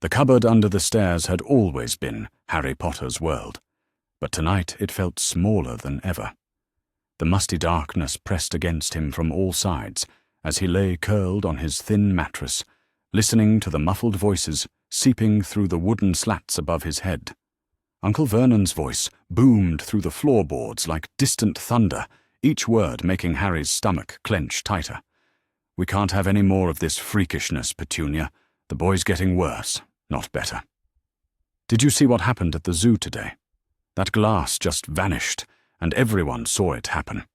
The cupboard under the stairs had always been Harry Potter's world, but tonight it felt smaller than ever. The musty darkness pressed against him from all sides as he lay curled on his thin mattress, listening to the muffled voices seeping through the wooden slats above his head. Uncle Vernon's voice boomed through the floorboards like distant thunder, each word making Harry's stomach clench tighter. "We can't have any more of this freakishness, Petunia. The boy's getting worse, not better." "Did you see what happened at the zoo today? That glass just vanished, and everyone saw it happen."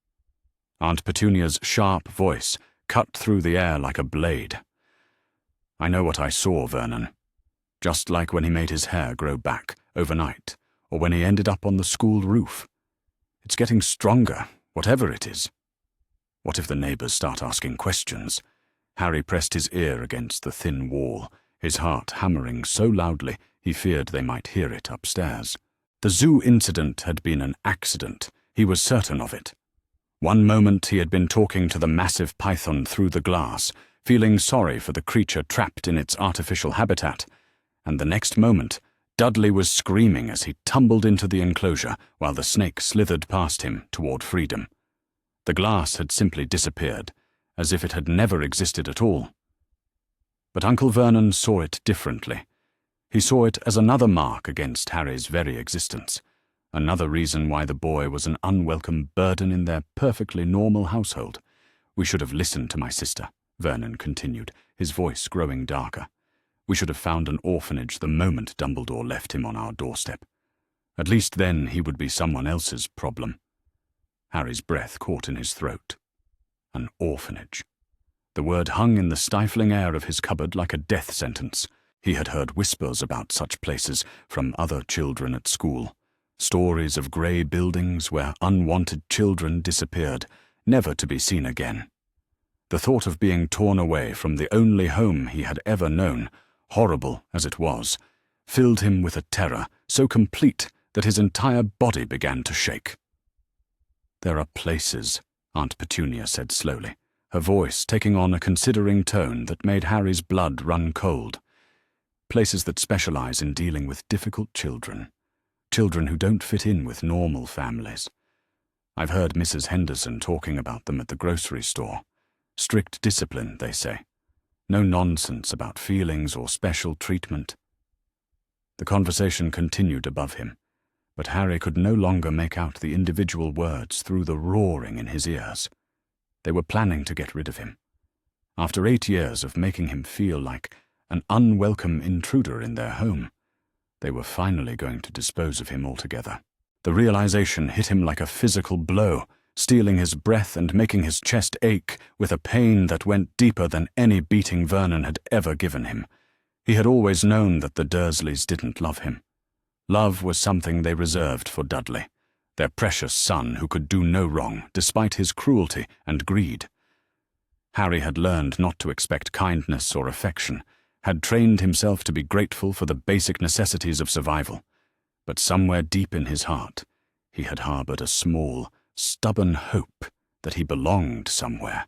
Aunt Petunia's sharp voice cut through the air like a blade. "I know what I saw, Vernon. Just like when he made his hair grow back overnight, or when he ended up on the school roof. It's getting stronger, whatever it is." "What if the neighbors start asking questions?" Harry pressed his ear against the thin wall, his heart hammering so loudly he feared they might hear it upstairs. The zoo incident had been an accident, he was certain of it. One moment he had been talking to the massive python through the glass, feeling sorry for the creature trapped in its artificial habitat, and the next moment Dudley was screaming as he tumbled into the enclosure while the snake slithered past him toward freedom. The glass had simply disappeared, as if it had never existed at all. But Uncle Vernon saw it differently. He saw it as another mark against Harry's very existence, another reason why the boy was an unwelcome burden in their perfectly normal household. "We should have listened to my sister," Vernon continued, his voice growing darker. "We should have found an orphanage the moment Dumbledore left him on our doorstep. At least then he would be someone else's problem." Harry's breath caught in his throat. An orphanage. The word hung in the stifling air of his cupboard like a death sentence. He had heard whispers about such places from other children at school. Stories of grey buildings where unwanted children disappeared, never to be seen again. The thought of being torn away from the only home he had ever known, horrible as it was, filled him with a terror so complete that his entire body began to shake. "There are places," Aunt Petunia said slowly, her voice taking on a considering tone that made Harry's blood run cold. "Places that specialize in dealing with difficult children, children who don't fit in with normal families. I've heard Mrs. Henderson talking about them at the grocery store. Strict discipline, they say. No nonsense about feelings or special treatment." The conversation continued above him, but Harry could no longer make out the individual words through the roaring in his ears. They were planning to get rid of him. After 8 years of making him feel like an unwelcome intruder in their home, they were finally going to dispose of him altogether. The realization hit him like a physical blow, stealing his breath and making his chest ache with a pain that went deeper than any beating Vernon had ever given him. He had always known that the Dursleys didn't love him. Love was something they reserved for Dudley, their precious son who could do no wrong despite his cruelty and greed. Harry had learned not to expect kindness or affection, had trained himself to be grateful for the basic necessities of survival. But somewhere deep in his heart, he had harbored a small, stubborn hope that he belonged somewhere,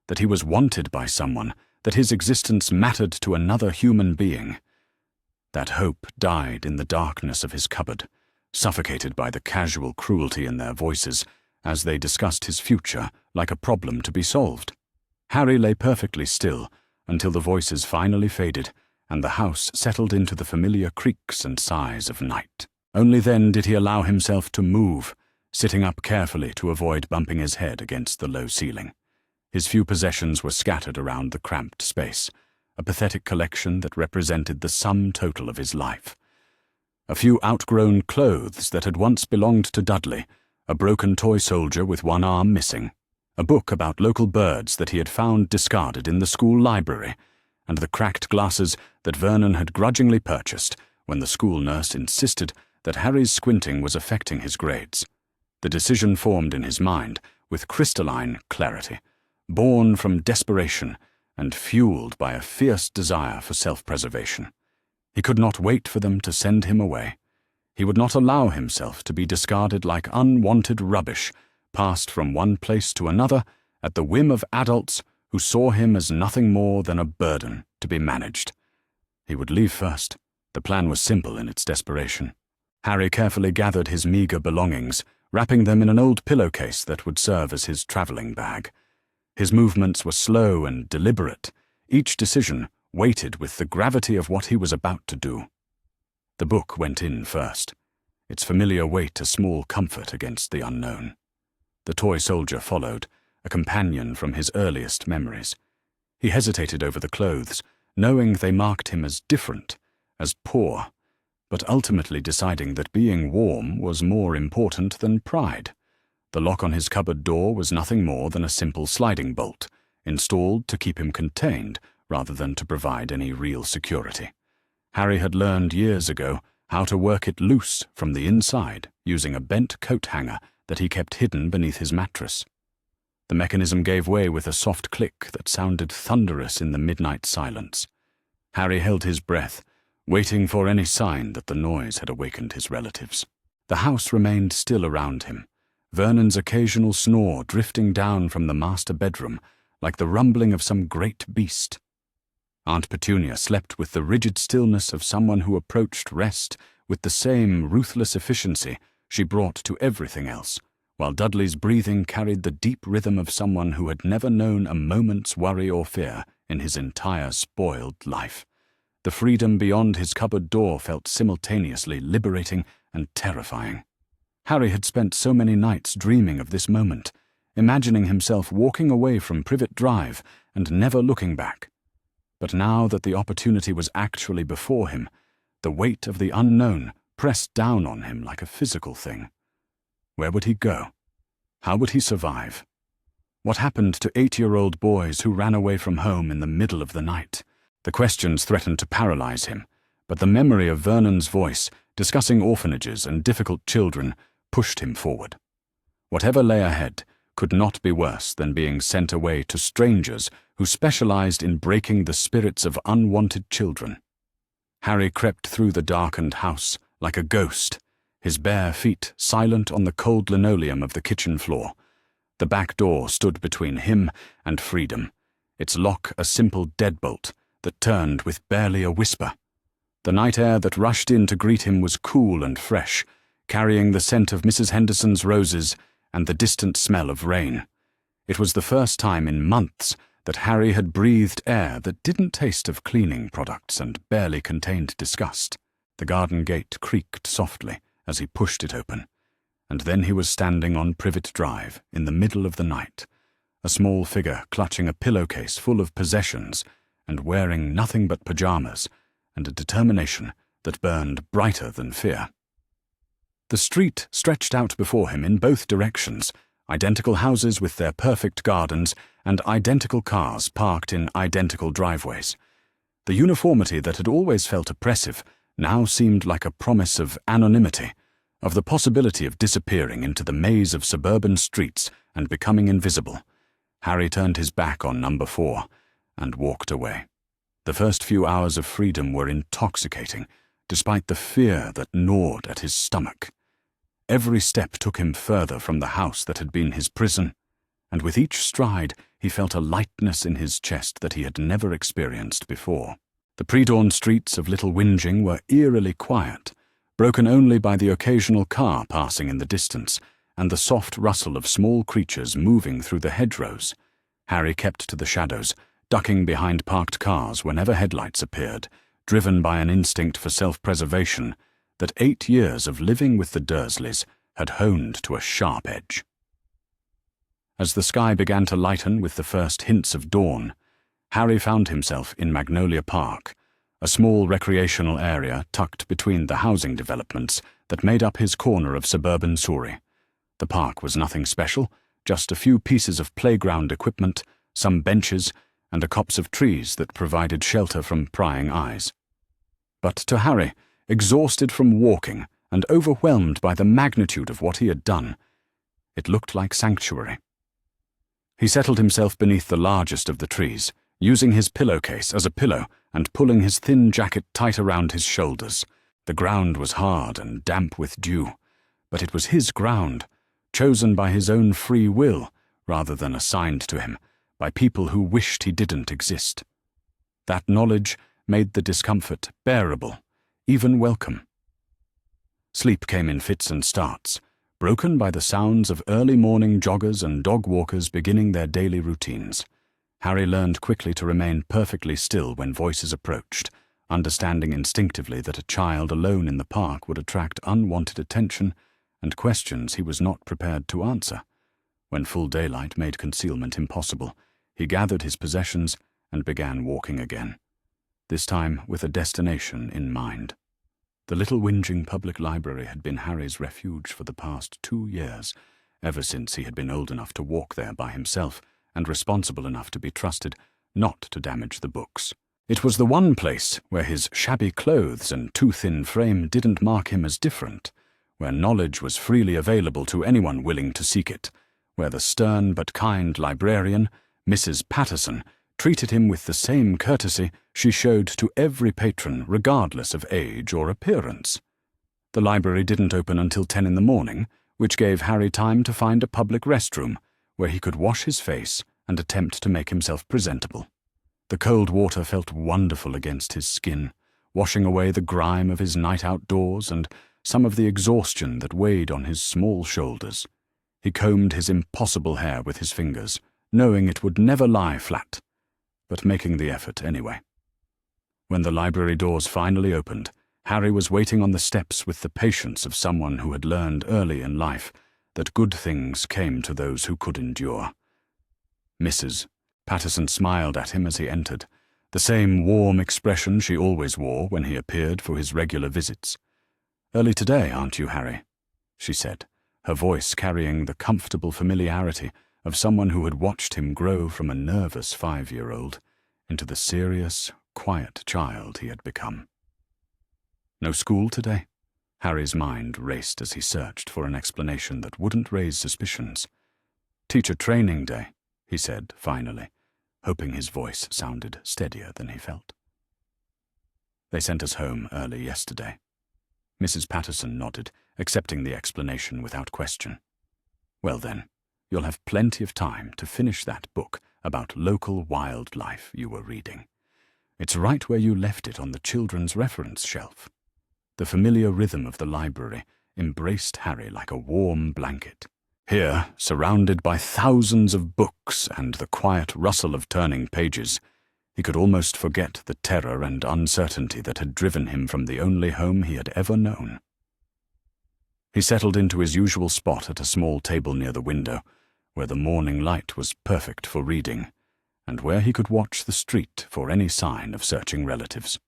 that he was wanted by someone, that his existence mattered to another human being. That hope died in the darkness of his cupboard, suffocated by the casual cruelty in their voices as they discussed his future like a problem to be solved. Harry lay perfectly still until the voices finally faded and the house settled into the familiar creaks and sighs of night. Only then did he allow himself to move, sitting up carefully to avoid bumping his head against the low ceiling. His few possessions were scattered around the cramped space, a pathetic collection that represented the sum total of his life. A few outgrown clothes that had once belonged to Dudley, a broken toy soldier with one arm missing, a book about local birds that he had found discarded in the school library, and the cracked glasses that Vernon had grudgingly purchased when the school nurse insisted that Harry's squinting was affecting his grades. The decision formed in his mind with crystalline clarity, born from desperation and fueled by a fierce desire for self-preservation. He could not wait for them to send him away. He would not allow himself to be discarded like unwanted rubbish, passed from one place to another at the whim of adults who saw him as nothing more than a burden to be managed. He would leave first. The plan was simple in its desperation. Harry carefully gathered his meager belongings, wrapping them in an old pillowcase that would serve as his travelling bag. His movements were slow and deliberate, each decision weighted with the gravity of what he was about to do. The book went in first, its familiar weight a small comfort against the unknown. The toy soldier followed, a companion from his earliest memories. He hesitated over the clothes, knowing they marked him as different, as poor, but ultimately deciding that being warm was more important than pride. The lock on his cupboard door was nothing more than a simple sliding bolt, installed to keep him contained rather than to provide any real security. Harry had learned years ago how to work it loose from the inside using a bent coat hanger that he kept hidden beneath his mattress. The mechanism gave way with a soft click that sounded thunderous in the midnight silence. Harry held his breath, waiting for any sign that the noise had awakened his relatives. The house remained still around him, Vernon's occasional snore drifting down from the master bedroom like the rumbling of some great beast. Aunt Petunia slept with the rigid stillness of someone who approached rest with the same ruthless efficiency she brought to everything else, while Dudley's breathing carried the deep rhythm of someone who had never known a moment's worry or fear in his entire spoiled life. The freedom beyond his cupboard door felt simultaneously liberating and terrifying. Harry had spent so many nights dreaming of this moment, imagining himself walking away from Privet Drive and never looking back. But now that the opportunity was actually before him, the weight of the unknown pressed down on him like a physical thing. Where would he go? How would he survive? What happened to 8-year-old boys who ran away from home in the middle of the night? The questions threatened to paralyze him, but the memory of Vernon's voice, discussing orphanages and difficult children, pushed him forward. Whatever lay ahead could not be worse than being sent away to strangers who specialized in breaking the spirits of unwanted children. Harry crept through the darkened house like a ghost, his bare feet silent on the cold linoleum of the kitchen floor. The back door stood between him and freedom, its lock a simple deadbolt that turned with barely a whisper. The night air that rushed in to greet him was cool and fresh, carrying the scent of Mrs. Henderson's roses and the distant smell of rain. It was the first time in months that Harry had breathed air that didn't taste of cleaning products and barely contained disgust. The garden gate creaked softly as he pushed it open, and then he was standing on Privet Drive in the middle of the night, a small figure clutching a pillowcase full of possessions and wearing nothing but pajamas and a determination that burned brighter than fear. The street stretched out before him in both directions, identical houses with their perfect gardens and identical cars parked in identical driveways. The uniformity that had always felt oppressive now seemed like a promise of anonymity, of the possibility of disappearing into the maze of suburban streets and becoming invisible. Harry turned his back on number 4 and walked away. The first few hours of freedom were intoxicating, despite the fear that gnawed at his stomach. Every step took him further from the house that had been his prison, and with each stride he felt a lightness in his chest that he had never experienced before. The pre-dawn streets of Little Whinging were eerily quiet, broken only by the occasional car passing in the distance and the soft rustle of small creatures moving through the hedgerows. Harry kept to the shadows, ducking behind parked cars whenever headlights appeared, driven by an instinct for self-preservation that 8 years of living with the Dursleys had honed to a sharp edge. As the sky began to lighten with the first hints of dawn, Harry found himself in Magnolia Park, a small recreational area tucked between the housing developments that made up his corner of suburban Surrey. The park was nothing special, just a few pieces of playground equipment, some benches, and a copse of trees that provided shelter from prying eyes. But to Harry, exhausted from walking and overwhelmed by the magnitude of what he had done, it looked like sanctuary. He settled himself beneath the largest of the trees, using his pillowcase as a pillow and pulling his thin jacket tight around his shoulders. The ground was hard and damp with dew, but it was his ground, chosen by his own free will rather than assigned to him by people who wished he didn't exist. That knowledge made the discomfort bearable, even welcome. Sleep came in fits and starts, broken by the sounds of early morning joggers and dog walkers beginning their daily routines. Harry learned quickly to remain perfectly still when voices approached, understanding instinctively that a child alone in the park would attract unwanted attention and questions he was not prepared to answer. When full daylight made concealment impossible, he gathered his possessions and began walking again, this time with a destination in mind. The little whinging public library had been Harry's refuge for the past 2 years, ever since he had been old enough to walk there by himself and responsible enough to be trusted not to damage the books. It was the one place where his shabby clothes and too-thin frame didn't mark him as different, where knowledge was freely available to anyone willing to seek it, where the stern but kind librarian, Mrs. Patterson, treated him with the same courtesy she showed to every patron regardless of age or appearance. The library didn't open until 10 in the morning, which gave Harry time to find a public restroom where he could wash his face and attempt to make himself presentable. The cold water felt wonderful against his skin, washing away the grime of his night outdoors and some of the exhaustion that weighed on his small shoulders. He combed his impossible hair with his fingers, knowing it would never lie flat, but making the effort anyway. When the library doors finally opened, Harry was waiting on the steps with the patience of someone who had learned early in life that good things came to those who could endure. Mrs. Patterson smiled at him as he entered, the same warm expression she always wore when he appeared for his regular visits. "Early today, aren't you, Harry?" she said, her voice carrying the comfortable familiarity of someone who had watched him grow from a nervous 5-year-old into the serious, quiet child he had become. "No school today?" Harry's mind raced as he searched for an explanation that wouldn't raise suspicions. "Teacher training day," he said finally, hoping his voice sounded steadier than he felt. "They sent us home early yesterday." Mrs. Patterson nodded, accepting the explanation without question. "Well then, you'll have plenty of time to finish that book about local wildlife you were reading. It's right where you left it on the children's reference shelf." The familiar rhythm of the library embraced Harry like a warm blanket. Here, surrounded by thousands of books and the quiet rustle of turning pages, he could almost forget the terror and uncertainty that had driven him from the only home he had ever known. He settled into his usual spot at a small table near the window, where the morning light was perfect for reading, and where he could watch the street for any sign of searching relatives.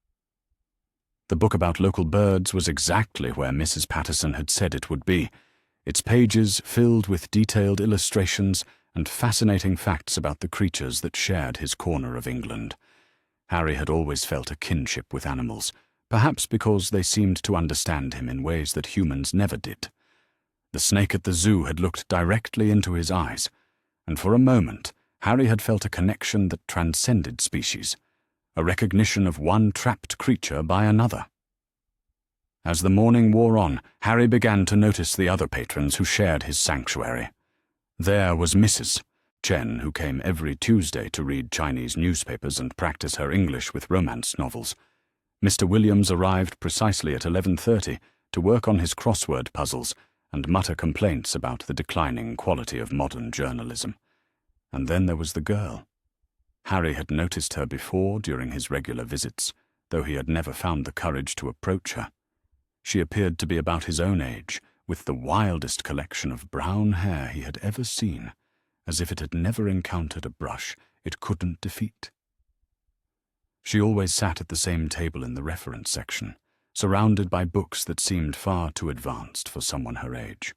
The book about local birds was exactly where Mrs. Patterson had said it would be, its pages filled with detailed illustrations and fascinating facts about the creatures that shared his corner of England. Harry had always felt a kinship with animals, perhaps because they seemed to understand him in ways that humans never did. The snake at the zoo had looked directly into his eyes, and for a moment Harry had felt a connection that transcended species, a recognition of one trapped creature by another. As the morning wore on, Harry began to notice the other patrons who shared his sanctuary. There was Mrs. Chen, who came every Tuesday to read Chinese newspapers and practice her English with romance novels. Mr. Williams arrived precisely at 11:30 to work on his crossword puzzles and mutter complaints about the declining quality of modern journalism. And then there was the girl. Harry had noticed her before during his regular visits, though he had never found the courage to approach her. She appeared to be about his own age, with the wildest collection of brown hair he had ever seen, as if it had never encountered a brush it couldn't defeat. She always sat at the same table in the reference section, surrounded by books that seemed far too advanced for someone her age.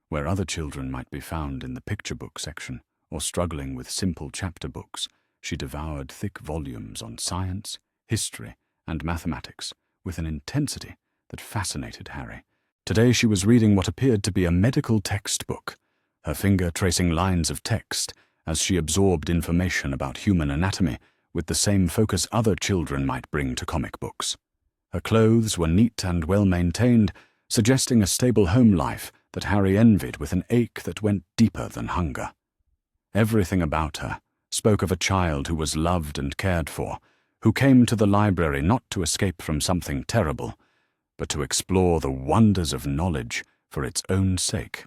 Where other children might be found in the picture book section or struggling with simple chapter books, she devoured thick volumes on science, history, and mathematics with an intensity that fascinated Harry. Today she was reading what appeared to be a medical textbook, her finger tracing lines of text as she absorbed information about human anatomy with the same focus other children might bring to comic books. Her clothes were neat and well-maintained, suggesting a stable home life that Harry envied with an ache that went deeper than hunger. Everything about her spoke of a child who was loved and cared for, who came to the library not to escape from something terrible, but to explore the wonders of knowledge for its own sake.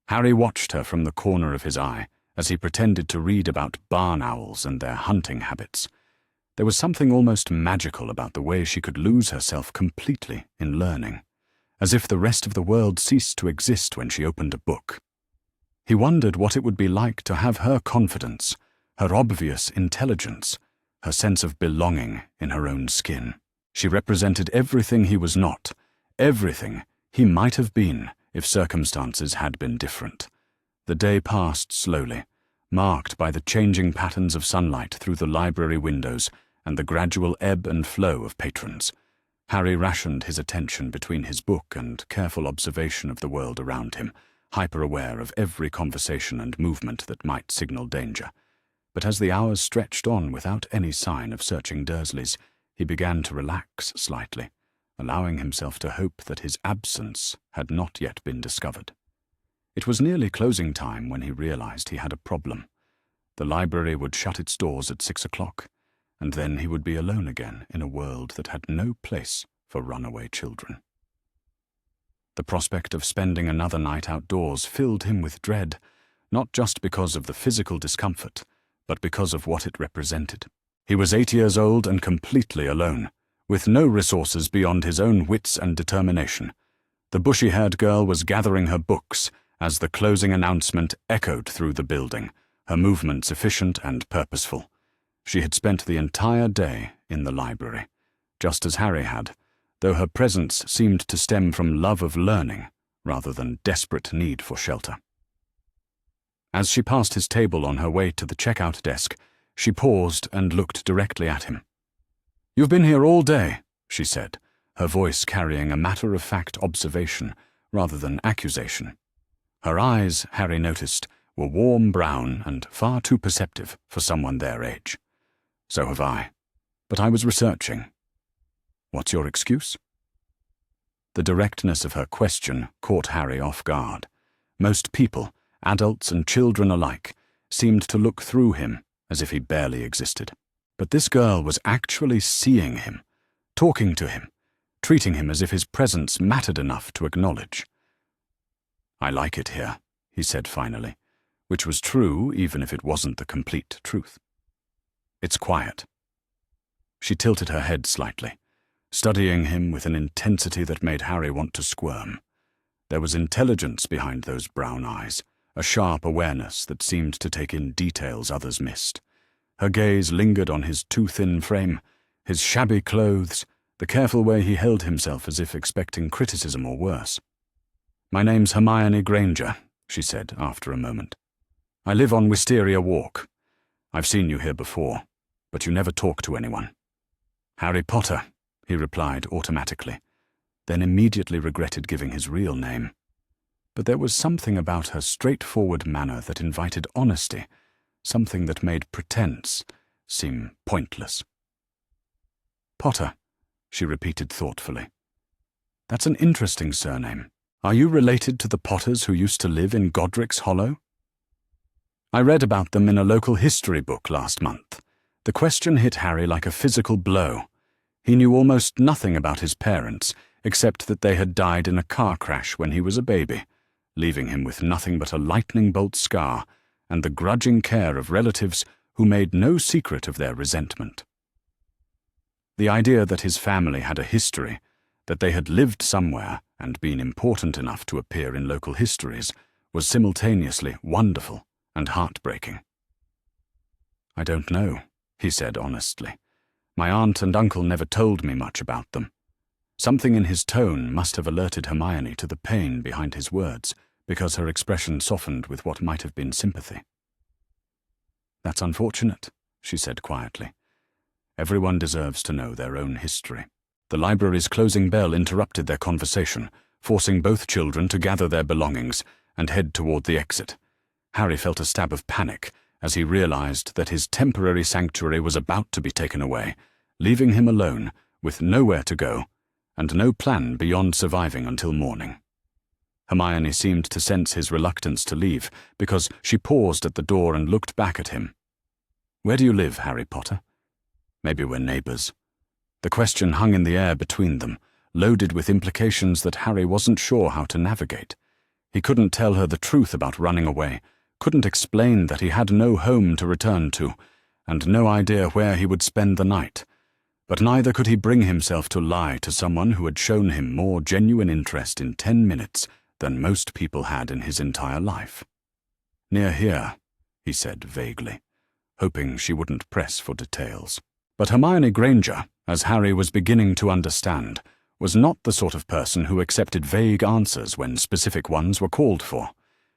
Harry watched her from the corner of his eye as he pretended to read about barn owls and their hunting habits. There was something almost magical about the way she could lose herself completely in learning, as if the rest of the world ceased to exist when she opened a book. He wondered what it would be like to have her confidence, her obvious intelligence, her sense of belonging in her own skin. She represented everything he was not, everything he might have been if circumstances had been different. The day passed slowly, marked by the changing patterns of sunlight through the library windows and the gradual ebb and flow of patrons. Harry rationed his attention between his book and careful observation of the world around him, hyper-aware of every conversation and movement that might signal danger. But as the hours stretched on without any sign of searching Dursleys, he began to relax slightly, allowing himself to hope that his absence had not yet been discovered. It was nearly closing time when he realized he had a problem. The library would shut its doors at 6 o'clock, and then he would be alone again in a world that had no place for runaway children. The prospect of spending another night outdoors filled him with dread, not just because of the physical discomfort, but because of what it represented. He was 8 years old and completely alone, with no resources beyond his own wits and determination. The bushy-haired girl was gathering her books as the closing announcement echoed through the building, her movements efficient and purposeful. She had spent the entire day in the library, just as Harry had, though her presence seemed to stem from love of learning rather than desperate need for shelter. As she passed his table on her way to the checkout desk, she paused and looked directly at him. "You've been here all day," she said, her voice carrying a matter-of-fact observation rather than accusation. Her eyes, Harry noticed, were warm brown and far too perceptive for someone their age. "So have I. But I was researching." "What's your excuse?" The directness of her question caught Harry off guard. Most people, adults and children alike, seemed to look through him as if he barely existed. But this girl was actually seeing him, talking to him, treating him as if his presence mattered enough to acknowledge. "I like it here," he said finally, which was true even if it wasn't the complete truth. "It's quiet." She tilted her head slightly, studying him with an intensity that made Harry want to squirm. There was intelligence behind those brown eyes, a sharp awareness that seemed to take in details others missed. Her gaze lingered on his too thin frame, his shabby clothes, the careful way he held himself as if expecting criticism or worse. "My name's Hermione Granger," she said after a moment. "I live on Wisteria Walk. I've seen you here before, but you never talk to anyone." "Harry Potter," he replied automatically, then immediately regretted giving his real name. But there was something about her straightforward manner that invited honesty, something that made pretense seem pointless. "Potter," she repeated thoughtfully. "That's an interesting surname. Are you related to the Potters who used to live in Godric's Hollow?" "I read about them in a local history book last month." The question hit Harry like a physical blow. He knew almost nothing about his parents, except that they had died in a car crash when he was a baby, leaving him with nothing but a lightning bolt scar and the grudging care of relatives who made no secret of their resentment. The idea that his family had a history, that they had lived somewhere and been important enough to appear in local histories, was simultaneously wonderful and heartbreaking. "I don't know," he said honestly. "My aunt and uncle never told me much about them." Something in his tone must have alerted Hermione to the pain behind his words, because her expression softened with what might have been sympathy. "That's unfortunate," she said quietly. "Everyone deserves to know their own history." The library's closing bell interrupted their conversation, forcing both children to gather their belongings and head toward the exit. Harry felt a stab of panic as he realized that his temporary sanctuary was about to be taken away, leaving him alone, with nowhere to go, and no plan beyond surviving until morning. Hermione seemed to sense his reluctance to leave, because she paused at the door and looked back at him. "Where do you live, Harry Potter?" Maybe we're neighbors. The question hung in the air between them, loaded with implications that Harry wasn't sure how to navigate. He couldn't tell her the truth about running away, couldn't explain that he had no home to return to, and no idea where he would spend the night. But neither could he bring himself to lie to someone who had shown him more genuine interest in 10 minutes than most people had in his entire life. "Near here," he said vaguely, hoping she wouldn't press for details. But Hermione Granger, as Harry was beginning to understand, was not the sort of person who accepted vague answers when specific ones were called for.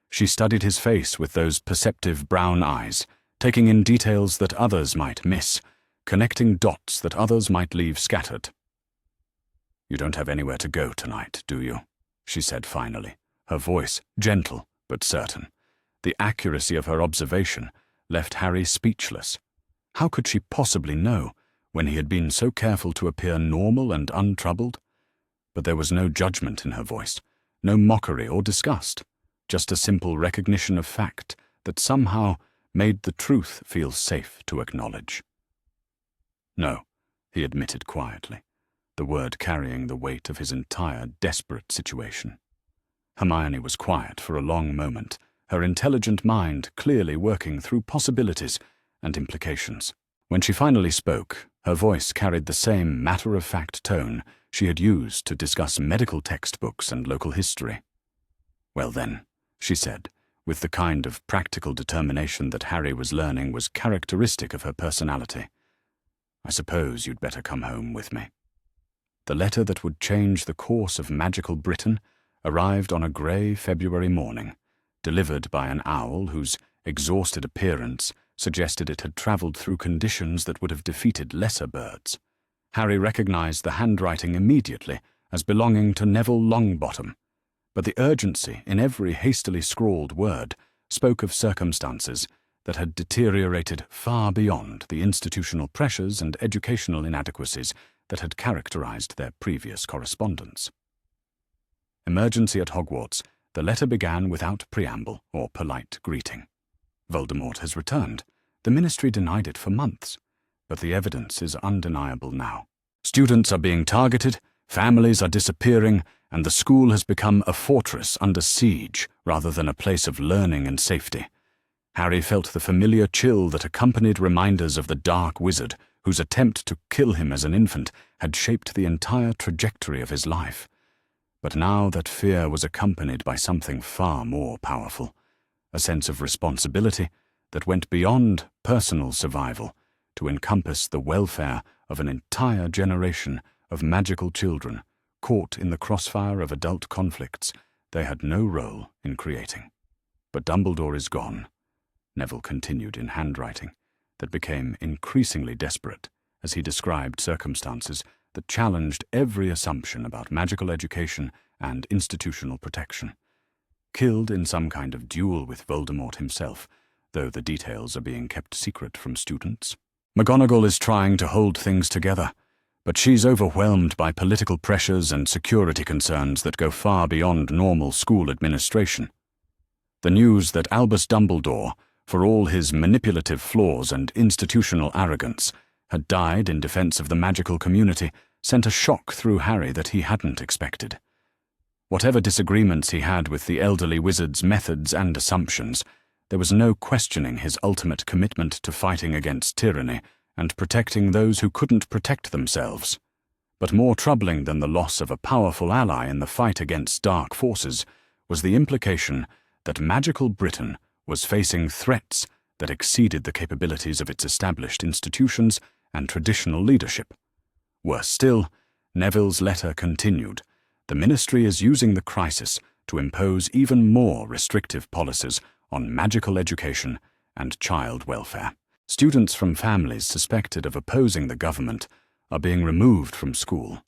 She studied his face with those perceptive brown eyes, taking in details that others might miss, connecting dots that others might leave scattered. "You don't have anywhere to go tonight, do you?" she said finally, her voice gentle but certain. The accuracy of her observation left Harry speechless. How could she possibly know, when he had been so careful to appear normal and untroubled? But there was no judgment in her voice, no mockery or disgust, just a simple recognition of fact that somehow made the truth feel safe to acknowledge. "No," he admitted quietly, the word carrying the weight of his entire desperate situation. Hermione was quiet for a long moment, her intelligent mind clearly working through possibilities and implications. When she finally spoke, her voice carried the same matter-of-fact tone she had used to discuss medical textbooks and local history. "Well then," she said, with the kind of practical determination that Harry was learning was characteristic of her personality, "I suppose you'd better come home with me." The letter that would change the course of magical Britain arrived on a grey February morning, delivered by an owl whose exhausted appearance suggested it had travelled through conditions that would have defeated lesser birds. Harry recognized the handwriting immediately as belonging to Neville Longbottom, but the urgency in every hastily scrawled word spoke of circumstances that had deteriorated far beyond the institutional pressures and educational inadequacies that had characterized their previous correspondence. Emergency at Hogwarts, the letter began without preamble or polite greeting. "Voldemort has returned. The Ministry denied it for months, but the evidence is undeniable now. Students are being targeted, families are disappearing, and the school has become a fortress under siege rather than a place of learning and safety." Harry felt the familiar chill that accompanied reminders of the Dark Wizard, whose attempt to kill him as an infant had shaped the entire trajectory of his life. But now that fear was accompanied by something far more powerful, a sense of responsibility that went beyond personal survival to encompass the welfare of an entire generation of magical children caught in the crossfire of adult conflicts they had no role in creating. "But Dumbledore is gone," Neville continued in handwriting that became increasingly desperate as he described circumstances that challenged every assumption about magical education and institutional protection. "Killed in some kind of duel with Voldemort himself, though the details are being kept secret from students. McGonagall is trying to hold things together, but she's overwhelmed by political pressures and security concerns that go far beyond normal school administration. The news that Albus Dumbledore, for all his manipulative flaws and institutional arrogance, had died in defense of the magical community sent a shock through Harry that he hadn't expected. Whatever disagreements he had with the elderly wizard's methods and assumptions, there was no questioning his ultimate commitment to fighting against tyranny and protecting those who couldn't protect themselves. But more troubling than the loss of a powerful ally in the fight against dark forces was the implication that magical Britain was facing threats that exceeded the capabilities of its established institutions and traditional leadership. Worse still, Neville's letter continued. The Ministry is using the crisis to impose even more restrictive policies on magical education and child welfare. Students from families suspected of opposing the government are being removed from school,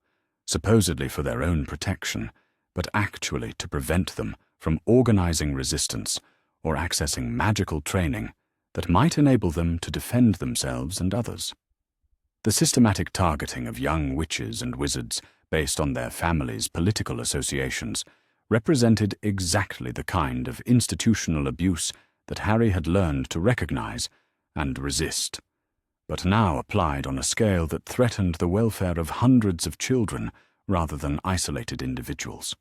supposedly for their own protection, but actually to prevent them from organizing resistance or accessing magical training that might enable them to defend themselves and others. The systematic targeting of young witches and wizards based on their families' political associations represented exactly the kind of institutional abuse that Harry had learned to recognize and resist. but now applied on a scale that threatened the welfare of hundreds of children rather than isolated individuals.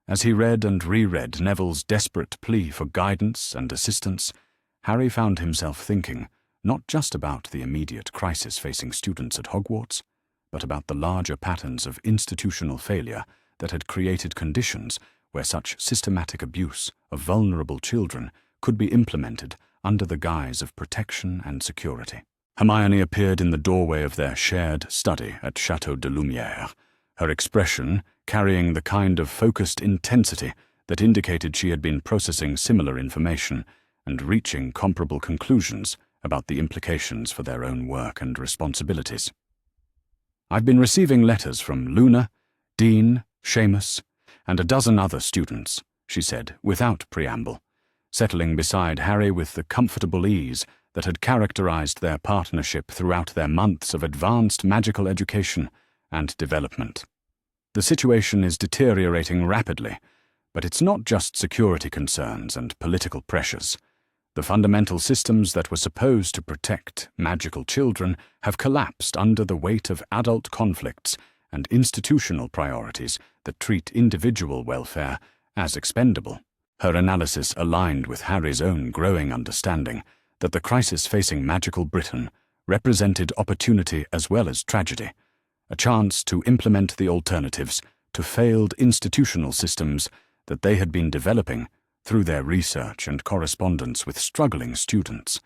As he read and reread Neville's desperate plea for guidance and assistance, Harry found himself thinking not just about the immediate crisis facing students at Hogwarts, but about the larger patterns of institutional failure that had created conditions where such systematic abuse of vulnerable children could be implemented under the guise of protection and security. Hermione appeared in the doorway of their shared study at Château de Lumière, her expression carrying the kind of focused intensity that indicated she had been processing similar information and reaching comparable conclusions about the implications for their own work and responsibilities. "I've been receiving letters from Luna, Dean, Seamus, and a dozen other students," she said, without preamble, settling beside Harry with the comfortable ease that had characterized their partnership throughout their months of advanced magical education and development. "The situation is deteriorating rapidly, but it's not just security concerns and political pressures. The fundamental systems that were supposed to protect magical children have collapsed under the weight of adult conflicts and institutional priorities that treat individual welfare as expendable." Her analysis aligned with Harry's own growing understanding that the crisis facing magical Britain represented opportunity as well as tragedy, a chance to implement the alternatives to failed institutional systems that they had been developing through their research and correspondence with struggling students.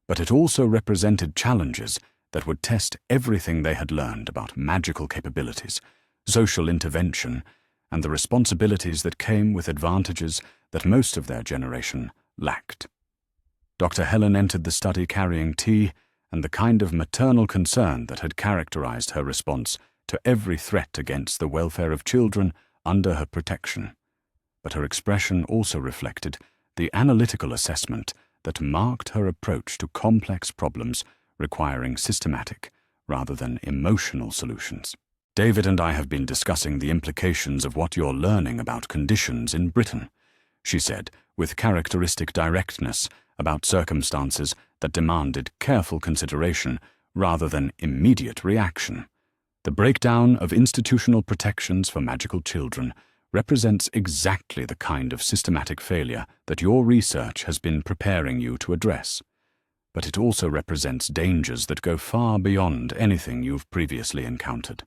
But it also represented challenges that would test everything they had learned about magical capabilities, social intervention, and the responsibilities that came with advantages that most of their generation lacked. Dr. Helen entered the study carrying tea and the kind of maternal concern that had characterized her response to every threat against the welfare of children under her protection. But her expression also reflected the analytical assessment that marked her approach to complex problems requiring systematic rather than emotional solutions. "David and I have been discussing the implications of what you're learning about conditions in Britain," she said, with characteristic directness about circumstances that demanded careful consideration rather than immediate reaction. "The breakdown of institutional protections for magical children represents exactly the kind of systematic failure that your research has been preparing you to address. But it also represents dangers that go far beyond anything you've previously encountered."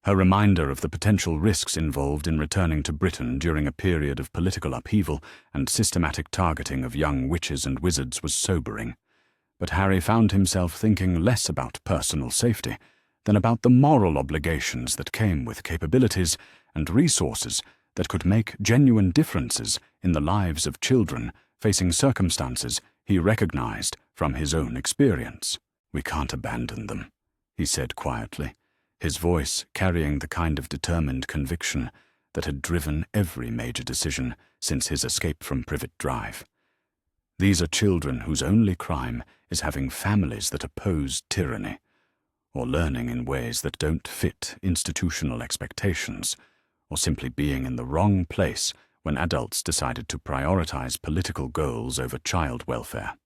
Her reminder of the potential risks involved in returning to Britain during a period of political upheaval and systematic targeting of young witches and wizards was sobering. But Harry found himself thinking less about personal safety than about the moral obligations that came with capabilities and resources that could make genuine differences in the lives of children facing circumstances he recognized from his own experience. "We can't abandon them," he said quietly, his voice carrying the kind of determined conviction that had driven every major decision since his escape from Privet Drive. "These are children whose only crime is having families that oppose tyranny, or learning in ways that don't fit institutional expectations, or simply being in the wrong place when adults decided to prioritize political goals over child welfare.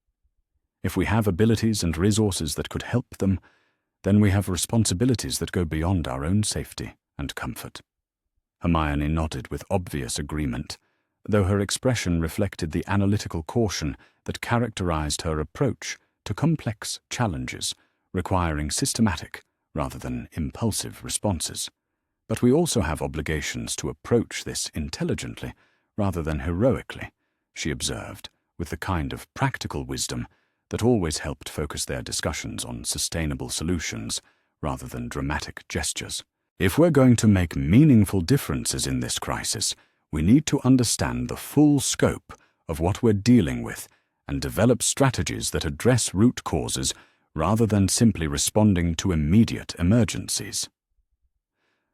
If we have abilities and resources that could help them, then we have responsibilities that go beyond our own safety and comfort." Hermione nodded with obvious agreement, though her expression reflected the analytical caution that characterized her approach to complex challenges requiring systematic rather than impulsive responses. "But we also have obligations to approach this intelligently rather than heroically," she observed, with the kind of practical wisdom that always helped focus their discussions on sustainable solutions rather than dramatic gestures. "If we're going to make meaningful differences in this crisis, we need to understand the full scope of what we're dealing with and develop strategies that address root causes rather than simply responding to immediate emergencies."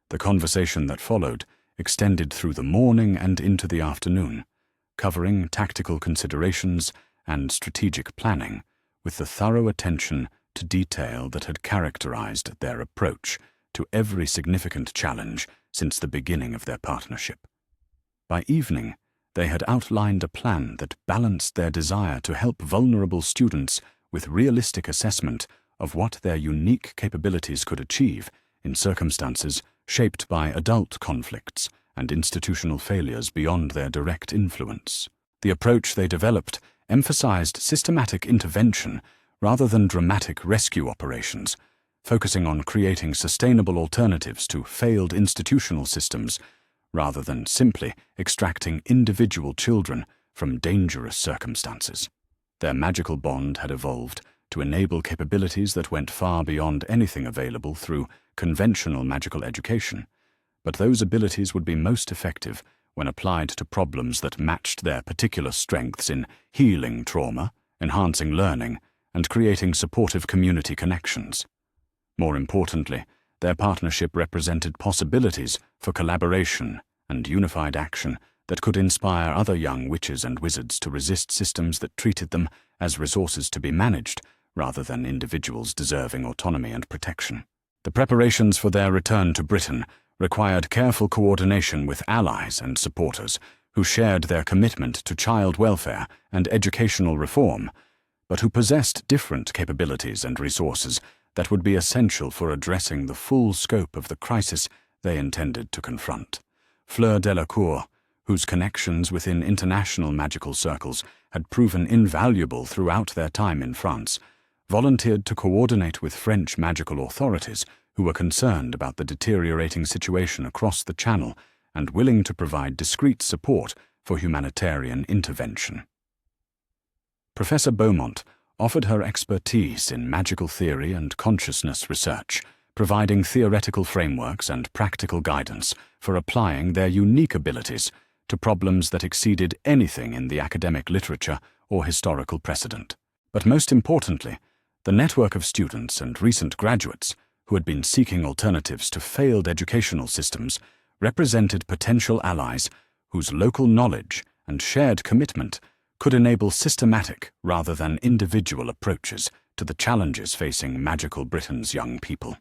The conversation that followed extended through the morning and into the afternoon, covering tactical considerations and strategic planning, with the thorough attention to detail that had characterized their approach to every significant challenge since the beginning of their partnership. By evening, they had outlined a plan that balanced their desire to help vulnerable students with realistic assessment of what their unique capabilities could achieve in circumstances shaped by adult conflicts and institutional failures beyond their direct influence. The approach they developed emphasized systematic intervention rather than dramatic rescue operations, focusing on creating sustainable alternatives to failed institutional systems rather than simply extracting individual children from dangerous circumstances. Their magical bond had evolved to enable capabilities that went far beyond anything available through conventional magical education, but those abilities would be most effective when applied to problems that matched their particular strengths in healing trauma, enhancing learning, and creating supportive community connections. More importantly, their partnership represented possibilities for collaboration and unified action that could inspire other young witches and wizards to resist systems that treated them as resources to be managed rather than individuals deserving autonomy and protection. The preparations for their return to Britain required careful coordination with allies and supporters who shared their commitment to child welfare and educational reform, but who possessed different capabilities and resources that would be essential for addressing the full scope of the crisis they intended to confront. Fleur Delacour, whose connections within international magical circles had proven invaluable throughout their time in France, volunteered to coordinate with French magical authorities who were concerned about the deteriorating situation across the Channel and willing to provide discreet support for humanitarian intervention. Professor Beaumont offered her expertise in magical theory and consciousness research, providing theoretical frameworks and practical guidance for applying their unique abilities to problems that exceeded anything in the academic literature or historical precedent. But most importantly, the network of students and recent graduates who had been seeking alternatives to failed educational systems represented potential allies whose local knowledge and shared commitment could enable systematic rather than individual approaches to the challenges facing magical Britain's young people.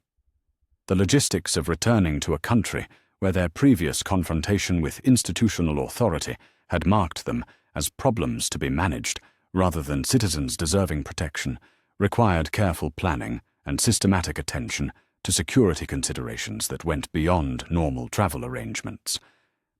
The logistics of returning to a country where their previous confrontation with institutional authority had marked them as problems to be managed rather than citizens deserving protection required careful planning and systematic attention to security considerations that went beyond normal travel arrangements.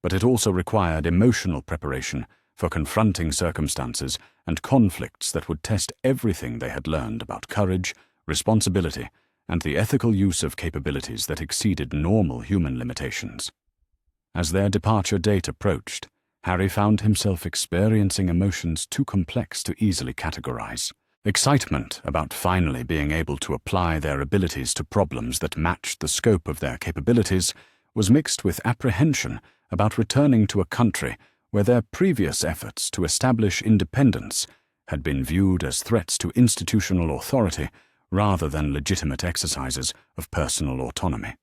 But it also required emotional preparation for confronting circumstances and conflicts that would test everything they had learned about courage, responsibility, and the ethical use of capabilities that exceeded normal human limitations. As their departure date approached, Harry found himself experiencing emotions too complex to easily categorize. Excitement about finally being able to apply their abilities to problems that matched the scope of their capabilities was mixed with apprehension about returning to a country where their previous efforts to establish independence had been viewed as threats to institutional authority rather than legitimate exercises of personal autonomy.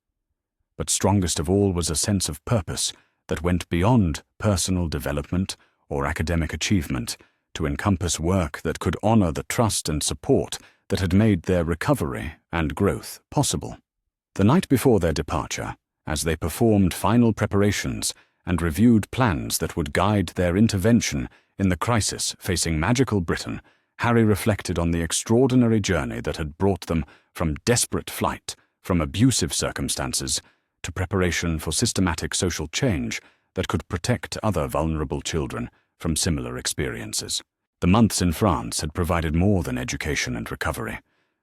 But strongest of all was a sense of purpose that went beyond personal development or academic achievement to encompass work that could honor the trust and support that had made their recovery and growth possible. The night before their departure, as they performed final preparations and reviewed plans that would guide their intervention in the crisis facing magical Britain, Harry reflected on the extraordinary journey that had brought them from desperate flight from abusive circumstances to preparation for systematic social change that could protect other vulnerable children from similar experiences. The months in France had provided more than education and recovery.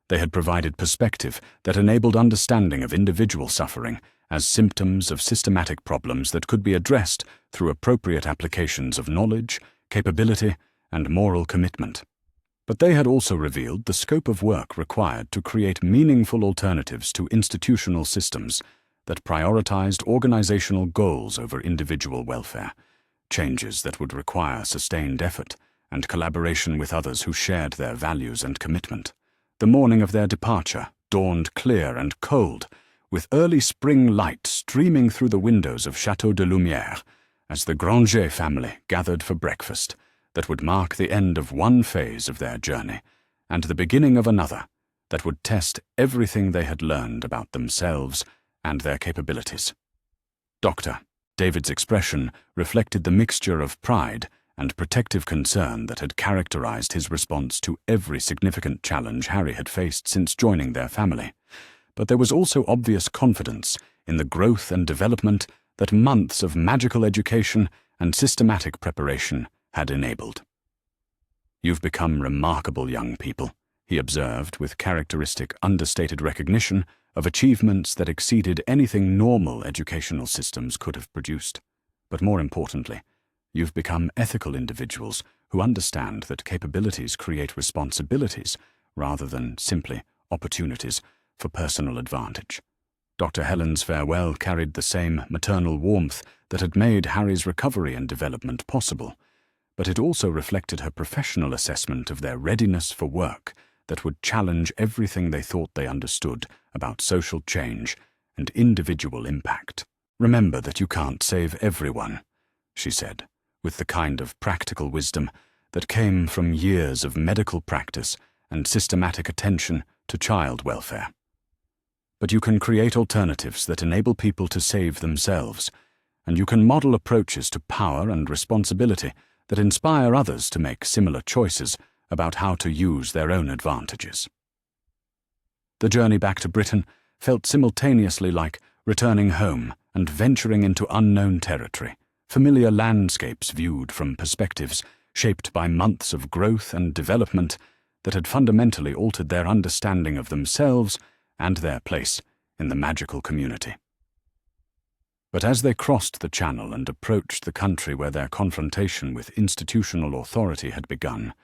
They had provided perspective that enabled understanding of individual suffering as symptoms of systematic problems that could be addressed through appropriate applications of knowledge, capability, and moral commitment. But they had also revealed the scope of work required to create meaningful alternatives to institutional systems that prioritized organizational goals over individual welfare, changes that would require sustained effort and collaboration with others who shared their values and commitment. The morning of their departure dawned clear and cold, with early spring light streaming through the windows of Château de Lumière as the Granger family gathered for breakfast that would mark the end of one phase of their journey and the beginning of another that would test everything they had learned about themselves and their capabilities. Doctor, David's expression reflected the mixture of pride and protective concern that had characterized his response to every significant challenge Harry had faced since joining their family. But there was also obvious confidence in the growth and development that months of magical education and systematic preparation had enabled. "You've become remarkable young people," he observed with characteristic understated recognition of achievements that exceeded anything normal educational systems could have produced. But more importantly, you've become ethical individuals who understand that capabilities create responsibilities rather than simply opportunities for personal advantage. Dr. Helen's farewell carried the same maternal warmth that had made Harry's recovery and development possible, but it also reflected her professional assessment of their readiness for work that would challenge everything they thought they understood about social change and individual impact. "Remember that you can't save everyone," she said, with the kind of practical wisdom that came from years of medical practice and systematic attention to child welfare. "But you can create alternatives that enable people to save themselves, and you can model approaches to power and responsibility that inspire others to make similar choices about how to use their own advantages." The journey back to Britain felt simultaneously like returning home and venturing into unknown territory, familiar landscapes viewed from perspectives shaped by months of growth and development that had fundamentally altered their understanding of themselves and their place in the magical community. But as they crossed the Channel and approached the country where their confrontation with institutional authority had begun,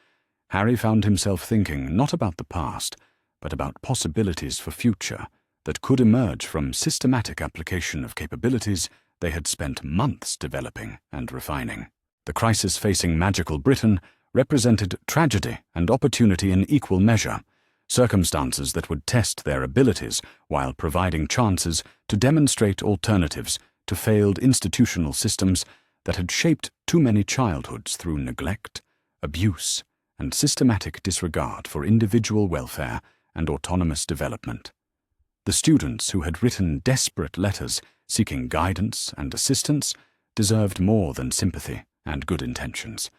Harry found himself thinking not about the past, but about possibilities for future that could emerge from systematic application of capabilities they had spent months developing and refining. The crisis facing magical Britain represented tragedy and opportunity in equal measure, circumstances that would test their abilities while providing chances to demonstrate alternatives to failed institutional systems that had shaped too many childhoods through neglect, abuse, and systematic disregard for individual welfare and autonomous development. The students who had written desperate letters seeking guidance and assistance deserved more than sympathy and good intentions.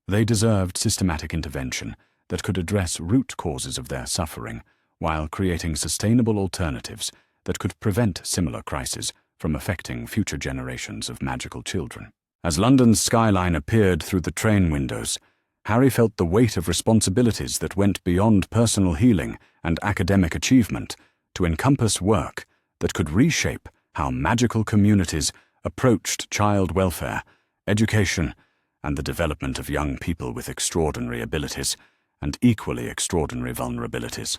They deserved systematic intervention that could address root causes of their suffering while creating sustainable alternatives that could prevent similar crises from affecting future generations of magical children. As London's skyline appeared through the train windows, Harry felt the weight of responsibilities that went beyond personal healing and academic achievement to encompass work that could reshape how magical communities approached child welfare, education, and the development of young people with extraordinary abilities and equally extraordinary vulnerabilities.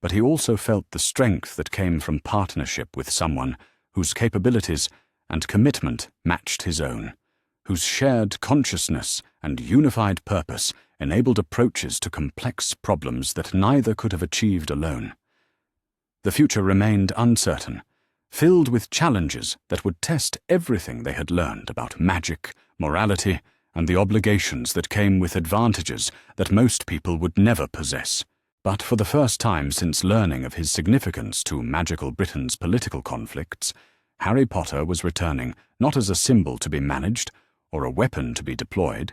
But he also felt the strength that came from partnership with someone whose capabilities and commitment matched his own, whose shared consciousness and unified purpose enabled approaches to complex problems that neither could have achieved alone. The future remained uncertain, filled with challenges that would test everything they had learned about magic, morality, and the obligations that came with advantages that most people would never possess. But for the first time since learning of his significance to magical Britain's political conflicts, Harry Potter was returning not as a symbol to be managed or a weapon to be deployed,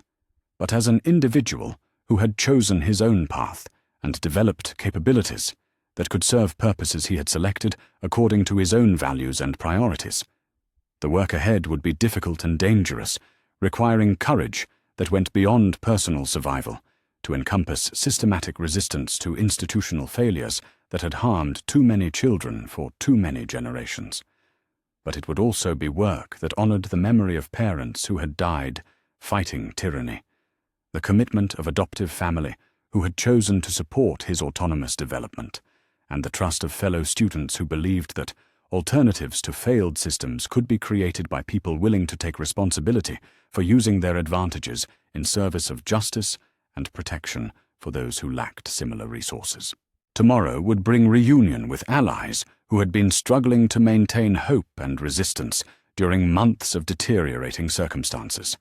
but as an individual who had chosen his own path and developed capabilities that could serve purposes he had selected according to his own values and priorities. The work ahead would be difficult and dangerous, requiring courage that went beyond personal survival to encompass systematic resistance to institutional failures that had harmed too many children for too many generations. But it would also be work that honored the memory of parents who had died fighting tyranny, the commitment of adoptive family who had chosen to support his autonomous development, and the trust of fellow students who believed that alternatives to failed systems could be created by people willing to take responsibility for using their advantages in service of justice and protection for those who lacked similar resources. Tomorrow would bring reunion with allies who had been struggling to maintain hope and resistance during months of deteriorating circumstances.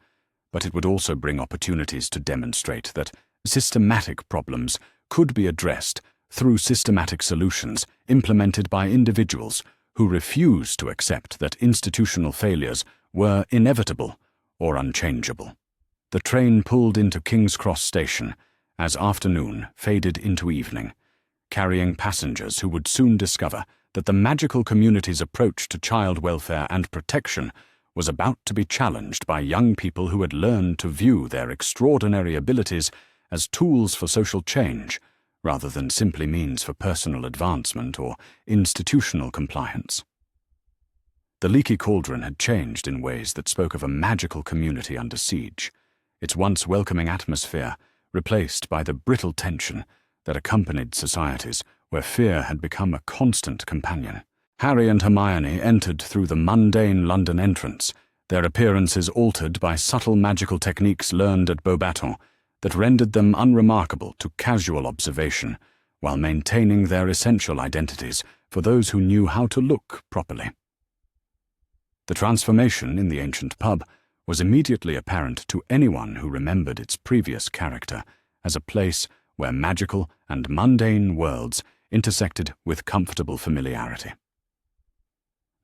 But it would also bring opportunities to demonstrate that systematic problems could be addressed through systematic solutions implemented by individuals who refused to accept that institutional failures were inevitable or unchangeable. The train pulled into King's Cross Station as afternoon faded into evening, carrying passengers who would soon discover that the magical community's approach to child welfare and protection was about to be challenged by young people who had learned to view their extraordinary abilities as tools for social change, rather than simply means for personal advancement or institutional compliance. The Leaky Cauldron had changed in ways that spoke of a magical community under siege, its once welcoming atmosphere replaced by the brittle tension that accompanied societies where fear had become a constant companion. Harry and Hermione entered through the mundane London entrance, their appearances altered by subtle magical techniques learned at Beauxbaton that rendered them unremarkable to casual observation, while maintaining their essential identities for those who knew how to look properly. The transformation in the ancient pub was immediately apparent to anyone who remembered its previous character as a place where magical and mundane worlds intersected with comfortable familiarity.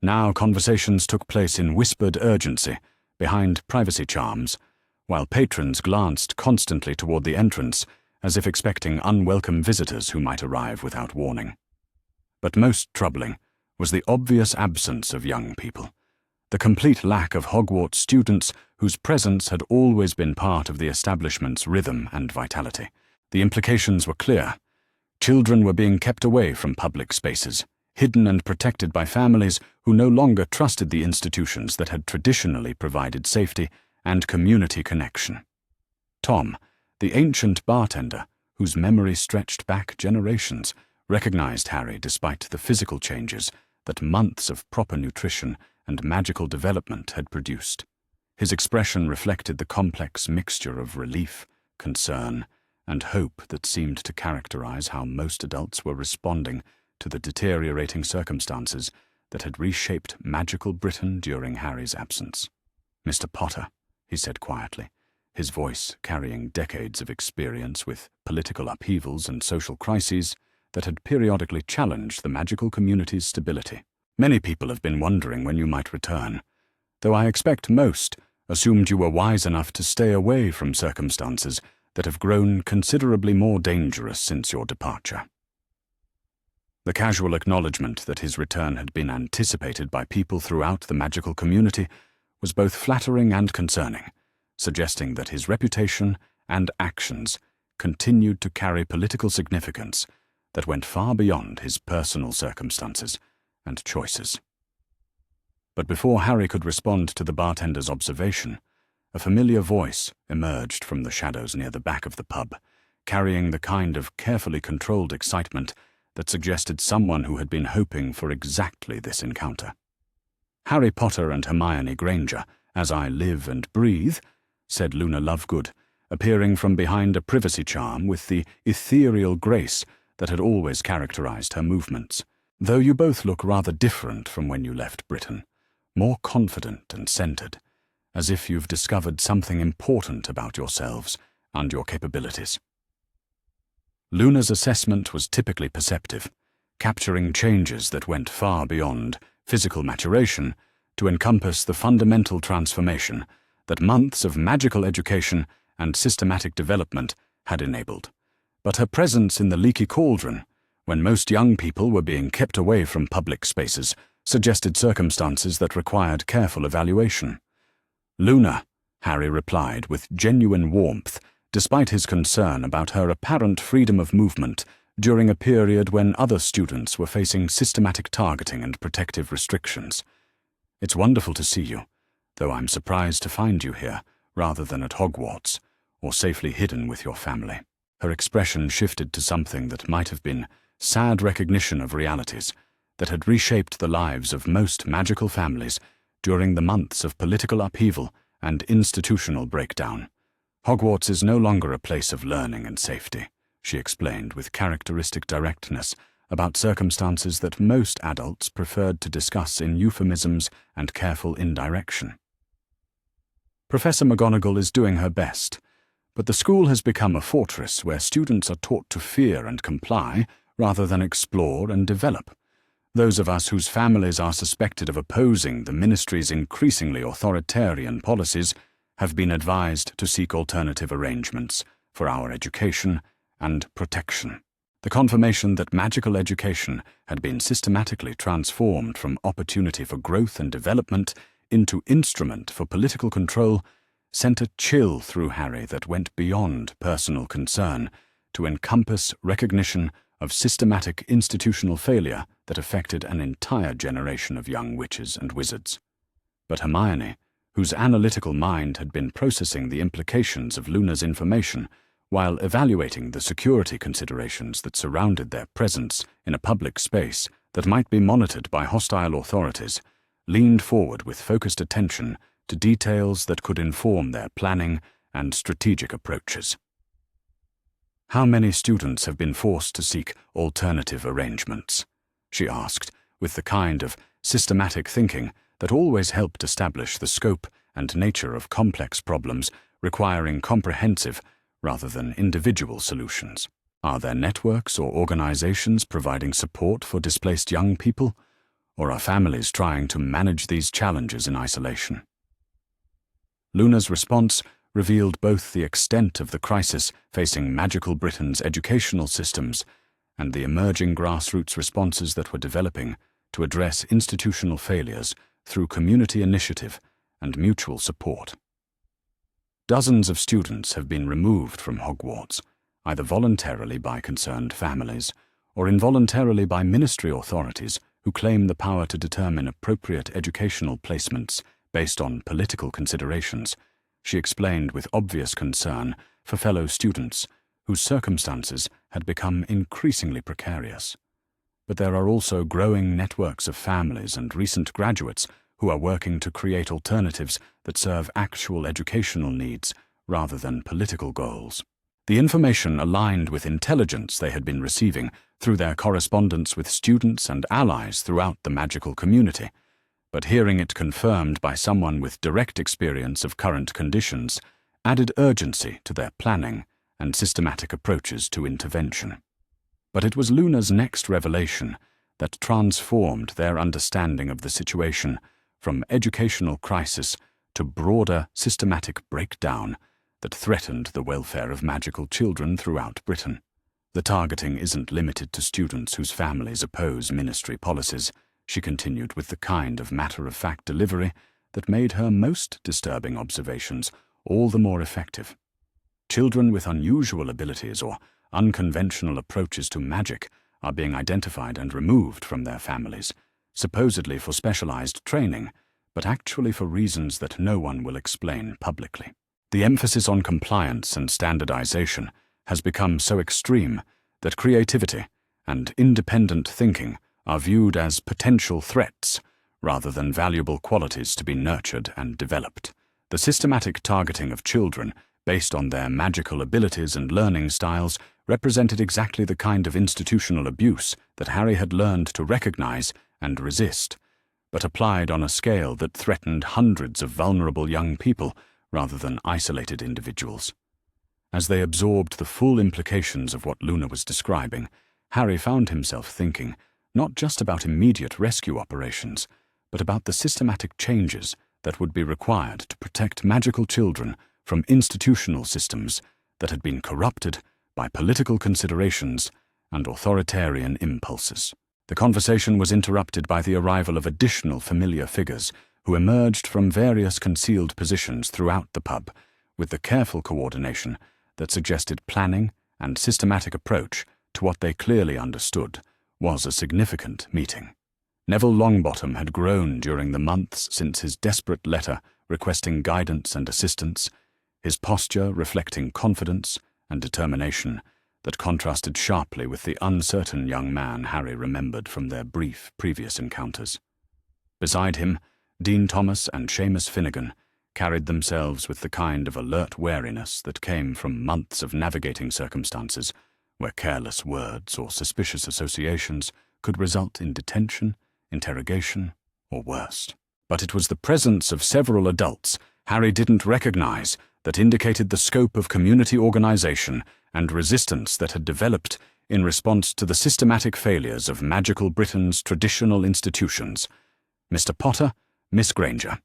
Now conversations took place in whispered urgency, behind privacy charms, while patrons glanced constantly toward the entrance as if expecting unwelcome visitors who might arrive without warning. But most troubling was the obvious absence of young people, the complete lack of Hogwarts students whose presence had always been part of the establishment's rhythm and vitality. The implications were clear. Children were being kept away from public spaces, hidden and protected by families who no longer trusted the institutions that had traditionally provided safety and community connection. Tom, the ancient bartender, whose memory stretched back generations, recognized Harry despite the physical changes that months of proper nutrition and magical development had produced. His expression reflected the complex mixture of relief, concern, and hope that seemed to characterize how most adults were responding to the deteriorating circumstances that had reshaped magical Britain during Harry's absence. "Mr. Potter," he said quietly, his voice carrying decades of experience with political upheavals and social crises that had periodically challenged the magical community's stability. "Many people have been wondering when you might return, though I expect most assumed you were wise enough to stay away from circumstances that have grown considerably more dangerous since your departure." The casual acknowledgement that his return had been anticipated by people throughout the magical community was both flattering and concerning, suggesting that his reputation and actions continued to carry political significance that went far beyond his personal circumstances and choices. But before Harry could respond to the bartender's observation, a familiar voice emerged from the shadows near the back of the pub, carrying the kind of carefully controlled excitement that suggested someone who had been hoping for exactly this encounter. "Harry Potter and Hermione Granger, as I live and breathe," said Luna Lovegood, appearing from behind a privacy charm with the ethereal grace that had always characterized her movements. "Though you both look rather different from when you left Britain, more confident and centered, as if you've discovered something important about yourselves and your capabilities." Luna's assessment was typically perceptive, capturing changes that went far beyond physical maturation to encompass the fundamental transformation that months of magical education and systematic development had enabled. But her presence in the Leaky Cauldron, when most young people were being kept away from public spaces, suggested circumstances that required careful evaluation. "Luna," Harry replied with genuine warmth, despite his concern about her apparent freedom of movement during a period when other students were facing systematic targeting and protective restrictions. "It's wonderful to see you, though I'm surprised to find you here rather than at Hogwarts, or safely hidden with your family." Her expression shifted to something that might have been sad recognition of realities that had reshaped the lives of most magical families during the months of political upheaval and institutional breakdown. "Hogwarts is no longer a place of learning and safety," she explained with characteristic directness about circumstances that most adults preferred to discuss in euphemisms and careful indirection. "Professor McGonagall is doing her best, but the school has become a fortress where students are taught to fear and comply rather than explore and develop. Those of us whose families are suspected of opposing the ministry's increasingly authoritarian policies have been advised to seek alternative arrangements for our education and protection. The confirmation that magical education had been systematically transformed from opportunity for growth and development into instrument for political control sent a chill through Harry that went beyond personal concern to encompass recognition of systematic institutional failure that affected an entire generation of young witches and wizards. But Hermione, whose analytical mind had been processing the implications of Luna's information while evaluating the security considerations that surrounded their presence in a public space that might be monitored by hostile authorities, leaned forward with focused attention to details that could inform their planning and strategic approaches. "How many students have been forced to seek alternative arrangements?" she asked, with the kind of systematic thinking that always helped establish the scope and nature of complex problems requiring comprehensive rather than individual solutions. Are there networks or organizations providing support for displaced young people, or are families trying to manage these challenges in isolation? Luna's response revealed both the extent of the crisis facing magical Britain's educational systems and the emerging grassroots responses that were developing to address institutional failures through community initiative and mutual support. Dozens of students have been removed from Hogwarts, either voluntarily by concerned families or involuntarily by ministry authorities who claim the power to determine appropriate educational placements based on political considerations, she explained with obvious concern for fellow students whose circumstances had become increasingly precarious. But there are also growing networks of families and recent graduates who are working to create alternatives that serve actual educational needs rather than political goals. The information aligned with intelligence they had been receiving through their correspondence with students and allies throughout the magical community, but hearing it confirmed by someone with direct experience of current conditions added urgency to their planning and systematic approaches to intervention. But it was Luna's next revelation that transformed their understanding of the situation from educational crisis to broader systematic breakdown that threatened the welfare of magical children throughout Britain. The targeting isn't limited to students whose families oppose ministry policies, she continued with the kind of matter-of-fact delivery that made her most disturbing observations all the more effective. Children with unusual abilities or unconventional approaches to magic are being identified and removed from their families, supposedly for specialized training, but actually for reasons that no one will explain publicly. The emphasis on compliance and standardization has become so extreme that creativity and independent thinking are viewed as potential threats rather than valuable qualities to be nurtured and developed. The systematic targeting of children based on their magical abilities and learning styles represented exactly the kind of institutional abuse that Harry had learned to recognize and resist, but applied on a scale that threatened hundreds of vulnerable young people rather than isolated individuals. As they absorbed the full implications of what Luna was describing, Harry found himself thinking not just about immediate rescue operations, but about the systematic changes that would be required to protect magical children from institutional systems that had been corrupted by political considerations and authoritarian impulses. The conversation was interrupted by the arrival of additional familiar figures who emerged from various concealed positions throughout the pub with the careful coordination that suggested planning and systematic approach to what they clearly understood was a significant meeting. Neville Longbottom had grown during the months since his desperate letter requesting guidance and assistance, his posture reflecting confidence and determination that contrasted sharply with the uncertain young man Harry remembered from their brief previous encounters. Beside him, Dean Thomas and Seamus Finnegan carried themselves with the kind of alert wariness that came from months of navigating circumstances where careless words or suspicious associations could result in detention, interrogation, or worse. But it was the presence of several adults Harry didn't recognize that indicated the scope of community organization and resistance that had developed in response to the systematic failures of magical Britain's traditional institutions. "Mr. Potter, Miss Granger,"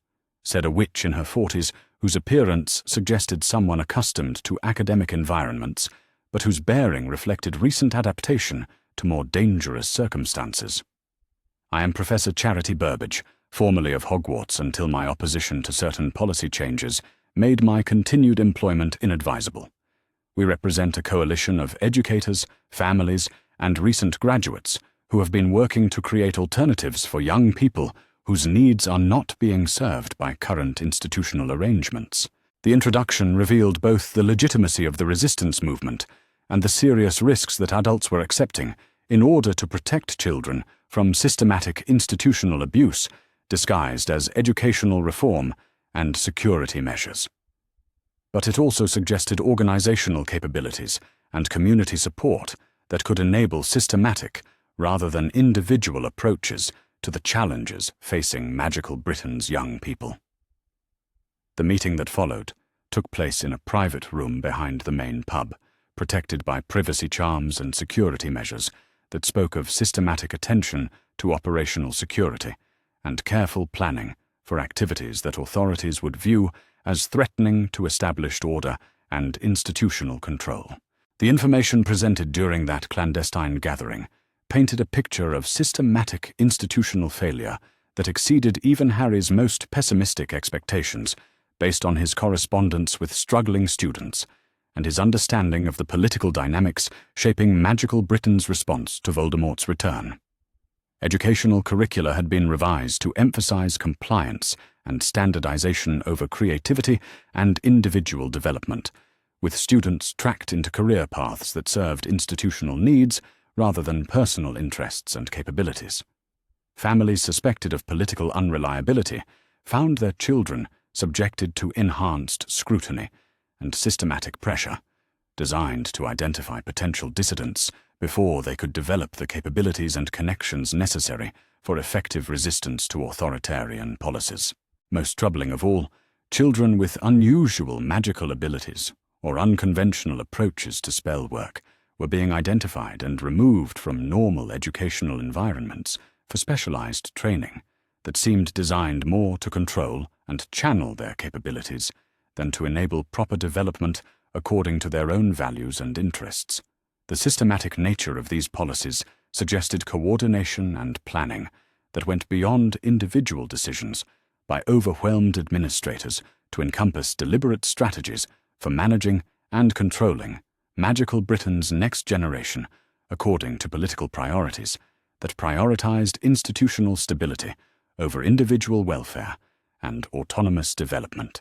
said a witch in her 40s whose appearance suggested someone accustomed to academic environments, but whose bearing reflected recent adaptation to more dangerous circumstances. "I am Professor Charity Burbage, formerly of Hogwarts until my opposition to certain policy changes made my continued employment inadvisable. We represent a coalition of educators, families, and recent graduates who have been working to create alternatives for young people whose needs are not being served by current institutional arrangements." The introduction revealed both the legitimacy of the resistance movement and the serious risks that adults were accepting in order to protect children from systematic institutional abuse disguised as educational reform and security measures. But it also suggested organizational capabilities and community support that could enable systematic rather than individual approaches to the challenges facing magical Britain's young people. The meeting that followed took place in a private room behind the main pub, protected by privacy charms and security measures that spoke of systematic attention to operational security and careful planning for activities that authorities would view as threatening to established order and institutional control. The information presented during that clandestine gathering painted a picture of systematic institutional failure that exceeded even Harry's most pessimistic expectations based on his correspondence with struggling students and his understanding of the political dynamics shaping magical Britain's response to Voldemort's return. Educational curricula had been revised to emphasize compliance and standardization over creativity and individual development, with students tracked into career paths that served institutional needs rather than personal interests and capabilities. Families suspected of political unreliability found their children subjected to enhanced scrutiny and systematic pressure, designed to identify potential dissidents before they could develop the capabilities and connections necessary for effective resistance to authoritarian policies. Most troubling of all, children with unusual magical abilities or unconventional approaches to spell work were being identified and removed from normal educational environments for specialized training that seemed designed more to control and channel their capabilities than to enable proper development according to their own values and interests. The systematic nature of these policies suggested coordination and planning that went beyond individual decisions by overwhelmed administrators to encompass deliberate strategies for managing and controlling magical Britain's next generation according to political priorities that prioritized institutional stability over individual welfare and autonomous development.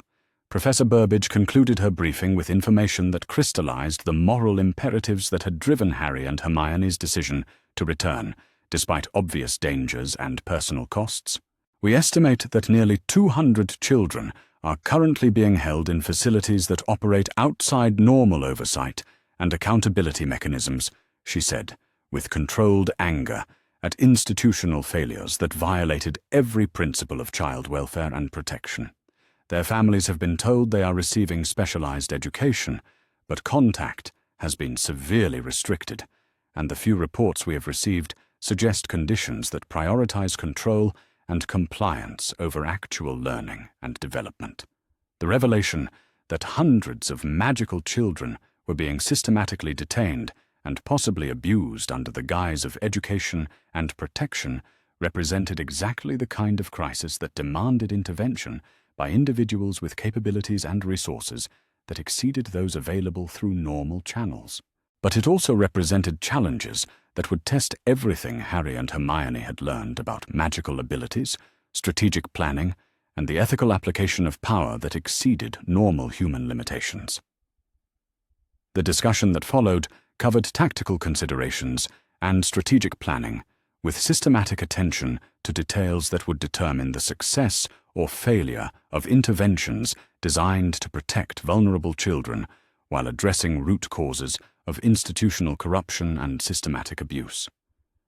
Professor Burbage concluded her briefing with information that crystallized the moral imperatives that had driven Harry and Hermione's decision to return, despite obvious dangers and personal costs. "We estimate that nearly 200 children are currently being held in facilities that operate outside normal oversight and accountability mechanisms," she said, with controlled anger at institutional failures that violated every principle of child welfare and protection. Their families have been told they are receiving specialized education, but contact has been severely restricted, and the few reports we have received suggest conditions that prioritize control and compliance over actual learning and development. The revelation that hundreds of magical children were being systematically detained and possibly abused under the guise of education and protection represented exactly the kind of crisis that demanded intervention by individuals with capabilities and resources that exceeded those available through normal channels. But it also represented challenges that would test everything Harry and Hermione had learned about magical abilities, strategic planning, and the ethical application of power that exceeded normal human limitations. The discussion that followed covered tactical considerations and strategic planning, with systematic attention to details that would determine the success or failure of interventions designed to protect vulnerable children while addressing root causes of institutional corruption and systematic abuse.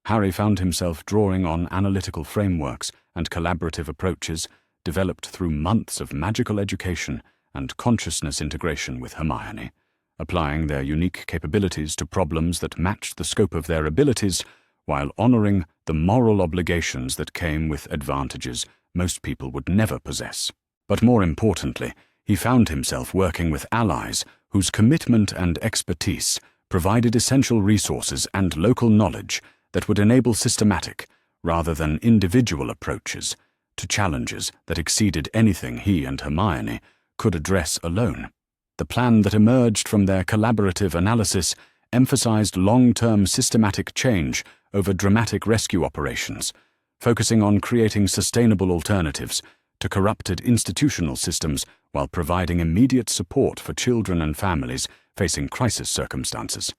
Harry found himself drawing on analytical frameworks and collaborative approaches developed through months of magical education and consciousness integration with Hermione, applying their unique capabilities to problems that matched the scope of their abilities while honoring the moral obligations that came with advantages most people would never possess. But more importantly, he found himself working with allies whose commitment and expertise provided essential resources and local knowledge that would enable systematic, rather than individual approaches, to challenges that exceeded anything he and Hermione could address alone. The plan that emerged from their collaborative analysis emphasized long-term systematic change over dramatic rescue operations, focusing on creating sustainable alternatives to corrupted institutional systems while providing immediate support for children and families facing crisis circumstances.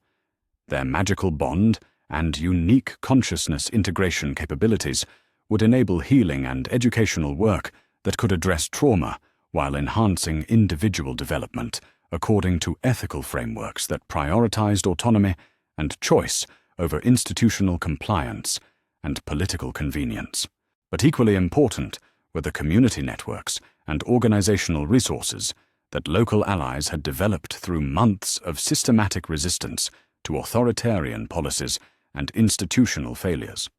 Their magical bond and unique consciousness integration capabilities would enable healing and educational work that could address trauma while enhancing individual development according to ethical frameworks that prioritized autonomy and choice over institutional compliance and political convenience. But equally important were the community networks and organizational resources that local allies had developed through months of systematic resistance to authoritarian policies and institutional failures.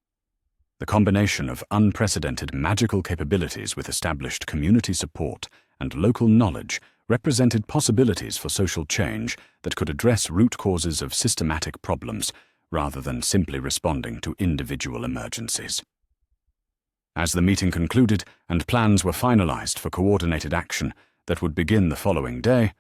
The combination of unprecedented magical capabilities with established community support and local knowledge represented possibilities for social change that could address root causes of systematic problems rather than simply responding to individual emergencies. As the meeting concluded and plans were finalized for coordinated action that would begin the following day,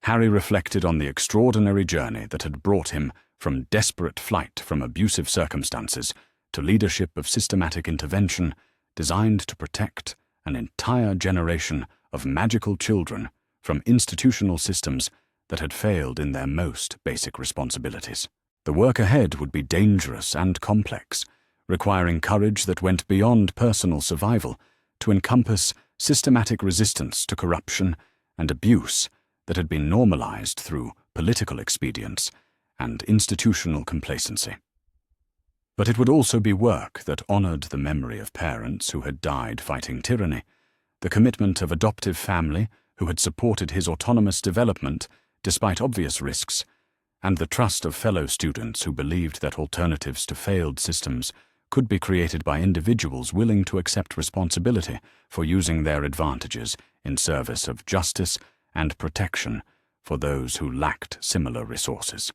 Harry reflected on the extraordinary journey that had brought him from desperate flight from abusive circumstances to leadership of systematic intervention designed to protect an entire generation of magical children from institutional systems that had failed in their most basic responsibilities. The work ahead would be dangerous and complex, requiring courage that went beyond personal survival to encompass systematic resistance to corruption and abuse that had been normalized through political expedience and institutional complacency. But it would also be work that honored the memory of parents who had died fighting tyranny, the commitment of adoptive family who had supported his autonomous development despite obvious risks, and the trust of fellow students who believed that alternatives to failed systems could be created by individuals willing to accept responsibility for using their advantages in service of justice and protection for those who lacked similar resources.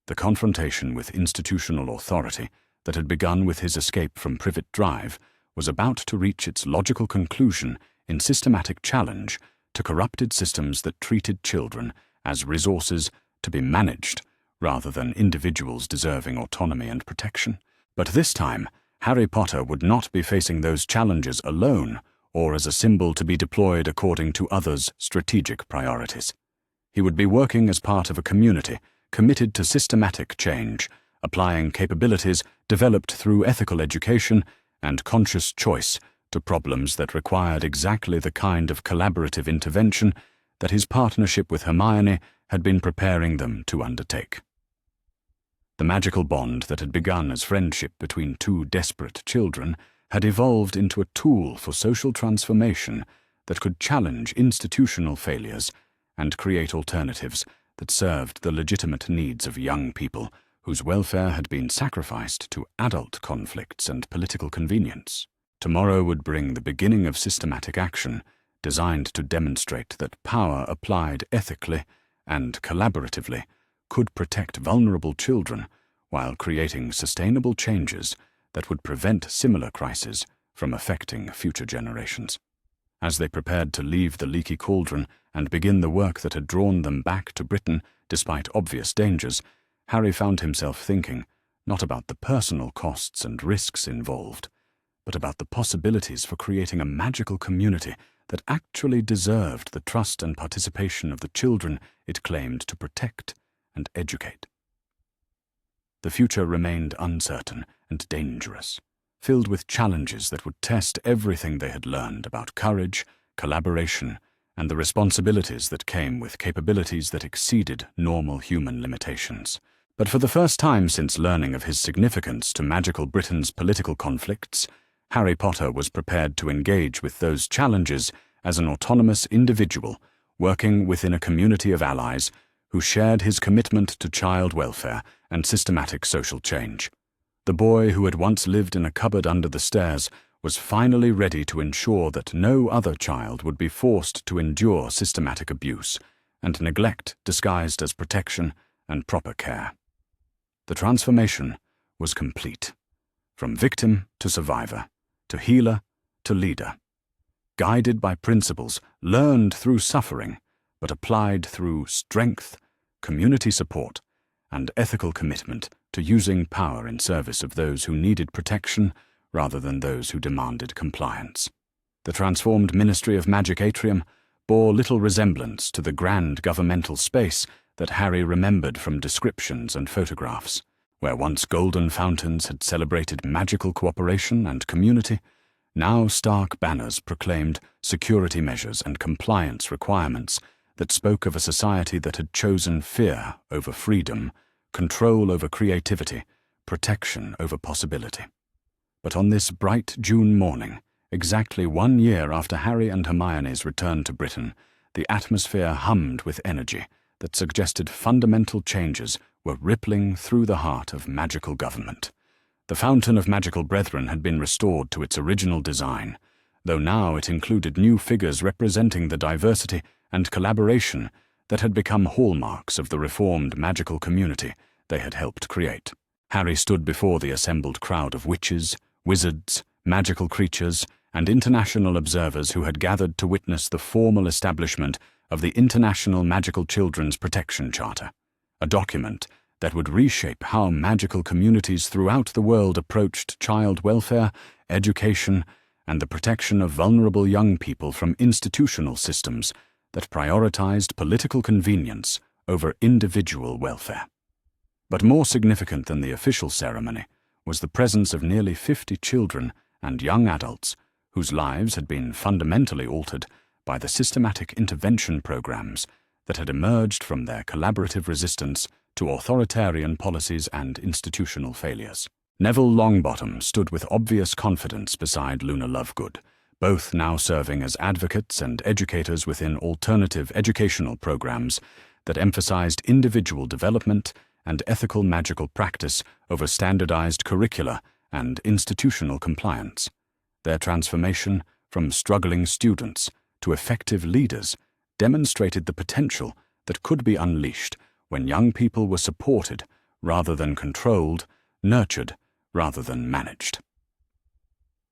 The confrontation with institutional authority that had begun with his escape from Privet Drive was about to reach its logical conclusion in systematic challenge to corrupted systems that treated children as resources to be managed rather than individuals deserving autonomy and protection. But this time, Harry Potter would not be facing those challenges alone or as a symbol to be deployed according to others' strategic priorities. He would be working as part of a community committed to systematic change, applying capabilities developed through ethical education and conscious choice to problems that required exactly the kind of collaborative intervention that his partnership with Hermione had been preparing them to undertake. The magical bond that had begun as friendship between two desperate children had evolved into a tool for social transformation that could challenge institutional failures and create alternatives that served the legitimate needs of young people whose welfare had been sacrificed to adult conflicts and political convenience. Tomorrow would bring the beginning of systematic action designed to demonstrate that power applied ethically and collaboratively could protect vulnerable children while creating sustainable changes that would prevent similar crises from affecting future generations. As they prepared to leave the leaky cauldron and begin the work that had drawn them back to Britain despite obvious dangers, Harry found himself thinking not about the personal costs and risks involved, but about the possibilities for creating a magical community that actually deserved the trust and participation of the children it claimed to protect and educate. The future remained uncertain and dangerous, filled with challenges that would test everything they had learned about courage, collaboration, and the responsibilities that came with capabilities that exceeded normal human limitations. But for the first time since learning of his significance to magical Britain's political conflicts, Harry Potter was prepared to engage with those challenges as an autonomous individual working within a community of allies who shared his commitment to child welfare and systematic social change. The boy who had once lived in a cupboard under the stairs was finally ready to ensure that no other child would be forced to endure systematic abuse and neglect disguised as protection and proper care. The transformation was complete, from victim to survivor, to healer to leader, guided by principles learned through suffering but applied through strength, community support, and ethical commitment to using power in service of those who needed protection rather than those who demanded compliance. The transformed Ministry of Magic Atrium bore little resemblance to the grand governmental space that Harry remembered from descriptions and photographs. Where once golden fountains had celebrated magical cooperation and community, now stark banners proclaimed security measures and compliance requirements that spoke of a society that had chosen fear over freedom, control over creativity, protection over possibility. But on this bright June morning, exactly 1 year after Harry and Hermione's return to Britain, the atmosphere hummed with energy that suggested fundamental changes were rippling through the heart of magical government. The Fountain of Magical Brethren had been restored to its original design, though now it included new figures representing the diversity and collaboration that had become hallmarks of the reformed magical community they had helped create. Harry stood before the assembled crowd of witches, wizards, magical creatures, and international observers who had gathered to witness the formal establishment of the International Magical Children's Protection Charter, a document that would reshape how magical communities throughout the world approached child welfare, education, and the protection of vulnerable young people from institutional systems that prioritized political convenience over individual welfare. But more significant than the official ceremony was the presence of nearly 50 children and young adults whose lives had been fundamentally altered by the systematic intervention programs that had emerged from their collaborative resistance to authoritarian policies and institutional failures. Neville Longbottom stood with obvious confidence beside Luna Lovegood, both now serving as advocates and educators within alternative educational programs that emphasized individual development and ethical magical practice over standardized curricula and institutional compliance. Their transformation from struggling students to effective leaders demonstrated the potential that could be unleashed when young people were supported rather than controlled, nurtured rather than managed.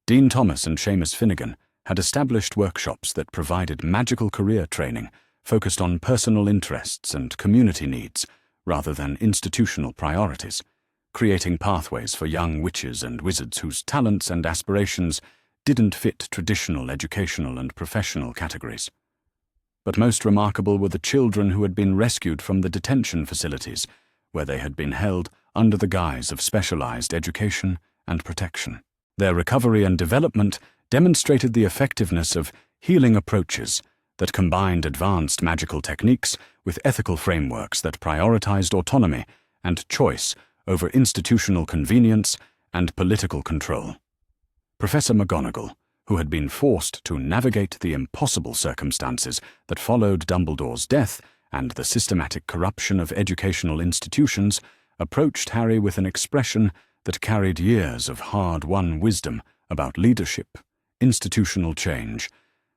Dean Thomas and Seamus Finnegan had established workshops that provided magical career training focused on personal interests and community needs rather than institutional priorities, creating pathways for young witches and wizards whose talents and aspirations didn't fit traditional educational and professional categories. But most remarkable were the children who had been rescued from the detention facilities, where they had been held under the guise of specialized education and protection. Their recovery and development demonstrated the effectiveness of healing approaches that combined advanced magical techniques with ethical frameworks that prioritized autonomy and choice over institutional convenience and political control. Professor McGonagall, who had been forced to navigate the impossible circumstances that followed Dumbledore's death and the systematic corruption of educational institutions, approached Harry with an expression that carried years of hard-won wisdom about leadership, institutional change,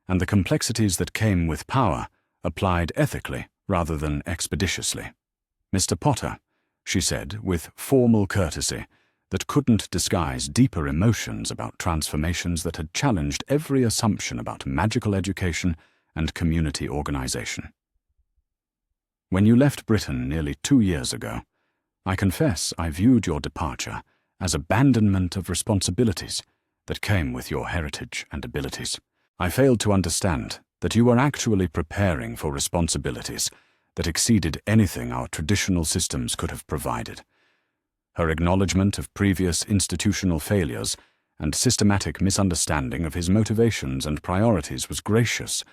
and the complexities that came with power applied ethically rather than expeditiously. "Mr. Potter," she said with formal courtesy that couldn't disguise deeper emotions about transformations that had challenged every assumption about magical education and community organization. "When you left Britain nearly 2 years ago, I confess I viewed your departure as abandonment of responsibilities that came with your heritage and abilities. I failed to understand that you were actually preparing for responsibilities that exceeded anything our traditional systems could have provided." Her acknowledgement of previous institutional failures and systematic misunderstanding of his motivations and priorities was gracious,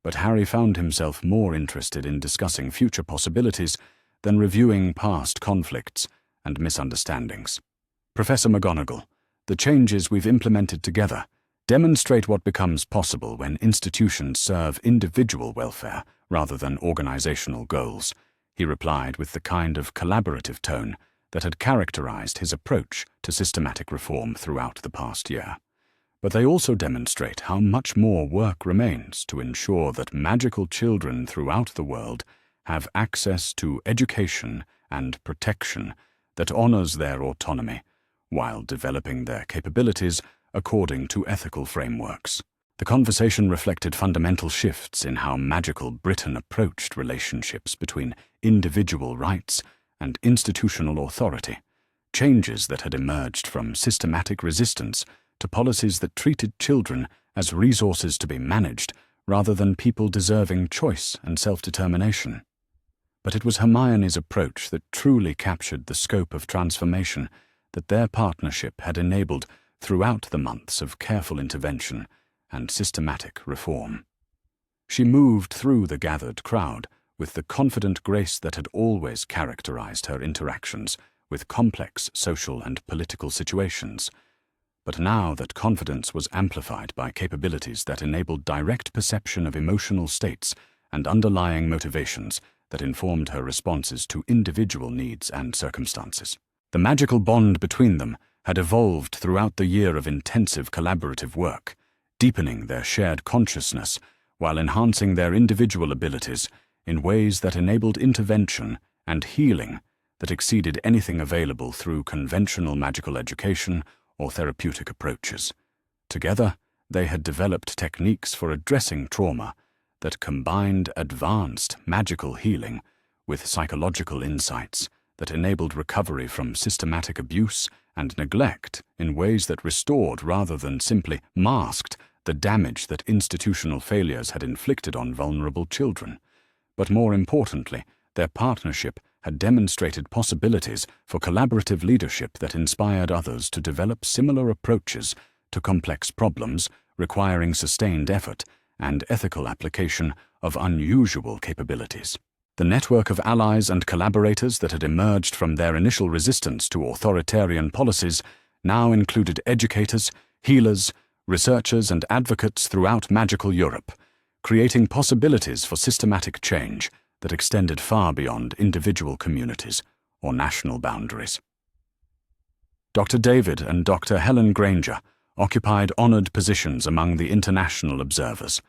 but Harry found himself more interested in discussing future possibilities than reviewing past conflicts and misunderstandings. "Professor McGonagall, the changes we've implemented together demonstrate what becomes possible when institutions serve individual welfare rather than organizational goals," he replied with the kind of collaborative tone that had characterized his approach to systematic reform throughout the past year. But they also demonstrate how much more work remains to ensure that magical children throughout the world have access to education and protection that honors their autonomy while developing their capabilities according to ethical frameworks. The conversation reflected fundamental shifts in how magical Britain approached relationships between individual rights and institutional authority, changes that had emerged from systematic resistance to policies that treated children as resources to be managed rather than people deserving choice and self-determination. But it was Hermione's approach that truly captured the scope of transformation that their partnership had enabled throughout the months of careful intervention and systematic reform. She moved through the gathered crowd with the confident grace that had always characterized her interactions with complex social and political situations. But now that confidence was amplified by capabilities that enabled direct perception of emotional states and underlying motivations that informed her responses to individual needs and circumstances. The magical bond between them had evolved throughout the year of intensive collaborative work, deepening their shared consciousness while enhancing their individual abilities in ways that enabled intervention and healing that exceeded anything available through conventional magical education or therapeutic approaches. Together, they had developed techniques for addressing trauma that combined advanced magical healing with psychological insights that enabled recovery from systematic abuse and neglect in ways that restored rather than simply masked the damage that institutional failures had inflicted on vulnerable children. But more importantly, their partnership had demonstrated possibilities for collaborative leadership that inspired others to develop similar approaches to complex problems requiring sustained effort and ethical application of unusual capabilities. The network of allies and collaborators that had emerged from their initial resistance to authoritarian policies now included educators, healers, researchers, and advocates throughout magical Europe, creating possibilities for systematic change that extended far beyond individual communities or national boundaries. Dr. David and Dr. Helen Granger occupied honored positions among the international observers,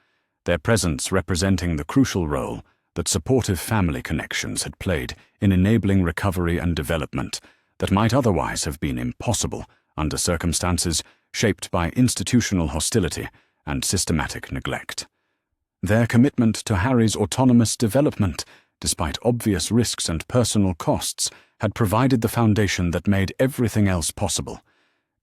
their presence representing the crucial role that supportive family connections had played in enabling recovery and development that might otherwise have been impossible under circumstances shaped by institutional hostility and systematic neglect. Their commitment to Harry's autonomous development, despite obvious risks and personal costs, had provided the foundation that made everything else possible,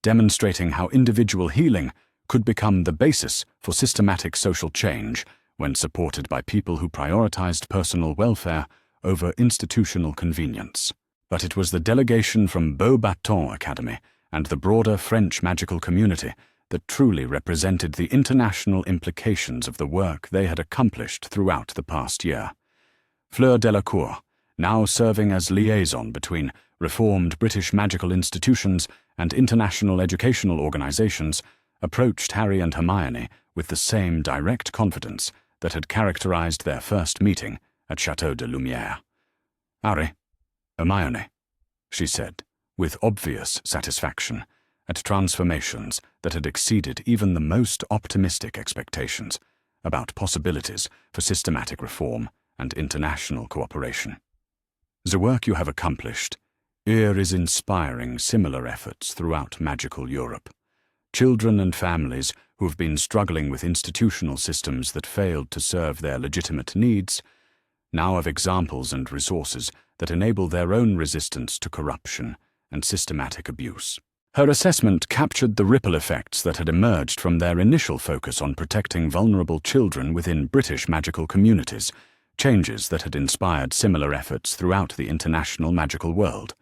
demonstrating how individual healing could become the basis for systematic social change when supported by people who prioritized personal welfare over institutional convenience. But it was the delegation from Beauxbatons Academy and the broader French magical community that truly represented the international implications of the work they had accomplished throughout the past year. Fleur Delacour, now serving as liaison between reformed British magical institutions and international educational organizations, approached Harry and Hermione with the same direct confidence that had characterized their first meeting at Château de Lumière. "Harry, Hermione," she said, with obvious satisfaction at transformations that had exceeded even the most optimistic expectations about possibilities for systematic reform and international cooperation. "The work you have accomplished here is inspiring similar efforts throughout magical Europe. Children and families who have been struggling with institutional systems that failed to serve their legitimate needs now have examples and resources that enable their own resistance to corruption and systematic abuse." Her assessment captured the ripple effects that had emerged from their initial focus on protecting vulnerable children within British magical communities, changes that had inspired similar efforts throughout the international magical world.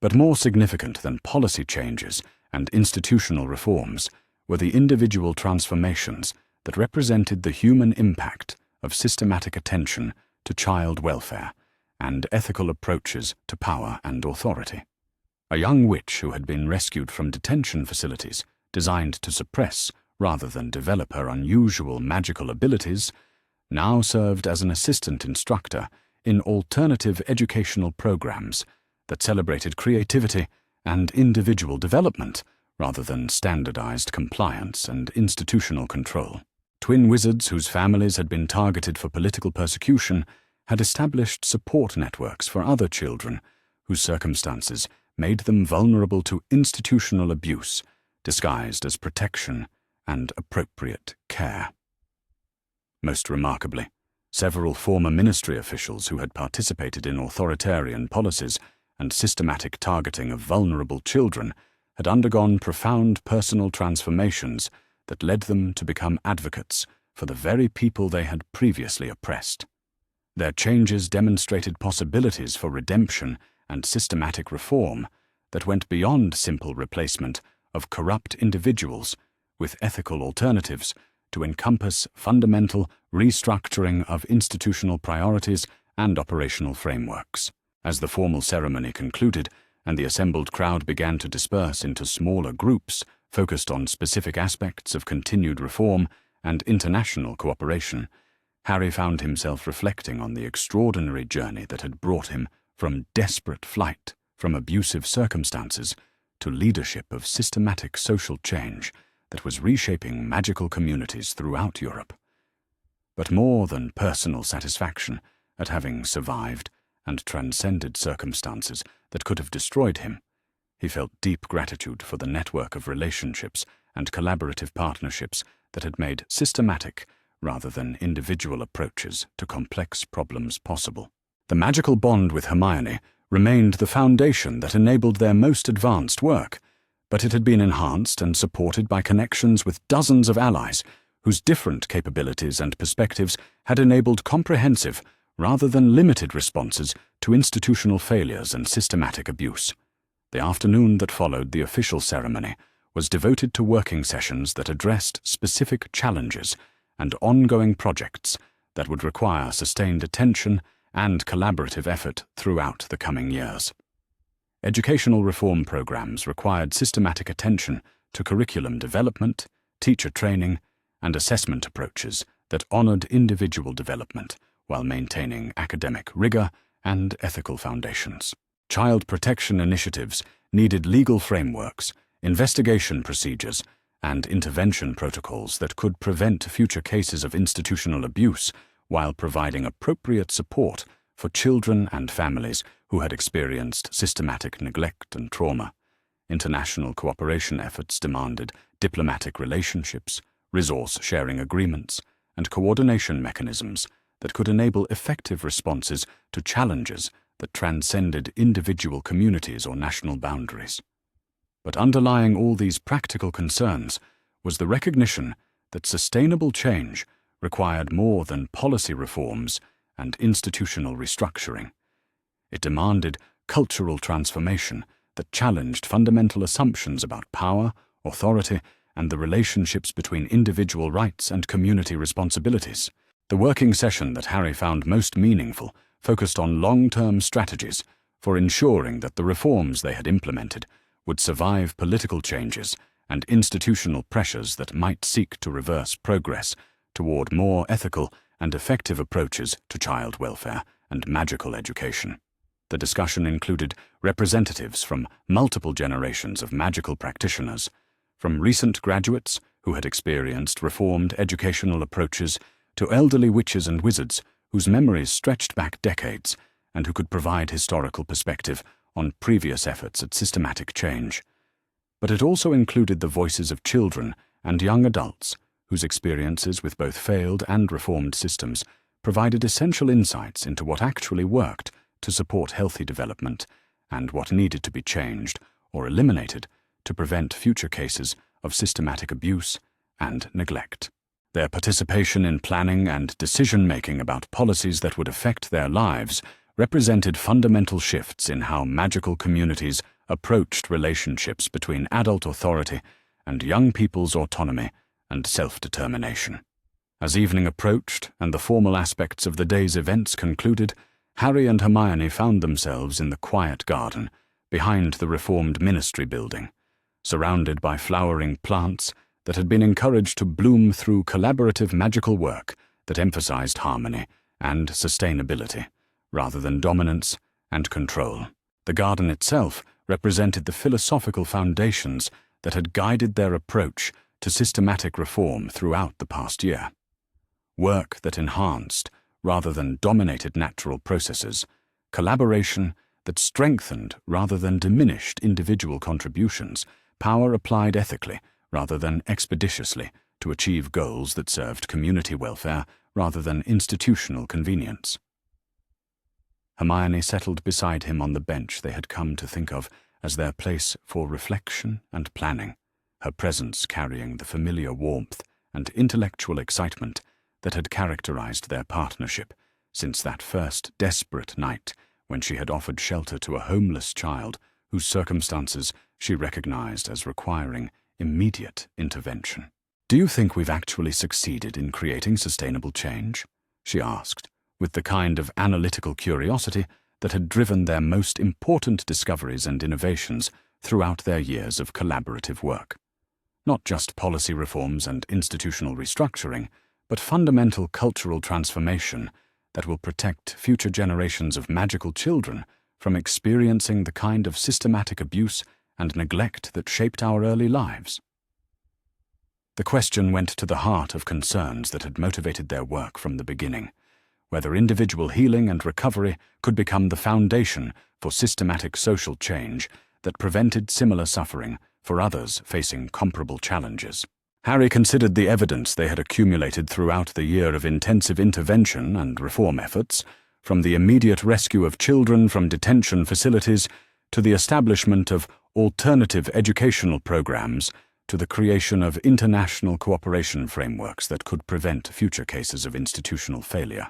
But more significant than policy changes and institutional reforms were the individual transformations that represented the human impact of systematic attention to child welfare and ethical approaches to power and authority. A young witch who had been rescued from detention facilities designed to suppress rather than develop her unusual magical abilities now served as an assistant instructor in alternative educational programs that celebrated creativity and individual development rather than standardized compliance and institutional control. Twin wizards whose families had been targeted for political persecution had established support networks for other children whose circumstances made them vulnerable to institutional abuse, disguised as protection and appropriate care. Most remarkably, several former ministry officials who had participated in authoritarian policies and systematic targeting of vulnerable children had undergone profound personal transformations that led them to become advocates for the very people they had previously oppressed. Their changes demonstrated possibilities for redemption and systematic reform that went beyond simple replacement of corrupt individuals with ethical alternatives to encompass fundamental restructuring of institutional priorities and operational frameworks. As the formal ceremony concluded and the assembled crowd began to disperse into smaller groups focused on specific aspects of continued reform and international cooperation, Harry found himself reflecting on the extraordinary journey that had brought him from desperate flight from abusive circumstances to leadership of systematic social change that was reshaping magical communities throughout Europe. But more than personal satisfaction at having survived and transcended circumstances that could have destroyed him, he felt deep gratitude for the network of relationships and collaborative partnerships that had made systematic rather than individual approaches to complex problems possible. The magical bond with Hermione remained the foundation that enabled their most advanced work, but it had been enhanced and supported by connections with dozens of allies whose different capabilities and perspectives had enabled comprehensive rather than limited responses to institutional failures and systematic abuse. The afternoon that followed the official ceremony was devoted to working sessions that addressed specific challenges and ongoing projects that would require sustained attention and collaborative effort throughout the coming years. Educational reform programs required systematic attention to curriculum development, teacher training, and assessment approaches that honored individual development while maintaining academic rigor and ethical foundations. Child protection initiatives needed legal frameworks, investigation procedures, and intervention protocols that could prevent future cases of institutional abuse while providing appropriate support for children and families who had experienced systematic neglect and trauma. International cooperation efforts demanded diplomatic relationships, resource-sharing agreements, and coordination mechanisms that could enable effective responses to challenges that transcended individual communities or national boundaries. But underlying all these practical concerns was the recognition that sustainable change required more than policy reforms and institutional restructuring. It demanded cultural transformation that challenged fundamental assumptions about power, authority, and the relationships between individual rights and community responsibilities. The working session that Harry found most meaningful focused on long-term strategies for ensuring that the reforms they had implemented would survive political changes and institutional pressures that might seek to reverse progress toward more ethical and effective approaches to child welfare and magical education. The discussion included representatives from multiple generations of magical practitioners, from recent graduates who had experienced reformed educational approaches to elderly witches and wizards whose memories stretched back decades and who could provide historical perspective on previous efforts at systematic change. But it also included the voices of children and young adults whose experiences with both failed and reformed systems provided essential insights into what actually worked to support healthy development and what needed to be changed or eliminated to prevent future cases of systematic abuse and neglect. Their participation in planning and decision-making about policies that would affect their lives represented fundamental shifts in how magical communities approached relationships between adult authority and young people's autonomy and self-determination. As evening approached and the formal aspects of the day's events concluded, Harry and Hermione found themselves in the quiet garden behind the reformed ministry building, surrounded by flowering plants that had been encouraged to bloom through collaborative magical work that emphasized harmony and sustainability, rather than dominance and control. The garden itself represented the philosophical foundations that had guided their approach to systematic reform throughout the past year. Work that enhanced, rather than dominated natural processes, collaboration that strengthened rather than diminished individual contributions, power applied ethically rather than expeditiously to achieve goals that served community welfare rather than institutional convenience. Hermione settled beside him on the bench they had come to think of as their place for reflection and planning, her presence carrying the familiar warmth and intellectual excitement that had characterized their partnership since that first desperate night when she had offered shelter to a homeless child whose circumstances she recognized as requiring immediate intervention. "Do you think we've actually succeeded in creating sustainable change?" she asked, with the kind of analytical curiosity that had driven their most important discoveries and innovations throughout their years of collaborative work. Not just policy reforms and institutional restructuring, but fundamental cultural transformation that will protect future generations of magical children from experiencing the kind of systematic abuse and neglect that shaped our early lives. The question went to the heart of concerns that had motivated their work from the beginning, whether individual healing and recovery could become the foundation for systematic social change that prevented similar suffering for others facing comparable challenges. Harry considered the evidence they had accumulated throughout the year of intensive intervention and reform efforts, from the immediate rescue of children from detention facilities to the establishment of alternative educational programs to the creation of international cooperation frameworks that could prevent future cases of institutional failure.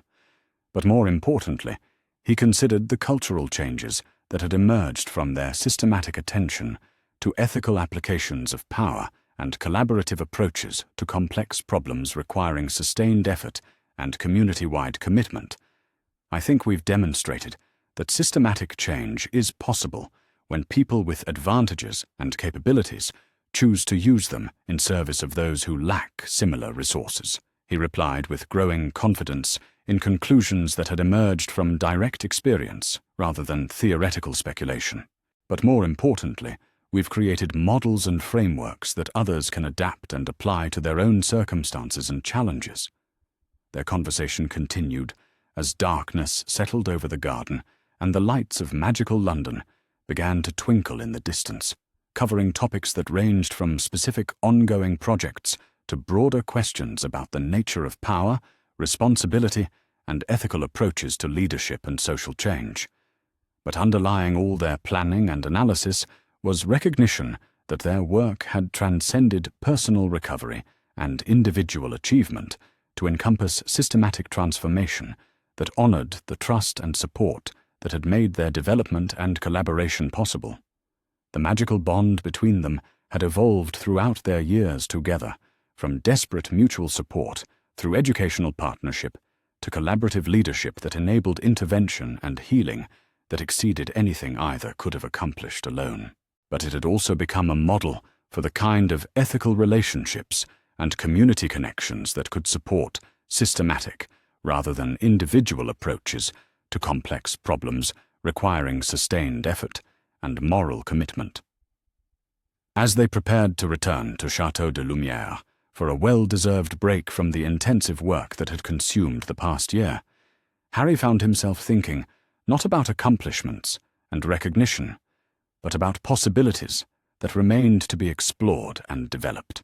But more importantly, he considered the cultural changes that had emerged from their systematic attention to ethical applications of power and collaborative approaches to complex problems requiring sustained effort and community-wide commitment. "I think we've demonstrated that systematic change is possible when people with advantages and capabilities choose to use them in service of those who lack similar resources," he replied with growing confidence in conclusions that had emerged from direct experience rather than theoretical speculation. "But more importantly, we've created models and frameworks that others can adapt and apply to their own circumstances and challenges." Their conversation continued as darkness settled over the garden and the lights of magical London began to twinkle in the distance, covering topics that ranged from specific ongoing projects to broader questions about the nature of power, responsibility, and ethical approaches to leadership and social change. But underlying all their planning and analysis was recognition that their work had transcended personal recovery and individual achievement to encompass systematic transformation that honored the trust and support that had made their development and collaboration possible. The magical bond between them had evolved throughout their years together, from desperate mutual support through educational partnership to collaborative leadership that enabled intervention and healing that exceeded anything either could have accomplished alone. But it had also become a model for the kind of ethical relationships and community connections that could support systematic rather than individual approaches to complex problems requiring sustained effort and moral commitment. As they prepared to return to Château de Lumière for a well-deserved break from the intensive work that had consumed the past year, Harry found himself thinking not about accomplishments and recognition, but about possibilities that remained to be explored and developed.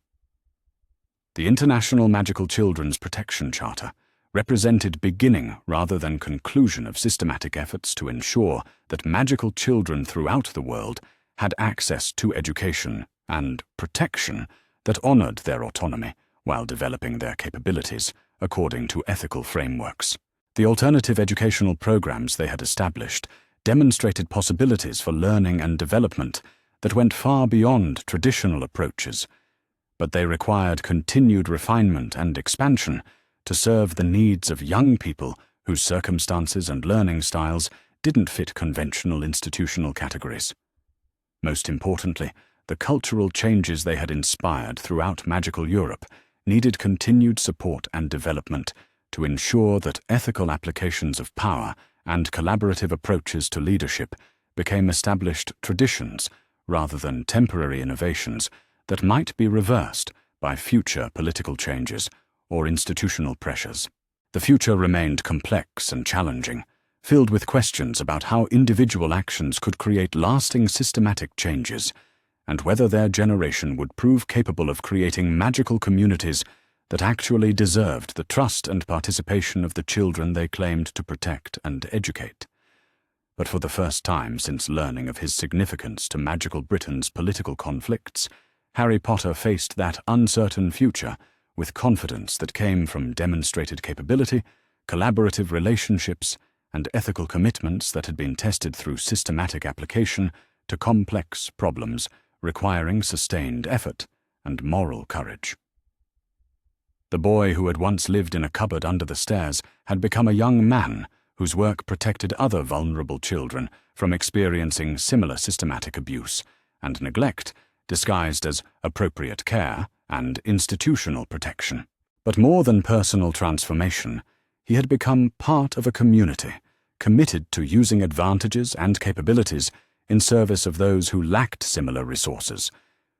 The International Magical Children's Protection Charter represented beginning rather than conclusion of systematic efforts to ensure that magical children throughout the world had access to education and protection that honored their autonomy while developing their capabilities according to ethical frameworks. The alternative educational programs they had established demonstrated possibilities for learning and development that went far beyond traditional approaches, but they required continued refinement and expansion to serve the needs of young people whose circumstances and learning styles didn't fit conventional institutional categories. Most importantly, the cultural changes they had inspired throughout magical Europe needed continued support and development to ensure that ethical applications of power and collaborative approaches to leadership became established traditions rather than temporary innovations that might be reversed by future political changes or institutional pressures. The future remained complex and challenging, filled with questions about how individual actions could create lasting systematic changes, and whether their generation would prove capable of creating magical communities that actually deserved the trust and participation of the children they claimed to protect and educate. But for the first time since learning of his significance to magical Britain's political conflicts, Harry Potter faced that uncertain future with confidence that came from demonstrated capability, collaborative relationships, and ethical commitments that had been tested through systematic application to complex problems requiring sustained effort and moral courage. The boy who had once lived in a cupboard under the stairs had become a young man whose work protected other vulnerable children from experiencing similar systematic abuse and neglect disguised as appropriate care and institutional protection. But more than personal transformation, he had become part of a community committed to using advantages and capabilities in service of those who lacked similar resources,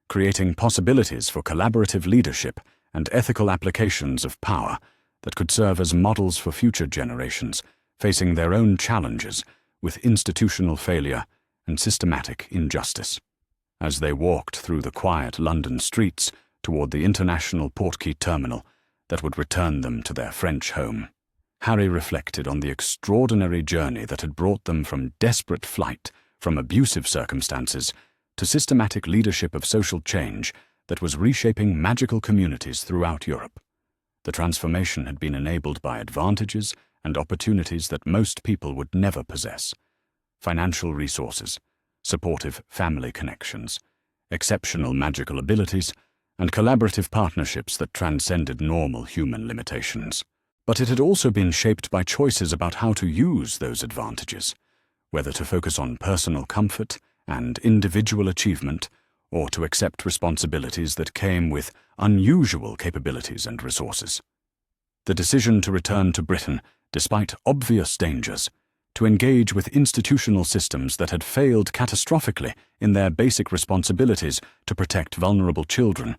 creating possibilities for collaborative leadership and ethical applications of power that could serve as models for future generations facing their own challenges with institutional failure and systematic injustice. As they walked through the quiet London streets toward the international portkey terminal that would return them to their French home, Harry reflected on the extraordinary journey that had brought them from desperate flight from abusive circumstances to systematic leadership of social change that was reshaping magical communities throughout Europe. The transformation had been enabled by advantages and opportunities that most people would never possess: financial resources, supportive family connections, exceptional magical abilities, and collaborative partnerships that transcended normal human limitations. But it had also been shaped by choices about how to use those advantages, whether to focus on personal comfort and individual achievement, or to accept responsibilities that came with unusual capabilities and resources. The decision to return to Britain, despite obvious dangers, to engage with institutional systems that had failed catastrophically in their basic responsibilities to protect vulnerable children,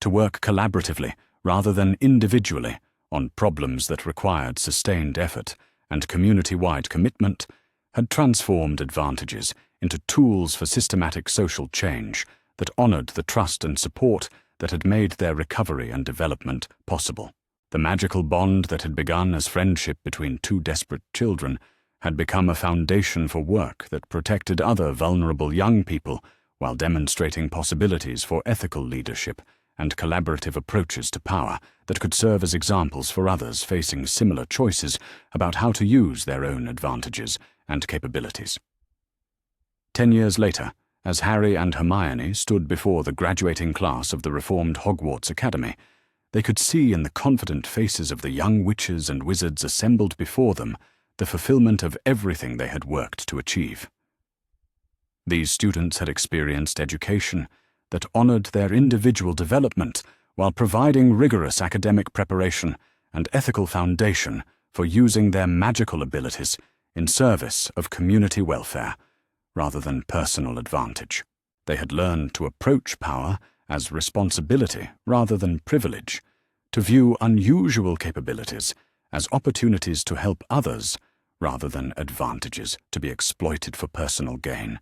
to work collaboratively rather than individually on problems that required sustained effort and community-wide commitment, had transformed advantages into tools for systematic social change that honored the trust and support that had made their recovery and development possible. The magical bond that had begun as friendship between two desperate children had become a foundation for work that protected other vulnerable young people while demonstrating possibilities for ethical leadership and collaborative approaches to power that could serve as examples for others facing similar choices about how to use their own advantages and capabilities. 10 years later, as Harry and Hermione stood before the graduating class of the reformed Hogwarts Academy, they could see in the confident faces of the young witches and wizards assembled before them the fulfillment of everything they had worked to achieve. These students had experienced education that honored their individual development while providing rigorous academic preparation and ethical foundation for using their magical abilities in service of community welfare rather than personal advantage. They had learned to approach power as responsibility rather than privilege, to view unusual capabilities as opportunities to help others rather than advantages to be exploited for personal gain,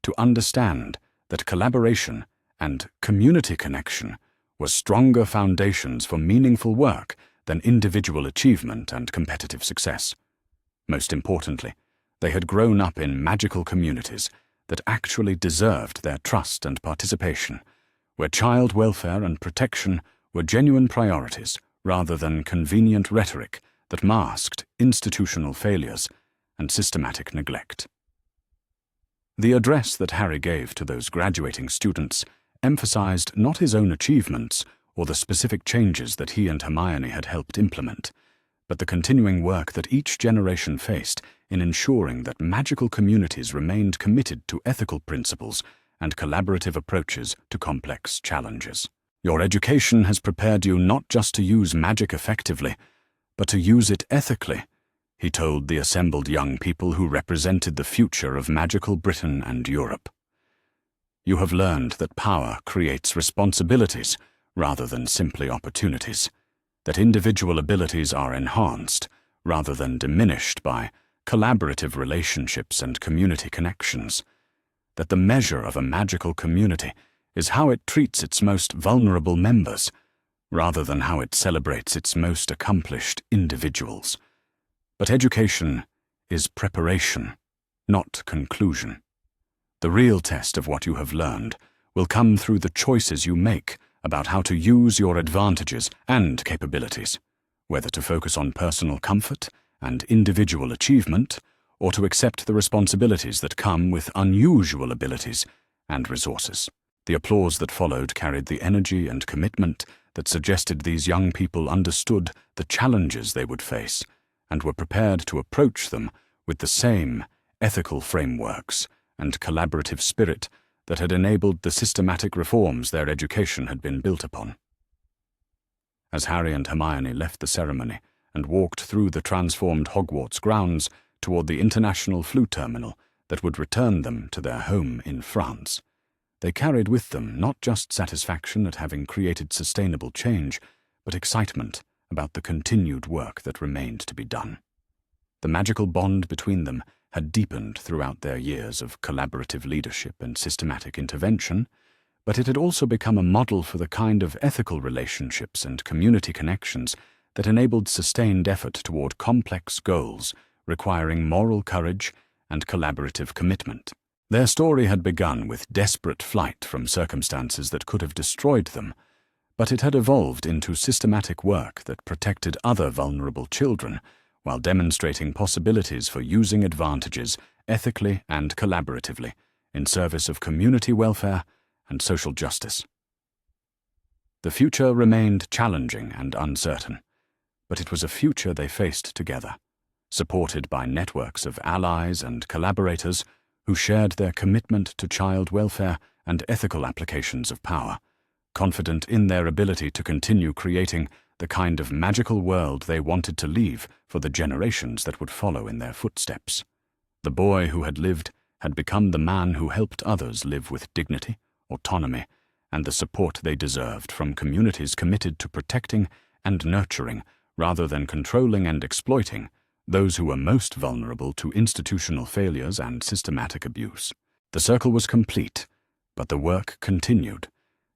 to understand that collaboration and community connection were stronger foundations for meaningful work than individual achievement and competitive success. Most importantly, they had grown up in magical communities that actually deserved their trust and participation, where child welfare and protection were genuine priorities rather than convenient rhetoric that masked institutional failures and systematic neglect. The address that Harry gave to those graduating students emphasized not his own achievements or the specific changes that he and Hermione had helped implement, but the continuing work that each generation faced in ensuring that magical communities remained committed to ethical principles and collaborative approaches to complex challenges. Your education has prepared you not just to use magic effectively, but to use it ethically, he told the assembled young people who represented the future of magical Britain and Europe. You have learned that power creates responsibilities rather than simply opportunities, that individual abilities are enhanced rather than diminished by collaborative relationships and community connections, that the measure of a magical community is how it treats its most vulnerable members, rather than how it celebrates its most accomplished individuals. But education is preparation, not conclusion. The real test of what you have learned will come through the choices you make about how to use your advantages and capabilities, whether to focus on personal comfort and individual achievement, or to accept the responsibilities that come with unusual abilities and resources. The applause that followed carried the energy and commitment that suggested these young people understood the challenges they would face and were prepared to approach them with the same ethical frameworks and collaborative spirit that had enabled the systematic reforms their education had been built upon. As Harry and Hermione left the ceremony and walked through the transformed Hogwarts grounds toward the international flute terminal that would return them to their home in France, they carried with them not just satisfaction at having created sustainable change, but excitement about the continued work that remained to be done. The magical bond between them had deepened throughout their years of collaborative leadership and systematic intervention, but it had also become a model for the kind of ethical relationships and community connections that enabled sustained effort toward complex goals requiring moral courage and collaborative commitment. Their story had begun with desperate flight from circumstances that could have destroyed them, but it had evolved into systematic work that protected other vulnerable children while demonstrating possibilities for using advantages ethically and collaboratively in service of community welfare and social justice. The future remained challenging and uncertain, but it was a future they faced together, supported by networks of allies and collaborators who shared their commitment to child welfare and ethical applications of power, confident in their ability to continue creating the kind of magical world they wanted to leave for the generations that would follow in their footsteps. The boy who had lived had become the man who helped others live with dignity, autonomy, and the support they deserved from communities committed to protecting and nurturing, rather than controlling and exploiting, those who were most vulnerable to institutional failures and systematic abuse. The circle was complete, but the work continued,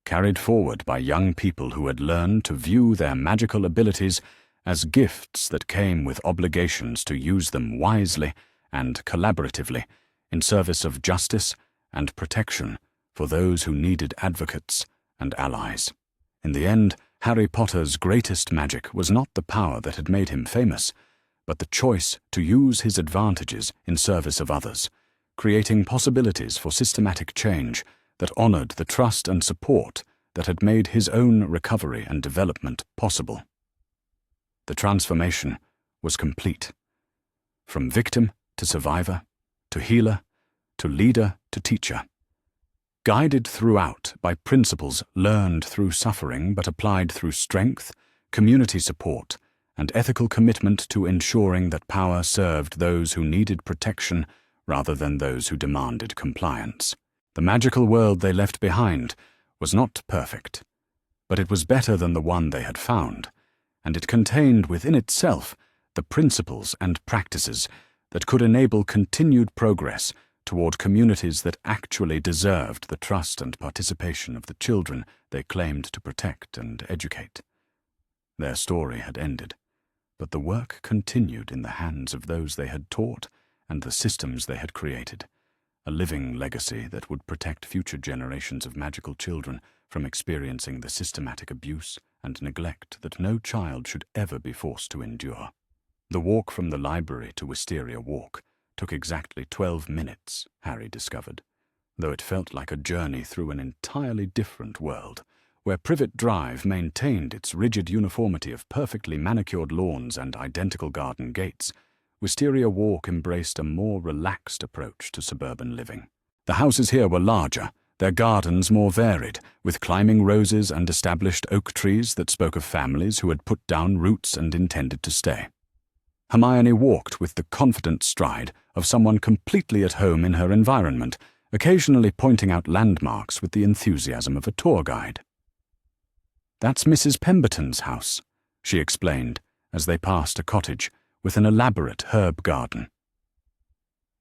carried forward by young people who had learned to view their magical abilities as gifts that came with obligations to use them wisely and collaboratively in service of justice and protection for those who needed advocates and allies. In the end, Harry Potter's greatest magic was not the power that had made him famous, but the choice to use his advantages in service of others, creating possibilities for systematic change that honored the trust and support that had made his own recovery and development possible. The transformation was complete. From victim to survivor, to healer, to leader, to teacher. Guided throughout by principles learned through suffering but applied through strength, community support, and ethical commitment to ensuring that power served those who needed protection rather than those who demanded compliance. The magical world they left behind was not perfect, but it was better than the one they had found, and it contained within itself the principles and practices that could enable continued progress toward communities that actually deserved the trust and participation of the children they claimed to protect and educate. Their story had ended, but the work continued in the hands of those they had taught and the systems they had created, a living legacy that would protect future generations of magical children from experiencing the systematic abuse and neglect that no child should ever be forced to endure. The walk from the library to Wisteria Walk took exactly 12 minutes, Harry discovered, though it felt like a journey through an entirely different world, where Privet Drive maintained its rigid uniformity of perfectly manicured lawns and identical garden gates. Wisteria Walk embraced a more relaxed approach to suburban living. The houses here were larger, their gardens more varied, with climbing roses and established oak trees that spoke of families who had put down roots and intended to stay. Hermione walked with the confident stride of someone completely at home in her environment occasionally pointing out landmarks with the enthusiasm of a tour guide. "That's Mrs. Pemberton's house," she explained as they passed a cottage with an elaborate herb garden.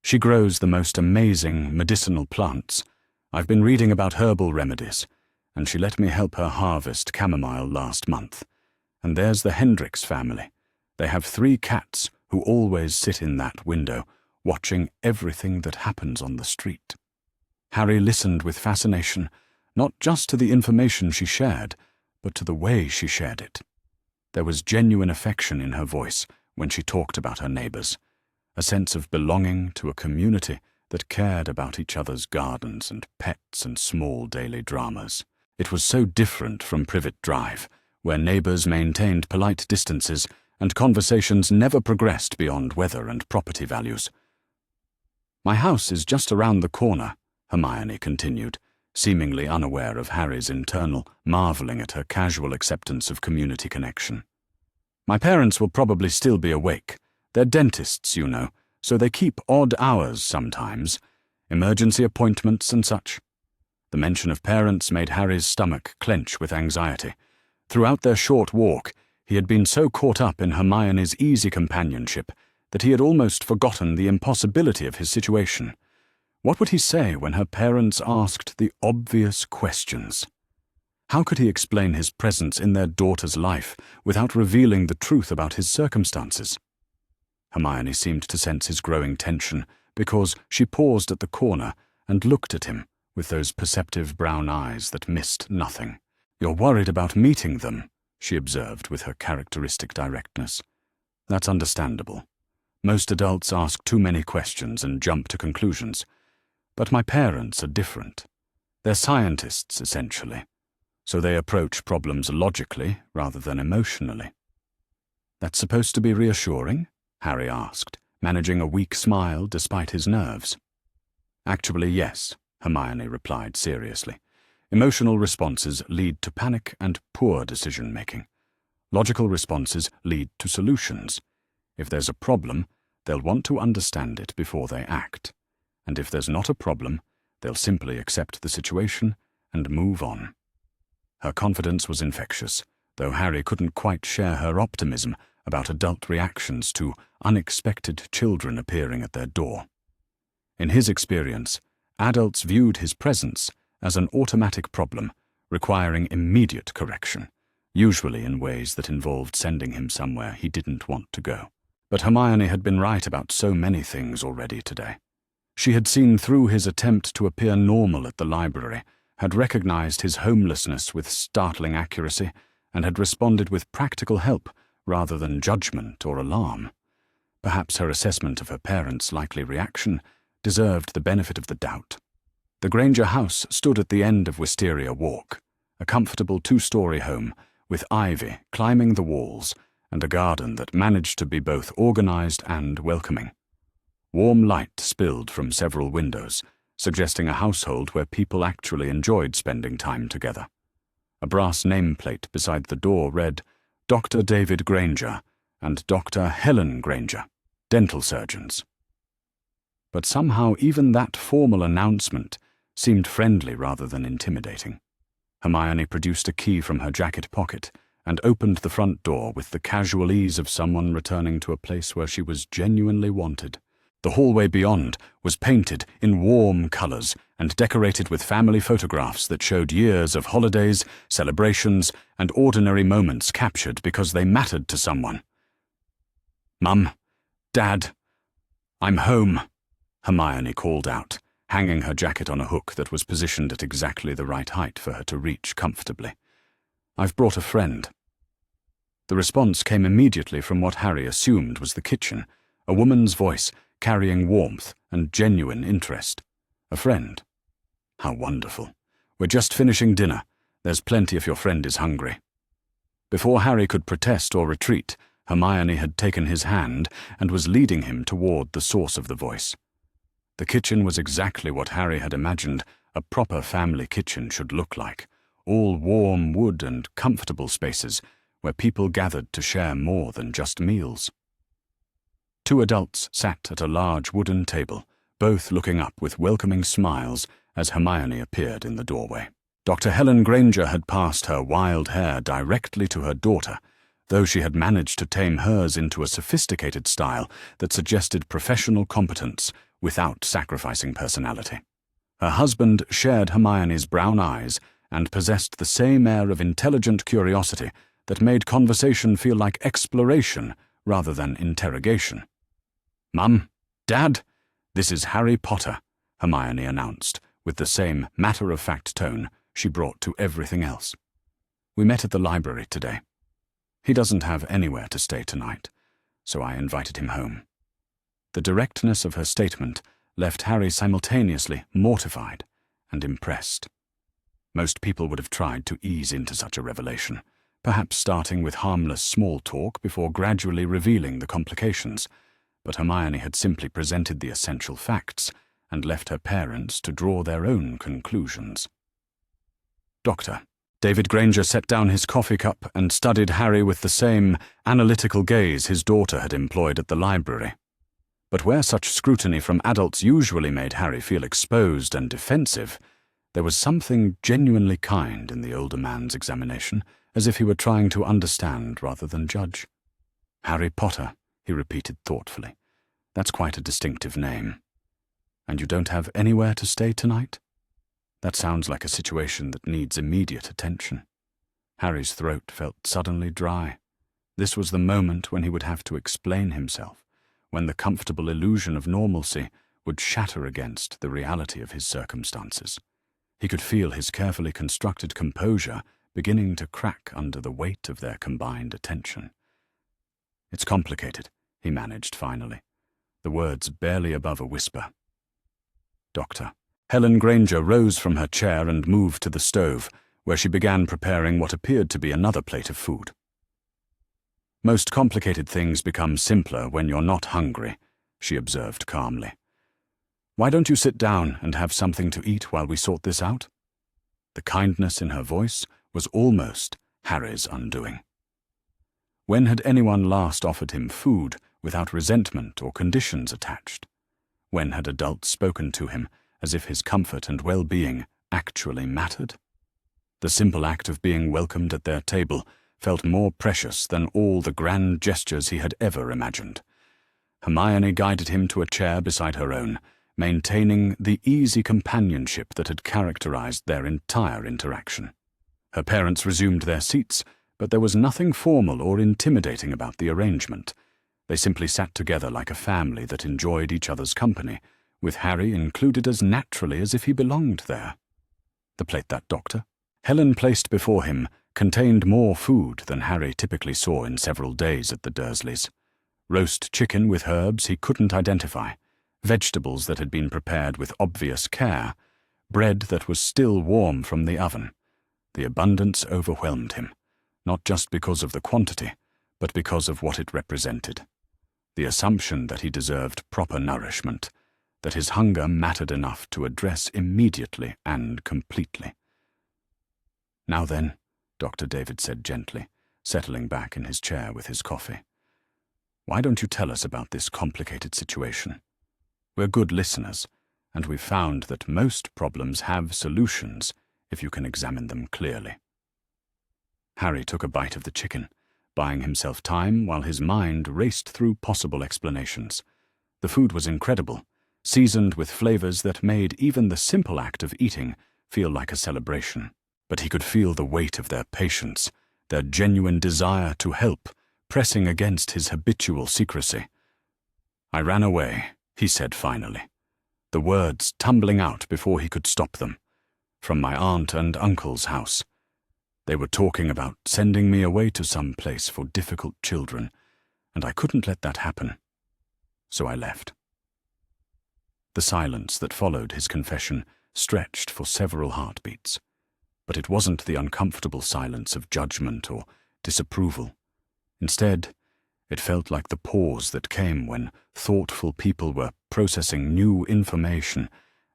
"She grows the most amazing medicinal plants. I've been reading about herbal remedies, and she let me help her harvest chamomile last month. And there's the Hendricks family. They have 3 cats who always sit in that window, watching everything that happens on the street." Harry listened with fascination, not just to the information she shared, but to the way she shared it. There was genuine affection in her voice when she talked about her neighbours, a sense of belonging to a community that cared about each other's gardens and pets and small daily dramas. It was so different from Privet Drive, where neighbours maintained polite distances and conversations never progressed beyond weather and property values. "My house is just around the corner," Hermione continued, seemingly unaware of Harry's internal marvelling at her casual acceptance of community connection. "My parents will probably still be awake. They're dentists, you know, so they keep odd hours sometimes, emergency appointments and such." The mention of parents made Harry's stomach clench with anxiety. Throughout their short walk, he had been so caught up in Hermione's easy companionship that he had almost forgotten the impossibility of his situation. What would he say when her parents asked the obvious questions? How could he explain his presence in their daughter's life without revealing the truth about his circumstances? Hermione seemed to sense his growing tension because she paused at the corner and looked at him with those perceptive brown eyes that missed nothing. "You're worried about meeting them," she observed with her characteristic directness. "That's understandable. Most adults ask too many questions and jump to conclusions. But my parents are different. They're scientists, essentially, so they approach problems logically rather than emotionally." "That's supposed to be reassuring?" Harry asked, managing a weak smile despite his nerves. "Actually, yes," Hermione replied seriously. "Emotional responses lead to panic and poor decision-making. Logical responses lead to solutions. If there's a problem, they'll want to understand it before they act. And if there's not a problem, they'll simply accept the situation and move on." Her confidence was infectious, though Harry couldn't quite share her optimism about adult reactions to unexpected children appearing at their door. In his experience, adults viewed his presence as an automatic problem requiring immediate correction, usually in ways that involved sending him somewhere he didn't want to go. But Hermione had been right about so many things already today. She had seen through his attempt to appear normal at the library, had recognized his homelessness with startling accuracy, and had responded with practical help rather than judgment or alarm. Perhaps her assessment of her parents' likely reaction deserved the benefit of the doubt. The Granger house stood at the end of Wisteria Walk, a comfortable 2-story home with ivy climbing the walls and a garden that managed to be both organized and welcoming. Warm light spilled from several windows, suggesting a household where people actually enjoyed spending time together. A brass nameplate beside the door read, "Dr. David Granger and Dr. Helen Granger, dental surgeons." But somehow even that formal announcement seemed friendly rather than intimidating. Hermione produced a key from her jacket pocket and opened the front door with the casual ease of someone returning to a place where she was genuinely wanted. The hallway beyond was painted in warm colours and decorated with family photographs that showed years of holidays, celebrations, and ordinary moments captured because they mattered to someone. "Mum, Dad, I'm home," Hermione called out, hanging her jacket on a hook that was positioned at exactly the right height for her to reach comfortably. "I've brought a friend." The response came immediately from what Harry assumed was the kitchen, a woman's voice carrying warmth and genuine interest. "A friend? How wonderful. We're just finishing dinner. There's plenty if your friend is hungry." Before Harry could protest or retreat, Hermione had taken his hand and was leading him toward the source of the voice. The kitchen was exactly what Harry had imagined a proper family kitchen should look like, all warm wood and comfortable spaces where people gathered to share more than just meals. 2 adults sat at a large wooden table, both looking up with welcoming smiles as Hermione appeared in the doorway. Dr. Helen Granger had passed her wild hair directly to her daughter, though she had managed to tame hers into a sophisticated style that suggested professional competence without sacrificing personality. Her husband shared Hermione's brown eyes and possessed the same air of intelligent curiosity that made conversation feel like exploration rather than interrogation. "Mum, Dad, this is Harry Potter," Hermione announced, with the same matter-of-fact tone she brought to everything else. "We met at the library today. He doesn't have anywhere to stay tonight, so I invited him home." The directness of her statement left Harry simultaneously mortified and impressed. Most people would have tried to ease into such a revelation, perhaps starting with harmless small talk before gradually revealing the complications, but Hermione had simply presented the essential facts and left her parents to draw their own conclusions. "Doctor." David Granger set down his coffee cup and studied Harry with the same analytical gaze his daughter had employed at the library. But where such scrutiny from adults usually made Harry feel exposed and defensive, there was something genuinely kind in the older man's examination, as if he were trying to understand rather than judge. "Harry Potter," he repeated thoughtfully. "That's quite a distinctive name. And you don't have anywhere to stay tonight? That sounds like a situation that needs immediate attention." Harry's throat felt suddenly dry. This was the moment when he would have to explain himself, when the comfortable illusion of normalcy would shatter against the reality of his circumstances. He could feel his carefully constructed composure beginning to crack under the weight of their combined attention. "It's complicated," he managed finally, the words barely above a whisper. "Doctor." Helen Granger rose from her chair and moved to the stove, where she began preparing what appeared to be another plate of food. "Most complicated things become simpler when you're not hungry," she observed calmly. "Why don't you sit down and have something to eat while we sort this out?" The kindness in her voice was almost Harry's undoing. When had anyone last offered him food without resentment or conditions attached? When had adults spoken to him as if his comfort and well-being actually mattered? The simple act of being welcomed at their table felt more precious than all the grand gestures he had ever imagined. Hermione guided him to a chair beside her own, maintaining the easy companionship that had characterized their entire interaction. Her parents resumed their seats, but there was nothing formal or intimidating about the arrangement. They simply sat together like a family that enjoyed each other's company, with Harry included as naturally as if he belonged there. The plate that doctor Helen placed before him contained more food than Harry typically saw in several days at the Dursleys. Roast chicken with herbs he couldn't identify, vegetables that had been prepared with obvious care, bread that was still warm from the oven. The abundance overwhelmed him, not just because of the quantity, but because of what it represented. The assumption that he deserved proper nourishment, that his hunger mattered enough to address immediately and completely. "Now then," Dr. David said gently, settling back in his chair with his coffee. "Why don't you tell us about this complicated situation? We're good listeners, and we've found that most problems have solutions if you can examine them clearly." Harry took a bite of the chicken, buying himself time while his mind raced through possible explanations. The food was incredible, seasoned with flavors that made even the simple act of eating feel like a celebration. But he could feel the weight of their patience, their genuine desire to help, pressing against his habitual secrecy. "I ran away," he said finally, the words tumbling out before he could stop them, "from my aunt and uncle's house. They were talking about sending me away to some place for difficult children, and I couldn't let that happen. So I left." The silence that followed his confession stretched for several heartbeats. But it wasn't the uncomfortable silence of judgment or disapproval. Instead, it felt like the pause that came when thoughtful people were processing new information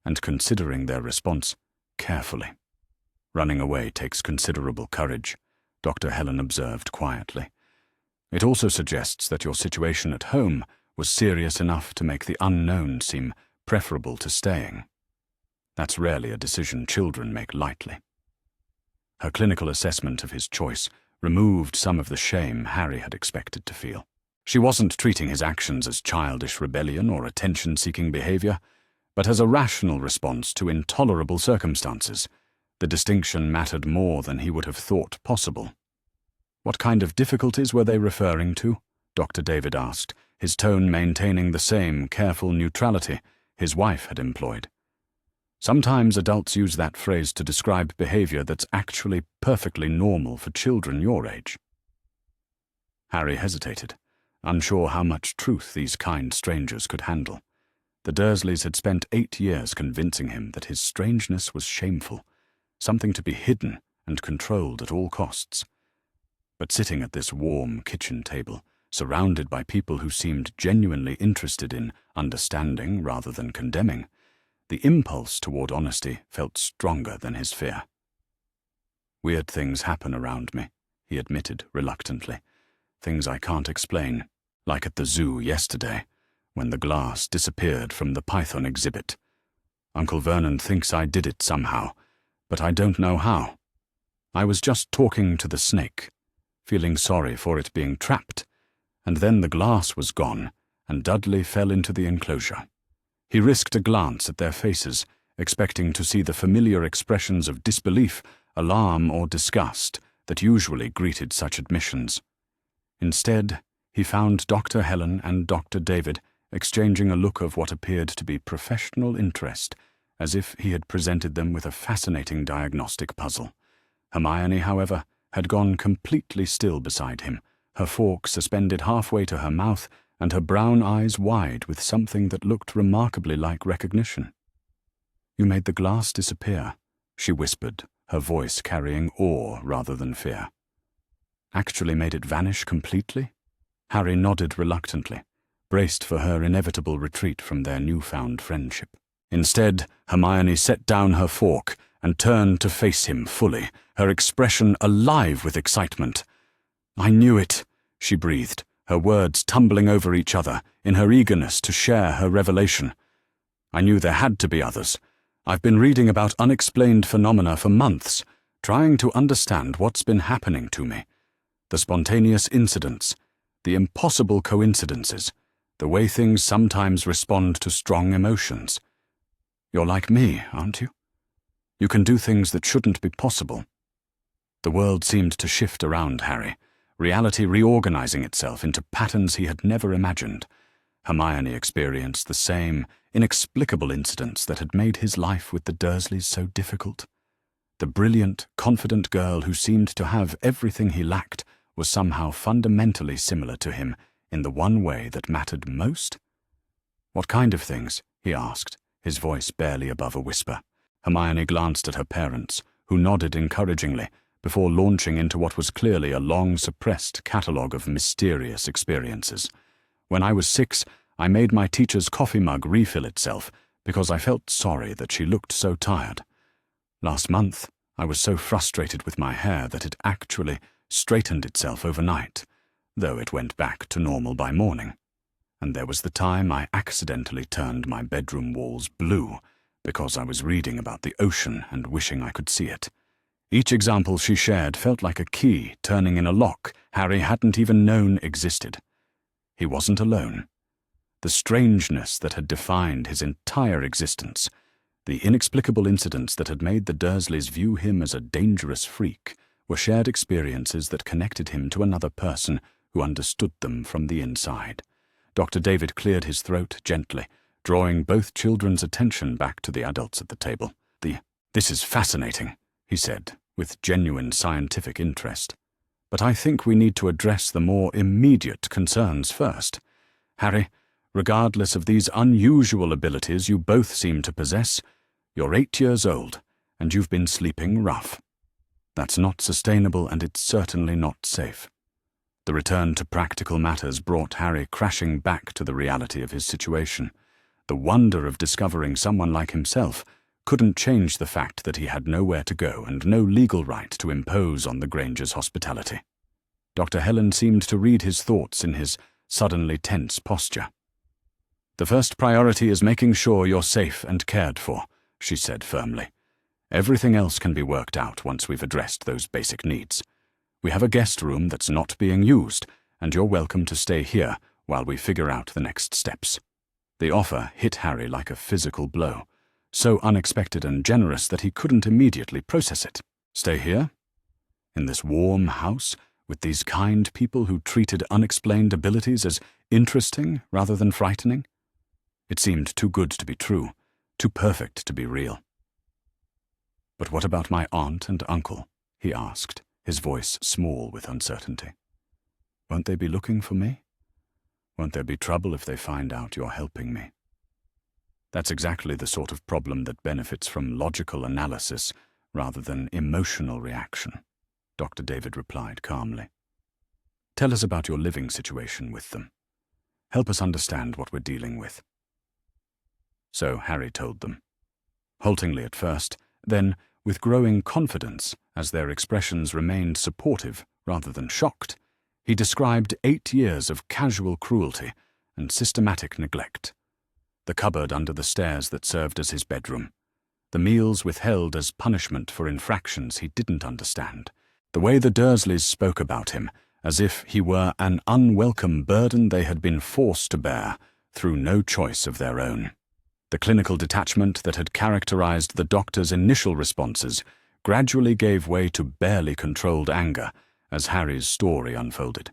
and considering their response carefully. "Running away takes considerable courage," Dr. Helen observed quietly. "It also suggests that your situation at home was serious enough to make the unknown seem preferable to staying. That's rarely a decision children make lightly. Her clinical assessment of his choice removed some of the shame Harry had expected to feel. She wasn't treating his actions as childish rebellion or attention-seeking behavior, but as a rational response to intolerable circumstances. The distinction mattered more than he would have thought possible. "What kind of difficulties were they referring to?" Dr. David asked, his tone maintaining the same careful neutrality his wife had employed. "Sometimes adults use that phrase to describe behavior that's actually perfectly normal for children your age." Harry hesitated, unsure how much truth these kind strangers could handle. The Dursleys had spent 8 years convincing him that his strangeness was shameful, something to be hidden and controlled at all costs. But sitting at this warm kitchen table, surrounded by people who seemed genuinely interested in understanding rather than condemning, the impulse toward honesty felt stronger than his fear. "Weird things happen around me," he admitted reluctantly. "Things I can't explain, like at the zoo yesterday, when the glass disappeared from the python exhibit. Uncle Vernon thinks I did it somehow, but I don't know how. I was just talking to the snake, feeling sorry for it being trapped, and then the glass was gone, and Dudley fell into the enclosure." He risked a glance at their faces, expecting to see the familiar expressions of disbelief, alarm, or disgust that usually greeted such admissions. Instead, he found Dr. Helen and Dr. David exchanging a look of what appeared to be professional interest, as if he had presented them with a fascinating diagnostic puzzle. Hermione, however, had gone completely still beside him, her fork suspended halfway to her mouth and her brown eyes wide with something that looked remarkably like recognition. "You made the glass disappear," she whispered, her voice carrying awe rather than fear. "Actually made it vanish completely?" Harry nodded reluctantly, braced for her inevitable retreat from their newfound friendship. Instead, Hermione set down her fork and turned to face him fully, her expression alive with excitement. "I knew it," she breathed, her words tumbling over each other in her eagerness to share her revelation. "I knew there had to be others. I've been reading about unexplained phenomena for months, trying to understand what's been happening to me. The spontaneous incidents, the impossible coincidences, the way things sometimes respond to strong emotions. You're like me, aren't you? You can do things that shouldn't be possible." The world seemed to shift around Harry, reality reorganizing itself into patterns he had never imagined. Hermione experienced the same inexplicable incidents that had made his life with the Dursleys so difficult. The brilliant, confident girl who seemed to have everything he lacked was somehow fundamentally similar to him in the one way that mattered most. "What kind of things?" he asked, his voice barely above a whisper. Hermione glanced at her parents, who nodded encouragingly, before launching into what was clearly a long-suppressed catalogue of mysterious experiences. "When I was 6, I made my teacher's coffee mug refill itself because I felt sorry that she looked so tired. Last month, I was so frustrated with my hair that it actually straightened itself overnight, though it went back to normal by morning. And there was the time I accidentally turned my bedroom walls blue because I was reading about the ocean and wishing I could see it." Each example she shared felt like a key turning in a lock Harry hadn't even known existed. He wasn't alone. The strangeness that had defined his entire existence, the inexplicable incidents that had made the Dursleys view him as a dangerous freak, were shared experiences that connected him to another person who understood them from the inside. Dr. David cleared his throat gently, drawing both children's attention back to the adults at the table. "This is fascinating," he said, with genuine scientific interest. "But I think we need to address the more immediate concerns first. Harry, regardless of these unusual abilities you both seem to possess, you're 8 years old, and you've been sleeping rough. That's not sustainable, and it's certainly not safe." The return to practical matters brought Harry crashing back to the reality of his situation. The wonder of discovering someone like himself couldn't change the fact that he had nowhere to go and no legal right to impose on the Grangers' hospitality. Dr. Helen seemed to read his thoughts in his suddenly tense posture. "The first priority is making sure you're safe and cared for," she said firmly. "Everything else can be worked out once we've addressed those basic needs. We have a guest room that's not being used, and you're welcome to stay here while we figure out the next steps." The offer hit Harry like a physical blow, so unexpected and generous that he couldn't immediately process it. Stay here? In this warm house, with these kind people who treated unexplained abilities as interesting rather than frightening? It seemed too good to be true, too perfect to be real. "But what about my aunt and uncle?" he asked, his voice small with uncertainty. "Won't they be looking for me? Won't there be trouble if they find out you're helping me?" "That's exactly the sort of problem that benefits from logical analysis rather than emotional reaction," Dr. David replied calmly. "Tell us about your living situation with them. Help us understand what we're dealing with." So Harry told them. Haltingly at first, then with growing confidence as their expressions remained supportive rather than shocked, he described 8 years of casual cruelty and systematic neglect. The cupboard under the stairs that served as his bedroom. The meals withheld as punishment for infractions he didn't understand. The way the Dursleys spoke about him, as if he were an unwelcome burden they had been forced to bear through no choice of their own. The clinical detachment that had characterized the doctor's initial responses gradually gave way to barely controlled anger as Harry's story unfolded.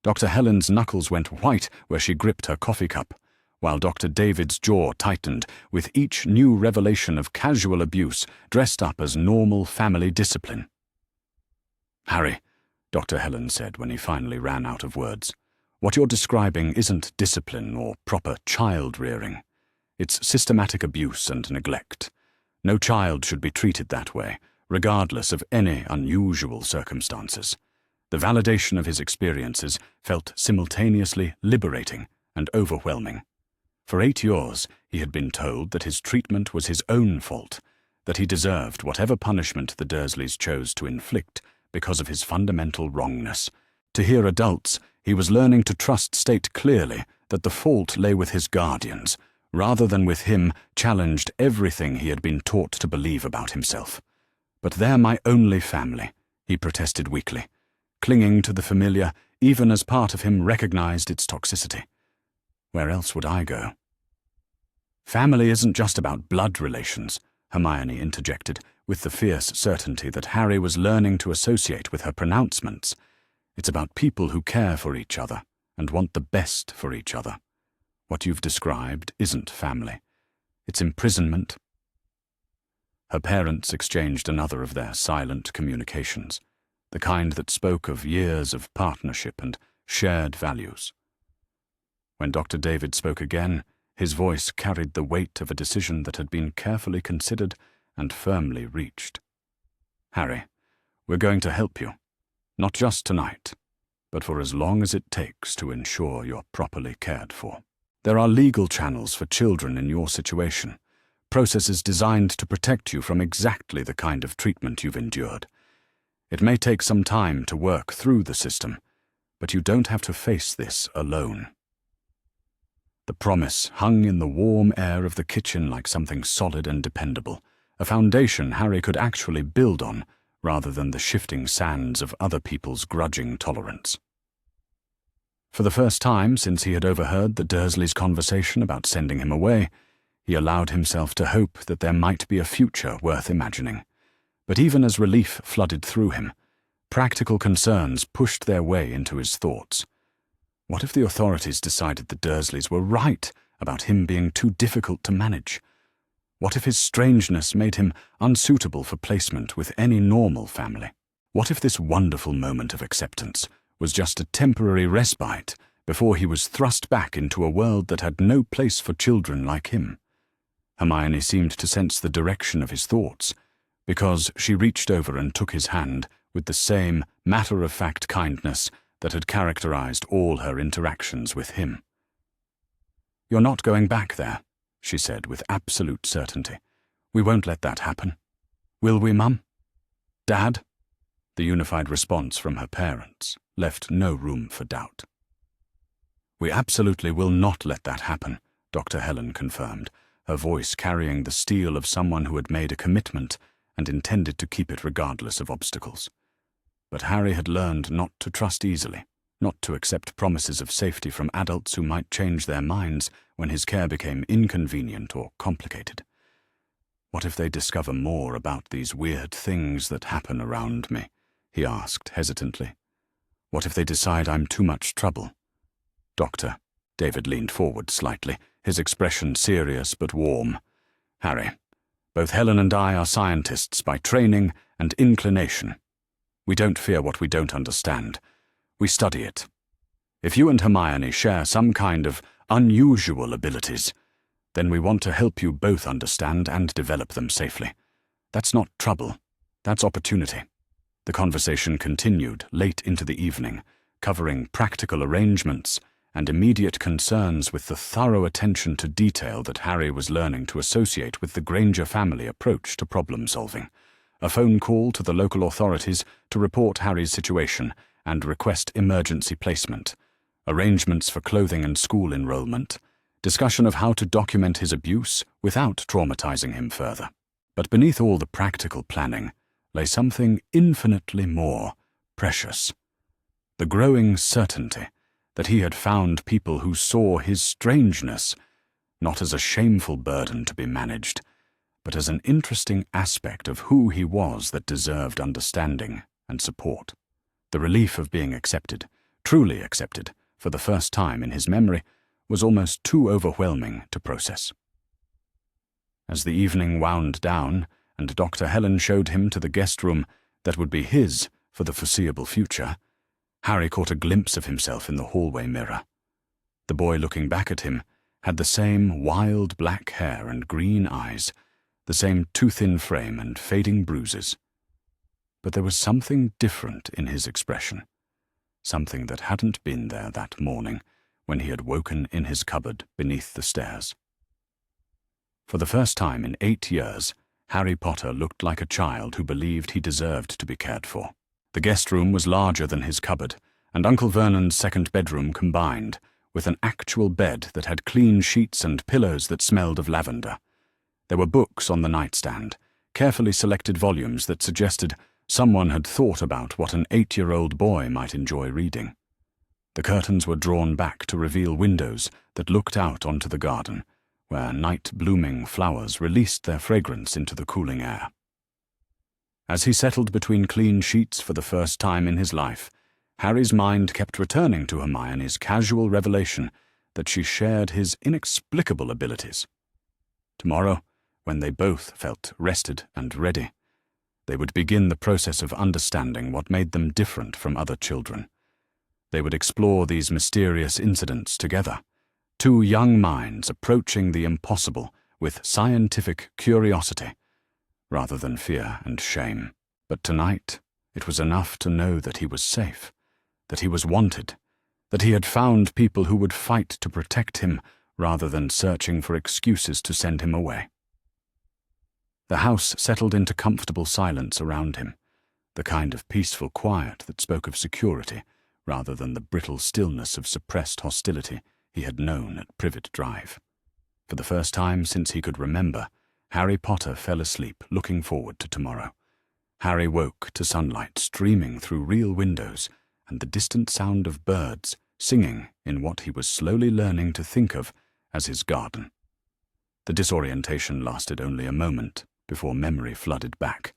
Dr. Helen's knuckles went white where she gripped her coffee cup, while Dr. David's jaw tightened with each new revelation of casual abuse dressed up as normal family discipline. "Harry," Dr. Helen said when he finally ran out of words, "what you're describing isn't discipline or proper child-rearing. It's systematic abuse and neglect. No child should be treated that way, regardless of any unusual circumstances." The validation of his experiences felt simultaneously liberating and overwhelming. For 8 years, he had been told that his treatment was his own fault, that he deserved whatever punishment the Dursleys chose to inflict because of his fundamental wrongness. To hear adults, he was learning to trust state clearly that the fault lay with his guardians, rather than with him, challenged everything he had been taught to believe about himself. "But they're my only family," he protested weakly, clinging to the familiar even as part of him recognized its toxicity. "Where else would I go?" "Family isn't just about blood relations," Hermione interjected, with the fierce certainty that Harry was learning to associate with her pronouncements. "It's about people who care for each other and want the best for each other. What you've described isn't family. It's imprisonment." Her parents exchanged another of their silent communications, the kind that spoke of years of partnership and shared values. When Dr. David spoke again, his voice carried the weight of a decision that had been carefully considered and firmly reached. "Harry, we're going to help you, not just tonight, but for as long as it takes to ensure you're properly cared for. There are legal channels for children in your situation, processes designed to protect you from exactly the kind of treatment you've endured. It may take some time to work through the system, but you don't have to face this alone." The promise hung in the warm air of the kitchen like something solid and dependable, a foundation Harry could actually build on, rather than the shifting sands of other people's grudging tolerance. For the first time since he had overheard the Dursleys' conversation about sending him away, he allowed himself to hope that there might be a future worth imagining. But even as relief flooded through him, practical concerns pushed their way into his thoughts. What if the authorities decided the Dursleys were right about him being too difficult to manage? What if his strangeness made him unsuitable for placement with any normal family? What if this wonderful moment of acceptance was just a temporary respite before he was thrust back into a world that had no place for children like him? Hermione seemed to sense the direction of his thoughts, because she reached over and took his hand with the same matter-of-fact kindness that had characterized all her interactions with him. "You're not going back there," she said with absolute certainty. "We won't let that happen. Will we, Mum? Dad?" The unified response from her parents left no room for doubt. "We absolutely will not let that happen," Dr. Helen confirmed, her voice carrying the steel of someone who had made a commitment and intended to keep it regardless of obstacles. But Harry had learned not to trust easily, not to accept promises of safety from adults who might change their minds when his care became inconvenient or complicated. "What if they discover more about these weird things that happen around me?" he asked hesitantly. "What if they decide I'm too much trouble?" "Doctor," David leaned forward slightly, his expression serious but warm. "Harry, both Helen and I are scientists by training and inclination. We don't fear what we don't understand. We study it. If you and Hermione share some kind of unusual abilities, then we want to help you both understand and develop them safely. That's not trouble. That's opportunity." The conversation continued late into the evening, covering practical arrangements and immediate concerns with the thorough attention to detail that Harry was learning to associate with the Granger family approach to problem-solving. A phone call to the local authorities to report Harry's situation and request emergency placement, arrangements for clothing and school enrollment, discussion of how to document his abuse without traumatizing him further. But beneath all the practical planning lay something infinitely more precious. The growing certainty that he had found people who saw his strangeness not as a shameful burden to be managed, but as an interesting aspect of who he was that deserved understanding and support. The relief of being accepted, truly accepted, for the first time in his memory, was almost too overwhelming to process. As the evening wound down, and Dr. Helen showed him to the guest room that would be his for the foreseeable future, Harry caught a glimpse of himself in the hallway mirror. The boy looking back at him had the same wild black hair and green eyes, the same too-thin frame and fading bruises. But there was something different in his expression, something that hadn't been there that morning when he had woken in his cupboard beneath the stairs. For the first time in 8 years, Harry Potter looked like a child who believed he deserved to be cared for. The guest room was larger than his cupboard, and Uncle Vernon's second bedroom combined, with an actual bed that had clean sheets and pillows that smelled of lavender. There were books on the nightstand, carefully selected volumes that suggested someone had thought about what an 8-year-old boy might enjoy reading. The curtains were drawn back to reveal windows that looked out onto the garden, where night-blooming flowers released their fragrance into the cooling air. As he settled between clean sheets for the first time in his life, Harry's mind kept returning to Hermione's casual revelation that she shared his inexplicable abilities. Tomorrow, when they both felt rested and ready, they would begin the process of understanding what made them different from other children. They would explore these mysterious incidents together, two young minds approaching the impossible with scientific curiosity, rather than fear and shame. But tonight, it was enough to know that he was safe, that he was wanted, that he had found people who would fight to protect him rather than searching for excuses to send him away. The house settled into comfortable silence around him, the kind of peaceful quiet that spoke of security rather than the brittle stillness of suppressed hostility he had known at Privet Drive. For the first time since he could remember, Harry Potter fell asleep looking forward to tomorrow. Harry woke to sunlight streaming through real windows and the distant sound of birds singing in what he was slowly learning to think of as his garden. The disorientation lasted only a moment before memory flooded back.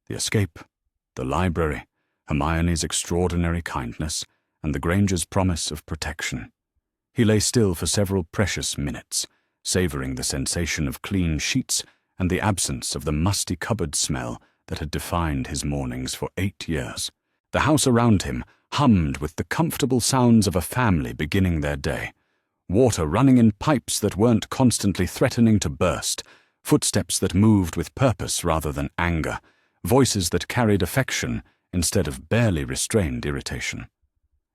The escape, the library, Hermione's extraordinary kindness, and the Grangers' promise of protection. He lay still for several precious minutes, savouring the sensation of clean sheets and the absence of the musty cupboard smell that had defined his mornings for 8 years. The house around him hummed with the comfortable sounds of a family beginning their day. Water running in pipes that weren't constantly threatening to burst, footsteps that moved with purpose rather than anger, voices that carried affection instead of barely restrained irritation.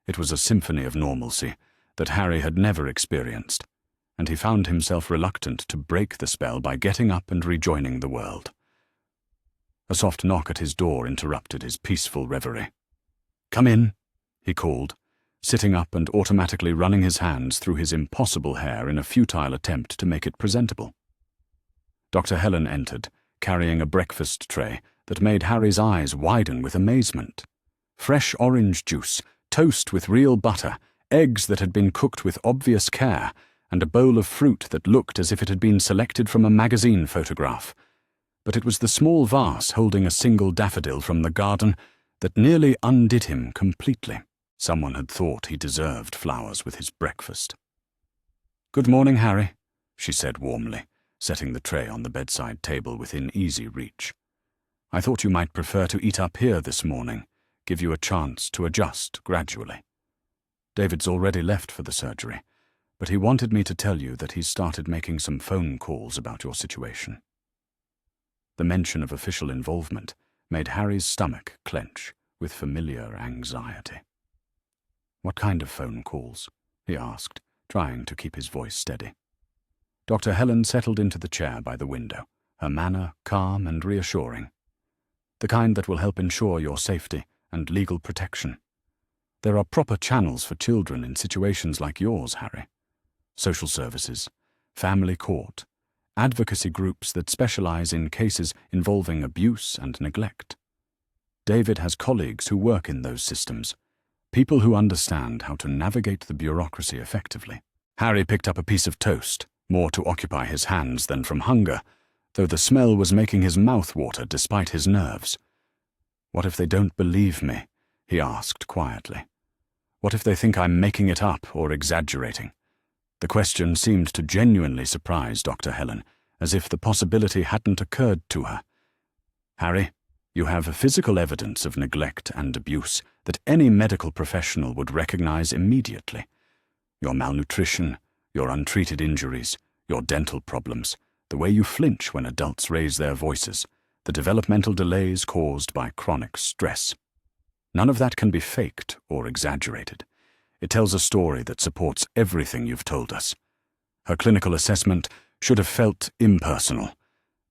It was a symphony of normalcy that Harry had never experienced, and he found himself reluctant to break the spell by getting up and rejoining the world. A soft knock at his door interrupted his peaceful reverie. "Come in," he called, sitting up and automatically running his hands through his impossible hair in a futile attempt to make it presentable. Dr. Helen entered, carrying a breakfast tray that made Harry's eyes widen with amazement. Fresh orange juice, toast with real butter, eggs that had been cooked with obvious care, and a bowl of fruit that looked as if it had been selected from a magazine photograph. But it was the small vase holding a single daffodil from the garden that nearly undid him completely. Someone had thought he deserved flowers with his breakfast. "Good morning, Harry," she said warmly, setting the tray on the bedside table within easy reach. "I thought you might prefer to eat up here this morning, give you a chance to adjust gradually. David's already left for the surgery, but he wanted me to tell you that he's started making some phone calls about your situation." The mention of official involvement made Harry's stomach clench with familiar anxiety. "What kind of phone calls?" he asked, trying to keep his voice steady. Dr. Helen settled into the chair by the window, her manner calm and reassuring. "The kind that will help ensure your safety and legal protection. There are proper channels for children in situations like yours, Harry. Social services, family court, advocacy groups that specialize in cases involving abuse and neglect. David has colleagues who work in those systems, people who understand how to navigate the bureaucracy effectively." Harry picked up a piece of toast, more to occupy his hands than from hunger, though the smell was making his mouth water despite his nerves. "What if they don't believe me?" he asked quietly. "What if they think I'm making it up or exaggerating?" The question seemed to genuinely surprise Dr. Helen, as if the possibility hadn't occurred to her. "Harry, you have physical evidence of neglect and abuse that any medical professional would recognize immediately. Your malnutrition, your untreated injuries, your dental problems, the way you flinch when adults raise their voices, the developmental delays caused by chronic stress. None of that can be faked or exaggerated. It tells a story that supports everything you've told us. Her clinical assessment should have felt impersonal,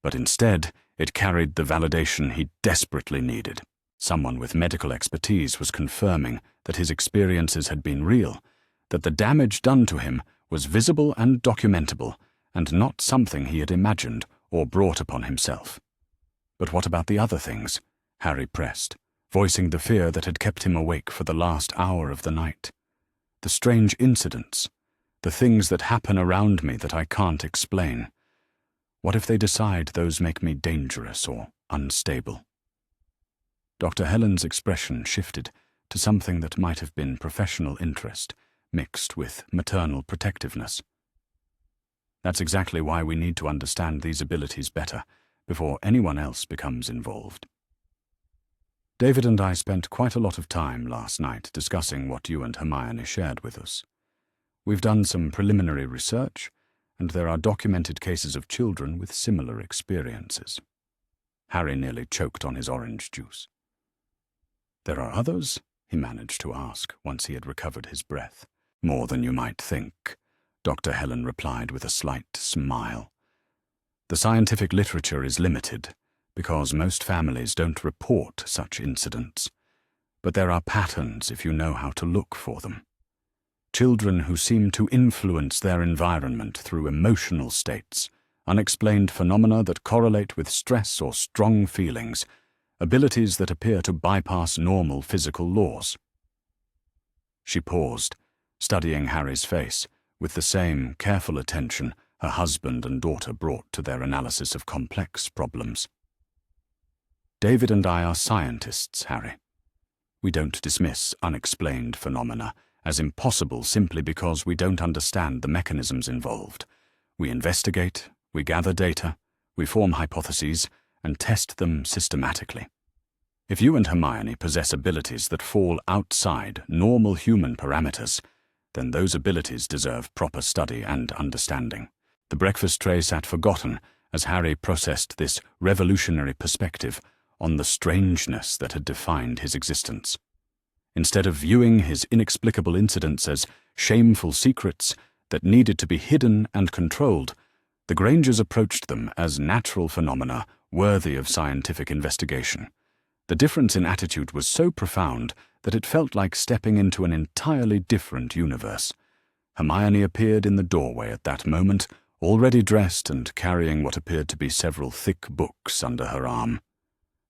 but instead it carried the validation he desperately needed. Someone with medical expertise was confirming that his experiences had been real, that the damage done to him was visible and documentable, and not something he had imagined or brought upon himself. "But what about the other things?" Harry pressed, voicing the fear that had kept him awake for the last hour of the night. "The strange incidents, the things that happen around me that I can't explain. What if they decide those make me dangerous or unstable?" Dr. Helen's expression shifted to something that might have been professional interest, mixed with maternal protectiveness. "That's exactly why we need to understand these abilities better before anyone else becomes involved. David and I spent quite a lot of time last night discussing what you and Hermione shared with us. We've done some preliminary research, and there are documented cases of children with similar experiences." Harry nearly choked on his orange juice. "There are others?" he managed to ask once he had recovered his breath. "More than you might think," Dr. Helen replied with a slight smile. "The scientific literature is limited, because most families don't report such incidents. But there are patterns if you know how to look for them. Children who seem to influence their environment through emotional states, unexplained phenomena that correlate with stress or strong feelings, abilities that appear to bypass normal physical laws." She paused, studying Harry's face with the same careful attention her husband and daughter brought to their analysis of complex problems. "David and I are scientists, Harry. We don't dismiss unexplained phenomena as impossible simply because we don't understand the mechanisms involved. We investigate, we gather data, we form hypotheses, and test them systematically. If you and Hermione possess abilities that fall outside normal human parameters, then those abilities deserve proper study and understanding." The breakfast tray sat forgotten as Harry processed this revolutionary perspective on the strangeness that had defined his existence. Instead of viewing his inexplicable incidents as shameful secrets that needed to be hidden and controlled, the Grangers approached them as natural phenomena worthy of scientific investigation. The difference in attitude was so profound that it felt like stepping into an entirely different universe. Hermione appeared in the doorway at that moment, already dressed and carrying what appeared to be several thick books under her arm.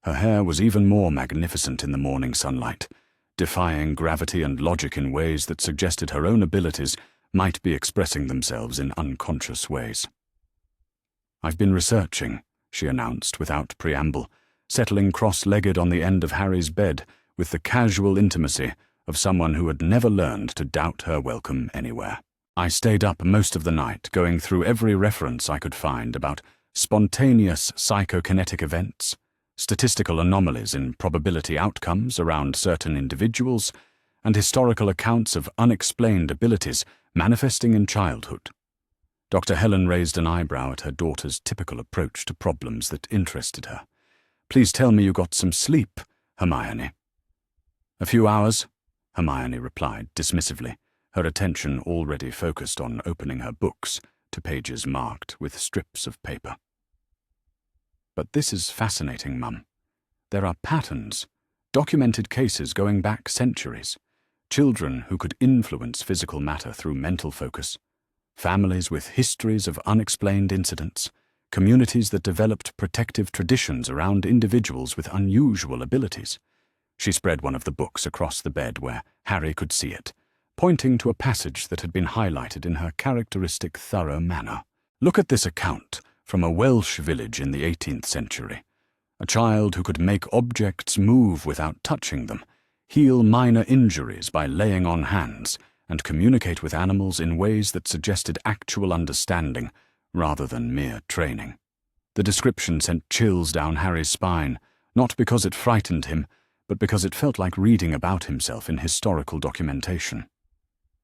Her hair was even more magnificent in the morning sunlight, defying gravity and logic in ways that suggested her own abilities might be expressing themselves in unconscious ways. "I've been researching," she announced without preamble, settling cross-legged on the end of Harry's bed with the casual intimacy of someone who had never learned to doubt her welcome anywhere. "I stayed up most of the night going through every reference I could find about spontaneous psychokinetic events, statistical anomalies in probability outcomes around certain individuals, and historical accounts of unexplained abilities manifesting in childhood." Dr. Helen raised an eyebrow at her daughter's typical approach to problems that interested her. "Please tell me you got some sleep, Hermione." "A few hours," Hermione replied dismissively, her attention already focused on opening her books to pages marked with strips of paper. "But this is fascinating, Mum. There are patterns, documented cases going back centuries, children who could influence physical matter through mental focus, families with histories of unexplained incidents, communities that developed protective traditions around individuals with unusual abilities." She spread one of the books across the bed where Harry could see it, pointing to a passage that had been highlighted in her characteristic thorough manner. "Look at this account from a Welsh village in the 18th century. A child who could make objects move without touching them, heal minor injuries by laying on hands, and communicate with animals in ways that suggested actual understanding rather than mere training." The description sent chills down Harry's spine, not because it frightened him, but because it felt like reading about himself in historical documentation.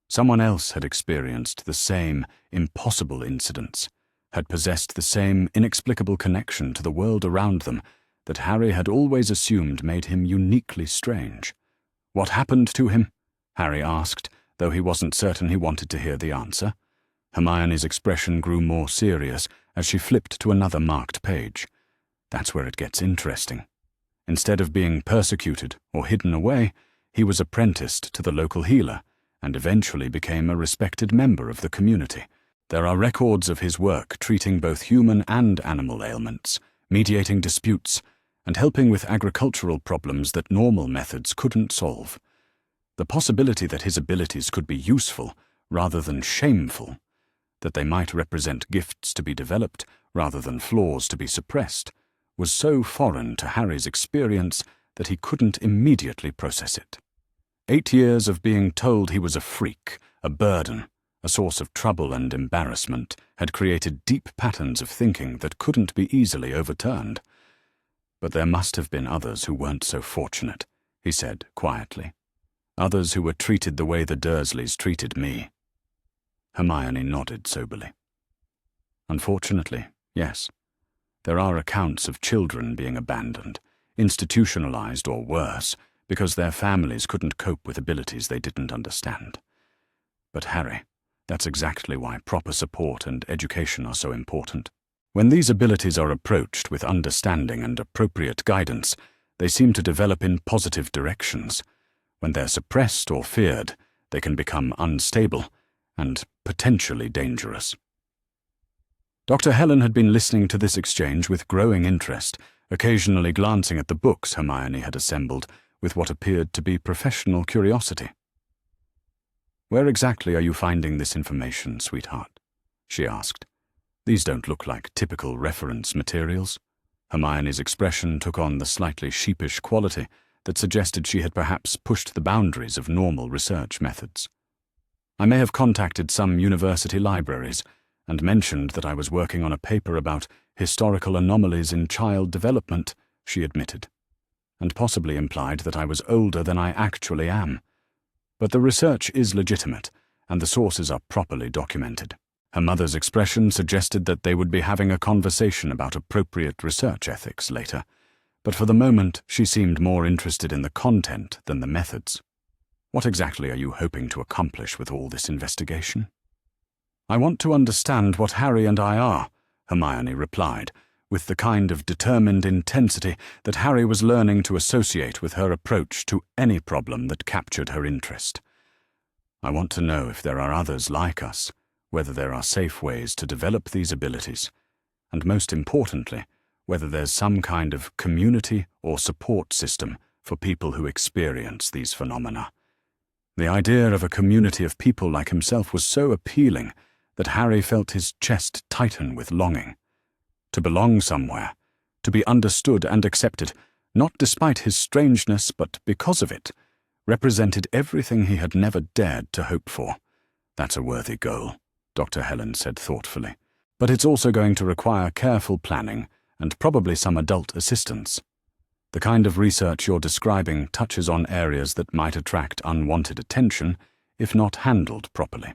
Someone else had experienced the same impossible incidents, had possessed the same inexplicable connection to the world around them that Harry had always assumed made him uniquely strange. "What happened to him?" Harry asked, though he wasn't certain he wanted to hear the answer. Hermione's expression grew more serious as she flipped to another marked page. "That's where it gets interesting. Instead of being persecuted or hidden away, he was apprenticed to the local healer and eventually became a respected member of the community. There are records of his work treating both human and animal ailments, mediating disputes, and helping with agricultural problems that normal methods couldn't solve. The possibility that his abilities could be useful rather than shameful, that they might represent gifts to be developed rather than flaws to be suppressed, was so foreign to Harry's experience that he couldn't immediately process it. 8 years of being told he was a freak, a burden, a source of trouble and embarrassment, had created deep patterns of thinking that couldn't be easily overturned. "But there must have been others who weren't so fortunate," he said quietly. "Others who were treated the way the Dursleys treated me." Hermione nodded soberly. "Unfortunately, yes. There are accounts of children being abandoned, institutionalized or worse, because their families couldn't cope with abilities they didn't understand. But Harry, that's exactly why proper support and education are so important. When these abilities are approached with understanding and appropriate guidance, they seem to develop in positive directions. When they're suppressed or feared, they can become unstable and potentially dangerous." Dr. Helen had been listening to this exchange with growing interest, occasionally glancing at the books Hermione had assembled with what appeared to be professional curiosity. "Where exactly are you finding this information, sweetheart?" she asked. "These don't look like typical reference materials." Hermione's expression took on the slightly sheepish quality that suggested she had perhaps pushed the boundaries of normal research methods. "I may have contacted some university libraries and mentioned that I was working on a paper about historical anomalies in child development," she admitted, "and possibly implied that I was older than I actually am. But the research is legitimate, and the sources are properly documented." Her mother's expression suggested that they would be having a conversation about appropriate research ethics later, but for the moment she seemed more interested in the content than the methods. "What exactly are you hoping to accomplish with all this investigation?" "I want to understand what Harry and I are," Hermione replied, with the kind of determined intensity that Harry was learning to associate with her approach to any problem that captured her interest. "I want to know if there are others like us, whether there are safe ways to develop these abilities, and most importantly, whether there's some kind of community or support system for people who experience these phenomena." The idea of a community of people like himself was so appealing that Harry felt his chest tighten with longing. To belong somewhere, to be understood and accepted, not despite his strangeness but because of it, represented everything he had never dared to hope for. "That's a worthy goal," Dr. Helen said thoughtfully, "but it's also going to require careful planning and probably some adult assistance. The kind of research you're describing touches on areas that might attract unwanted attention if not handled properly."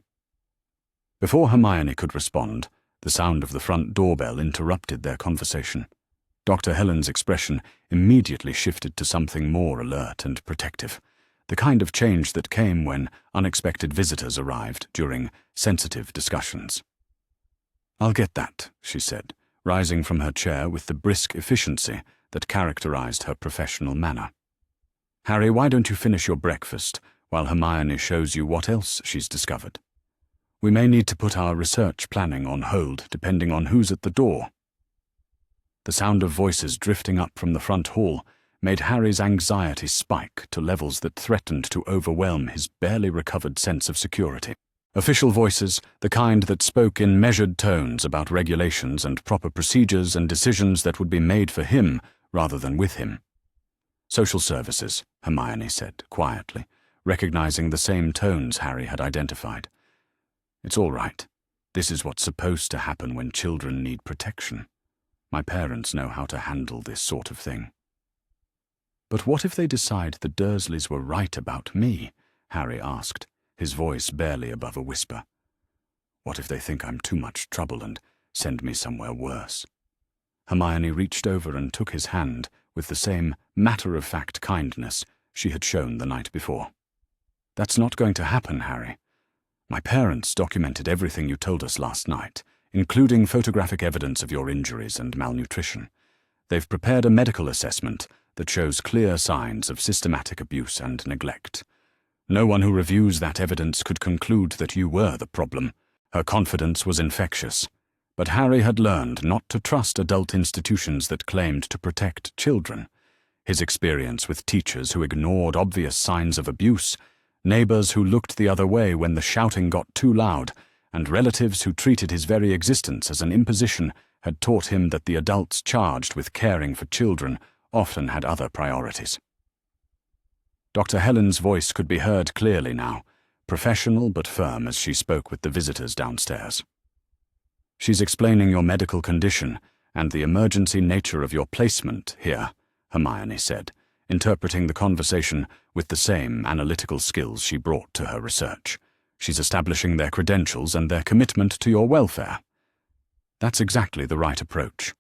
Before Hermione could respond, the sound of the front doorbell interrupted their conversation. Dr. Helen's expression immediately shifted to something more alert and protective, the kind of change that came when unexpected visitors arrived during sensitive discussions. "I'll get that," she said, rising from her chair with the brisk efficiency that characterized her professional manner. "Harry, why don't you finish your breakfast while Hermione shows you what else she's discovered? We may need to put our research planning on hold depending on who's at the door." The sound of voices drifting up from the front hall made Harry's anxiety spike to levels that threatened to overwhelm his barely recovered sense of security. Official voices, the kind that spoke in measured tones about regulations and proper procedures and decisions that would be made for him rather than with him. "Social services," Hermione said quietly, recognizing the same tones Harry had identified. "It's all right. This is what's supposed to happen when children need protection. My parents know how to handle this sort of thing." "But what if they decide the Dursleys were right about me?" Harry asked, his voice barely above a whisper. "What if they think I'm too much trouble and send me somewhere worse?" Hermione reached over and took his hand with the same matter-of-fact kindness she had shown the night before. "That's not going to happen, Harry. My parents documented everything you told us last night, including photographic evidence of your injuries and malnutrition. They've prepared a medical assessment that shows clear signs of systematic abuse and neglect. No one who reviews that evidence could conclude that you were the problem." Her confidence was infectious, but Harry had learned not to trust adult institutions that claimed to protect children. His experience with teachers who ignored obvious signs of abuse, neighbors who looked the other way when the shouting got too loud, and relatives who treated his very existence as an imposition had taught him that the adults charged with caring for children often had other priorities. Dr. Helen's voice could be heard clearly now, professional but firm as she spoke with the visitors downstairs. "She's explaining your medical condition and the emergency nature of your placement here," Hermione said, interpreting the conversation with the same analytical skills she brought to her research. "She's establishing their credentials and their commitment to your welfare." "That's exactly the right approach."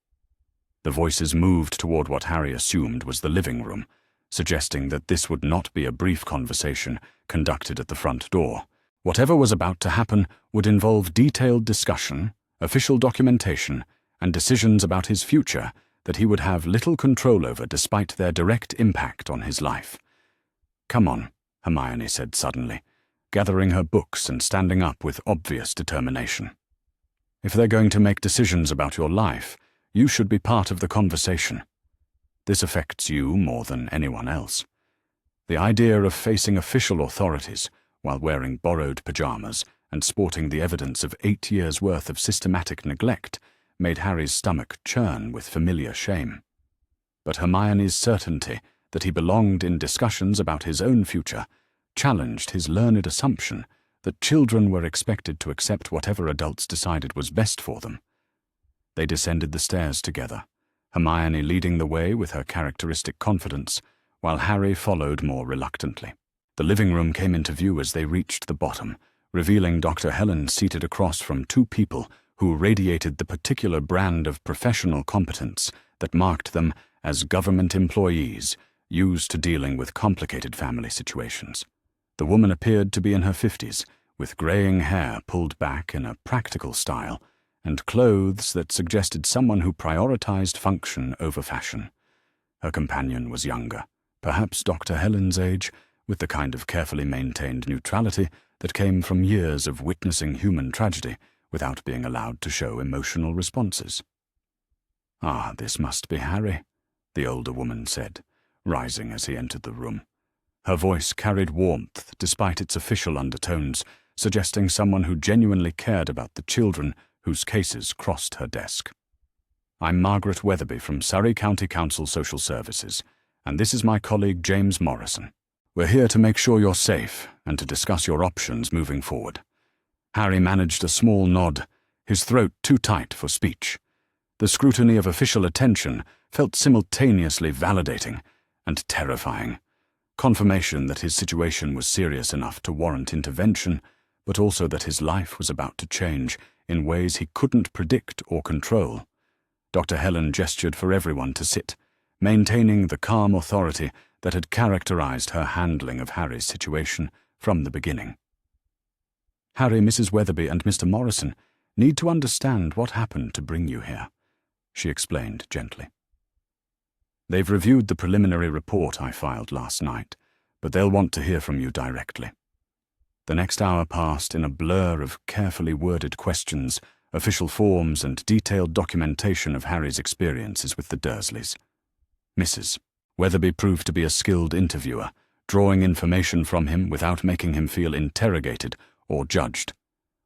The voices moved toward what Harry assumed was the living room, suggesting that this would not be a brief conversation conducted at the front door. Whatever was about to happen would involve detailed discussion, official documentation, and decisions about his future that he would have little control over despite their direct impact on his life. "Come on," Hermione said suddenly, gathering her books and standing up with obvious determination. "If they're going to make decisions about your life, you should be part of the conversation. This affects you more than anyone else. The idea of facing official authorities while wearing borrowed pajamas and sporting the evidence of 8 years' worth of systematic neglect made Harry's stomach churn with familiar shame. But Hermione's certainty that he belonged in discussions about his own future challenged his learned assumption that children were expected to accept whatever adults decided was best for them. They descended the stairs together, Hermione leading the way with her characteristic confidence, while Harry followed more reluctantly. The living room came into view as they reached the bottom, revealing Dr. Helen seated across from two people who radiated the particular brand of professional competence that marked them as government employees used to dealing with complicated family situations. The woman appeared to be in her 50s, with graying hair pulled back in a practical style, and clothes that suggested someone who prioritized function over fashion. Her companion was younger, perhaps Dr. Helen's age, with the kind of carefully maintained neutrality that came from years of witnessing human tragedy without being allowed to show emotional responses. "Ah, this must be Harry," the older woman said, rising as he entered the room. Her voice carried warmth despite its official undertones, suggesting someone who genuinely cared about the children whose cases crossed her desk. "I'm Margaret Weatherby from Surrey County Council Social Services, and this is my colleague James Morrison. We're here to make sure you're safe and to discuss your options moving forward." Harry managed a small nod, his throat too tight for speech. The scrutiny of official attention felt simultaneously validating and terrifying. Confirmation that his situation was serious enough to warrant intervention, but also that his life was about to change in ways he couldn't predict or control. Dr. Helen gestured for everyone to sit, maintaining the calm authority that had characterized her handling of Harry's situation from the beginning. "Harry, Mrs. Weatherby, and Mr. Morrison need to understand what happened to bring you here," she explained gently. "They've reviewed the preliminary report I filed last night, but they'll want to hear from you directly." The next hour passed in a blur of carefully worded questions, official forms, and detailed documentation of Harry's experiences with the Dursleys. Mrs. Weatherby proved to be a skilled interviewer, drawing information from him without making him feel interrogated or judged.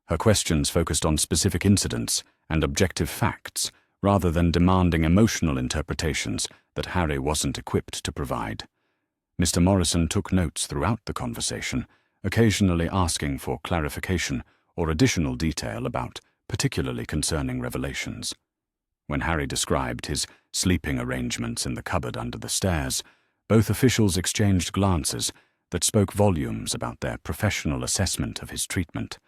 Her questions focused on specific incidents and objective facts, rather than demanding emotional interpretations that Harry wasn't equipped to provide. Mr. Morrison took notes throughout the conversation, occasionally asking for clarification or additional detail about particularly concerning revelations. When Harry described his sleeping arrangements in the cupboard under the stairs, both officials exchanged glances that spoke volumes about their professional assessment of his treatment.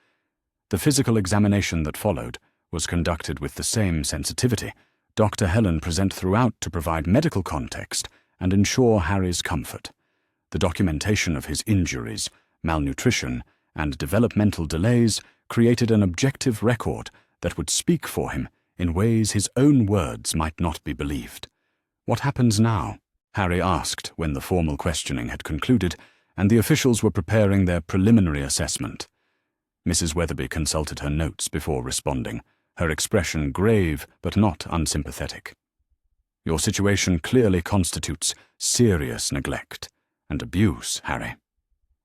The physical examination that followed was conducted with the same sensitivity Dr. Helen present throughout to provide medical context and ensure Harry's comfort. The documentation of his injuries, malnutrition, and developmental delays created an objective record that would speak for him in ways his own words might not be believed. "What happens now?" Harry asked when the formal questioning had concluded and the officials were preparing their preliminary assessment. Mrs. Weatherby consulted her notes before responding, her expression grave but not unsympathetic. "Your situation clearly constitutes serious neglect and abuse, Harry.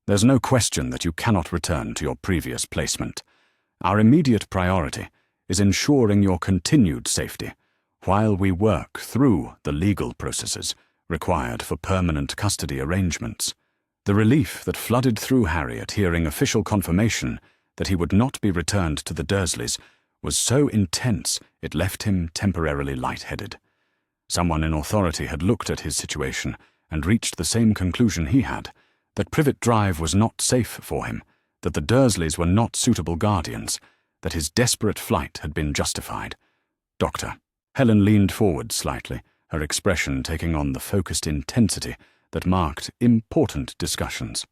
There's no question that you cannot return to your previous placement. Our immediate priority is ensuring your continued safety while we work through the legal processes required for permanent custody arrangements." The relief that flooded through Harry at hearing official confirmation that he would not be returned to the Dursleys was so intense it left him temporarily lightheaded. Someone in authority had looked at his situation and reached the same conclusion he had, that Privet Drive was not safe for him, that the Dursleys were not suitable guardians, that his desperate flight had been justified. "Doctor." Helen leaned forward slightly, her expression taking on the focused intensity that marked important discussions.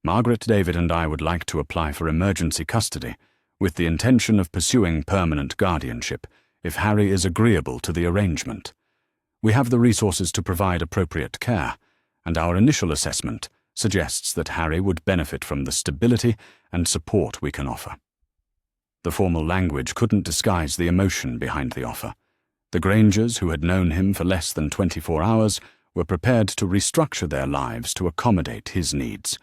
"Margaret, David, and I would like to apply for emergency custody, with the intention of pursuing permanent guardianship, if Harry is agreeable to the arrangement. We have the resources to provide appropriate care, and our initial assessment suggests that Harry would benefit from the stability and support we can offer." The formal language couldn't disguise the emotion behind the offer. The Grangers, who had known him for less than 24 hours, were prepared to restructure their lives to accommodate his needs.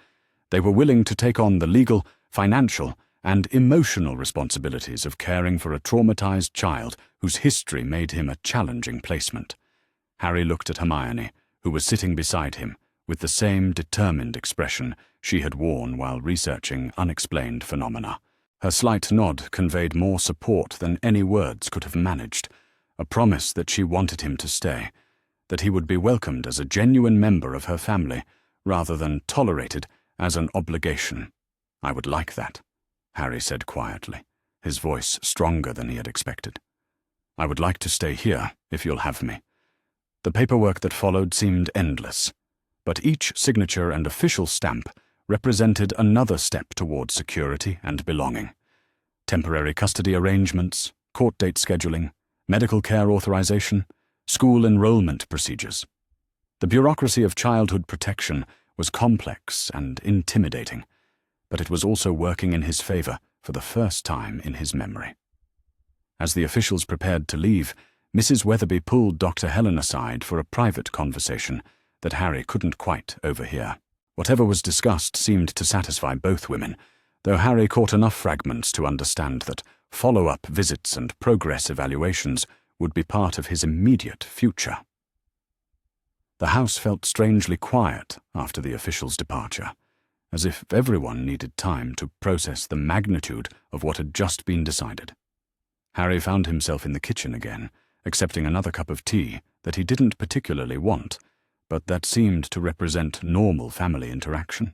They were willing to take on the legal, financial, and emotional responsibilities of caring for a traumatized child whose history made him a challenging placement. Harry looked at Hermione, who was sitting beside him, with the same determined expression she had worn while researching unexplained phenomena. Her slight nod conveyed more support than any words could have managed, a promise that she wanted him to stay, that he would be welcomed as a genuine member of her family, rather than tolerated as an obligation. "I would like that," Harry said quietly, his voice stronger than he had expected. "I would like to stay here, if you'll have me." The paperwork that followed seemed endless, but each signature and official stamp represented another step toward security and belonging. temporary custody arrangements, court date scheduling, medical care authorization, school enrollment procedures. The bureaucracy of childhood protection was complex and intimidating, but it was also working in his favor for the first time in his memory. As the officials prepared to leave, Mrs. Weatherby pulled Dr. Helen aside for a private conversation that Harry couldn't quite overhear. Whatever was discussed seemed to satisfy both women, though Harry caught enough fragments to understand that follow-up visits and progress evaluations would be part of his immediate future. The house felt strangely quiet after the officials' departure, as if everyone needed time to process the magnitude of what had just been decided. Harry found himself in the kitchen again, accepting another cup of tea that he didn't particularly want, but that seemed to represent normal family interaction.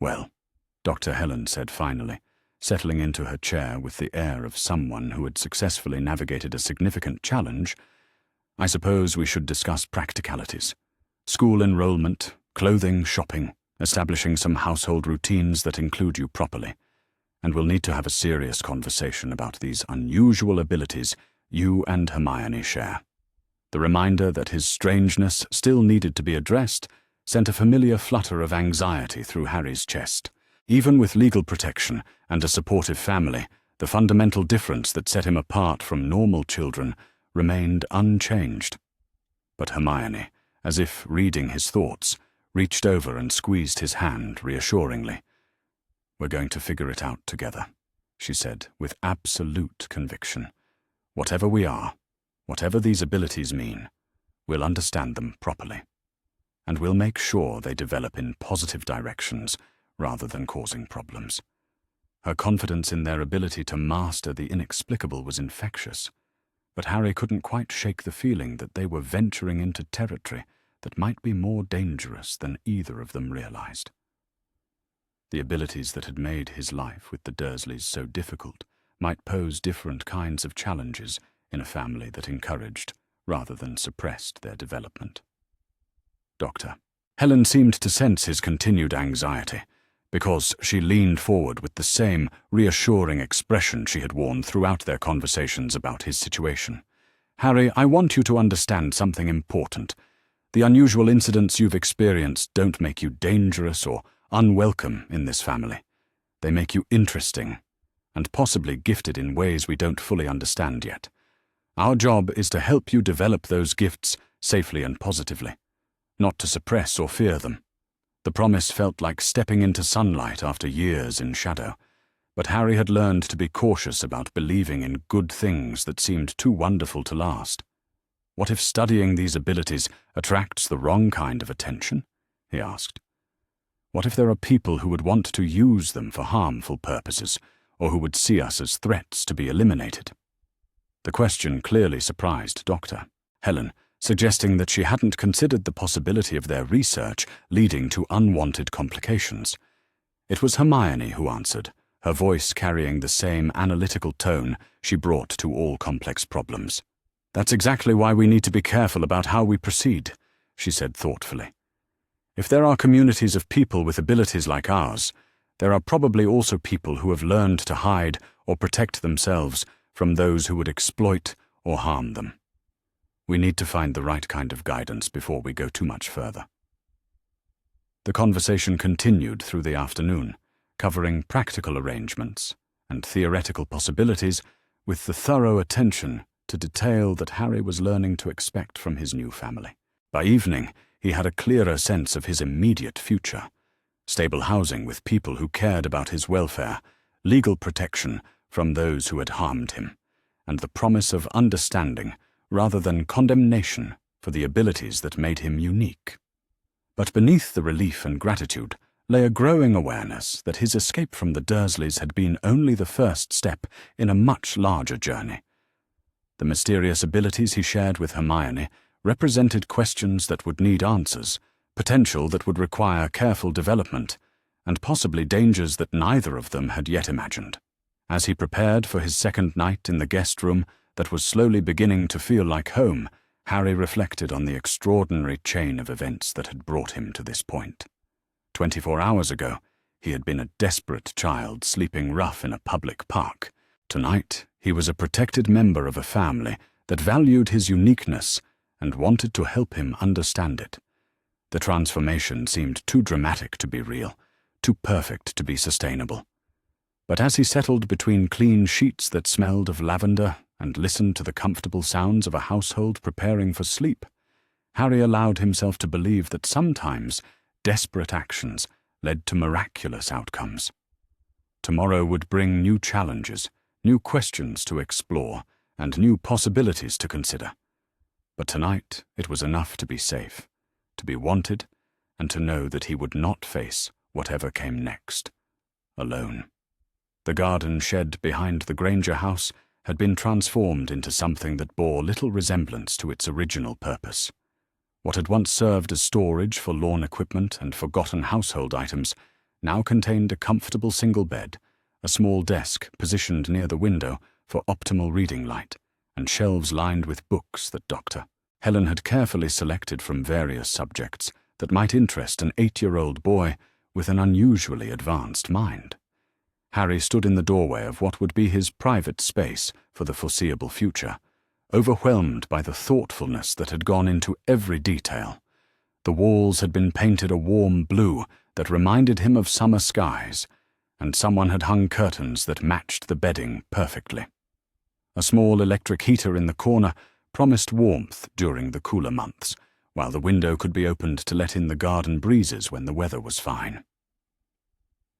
"Well," Dr. Helen said finally, settling into her chair with the air of someone who had successfully navigated a significant challenge, "I suppose we should discuss practicalities. School enrollment, clothing, shopping, establishing some household routines that include you properly. And we'll need to have a serious conversation about these unusual abilities you and Hermione share." The reminder that his strangeness still needed to be addressed sent a familiar flutter of anxiety through Harry's chest. Even with legal protection and a supportive family, the fundamental difference that set him apart from normal children remained unchanged. But Hermione, as if reading his thoughts, reached over and squeezed his hand reassuringly. "We're going to figure it out together," she said with absolute conviction. "Whatever we are, whatever these abilities mean, we'll understand them properly. And we'll make sure they develop in positive directions rather than causing problems." Her confidence in their ability to master the inexplicable was infectious, but Harry couldn't quite shake the feeling that they were venturing into territory that might be more dangerous than either of them realized. The abilities that had made his life with the Dursleys so difficult might pose different kinds of challenges in a family that encouraged rather than suppressed their development. "Doctor." Helen seemed to sense his continued anxiety, because she leaned forward with the same reassuring expression she had worn throughout their conversations about his situation. "Harry, I want you to understand something important. The unusual incidents you've experienced don't make you dangerous or unwelcome in this family. They make you interesting, and possibly gifted in ways we don't fully understand yet. Our job is to help you develop those gifts safely and positively, not to suppress or fear them." The promise felt like stepping into sunlight after years in shadow, but Harry had learned to be cautious about believing in good things that seemed too wonderful to last. What if studying these abilities attracts the wrong kind of attention? He asked. What if there are people who would want to use them for harmful purposes, or who would see us as threats to be eliminated? The question clearly surprised Dr. Helen, suggesting that she hadn't considered the possibility of their research leading to unwanted complications. It was Hermione who answered, her voice carrying the same analytical tone she brought to all complex problems. "That's exactly why we need to be careful about how we proceed," she said thoughtfully. "If there are communities of people with abilities like ours, there are probably also people who have learned to hide or protect themselves from those who would exploit or harm them. We need to find the right kind of guidance before we go too much further." The conversation continued through the afternoon, covering practical arrangements and theoretical possibilities with the thorough attention to detail that Harry was learning to expect from his new family. By evening, he had a clearer sense of his immediate future: stable housing with people who cared about his welfare, legal protection from those who had harmed him, and the promise of understanding rather than condemnation for the abilities that made him unique. But beneath the relief and gratitude lay a growing awareness that his escape from the Dursleys had been only the first step in a much larger journey. The mysterious abilities he shared with Hermione represented questions that would need answers, potential that would require careful development, and possibly dangers that neither of them had yet imagined. As he prepared for his second night in the guest room that was slowly beginning to feel like home, Harry reflected on the extraordinary chain of events that had brought him to this point. 24 hours ago, He had been a desperate child sleeping rough in a public park. Tonight, he was a protected member of a family that valued his uniqueness and wanted to help him understand it. The transformation seemed too dramatic to be real, too perfect to be sustainable. But as he settled between clean sheets that smelled of lavender and listened to the comfortable sounds of a household preparing for sleep, Harry allowed himself to believe that sometimes desperate actions led to miraculous outcomes. Tomorrow would bring new challenges, new questions to explore, and new possibilities to consider. But tonight it was enough to be safe, to be wanted, and to know that he would not face whatever came next, alone. The garden shed behind the Granger house had been transformed into something that bore little resemblance to its original purpose. What had once served as storage for lawn equipment and forgotten household items now contained a comfortable single bed, a small desk positioned near the window for optimal reading light, and shelves lined with books that Dr. Helen had carefully selected from various subjects that might interest an 8-year-old boy with an unusually advanced mind. Harry stood in the doorway of what would be his private space for the foreseeable future, overwhelmed by the thoughtfulness that had gone into every detail. The walls had been painted a warm blue that reminded him of summer skies, and someone had hung curtains that matched the bedding perfectly. A small electric heater in the corner promised warmth during the cooler months, while the window could be opened to let in the garden breezes when the weather was fine.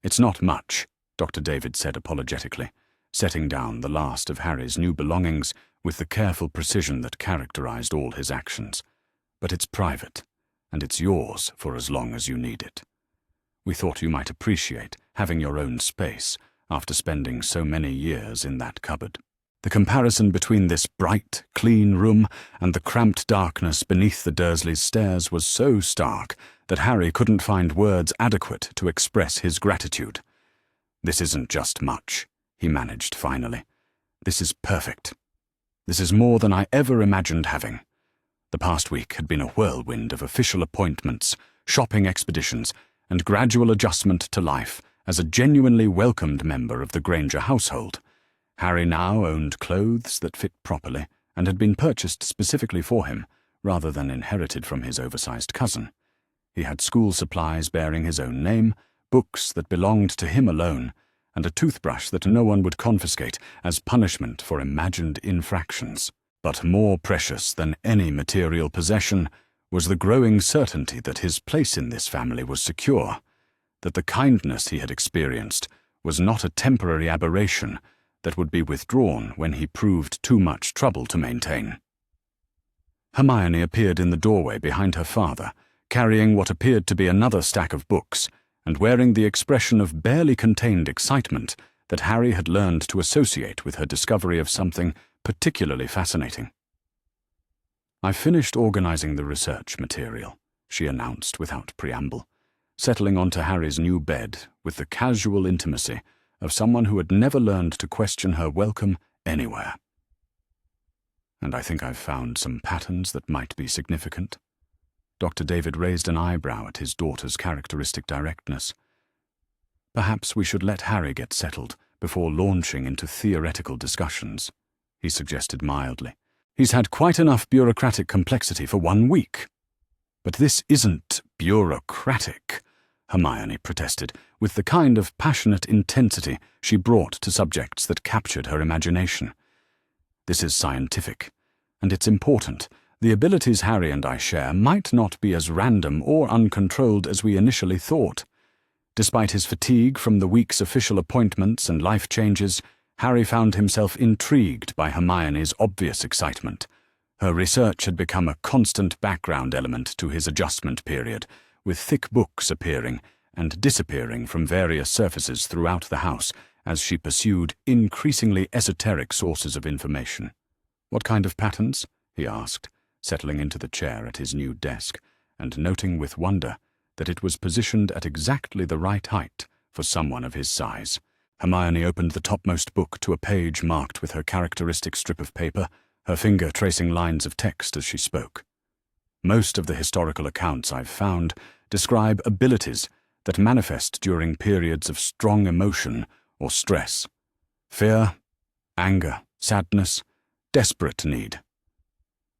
"It's not much," Dr. David said apologetically, setting down the last of Harry's new belongings with the careful precision that characterized all his actions. "But it's private, and it's yours for as long as you need it. We thought you might appreciate having your own space after spending so many years in that cupboard." The comparison between this bright, clean room and the cramped darkness beneath the Dursleys' stairs was so stark that Harry couldn't find words adequate to express his gratitude. "This isn't just much," he managed finally. "This is perfect. This is more than I ever imagined having." The past week had been a whirlwind of official appointments, shopping expeditions, and gradual adjustment to life as a genuinely welcomed member of the Granger household. Harry now owned clothes that fit properly and had been purchased specifically for him, rather than inherited from his oversized cousin. He had school supplies bearing his own name, books that belonged to him alone, and a toothbrush that no one would confiscate as punishment for imagined infractions. But more precious than any material possession was the growing certainty that his place in this family was secure, that the kindness he had experienced was not a temporary aberration that would be withdrawn when he proved too much trouble to maintain. Hermione appeared in the doorway behind her father, carrying what appeared to be another stack of books, and wearing the expression of barely contained excitement that Harry had learned to associate with her discovery of something particularly fascinating. "I finished organizing the research material," she announced without preamble, settling onto Harry's new bed with the casual intimacy of someone who had never learned to question her welcome anywhere. "And I think I've found some patterns that might be significant." Dr. David raised an eyebrow at his daughter's characteristic directness. "Perhaps we should let Harry get settled before launching into theoretical discussions," he suggested mildly. "He's had quite enough bureaucratic complexity for 1 week." "But this isn't bureaucratic," Hermione protested, with the kind of passionate intensity she brought to subjects that captured her imagination. "This is scientific, and it's important. The abilities Harry and I share might not be as random or uncontrolled as we initially thought. Despite his fatigue from the week's official appointments and life changes, Harry found himself intrigued by Hermione's obvious excitement. Her research had become a constant background element to his adjustment period, with thick books appearing and disappearing from various surfaces throughout the house as she pursued increasingly esoteric sources of information. "What kind of patterns?" he asked, settling into the chair at his new desk, and noting with wonder that it was positioned at exactly the right height for someone of his size. Hermione opened the topmost book to a page marked with her characteristic strip of paper, her finger tracing lines of text as she spoke. "Most of the historical accounts I've found describe abilities that manifest during periods of strong emotion or stress. Fear, anger, sadness, desperate need.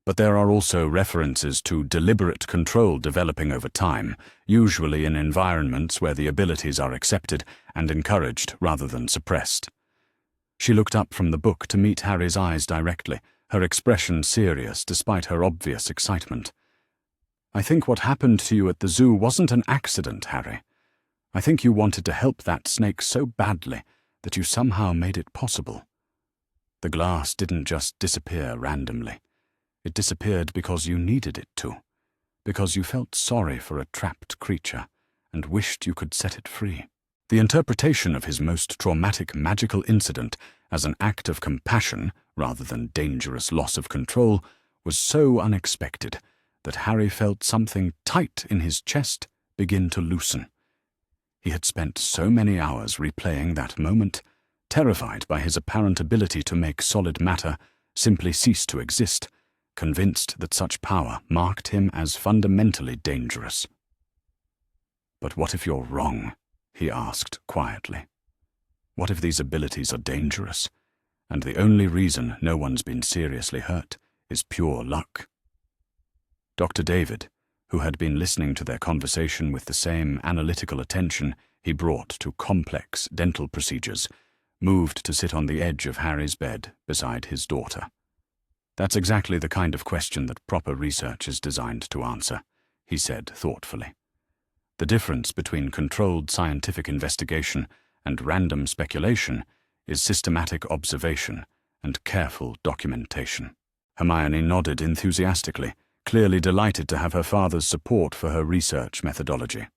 But there are also references to deliberate control developing over time, usually in environments where the abilities are accepted and encouraged rather than suppressed. She looked up from the book to meet Harry's eyes directly, her expression serious despite her obvious excitement. "I think what happened to you at the zoo wasn't an accident, Harry. I think you wanted to help that snake so badly that you somehow made it possible. The glass didn't just disappear randomly. It disappeared because you needed it to, because you felt sorry for a trapped creature and wished you could set it free." The interpretation of his most traumatic magical incident as an act of compassion rather than dangerous loss of control was so unexpected that Harry felt something tight in his chest begin to loosen. He had spent so many hours replaying that moment, terrified by his apparent ability to make solid matter simply cease to exist, convinced that such power marked him as fundamentally dangerous. "But what if you're wrong?" he asked quietly. "What if these abilities are dangerous, and the only reason no one's been seriously hurt is pure luck?" Dr. David, who had been listening to their conversation with the same analytical attention he brought to complex dental procedures, moved to sit on the edge of Harry's bed beside his daughter. "That's exactly the kind of question that proper research is designed to answer," he said thoughtfully. "The difference between controlled scientific investigation and random speculation is systematic observation and careful documentation." Hermione nodded enthusiastically, clearly delighted to have her father's support for her research methodology.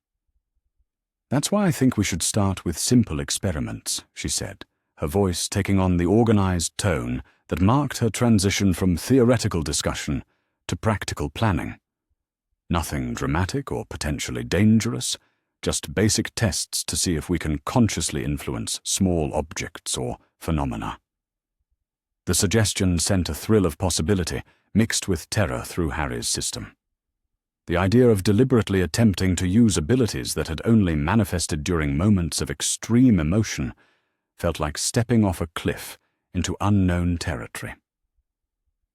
"That's why I think we should start with simple experiments," she said, her voice taking on the organized tone that marked her transition from theoretical discussion to practical planning. "Nothing dramatic or potentially dangerous, just basic tests to see if we can consciously influence small objects or phenomena." The suggestion sent a thrill of possibility mixed with terror through Harry's system. The idea of deliberately attempting to use abilities that had only manifested during moments of extreme emotion felt like stepping off a cliff into unknown territory.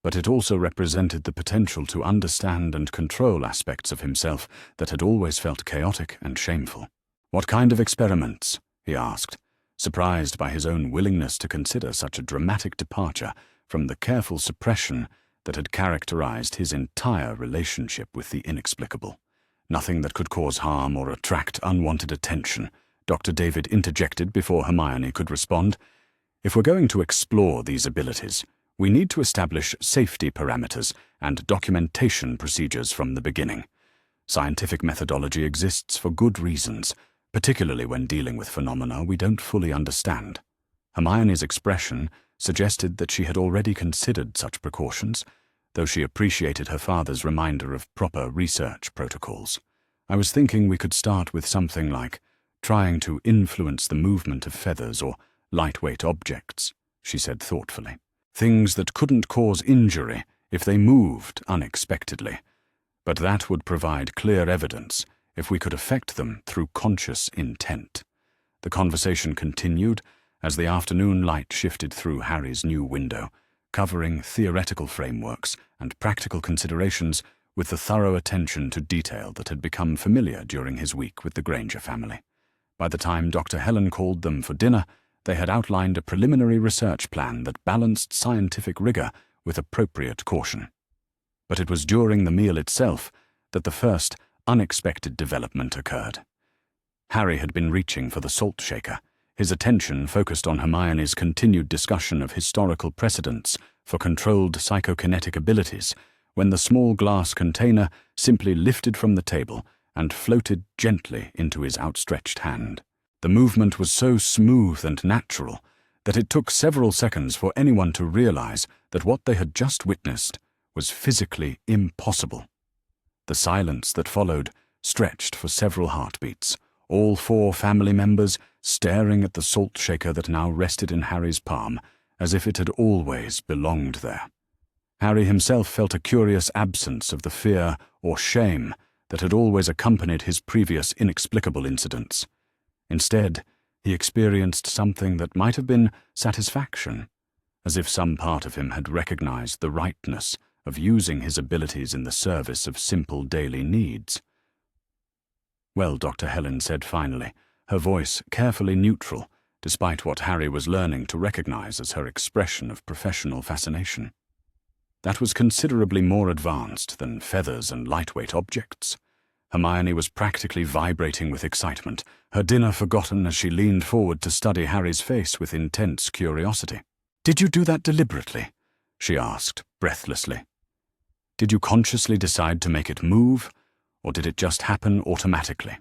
But it also represented the potential to understand and control aspects of himself that had always felt chaotic and shameful. "What kind of experiments?" he asked, surprised by his own willingness to consider such a dramatic departure from the careful suppression that had characterized his entire relationship with the inexplicable. "Nothing that could cause harm or attract unwanted attention," Dr. David interjected before Hermione could respond. "If we're going to explore these abilities, we need to establish safety parameters and documentation procedures from the beginning. Scientific methodology exists for good reasons, particularly when dealing with phenomena we don't fully understand." Hermione's expression suggested that she had already considered such precautions, though she appreciated her father's reminder of proper research protocols. "I was thinking we could start with something like trying to influence the movement of feathers or lightweight objects," she said thoughtfully. "Things that couldn't cause injury if they moved unexpectedly, but that would provide clear evidence if we could affect them through conscious intent." The conversation continued as the afternoon light shifted through Harry's new window, covering theoretical frameworks and practical considerations with the thorough attention to detail that had become familiar during his week with the Granger family. By the time Dr. Helen called them for dinner, they had outlined a preliminary research plan that balanced scientific rigor with appropriate caution. But it was during the meal itself that the first unexpected development occurred. Harry had been reaching for the salt shaker, his attention focused on Hermione's continued discussion of historical precedents for controlled psychokinetic abilities, when the small glass container simply lifted from the table and floated gently into his outstretched hand. The movement was so smooth and natural that it took several seconds for anyone to realize that what they had just witnessed was physically impossible. The silence that followed stretched for several heartbeats, all 4 family members staring at the salt shaker that now rested in Harry's palm, as if it had always belonged there. Harry himself felt a curious absence of the fear or shame that had always accompanied his previous inexplicable incidents. Instead, he experienced something that might have been satisfaction, as if some part of him had recognized the rightness of using his abilities in the service of simple daily needs. "Well," Dr. Helen said finally, her voice carefully neutral, despite what Harry was learning to recognize as her expression of professional fascination. "That was considerably more advanced than feathers and lightweight objects." Hermione was practically vibrating with excitement, her dinner forgotten as she leaned forward to study Harry's face with intense curiosity. "Did you do that deliberately?" she asked, breathlessly. "Did you consciously decide to make it move, or did it just happen automatically?"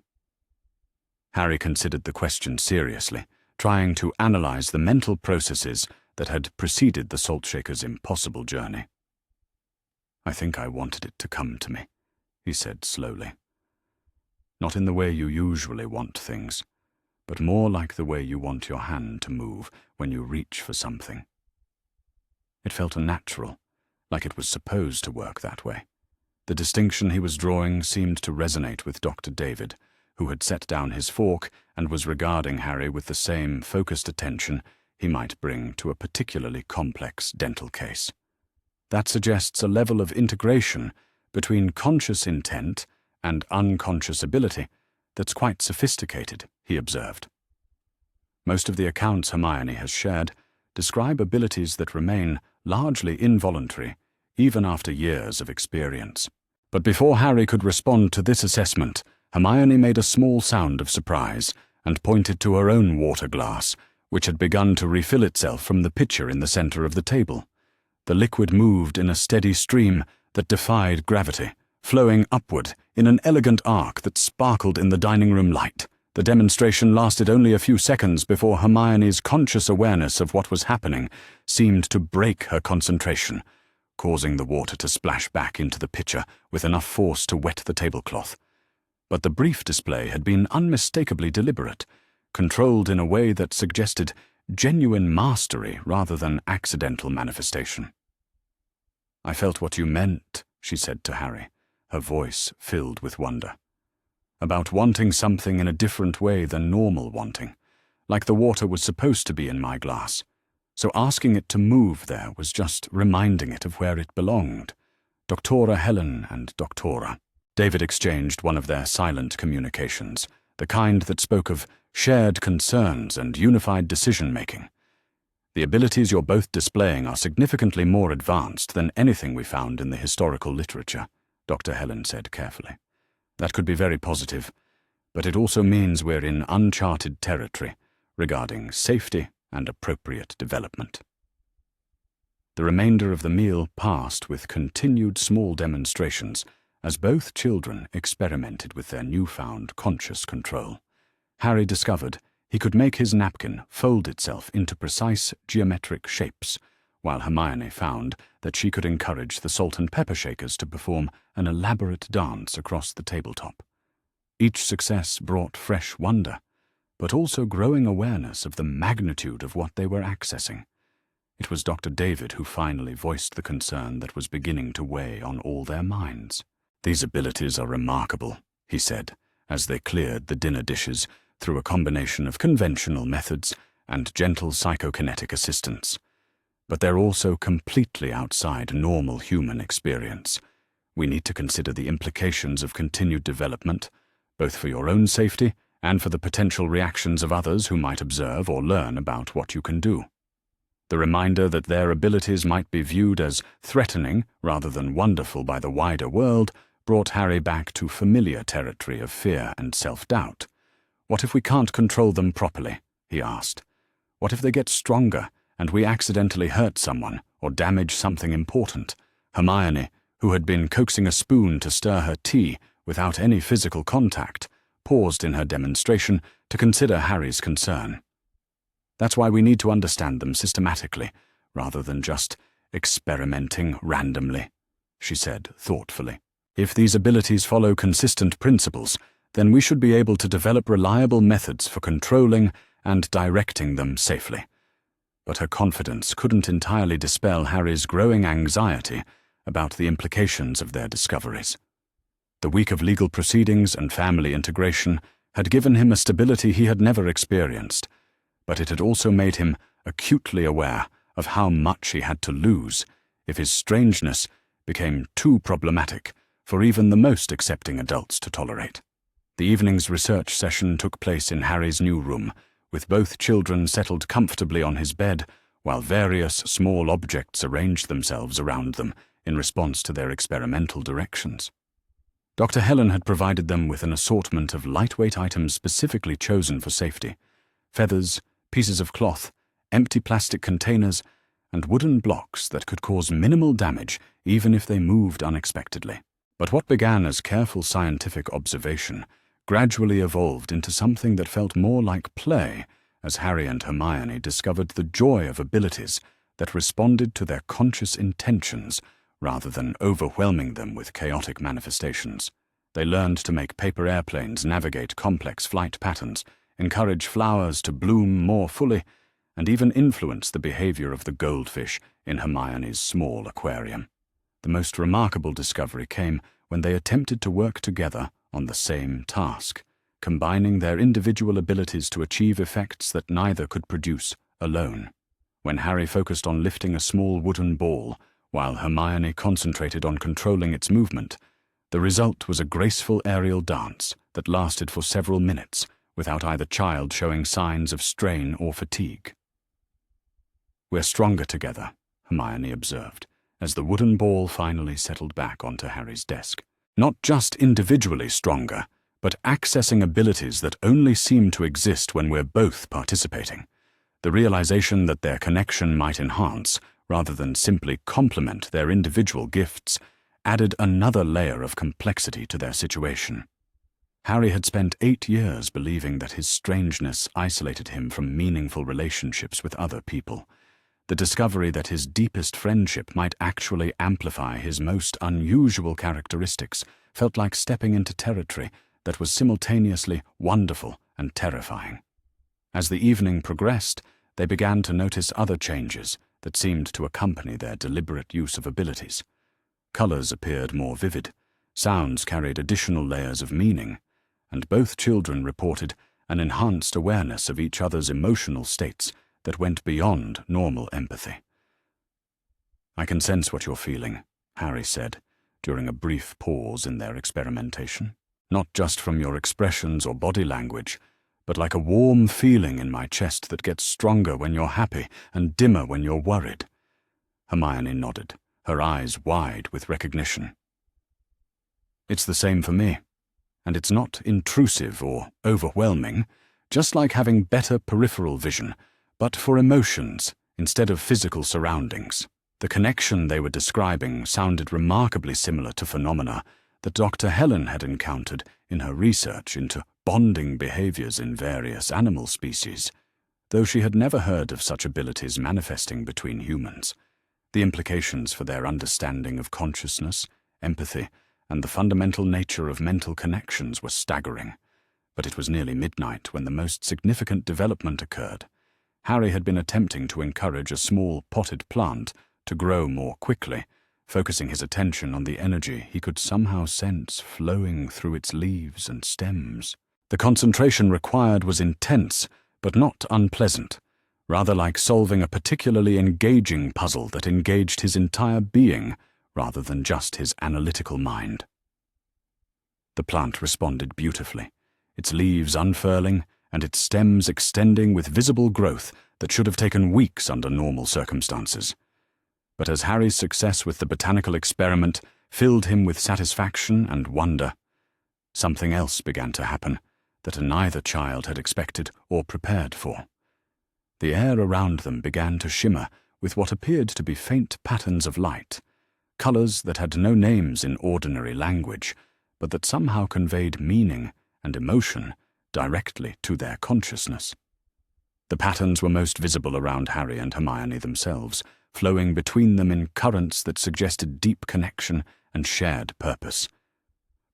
Harry considered the question seriously, trying to analyze the mental processes that had preceded the Saltshaker's impossible journey. "I think I wanted it to come to me," he said slowly. "Not in the way you usually want things, but more like the way you want your hand to move when you reach for something." It felt unnatural, like it was supposed to work that way. The distinction he was drawing seemed to resonate with Dr. David, who had set down his fork and was regarding Harry with the same focused attention he might bring to a particularly complex dental case. "That suggests a level of integration between conscious intent and unconscious ability that's quite sophisticated," he observed. "Most of the accounts Hermione has shared describe abilities that remain largely involuntary, even after years of experience." But before Harry could respond to this assessment, Hermione made a small sound of surprise and pointed to her own water glass, which had begun to refill itself from the pitcher in the center of the table. The liquid moved in a steady stream that defied gravity, flowing upward in an elegant arc that sparkled in the dining room light. The demonstration lasted only a few seconds before Hermione's conscious awareness of what was happening seemed to break her concentration, causing the water to splash back into the pitcher with enough force to wet the tablecloth. But the brief display had been unmistakably deliberate, controlled in a way that suggested genuine mastery rather than accidental manifestation. "I felt what you meant," she said to Harry, her voice filled with wonder. "About wanting something in a different way than normal wanting, like the water was supposed to be in my glass. So asking it to move there was just reminding it of where it belonged. Doctora Helen and Doctora." David exchanged one of their silent communications, the kind that spoke of shared concerns and unified decision-making. "The abilities you're both displaying are significantly more advanced than anything we found in the historical literature," Dr. Helen said carefully. "That could be very positive, but it also means we're in uncharted territory regarding safety and appropriate development." The remainder of the meal passed with continued small demonstrations as both children experimented with their newfound conscious control. Harry discovered he could make his napkin fold itself into precise geometric shapes, while Hermione found that she could encourage the salt and pepper shakers to perform an elaborate dance across the tabletop. Each success brought fresh wonder, but also growing awareness of the magnitude of what they were accessing. It was Dr. David who finally voiced the concern that was beginning to weigh on all their minds. "These abilities are remarkable," he said, as they cleared the dinner dishes through a combination of conventional methods and gentle psychokinetic assistance. "But they're also completely outside normal human experience. We need to consider the implications of continued development, both for your own safety and for the potential reactions of others who might observe or learn about what you can do." The reminder that their abilities might be viewed as threatening rather than wonderful by the wider world brought Harry back to familiar territory of fear and self-doubt. "What if we can't control them properly?" he asked. "What if they get stronger and we accidentally hurt someone or damage something important?" Hermione, who had been coaxing a spoon to stir her tea without any physical contact, paused in her demonstration to consider Harry's concern. "That's why we need to understand them systematically, rather than just experimenting randomly," she said thoughtfully. "If these abilities follow consistent principles, then we should be able to develop reliable methods for controlling and directing them safely." But her confidence couldn't entirely dispel Harry's growing anxiety about the implications of their discoveries. The week of legal proceedings and family integration had given him a stability he had never experienced, but it had also made him acutely aware of how much he had to lose if his strangeness became too problematic for even the most accepting adults to tolerate. The evening's research session took place in Harry's new room, with both children settled comfortably on his bed, while various small objects arranged themselves around them in response to their experimental directions. Dr. Helen had provided them with an assortment of lightweight items specifically chosen for safety: feathers, pieces of cloth, empty plastic containers, and wooden blocks that could cause minimal damage even if they moved unexpectedly. But what began as careful scientific observation gradually evolved into something that felt more like play as Harry and Hermione discovered the joy of abilities that responded to their conscious intentions rather than overwhelming them with chaotic manifestations. They learned to make paper airplanes navigate complex flight patterns, encourage flowers to bloom more fully, and even influence the behavior of the goldfish in Hermione's small aquarium. The most remarkable discovery came when they attempted to work together on the same task, combining their individual abilities to achieve effects that neither could produce alone. When Harry focused on lifting a small wooden ball, while Hermione concentrated on controlling its movement, the result was a graceful aerial dance that lasted for several minutes without either child showing signs of strain or fatigue. "We're stronger together," Hermione observed, as the wooden ball finally settled back onto Harry's desk. "Not just individually stronger, but accessing abilities that only seem to exist when we're both participating. The realization that their connection might enhance, rather than simply complement their individual gifts, added another layer of complexity to their situation. Harry had spent 8 years believing that his strangeness isolated him from meaningful relationships with other people. The discovery that his deepest friendship might actually amplify his most unusual characteristics felt like stepping into territory that was simultaneously wonderful and terrifying. As the evening progressed, they began to notice other changes that seemed to accompany their deliberate use of abilities. Colors appeared more vivid, sounds carried additional layers of meaning, and both children reported an enhanced awareness of each other's emotional states that went beyond normal empathy. "I can sense what you're feeling," Harry said, during a brief pause in their experimentation. "Not just from your expressions or body language, but like a warm feeling in my chest that gets stronger when you're happy and dimmer when you're worried." Hermione nodded, her eyes wide with recognition. "It's the same for me, and it's not intrusive or overwhelming, just like having better peripheral vision, but for emotions instead of physical surroundings." The connection they were describing sounded remarkably similar to phenomena that Dr. Helen had encountered in her research into bonding behaviors in various animal species, though she had never heard of such abilities manifesting between humans. The implications for their understanding of consciousness, empathy, and the fundamental nature of mental connections were staggering. But it was nearly midnight when the most significant development occurred. Harry had been attempting to encourage a small potted plant to grow more quickly, focusing his attention on the energy he could somehow sense flowing through its leaves and stems. The concentration required was intense, but not unpleasant, rather like solving a particularly engaging puzzle that engaged his entire being rather than just his analytical mind. The plant responded beautifully, its leaves unfurling and its stems extending with visible growth that should have taken weeks under normal circumstances. But as Harry's success with the botanical experiment filled him with satisfaction and wonder, something else began to happen that neither child had expected or prepared for. The air around them began to shimmer with what appeared to be faint patterns of light, colors that had no names in ordinary language, but that somehow conveyed meaning and emotion directly to their consciousness. The patterns were most visible around Harry and Hermione themselves, flowing between them in currents that suggested deep connection and shared purpose.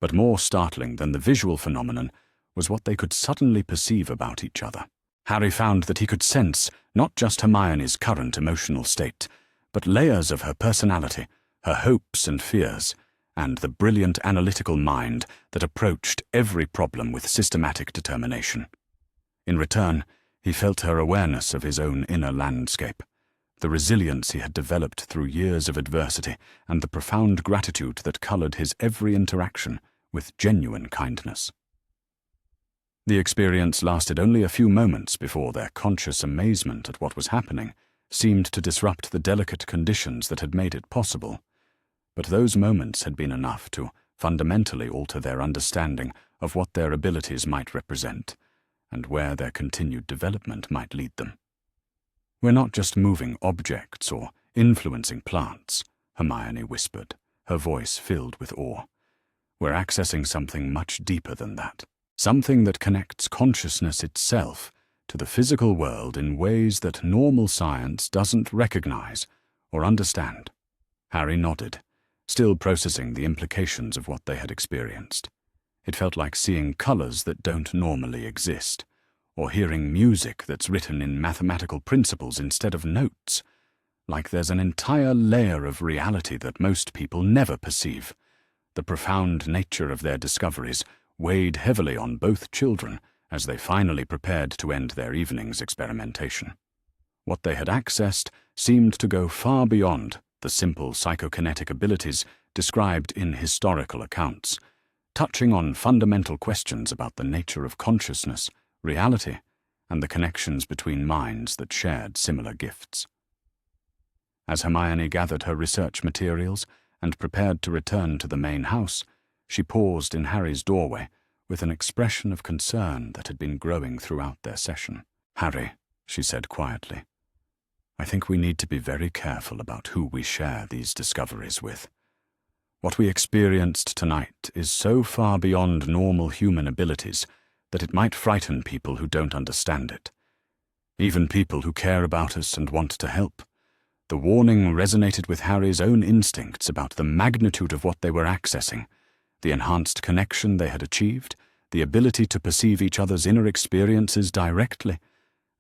But more startling than the visual phenomenon was what they could suddenly perceive about each other. Harry found that he could sense not just Hermione's current emotional state, but layers of her personality, her hopes and fears, and the brilliant analytical mind that approached every problem with systematic determination. In return, he felt her awareness of his own inner landscape, the resilience he had developed through years of adversity, and the profound gratitude that colored his every interaction with genuine kindness. The experience lasted only a few moments before their conscious amazement at what was happening seemed to disrupt the delicate conditions that had made it possible. But those moments had been enough to fundamentally alter their understanding of what their abilities might represent and where their continued development might lead them. "We're not just moving objects or influencing plants," Hermione whispered, her voice filled with awe. "We're accessing something much deeper than that, something that connects consciousness itself to the physical world in ways that normal science doesn't recognize or understand." Harry nodded, still processing the implications of what they had experienced. It felt like seeing colors that don't normally exist, or hearing music that's written in mathematical principles instead of notes, like there's an entire layer of reality that most people never perceive. The profound nature of their discoveries weighed heavily on both children as they finally prepared to end their evening's experimentation. What they had accessed seemed to go far beyond the simple psychokinetic abilities described in historical accounts, touching on fundamental questions about the nature of consciousness, reality, and the connections between minds that shared similar gifts. As Hermione gathered her research materials and prepared to return to the main house, she paused in Harry's doorway with an expression of concern that had been growing throughout their session. "Harry," she said quietly, "I think we need to be very careful about who we share these discoveries with. What we experienced tonight is so far beyond normal human abilities that it might frighten people who don't understand it. Even people who care about us and want to help." The warning resonated with Harry's own instincts about the magnitude of what they were accessing, the enhanced connection they had achieved, the ability to perceive each other's inner experiences directly,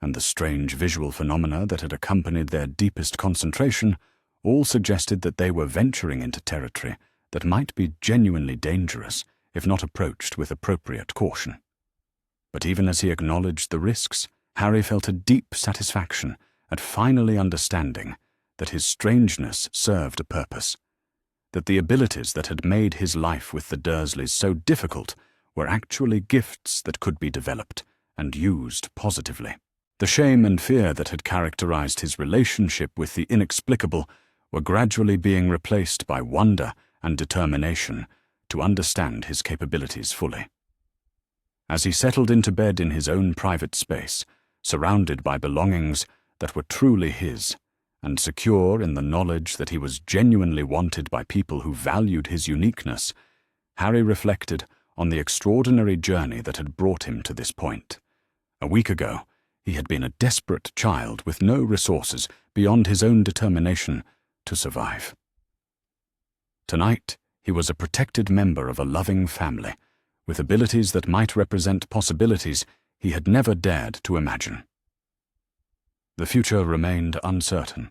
and the strange visual phenomena that had accompanied their deepest concentration, all suggested that they were venturing into territory that might be genuinely dangerous if not approached with appropriate caution. But even as he acknowledged the risks, Harry felt a deep satisfaction at finally understanding that his strangeness served a purpose, that the abilities that had made his life with the Dursleys so difficult were actually gifts that could be developed and used positively. The shame and fear that had characterized his relationship with the inexplicable were gradually being replaced by wonder and determination to understand his capabilities fully. As he settled into bed in his own private space, surrounded by belongings that were truly his, and secure in the knowledge that he was genuinely wanted by people who valued his uniqueness, Harry reflected on the extraordinary journey that had brought him to this point. A week ago, he had been a desperate child with no resources beyond his own determination to survive. Tonight, he was a protected member of a loving family, with abilities that might represent possibilities he had never dared to imagine. The future remained uncertain,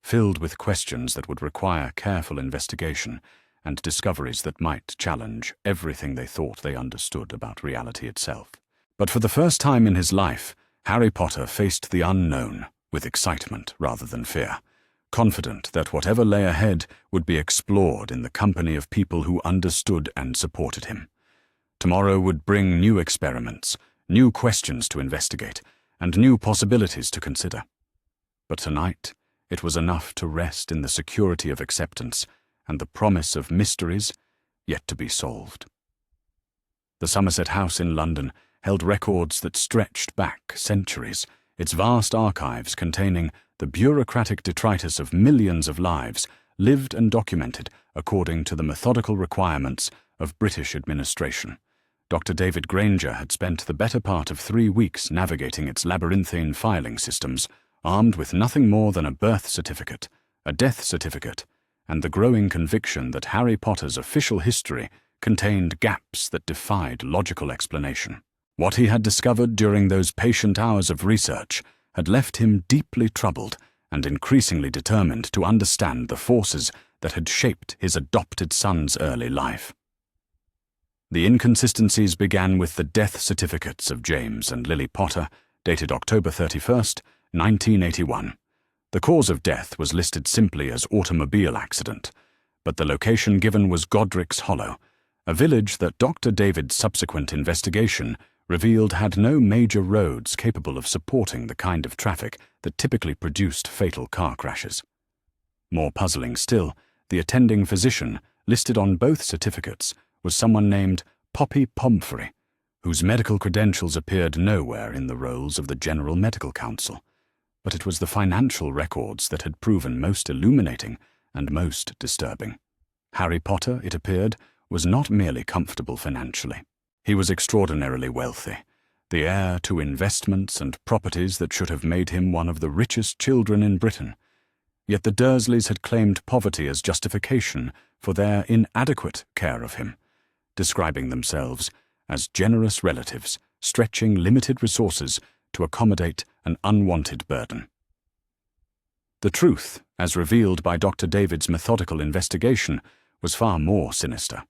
filled with questions that would require careful investigation and discoveries that might challenge everything they thought they understood about reality itself. But for the first time in his life, Harry Potter faced the unknown with excitement rather than fear, confident that whatever lay ahead would be explored in the company of people who understood and supported him. Tomorrow would bring new experiments, new questions to investigate, and new possibilities to consider. But tonight, it was enough to rest in the security of acceptance and the promise of mysteries yet to be solved. The Somerset House in London held records that stretched back centuries, its vast archives containing the bureaucratic detritus of millions of lives lived and documented according to the methodical requirements of British administration. Dr. David Granger had spent the better part of 3 weeks navigating its labyrinthine filing systems, armed with nothing more than a birth certificate, a death certificate, and the growing conviction that Harry Potter's official history contained gaps that defied logical explanation. What he had discovered during those patient hours of research had left him deeply troubled and increasingly determined to understand the forces that had shaped his adopted son's early life. The inconsistencies began with the death certificates of James and Lily Potter, dated October 31st, 1981. The cause of death was listed simply as automobile accident, but the location given was Godric's Hollow, a village that Dr. David's subsequent investigation revealed had no major roads capable of supporting the kind of traffic that typically produced fatal car crashes. More puzzling still, the attending physician listed on both certificates was someone named Poppy Pomfrey, whose medical credentials appeared nowhere in the rolls of the General Medical Council. But it was the financial records that had proven most illuminating and most disturbing. Harry Potter, it appeared, was not merely comfortable financially. He was extraordinarily wealthy, the heir to investments and properties that should have made him one of the richest children in Britain. Yet the Dursleys had claimed poverty as justification for their inadequate care of him, describing themselves as generous relatives stretching limited resources to accommodate an unwanted burden. The truth, as revealed by Dr. David's methodical investigation, was far more sinister.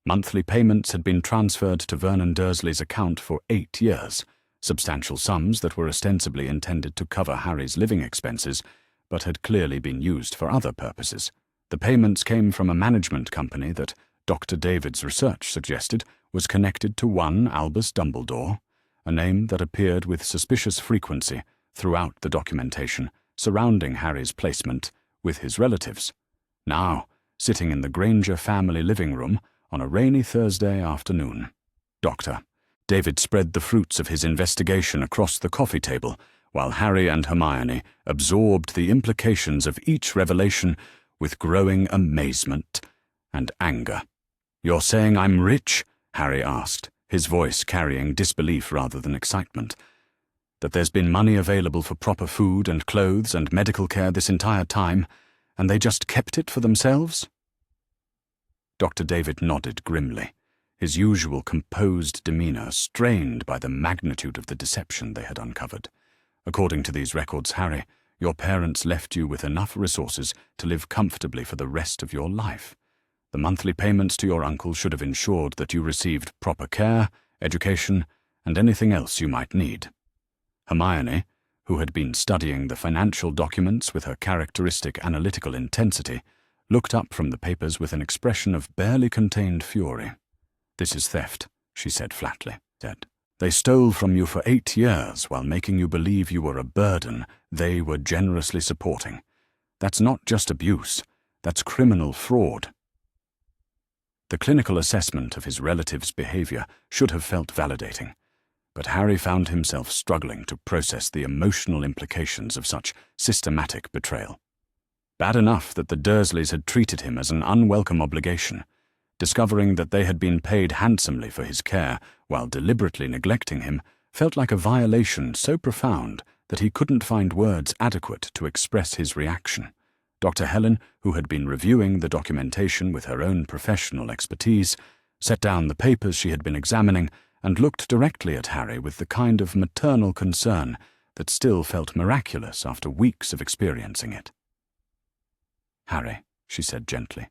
Monthly payments had been transferred to Vernon Dursley's account for 8 years, substantial sums that were ostensibly intended to cover Harry's living expenses, but had clearly been used for other purposes. The payments came from a management company that Dr. David's research suggested was connected to one Albus Dumbledore, a name that appeared with suspicious frequency throughout the documentation surrounding Harry's placement with his relatives. Now, sitting in the Granger family living room on a rainy Thursday afternoon, Dr. David spread the fruits of his investigation across the coffee table, while Harry and Hermione absorbed the implications of each revelation with growing amazement and anger. "You're saying I'm rich?" Harry asked, his voice carrying disbelief rather than excitement. "That there's been money available for proper food and clothes and medical care this entire time, and they just kept it for themselves?" Dr. David nodded grimly, his usual composed demeanor strained by the magnitude of the deception they had uncovered. "According to these records, Harry, your parents left you with enough resources to live comfortably for the rest of your life. The monthly payments to your uncle should have ensured that you received proper care, education, and anything else you might need." Hermione, who had been studying the financial documents with her characteristic analytical intensity, looked up from the papers with an expression of barely contained fury. "This is theft," she said flatly. "They stole from you for 8 years while making you believe you were a burden they were generously supporting. That's not just abuse, that's criminal fraud." The clinical assessment of his relative's behavior should have felt validating, but Harry found himself struggling to process the emotional implications of such systematic betrayal. Bad enough that the Dursleys had treated him as an unwelcome obligation. Discovering that they had been paid handsomely for his care while deliberately neglecting him felt like a violation so profound that he couldn't find words adequate to express his reaction. Dr. Helen, who had been reviewing the documentation with her own professional expertise, set down the papers she had been examining and looked directly at Harry with the kind of maternal concern that still felt miraculous after weeks of experiencing it. "Harry," she said gently,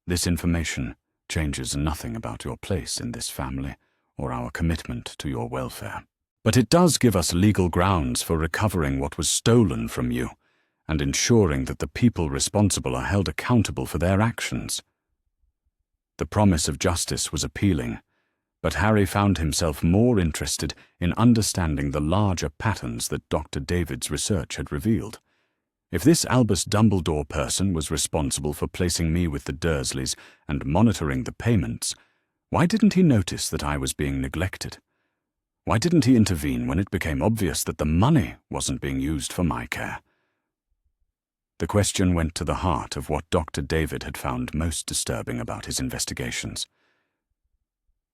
"this information changes nothing about your place in this family or our commitment to your welfare. But it does give us legal grounds for recovering what was stolen from you and ensuring that the people responsible are held accountable for their actions." The promise of justice was appealing, but Harry found himself more interested in understanding the larger patterns that Dr. David's research had revealed. If this Albus Dumbledore person was responsible for placing me with the Dursleys and monitoring the payments, why didn't he notice that I was being neglected? Why didn't he intervene when it became obvious that the money wasn't being used for my care? The question went to the heart of what Dr. David had found most disturbing about his investigations.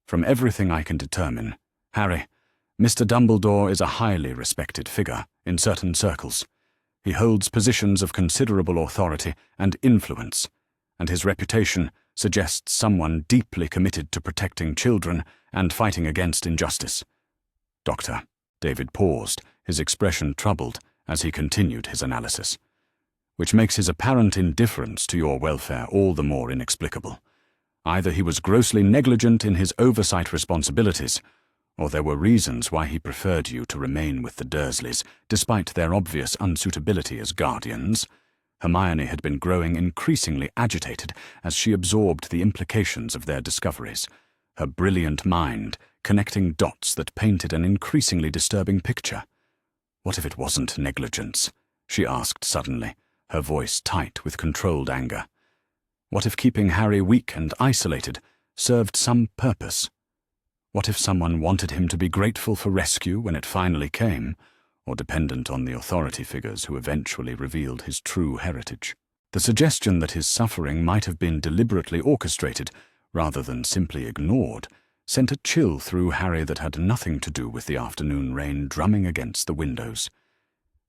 "From everything I can determine, Harry, Mr. Dumbledore is a highly respected figure in certain circles. He holds positions of considerable authority and influence, and his reputation suggests someone deeply committed to protecting children and fighting against injustice." David paused, his expression troubled, as he continued his analysis. which makes his apparent indifference to your welfare all the more inexplicable. Either he was grossly negligent in his oversight responsibilities, or there were reasons why he preferred you to remain with the Dursleys, despite their obvious unsuitability as guardians. Hermione had been growing increasingly agitated as she absorbed the implications of their discoveries, her brilliant mind connecting dots that painted an increasingly disturbing picture. What if it wasn't negligence? She asked suddenly, her voice tight with controlled anger. What if keeping Harry weak and isolated served some purpose? What if someone wanted him to be grateful for rescue when it finally came, or dependent on the authority figures who eventually revealed his true heritage? The suggestion that his suffering might have been deliberately orchestrated, rather than simply ignored, sent a chill through Harry that had nothing to do with the afternoon rain drumming against the windows.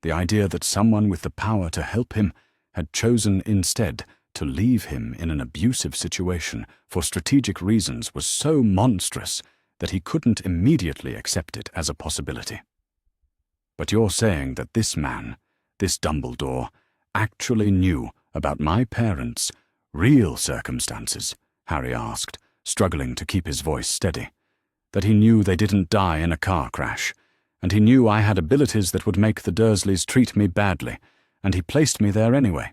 The idea that someone with the power to help him had chosen instead to leave him in an abusive situation for strategic reasons was so monstrous that he couldn't immediately accept it as a possibility. But you're saying that this man, this Dumbledore, actually knew about my parents' real circumstances? Harry asked, struggling to keep his voice steady. That he knew they didn't die in a car crash, and he knew I had abilities that would make the Dursleys treat me badly, and he placed me there anyway.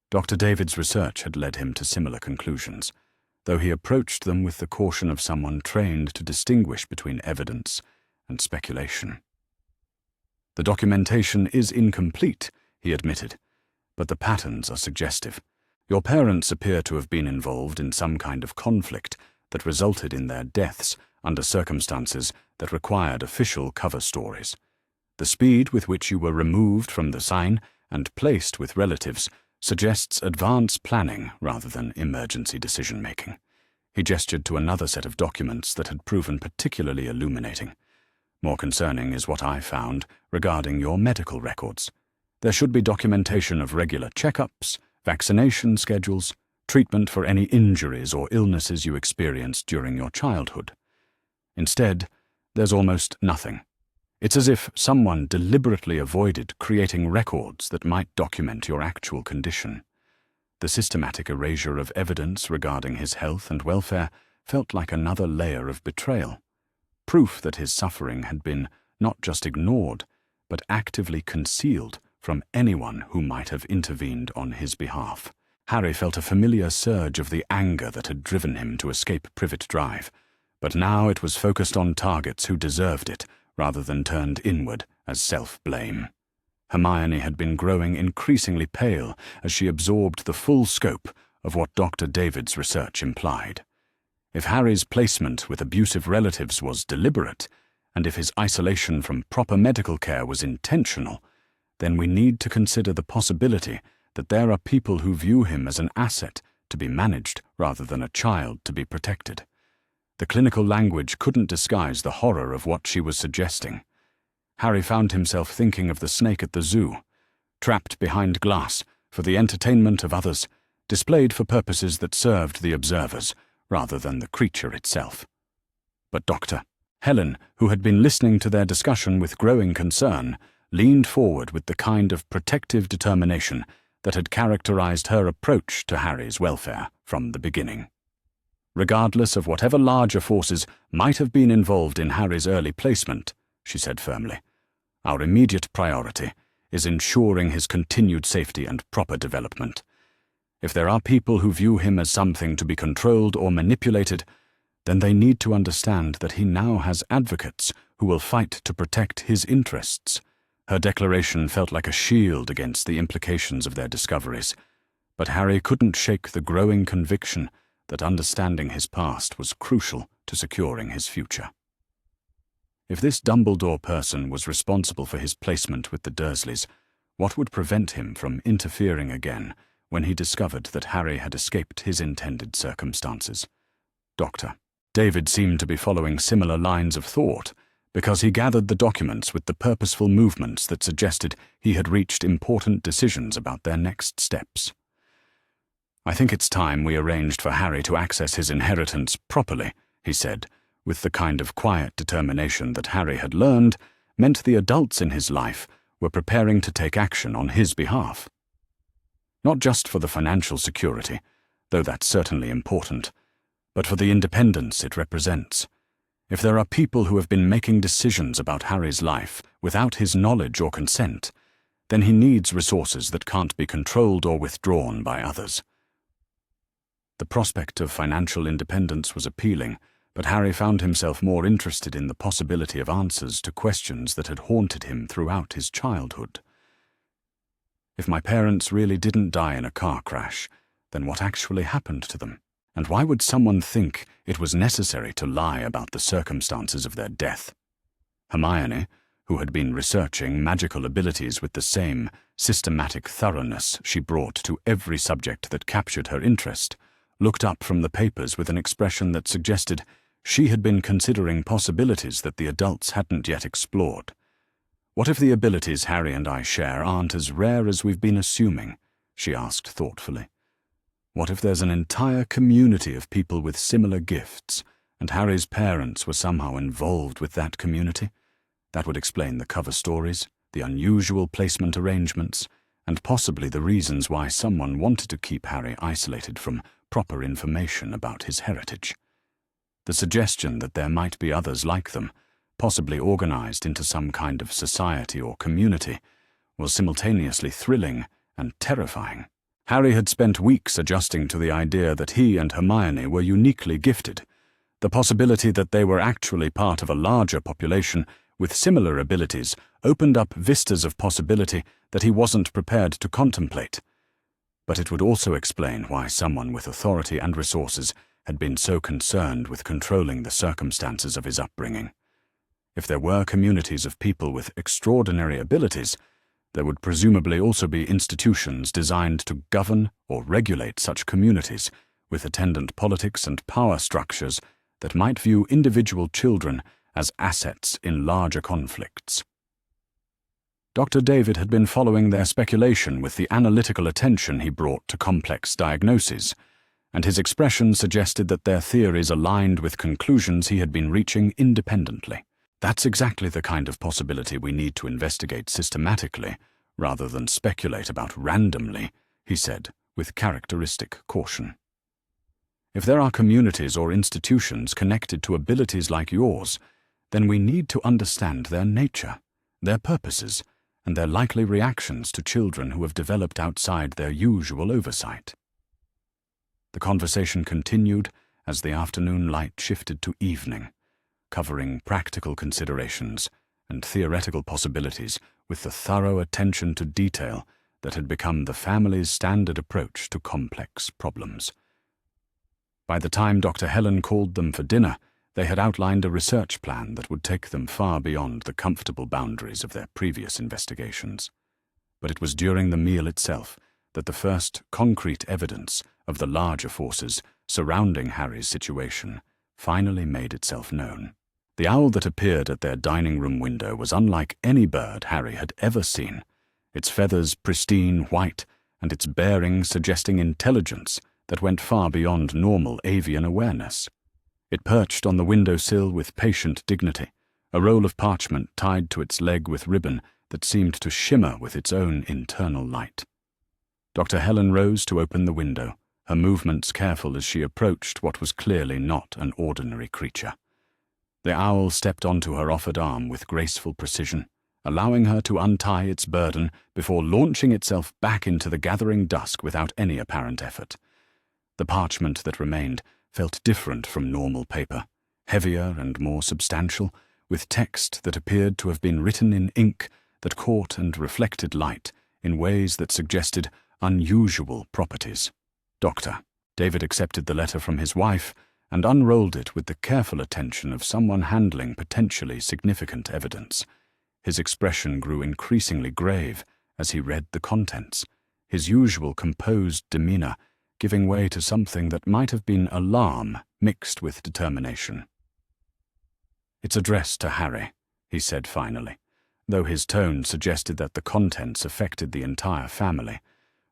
Dr. David's research had led him to similar conclusions, though he approached them with the caution of someone trained to distinguish between evidence and speculation. The documentation is incomplete, he admitted, but the patterns are suggestive. Your parents appear to have been involved in some kind of conflict that resulted in their deaths under circumstances that required official cover stories. The speed with which you were removed from the sign and placed with relatives suggests advanced planning rather than emergency decision-making. He gestured to another set of documents that had proven particularly illuminating. More concerning is what I found regarding your medical records. There should be documentation of regular checkups, vaccination schedules, treatment for any injuries or illnesses you experienced during your childhood. Instead, there's almost nothing. It's as if someone deliberately avoided creating records that might document your actual condition. The systematic erasure of evidence regarding his health and welfare felt like another layer of betrayal. Proof that his suffering had been not just ignored, but actively concealed from anyone who might have intervened on his behalf. Harry felt a familiar surge of the anger that had driven him to escape Privet Drive, but now it was focused on targets who deserved it, rather than turned inward as self-blame. Hermione had been growing increasingly pale as she absorbed the full scope of what Dr. David's research implied. If Harry's placement with abusive relatives was deliberate, and if his isolation from proper medical care was intentional, then we need to consider the possibility that there are people who view him as an asset to be managed rather than a child to be protected. The clinical language couldn't disguise the horror of what she was suggesting. Harry found himself thinking of the snake at the zoo, trapped behind glass for the entertainment of others, displayed for purposes that served the observers rather than the creature itself. But Helen, who had been listening to their discussion with growing concern, leaned forward with the kind of protective determination that had characterized her approach to Harry's welfare from the beginning. Regardless of whatever larger forces might have been involved in Harry's early placement, she said firmly, our immediate priority is ensuring his continued safety and proper development. If there are people who view him as something to be controlled or manipulated, then they need to understand that he now has advocates who will fight to protect his interests. Her declaration felt like a shield against the implications of their discoveries, but Harry couldn't shake the growing conviction that understanding his past was crucial to securing his future. If this Dumbledore person was responsible for his placement with the Dursleys, what would prevent him from interfering again when he discovered that Harry had escaped his intended circumstances? Dr. David seemed to be following similar lines of thought, because he gathered the documents with the purposeful movements that suggested he had reached important decisions about their next steps. I think it's time we arranged for Harry to access his inheritance properly, he said, with the kind of quiet determination that Harry had learned meant the adults in his life were preparing to take action on his behalf. Not just for the financial security, though that's certainly important, but for the independence it represents. If there are people who have been making decisions about Harry's life without his knowledge or consent, then he needs resources that can't be controlled or withdrawn by others. The prospect of financial independence was appealing, but Harry found himself more interested in the possibility of answers to questions that had haunted him throughout his childhood. If my parents really didn't die in a car crash, then what actually happened to them? And why would someone think it was necessary to lie about the circumstances of their death? Hermione, who had been researching magical abilities with the same systematic thoroughness she brought to every subject that captured her interest, looked up from the papers with an expression that suggested she had been considering possibilities that the adults hadn't yet explored. What if the abilities Harry and I share aren't as rare as we've been assuming? She asked thoughtfully. What if there's an entire community of people with similar gifts, and Harry's parents were somehow involved with that community? That would explain the cover stories, the unusual placement arrangements, and possibly the reasons why someone wanted to keep Harry isolated from proper information about his heritage. The suggestion that there might be others like them, possibly organized into some kind of society or community, was simultaneously thrilling and terrifying. Harry had spent weeks adjusting to the idea that he and Hermione were uniquely gifted. The possibility that they were actually part of a larger population with similar abilities opened up vistas of possibility that he wasn't prepared to contemplate. But it would also explain why someone with authority and resources had been so concerned with controlling the circumstances of his upbringing. If there were communities of people with extraordinary abilities, there would presumably also be institutions designed to govern or regulate such communities, with attendant politics and power structures that might view individual children as assets in larger conflicts. Dr. David had been following their speculation with the analytical attention he brought to complex diagnoses, and his expression suggested that their theories aligned with conclusions he had been reaching independently. That's exactly the kind of possibility we need to investigate systematically, rather than speculate about randomly, he said, with characteristic caution. If there are communities or institutions connected to abilities like yours, then we need to understand their nature, their purposes, and their likely reactions to children who have developed outside their usual oversight. The conversation continued as the afternoon light shifted to evening, covering practical considerations and theoretical possibilities with the thorough attention to detail that had become the family's standard approach to complex problems. By the time Dr. Helen called them for dinner, they had outlined a research plan that would take them far beyond the comfortable boundaries of their previous investigations. But it was during the meal itself that the first concrete evidence of the larger forces surrounding Harry's situation finally made itself known. The owl that appeared at their dining room window was unlike any bird Harry had ever seen, its feathers pristine white and its bearing suggesting intelligence that went far beyond normal avian awareness. It perched on the windowsill with patient dignity, a roll of parchment tied to its leg with ribbon that seemed to shimmer with its own internal light. Dr. Helen rose to open the window, her movements careful as she approached what was clearly not an ordinary creature. The owl stepped onto her offered arm with graceful precision, allowing her to untie its burden before launching itself back into the gathering dusk without any apparent effort. The parchment that remained felt different from normal paper, heavier and more substantial, with text that appeared to have been written in ink that caught and reflected light in ways that suggested unusual properties. Doctor. David accepted the letter from his wife and unrolled it with the careful attention of someone handling potentially significant evidence. His expression grew increasingly grave as he read the contents, his usual composed demeanor giving way to something that might have been alarm mixed with determination. "It's addressed to Harry," he said finally, though his tone suggested that the contents affected the entire family,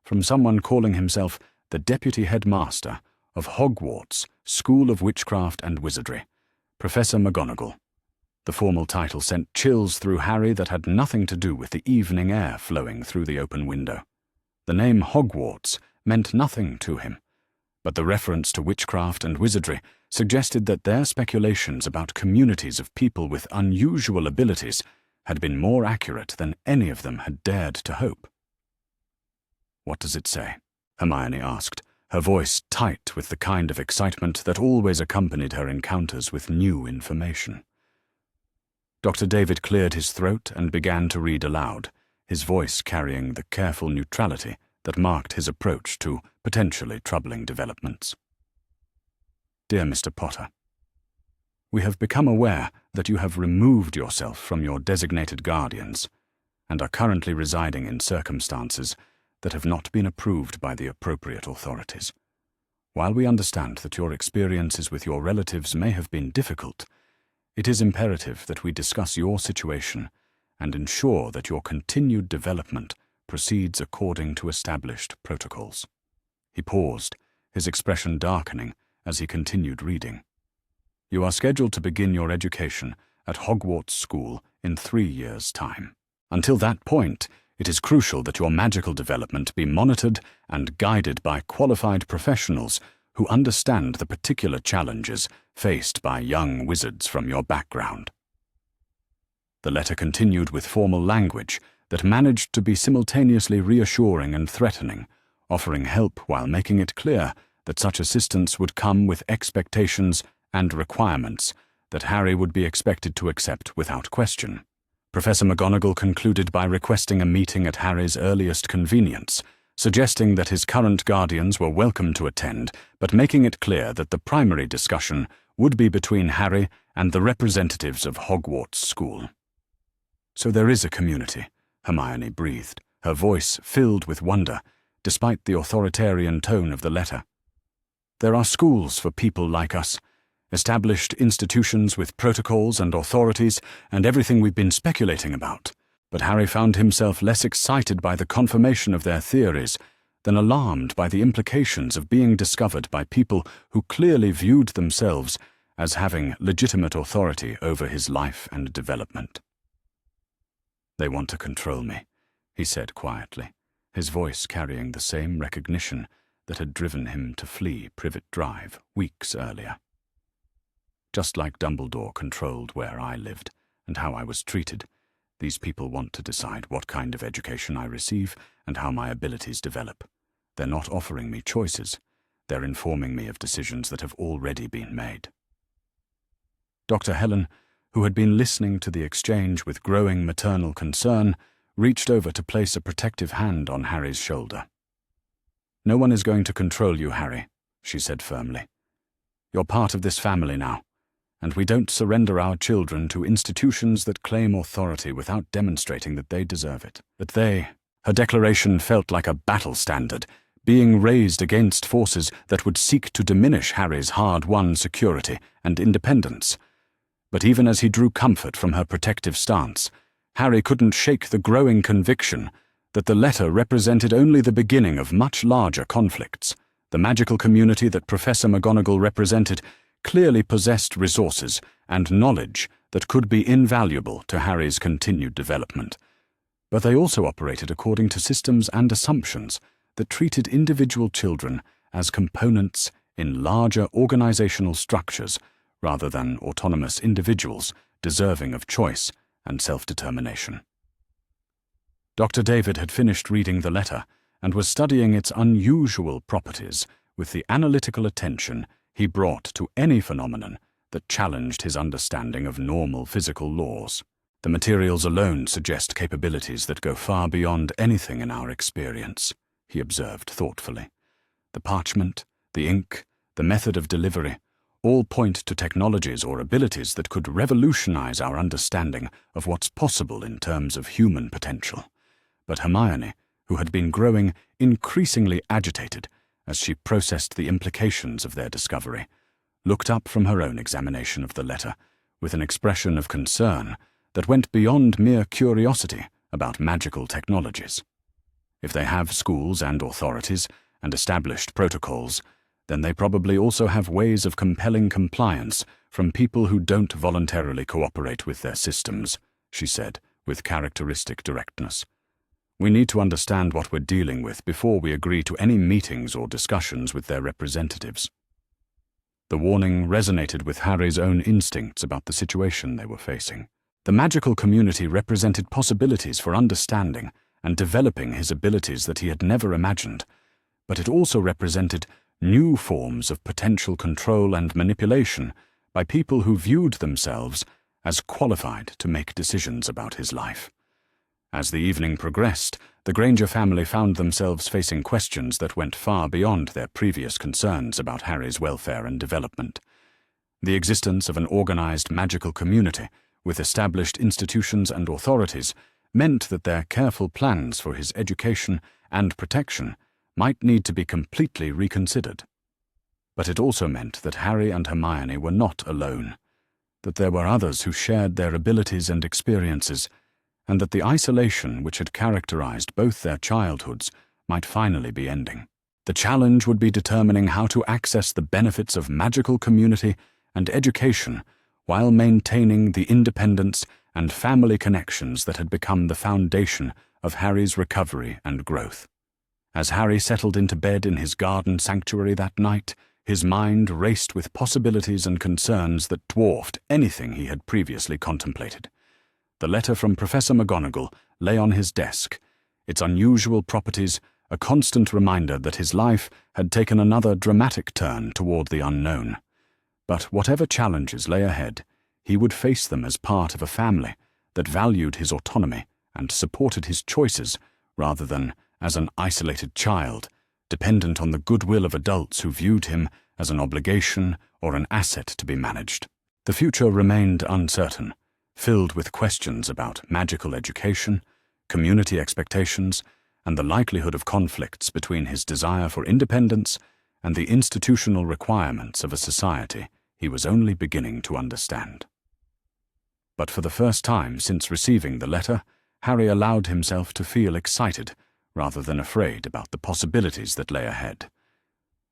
from someone calling himself the Deputy Headmaster of Hogwarts School of Witchcraft and Wizardry, Professor McGonagall. The formal title sent chills through Harry that had nothing to do with the evening air flowing through the open window. The name Hogwarts meant nothing to him, but the reference to witchcraft and wizardry suggested that their speculations about communities of people with unusual abilities had been more accurate than any of them had dared to hope. "What does it say?" Hermione asked, her voice tight with the kind of excitement that always accompanied her encounters with new information. Dr. David cleared his throat and began to read aloud, his voice carrying the careful neutrality that marked his approach to potentially troubling developments. "Dear Mr. Potter, we have become aware that you have removed yourself from your designated guardians and are currently residing in circumstances that have not been approved by the appropriate authorities. While we understand that your experiences with your relatives may have been difficult, it is imperative that we discuss your situation and ensure that your continued development proceeds according to established protocols." He paused, his expression darkening as he continued reading. "You are scheduled to begin your education at Hogwarts School in 3 years' time. Until that point, it is crucial that your magical development be monitored and guided by qualified professionals who understand the particular challenges faced by young wizards from your background." The letter continued with formal language that managed to be simultaneously reassuring and threatening, offering help while making it clear that such assistance would come with expectations and requirements that Harry would be expected to accept without question. Professor McGonagall concluded by requesting a meeting at Harry's earliest convenience, suggesting that his current guardians were welcome to attend, but making it clear that the primary discussion would be between Harry and the representatives of Hogwarts School. "So there is a community," Hermione breathed, her voice filled with wonder, despite the authoritarian tone of the letter. "There are schools for people like us, established institutions with protocols and authorities and everything we've been speculating about." But Harry found himself less excited by the confirmation of their theories than alarmed by the implications of being discovered by people who clearly viewed themselves as having legitimate authority over his life and development. "They want to control me," he said quietly, his voice carrying the same recognition that had driven him to flee Privet Drive weeks earlier. "Just like Dumbledore controlled where I lived and how I was treated, these people want to decide what kind of education I receive and how my abilities develop. They're not offering me choices. They're informing me of decisions that have already been made." Dr. Helen, who had been listening to the exchange with growing maternal concern, reached over to place a protective hand on Harry's shoulder. "No one is going to control you, Harry," she said firmly. "You're part of this family now, and we don't surrender our children to institutions that claim authority without demonstrating that they deserve it. Her declaration felt like a battle standard, being raised against forces that would seek to diminish Harry's hard-won security and independence. But even as he drew comfort from her protective stance, Harry couldn't shake the growing conviction that the letter represented only the beginning of much larger conflicts. The magical community that Professor McGonagall represented clearly possessed resources and knowledge that could be invaluable to Harry's continued development. But they also operated according to systems and assumptions that treated individual children as components in larger organizational structures rather than autonomous individuals deserving of choice and self-determination. Dr. David had finished reading the letter and was studying its unusual properties with the analytical attention he brought to any phenomenon that challenged his understanding of normal physical laws. "The materials alone suggest capabilities that go far beyond anything in our experience," he observed thoughtfully. "The parchment, the ink, the method of delivery, all point to technologies or abilities that could revolutionize our understanding of what's possible in terms of human potential." But Hermione, who had been growing increasingly agitated as she processed the implications of their discovery, looked up from her own examination of the letter with an expression of concern that went beyond mere curiosity about magical technologies. If they have schools and authorities and established protocols, then they probably also have ways of compelling compliance from people who don't voluntarily cooperate with their systems, she said, with characteristic directness. We need to understand what we're dealing with before we agree to any meetings or discussions with their representatives. The warning resonated with Harry's own instincts about the situation they were facing. The magical community represented possibilities for understanding and developing his abilities that he had never imagined, but it also represented new forms of potential control and manipulation by people who viewed themselves as qualified to make decisions about his life. As the evening progressed, the Granger family found themselves facing questions that went far beyond their previous concerns about Harry's welfare and development. The existence of an organized magical community, with established institutions and authorities, meant that their careful plans for his education and protection might need to be completely reconsidered. But it also meant that Harry and Hermione were not alone, that there were others who shared their abilities and experiences, and that the isolation which had characterized both their childhoods might finally be ending. The challenge would be determining how to access the benefits of magical community and education while maintaining the independence and family connections that had become the foundation of Harry's recovery and growth. As Harry settled into bed in his garden sanctuary that night, his mind raced with possibilities and concerns that dwarfed anything he had previously contemplated. The letter from Professor McGonagall lay on his desk, its unusual properties a constant reminder that his life had taken another dramatic turn toward the unknown. But whatever challenges lay ahead, he would face them as part of a family that valued his autonomy and supported his choices rather than as an isolated child, dependent on the goodwill of adults who viewed him as an obligation or an asset to be managed. The future remained uncertain, filled with questions about magical education, community expectations, and the likelihood of conflicts between his desire for independence and the institutional requirements of a society he was only beginning to understand. But for the first time since receiving the letter, Harry allowed himself to feel excited rather than afraid about the possibilities that lay ahead.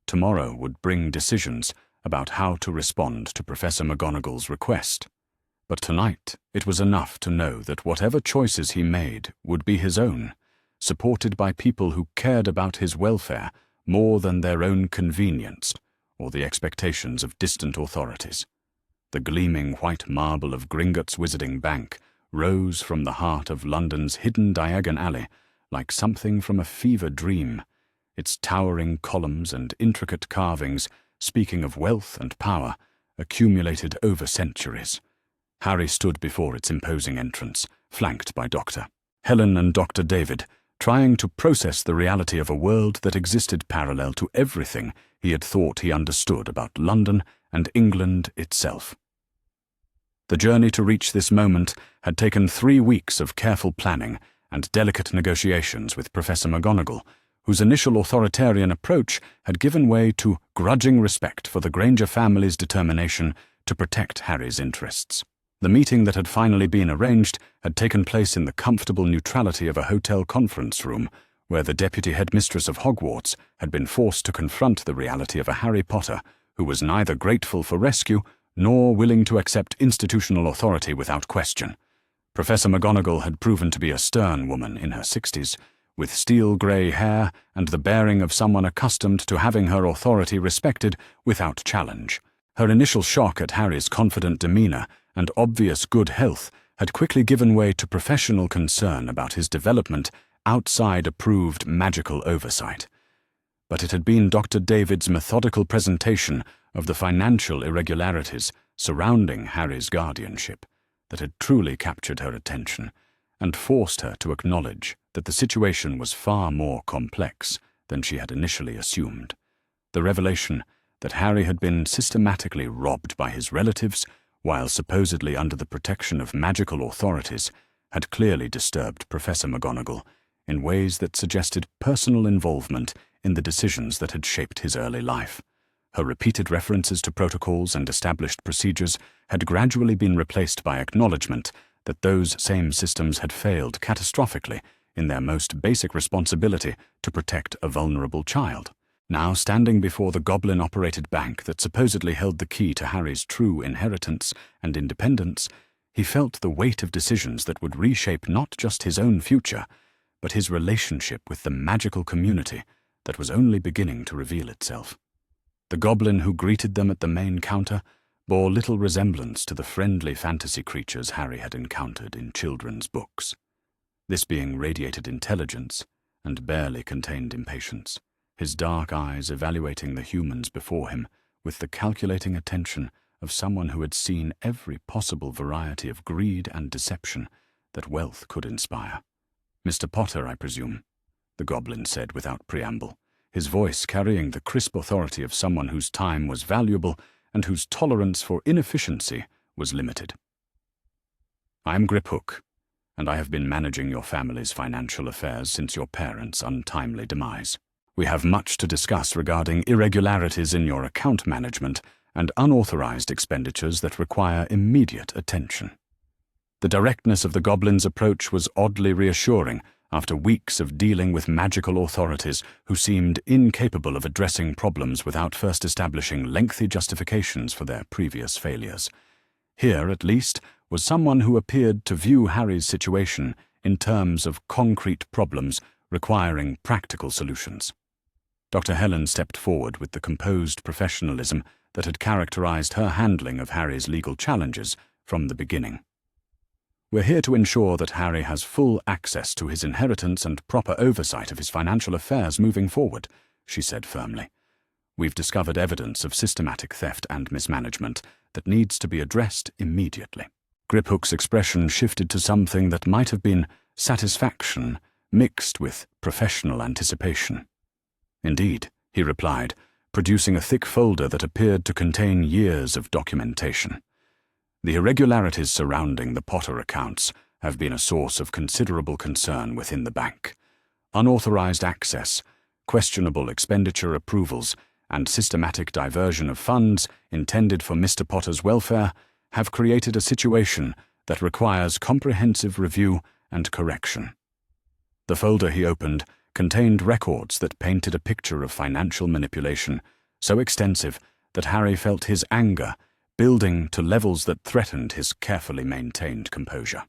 Tomorrow would bring decisions about how to respond to Professor McGonagall's request. But tonight it was enough to know that whatever choices he made would be his own, supported by people who cared about his welfare more than their own convenience or the expectations of distant authorities. The gleaming white marble of Gringotts Wizarding Bank rose from the heart of London's hidden Diagon Alley like something from a fever dream, its towering columns and intricate carvings speaking of wealth and power accumulated over centuries. Harry stood before its imposing entrance, flanked by Dr. Helen and Dr. David, trying to process the reality of a world that existed parallel to everything he had thought he understood about London and England itself. The journey to reach this moment had taken 3 weeks of careful planning and delicate negotiations with Professor McGonagall, whose initial authoritarian approach had given way to grudging respect for the Granger family's determination to protect Harry's interests. The meeting that had finally been arranged had taken place in the comfortable neutrality of a hotel conference room, where the deputy headmistress of Hogwarts had been forced to confront the reality of a Harry Potter who was neither grateful for rescue nor willing to accept institutional authority without question. Professor McGonagall had proven to be a stern woman in her 60s, with steel-grey hair and the bearing of someone accustomed to having her authority respected without challenge. Her initial shock at Harry's confident demeanor and obvious good health had quickly given way to professional concern about his development outside approved magical oversight. But it had been Dr. David's methodical presentation of the financial irregularities surrounding Harry's guardianship that had truly captured her attention and forced her to acknowledge that the situation was far more complex than she had initially assumed. The revelation that Harry had been systematically robbed by his relatives while supposedly under the protection of magical authorities had clearly disturbed Professor McGonagall in ways that suggested personal involvement in the decisions that had shaped his early life. Her repeated references to protocols and established procedures had gradually been replaced by acknowledgement that those same systems had failed catastrophically in their most basic responsibility to protect a vulnerable child. Now, standing before the goblin-operated bank that supposedly held the key to Harry's true inheritance and independence, he felt the weight of decisions that would reshape not just his own future, but his relationship with the magical community that was only beginning to reveal itself. The goblin who greeted them at the main counter bore little resemblance to the friendly fantasy creatures Harry had encountered in children's books. This being radiated intelligence and barely contained impatience, his dark eyes evaluating the humans before him with the calculating attention of someone who had seen every possible variety of greed and deception that wealth could inspire. "Mr. Potter, I presume," the goblin said without preamble, his voice carrying the crisp authority of someone whose time was valuable and whose tolerance for inefficiency was limited. "I am Griphook, and I have been managing your family's financial affairs since your parents' untimely demise. We have much to discuss regarding irregularities in your account management and unauthorized expenditures that require immediate attention." The directness of the goblin's approach was oddly reassuring after weeks of dealing with magical authorities who seemed incapable of addressing problems without first establishing lengthy justifications for their previous failures. Here, at least, was someone who appeared to view Harry's situation in terms of concrete problems requiring practical solutions. Dr. Helen stepped forward with the composed professionalism that had characterized her handling of Harry's legal challenges from the beginning. "We're here to ensure that Harry has full access to his inheritance and proper oversight of his financial affairs moving forward," she said firmly. "We've discovered evidence of systematic theft and mismanagement that needs to be addressed immediately." Griphook's expression shifted to something that might have been satisfaction mixed with professional anticipation. "Indeed," he replied, producing a thick folder that appeared to contain years of documentation. "The irregularities surrounding the Potter accounts have been a source of considerable concern within the bank. Unauthorized access, questionable expenditure approvals, and systematic diversion of funds intended for Mr. Potter's welfare have created a situation that requires comprehensive review and correction." The folder he opened contained records that painted a picture of financial manipulation so extensive that Harry felt his anger building to levels that threatened his carefully maintained composure.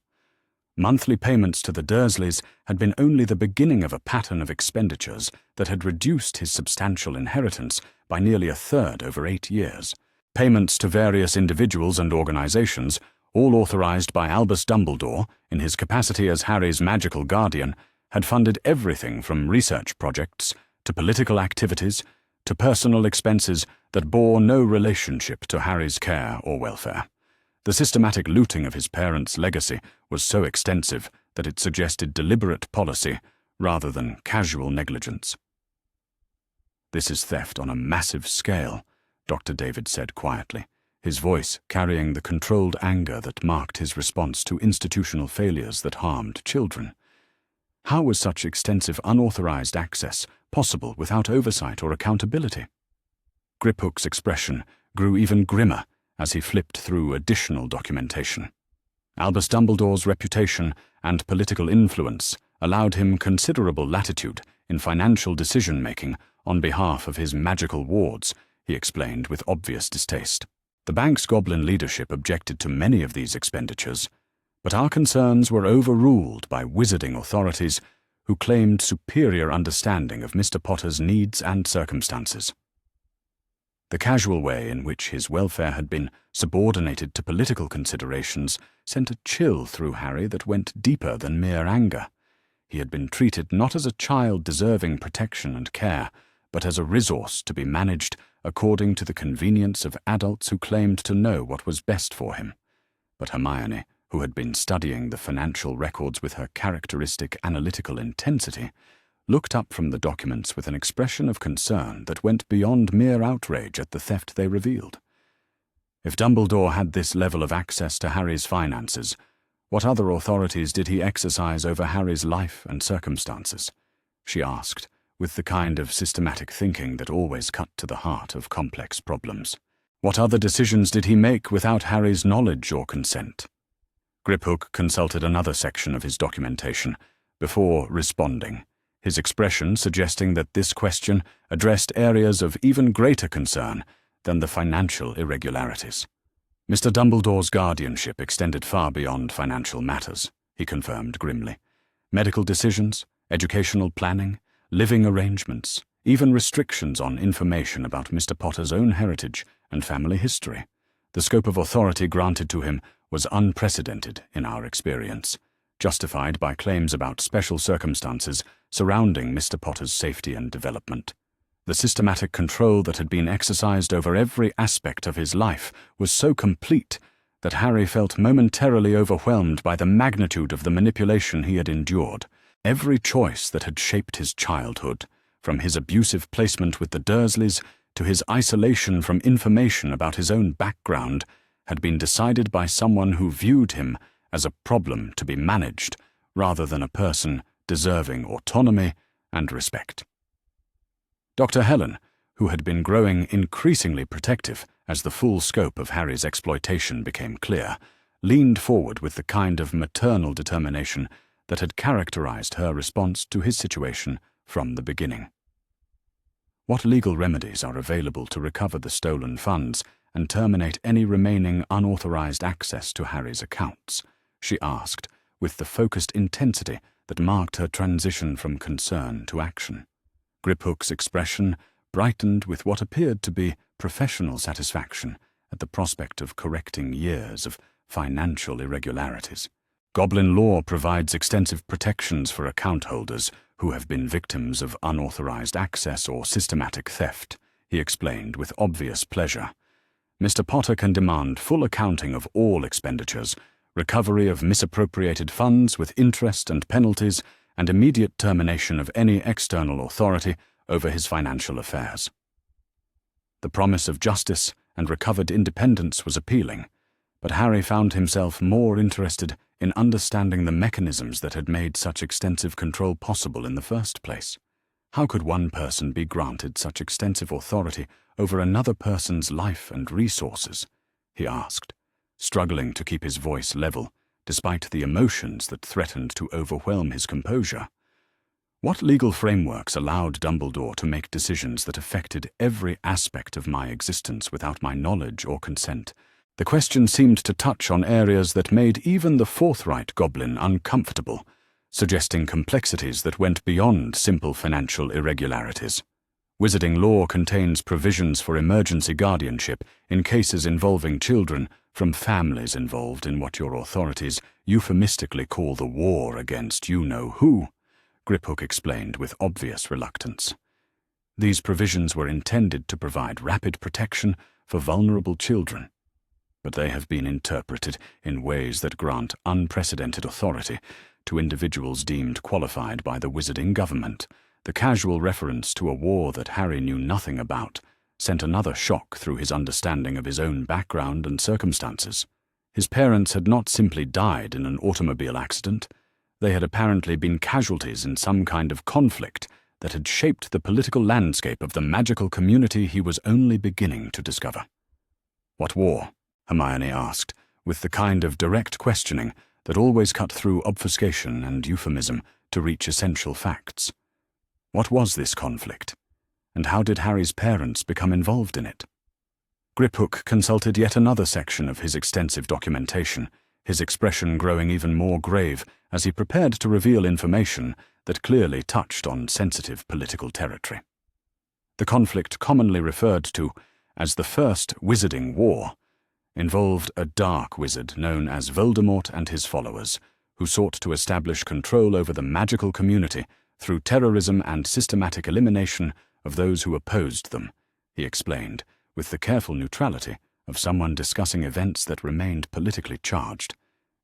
Monthly payments to the Dursleys had been only the beginning of a pattern of expenditures that had reduced his substantial inheritance by nearly a third over 8 years. Payments to various individuals and organizations, all authorized by Albus Dumbledore in his capacity as Harry's magical guardian, had funded everything from research projects to political activities to personal expenses that bore no relationship to Harry's care or welfare. The systematic looting of his parents' legacy was so extensive that it suggested deliberate policy rather than casual negligence. "This is theft on a massive scale," Dr. David said quietly, his voice carrying the controlled anger that marked his response to institutional failures that harmed children. How was such extensive unauthorized access possible without oversight or accountability? Griphook's expression grew even grimmer as he flipped through additional documentation. Albus Dumbledore's reputation and political influence allowed him considerable latitude in financial decision-making on behalf of his magical wards, he explained with obvious distaste. The bank's goblin leadership objected to many of these expenditures, but our concerns were overruled by wizarding authorities who claimed superior understanding of Mr. Potter's needs and circumstances. The casual way in which his welfare had been subordinated to political considerations sent a chill through Harry that went deeper than mere anger. He had been treated not as a child deserving protection and care, but as a resource to be managed according to the convenience of adults who claimed to know what was best for him. But Hermione, who had been studying the financial records with her characteristic analytical intensity, looked up from the documents with an expression of concern that went beyond mere outrage at the theft they revealed. If Dumbledore had this level of access to Harry's finances, what other authorities did he exercise over Harry's life and circumstances? She asked, with the kind of systematic thinking that always cut to the heart of complex problems. What other decisions did he make without Harry's knowledge or consent? Griphook consulted another section of his documentation before responding, his expression suggesting that this question addressed areas of even greater concern than the financial irregularities. Mr. Dumbledore's guardianship extended far beyond financial matters, he confirmed grimly. Medical decisions, educational planning, living arrangements, even restrictions on information about Mr. Potter's own heritage and family history. The scope of authority granted to him was unprecedented in our experience, justified by claims about special circumstances surrounding Mr. Potter's safety and development. The systematic control that had been exercised over every aspect of his life was so complete that Harry felt momentarily overwhelmed by the magnitude of the manipulation he had endured. Every choice that had shaped his childhood, from his abusive placement with the Dursleys to his isolation from information about his own background, had been decided by someone who viewed him as a problem to be managed rather than a person deserving autonomy and respect. Dr. Helen, who had been growing increasingly protective as the full scope of Harry's exploitation became clear, leaned forward with the kind of maternal determination that had characterized her response to his situation from the beginning. What legal remedies are available to recover the stolen funds and terminate any remaining unauthorized access to Harry's accounts? She asked, with the focused intensity that marked her transition from concern to action. Griphook's expression brightened with what appeared to be professional satisfaction at the prospect of correcting years of financial irregularities. Goblin law provides extensive protections for account holders who have been victims of unauthorized access or systematic theft, he explained with obvious pleasure. Mr. Potter can demand full accounting of all expenditures, recovery of misappropriated funds with interest and penalties, and immediate termination of any external authority over his financial affairs. The promise of justice and recovered independence was appealing, but Harry found himself more interested in understanding the mechanisms that had made such extensive control possible in the first place. How could one person be granted such extensive authority over another person's life and resources? He asked, struggling to keep his voice level, despite the emotions that threatened to overwhelm his composure. What legal frameworks allowed Dumbledore to make decisions that affected every aspect of my existence without my knowledge or consent? The question seemed to touch on areas that made even the forthright goblin uncomfortable, suggesting complexities that went beyond simple financial irregularities. Wizarding law contains provisions for emergency guardianship in cases involving children from families involved in what your authorities euphemistically call the war against you-know-who, Griphook explained with obvious reluctance. These provisions were intended to provide rapid protection for vulnerable children, but they have been interpreted in ways that grant unprecedented authority to individuals deemed qualified by the wizarding government. The casual reference to a war that Harry knew nothing about sent another shock through his understanding of his own background and circumstances. His parents had not simply died in an automobile accident. They had apparently been casualties in some kind of conflict that had shaped the political landscape of the magical community he was only beginning to discover. "What war?" Hermione asked, with the kind of direct questioning that always cut through obfuscation and euphemism to reach essential facts. What was this conflict? And how did Harry's parents become involved in it? Griphook consulted yet another section of his extensive documentation, his expression growing even more grave as he prepared to reveal information that clearly touched on sensitive political territory. The conflict commonly referred to as the First Wizarding War involved a dark wizard known as Voldemort and his followers, who sought to establish control over the magical community through terrorism and systematic elimination of those who opposed them, he explained, with the careful neutrality of someone discussing events that remained politically charged.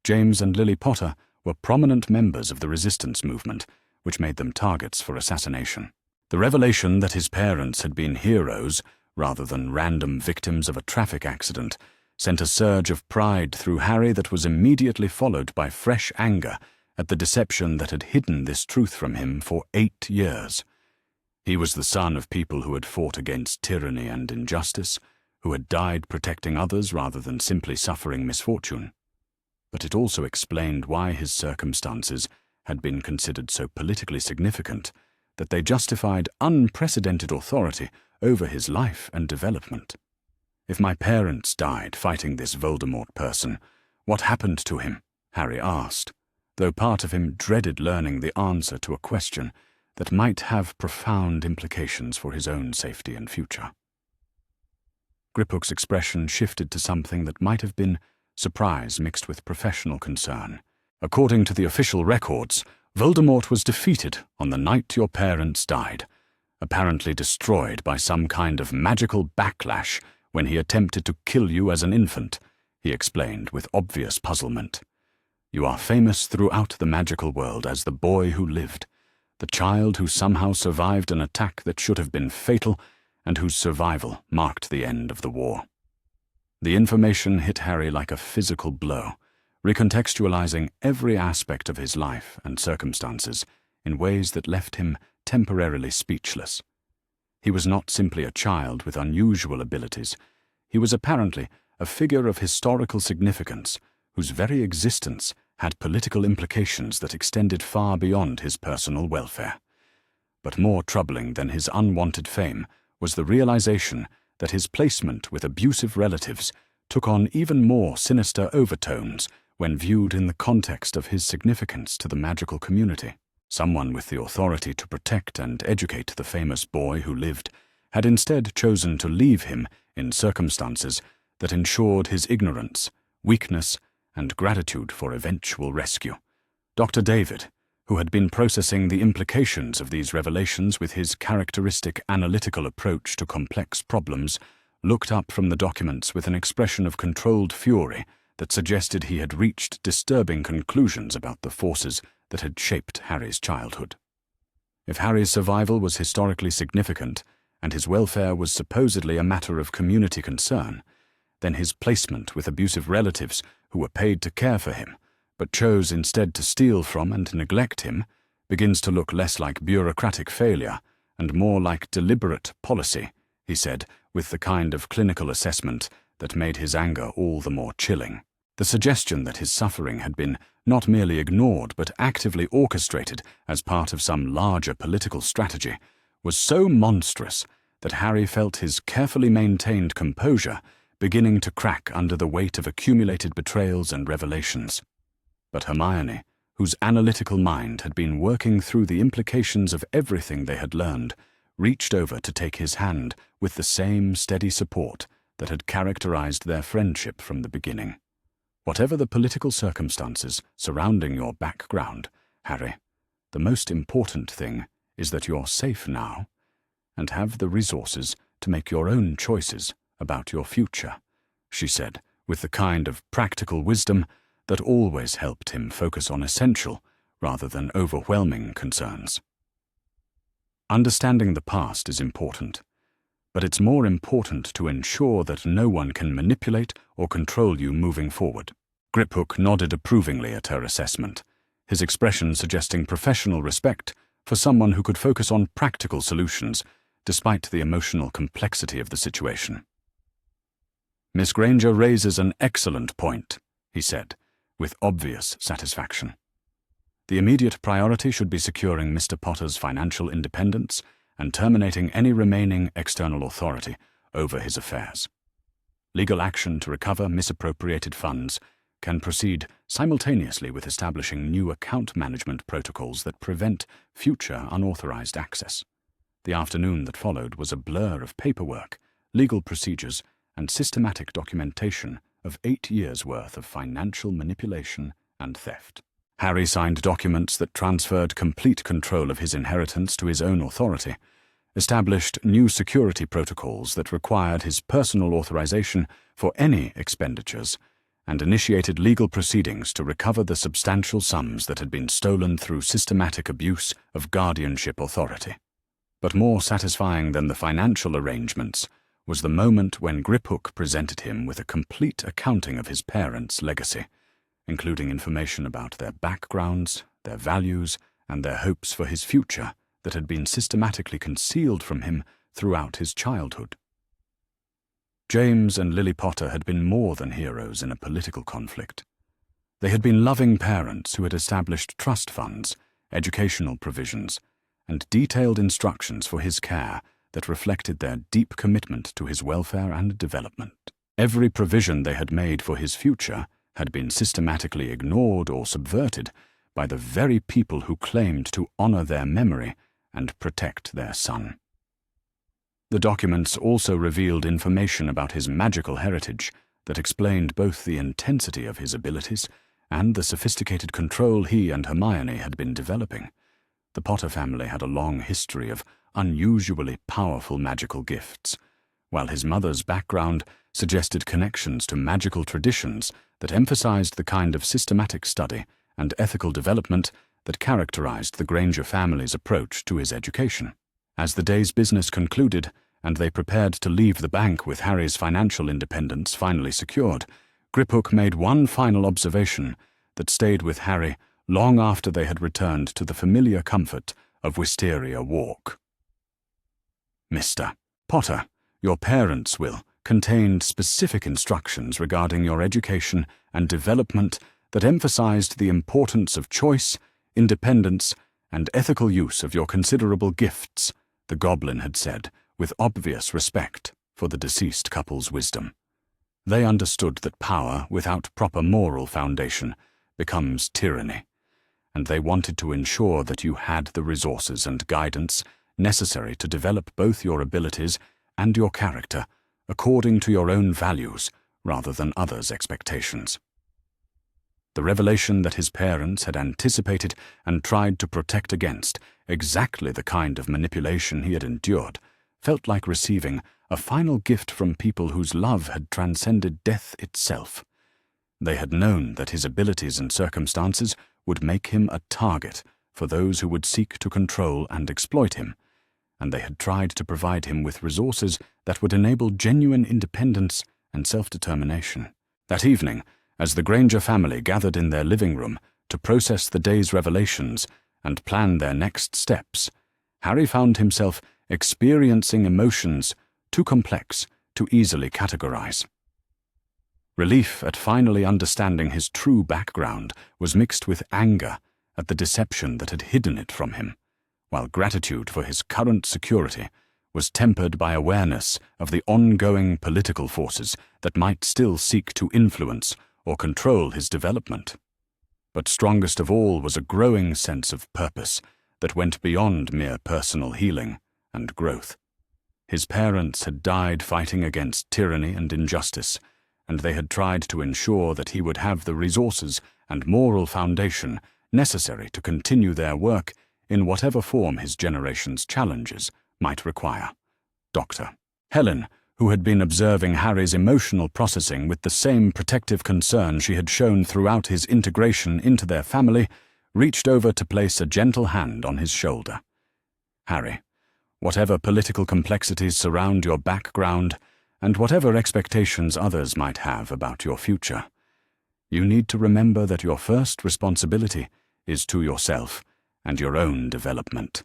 James and Lily Potter were prominent members of the resistance movement, which made them targets for assassination. The revelation that his parents had been heroes, rather than random victims of a traffic accident, sent a surge of pride through Harry that was immediately followed by fresh anger at the deception that had hidden this truth from him for 8 years. He was the son of people who had fought against tyranny and injustice, who had died protecting others rather than simply suffering misfortune. But it also explained why his circumstances had been considered so politically significant that they justified unprecedented authority over his life and development. "If my parents died fighting this Voldemort person, what happened to him?" Harry asked, though part of him dreaded learning the answer to a question that might have profound implications for his own safety and future. Griphook's expression shifted to something that might have been surprise mixed with professional concern. "According to the official records, Voldemort was defeated on the night your parents died, apparently destroyed by some kind of magical backlash when he attempted to kill you as an infant," he explained with obvious puzzlement. "You are famous throughout the magical world as the boy who lived, the child who somehow survived an attack that should have been fatal and whose survival marked the end of the war." The information hit Harry like a physical blow, recontextualizing every aspect of his life and circumstances in ways that left him temporarily speechless. He was not simply a child with unusual abilities. He was apparently a figure of historical significance whose very existence had political implications that extended far beyond his personal welfare. But more troubling than his unwanted fame was the realization that his placement with abusive relatives took on even more sinister overtones when viewed in the context of his significance to the magical community. Someone with the authority to protect and educate the famous boy who lived had instead chosen to leave him in circumstances that ensured his ignorance, weakness, and gratitude for eventual rescue. Dr. David, who had been processing the implications of these revelations with his characteristic analytical approach to complex problems, looked up from the documents with an expression of controlled fury that suggested he had reached disturbing conclusions about the forces that had shaped Harry's childhood. If Harry's survival was historically significant and his welfare was supposedly a matter of community concern, then his placement with abusive relatives who were paid to care for him, but chose instead to steal from and neglect him, begins to look less like bureaucratic failure and more like deliberate policy, he said, with the kind of clinical assessment that made his anger all the more chilling. The suggestion that his suffering had been not merely ignored but actively orchestrated as part of some larger political strategy was so monstrous that Harry felt his carefully maintained composure beginning to crack under the weight of accumulated betrayals and revelations. But Hermione, whose analytical mind had been working through the implications of everything they had learned, reached over to take his hand with the same steady support that had characterized their friendship from the beginning. "Whatever the political circumstances surrounding your background, Harry, the most important thing is that you're safe now and have the resources to make your own choices about your future," she said, with the kind of practical wisdom that always helped him focus on essential rather than overwhelming concerns. Understanding the past is important, but it's more important to ensure that no one can manipulate or control you moving forward. Griphook nodded approvingly at her assessment, his expression suggesting professional respect for someone who could focus on practical solutions despite the emotional complexity of the situation. "Miss Granger raises an excellent point," he said, with obvious satisfaction. "The immediate priority should be securing Mr. Potter's financial independence and terminating any remaining external authority over his affairs. Legal action to recover misappropriated funds can proceed simultaneously with establishing new account management protocols that prevent future unauthorized access." The afternoon that followed was a blur of paperwork, legal procedures, and systematic documentation of 8 years' worth of financial manipulation and theft. Harry signed documents that transferred complete control of his inheritance to his own authority, established new security protocols that required his personal authorization for any expenditures, and initiated legal proceedings to recover the substantial sums that had been stolen through systematic abuse of guardianship authority. But more satisfying than the financial arrangements was the moment when Griphook presented him with a complete accounting of his parents' legacy, including information about their backgrounds, their values, and their hopes for his future that had been systematically concealed from him throughout his childhood. James and Lily Potter had been more than heroes in a political conflict. They had been loving parents who had established trust funds, educational provisions, and detailed instructions for his care that reflected their deep commitment to his welfare and development. Every provision they had made for his future had been systematically ignored or subverted by the very people who claimed to honor their memory and protect their son. The documents also revealed information about his magical heritage that explained both the intensity of his abilities and the sophisticated control he and Hermione had been developing. The Potter family had a long history of unusually powerful magical gifts, while his mother's background suggested connections to magical traditions that emphasized the kind of systematic study and ethical development that characterized the Granger family's approach to his education. As the day's business concluded, and they prepared to leave the bank with Harry's financial independence finally secured, Griphook made one final observation that stayed with Harry long after they had returned to the familiar comfort of Wisteria Walk. "Mr. Potter, your parents' will contained specific instructions regarding your education and development that emphasized the importance of choice, independence, and ethical use of your considerable gifts," the goblin had said, with obvious respect for the deceased couple's wisdom. They understood that power without proper moral foundation becomes tyranny, and they wanted to ensure that you had the resources and guidance necessary to develop both your abilities and your character according to your own values rather than others' expectations. The revelation that his parents had anticipated and tried to protect against exactly the kind of manipulation he had endured felt like receiving a final gift from people whose love had transcended death itself. They had known that his abilities and circumstances would make him a target for those who would seek to control and exploit him, and they had tried to provide him with resources that would enable genuine independence and self-determination. That evening, as the Granger family gathered in their living room to process the day's revelations and plan their next steps, Harry found himself experiencing emotions too complex to easily categorize. Relief at finally understanding his true background was mixed with anger at the deception that had hidden it from him, while gratitude for his current security was tempered by awareness of the ongoing political forces that might still seek to influence or control his development. But strongest of all was a growing sense of purpose that went beyond mere personal healing and growth. His parents had died fighting against tyranny and injustice, and they had tried to ensure that he would have the resources and moral foundation necessary to continue their work in whatever form his generation's challenges might require. Dr. Helen, who had been observing Harry's emotional processing with the same protective concern she had shown throughout his integration into their family, reached over to place a gentle hand on his shoulder. "Harry, whatever political complexities surround your background, and whatever expectations others might have about your future, you need to remember that your first responsibility is to yourself and your own development,"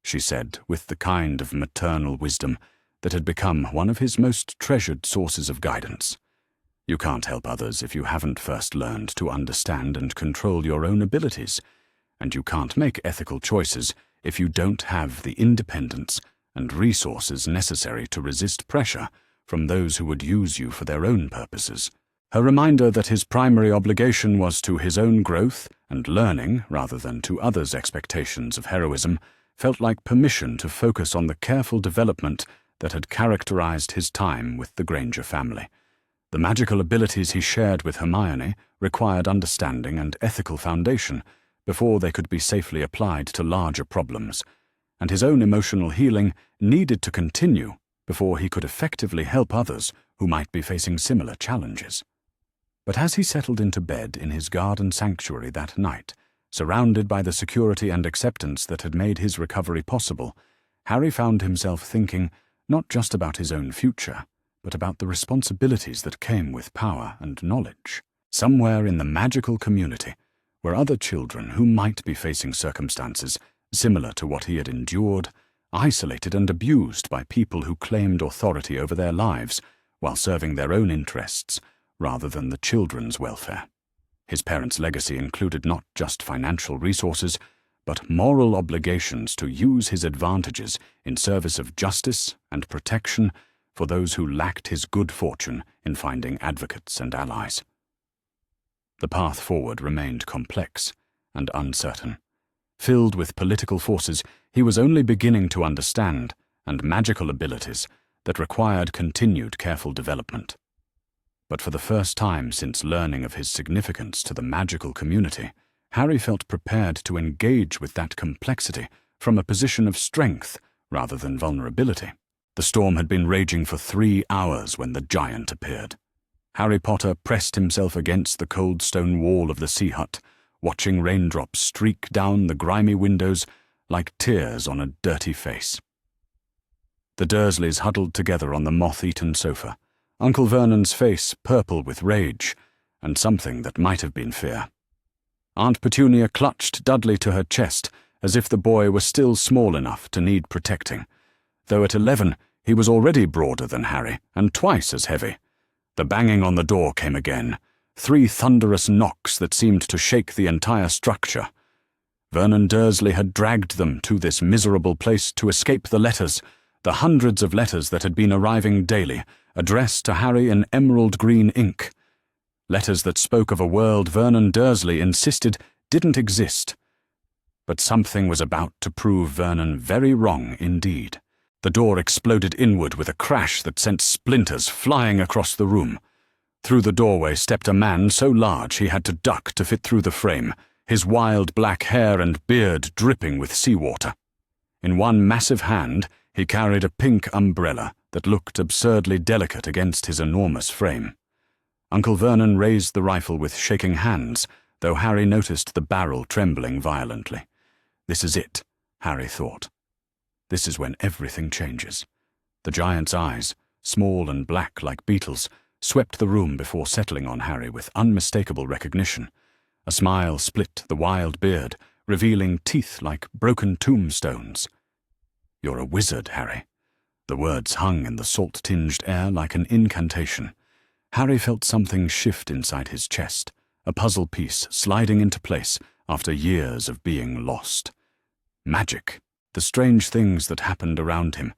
she said with the kind of maternal wisdom that had become one of his most treasured sources of guidance. "You can't help others if you haven't first learned to understand and control your own abilities, and you can't make ethical choices if you don't have the independence and resources necessary to resist pressure from those who would use you for their own purposes." Her reminder that his primary obligation was to his own growth and learning rather than to others' expectations of heroism felt like permission to focus on the careful development that had characterized his time with the Granger family. The magical abilities he shared with Hermione required understanding and ethical foundation before they could be safely applied to larger problems, and his own emotional healing needed to continue before he could effectively help others who might be facing similar challenges. But as he settled into bed in his garden sanctuary that night, surrounded by the security and acceptance that had made his recovery possible, Harry found himself thinking not just about his own future, but about the responsibilities that came with power and knowledge. Somewhere in the magical community were other children who might be facing circumstances similar to what he had endured, isolated and abused by people who claimed authority over their lives while serving their own interests rather than the children's welfare. His parents' legacy included not just financial resources, but moral obligations to use his advantages in service of justice and protection for those who lacked his good fortune in finding advocates and allies. The path forward remained complex and uncertain. Filled with political forces he was only beginning to understand, and magical abilities that required continued careful development. But for the first time since learning of his significance to the magical community, Harry felt prepared to engage with that complexity from a position of strength rather than vulnerability. The storm had been raging for 3 hours when the giant appeared. Harry Potter pressed himself against the cold stone wall of the sea hut, watching raindrops streak down the grimy windows like tears on a dirty face. The Dursleys huddled together on the moth-eaten sofa, Uncle Vernon's face purple with rage and something that might have been fear. Aunt Petunia clutched Dudley to her chest as if the boy were still small enough to need protecting, though at 11 he was already broader than Harry and twice as heavy. The banging on the door came again, 3 thunderous knocks that seemed to shake the entire structure. Vernon Dursley had dragged them to this miserable place to escape the letters, the hundreds of letters that had been arriving daily, addressed to Harry in emerald green ink. Letters that spoke of a world Vernon Dursley insisted didn't exist. But something was about to prove Vernon very wrong indeed. The door exploded inward with a crash that sent splinters flying across the room. Through the doorway stepped a man so large he had to duck to fit through the frame, his wild black hair and beard dripping with seawater. In one massive hand, he carried a pink umbrella that looked absurdly delicate against his enormous frame. Uncle Vernon raised the rifle with shaking hands, though Harry noticed the barrel trembling violently. This is it, Harry thought. This is when everything changes. The giant's eyes, small and black like beetles, swept the room before settling on Harry with unmistakable recognition. A smile split the wild beard, revealing teeth like broken tombstones. "You're a wizard, Harry." The words hung in the salt-tinged air like an incantation. Harry felt something shift inside his chest, a puzzle piece sliding into place after years of being lost. Magic, the strange things that happened around him,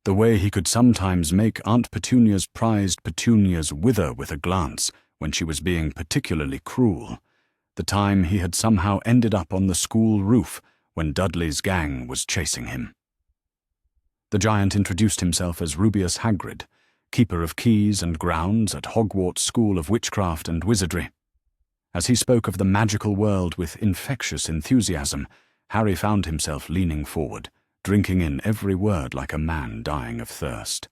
the way he could sometimes make Aunt Petunia's prized petunias wither with a glance when she was being particularly cruel, the time he had somehow ended up on the school roof when Dudley's gang was chasing him. The giant introduced himself as Rubeus Hagrid, keeper of keys and grounds at Hogwarts School of Witchcraft and Wizardry. As he spoke of the magical world with infectious enthusiasm, Harry found himself leaning forward, drinking in every word like a man dying of thirst.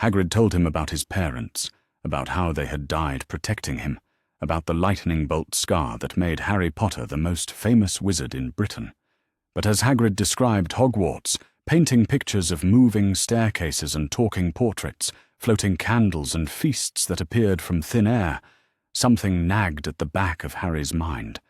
Hagrid told him about his parents, about how they had died protecting him, about the lightning bolt scar that made Harry Potter the most famous wizard in Britain. But as Hagrid described Hogwarts, painting pictures of moving staircases and talking portraits, floating candles and feasts that appeared from thin air, something nagged at the back of Harry's mind,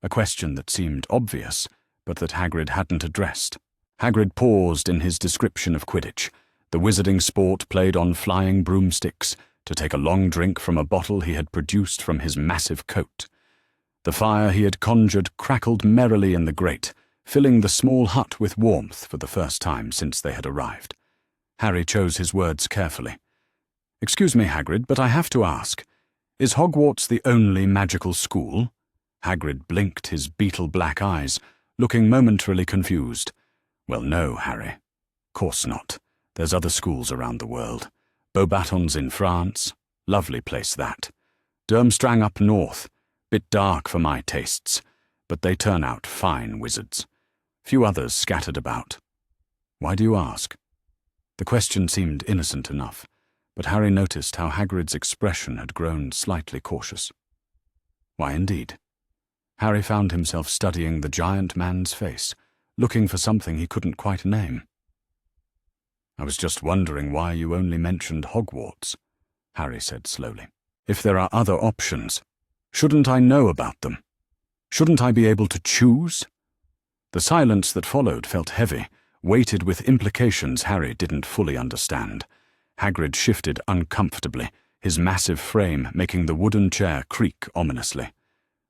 a question that seemed obvious, but that Hagrid hadn't addressed. Hagrid paused in his description of Quidditch, the wizarding sport played on flying broomsticks, to take a long drink from a bottle he had produced from his massive coat. The fire he had conjured crackled merrily in the grate, filling the small hut with warmth for the first time since they had arrived. Harry chose his words carefully. "Excuse me, Hagrid, but I have to ask, is Hogwarts the only magical school?" Hagrid blinked his beetle-black eyes, looking momentarily confused. "Well, no, Harry. Course not. There's other schools around the world. Beauxbatons in France. Lovely place, that. Durmstrang up north. Bit dark for my tastes, but they turn out fine wizards. Few others scattered about. Why do you ask?" The question seemed innocent enough, but Harry noticed how Hagrid's expression had grown slightly cautious. Why, indeed. Harry found himself studying the giant man's face, looking for something he couldn't quite name. "I was just wondering why you only mentioned Hogwarts," Harry said slowly. "If there are other options, shouldn't I know about them? Shouldn't I be able to choose?" The silence that followed felt heavy, weighted with implications Harry didn't fully understand. Hagrid shifted uncomfortably, his massive frame making the wooden chair creak ominously.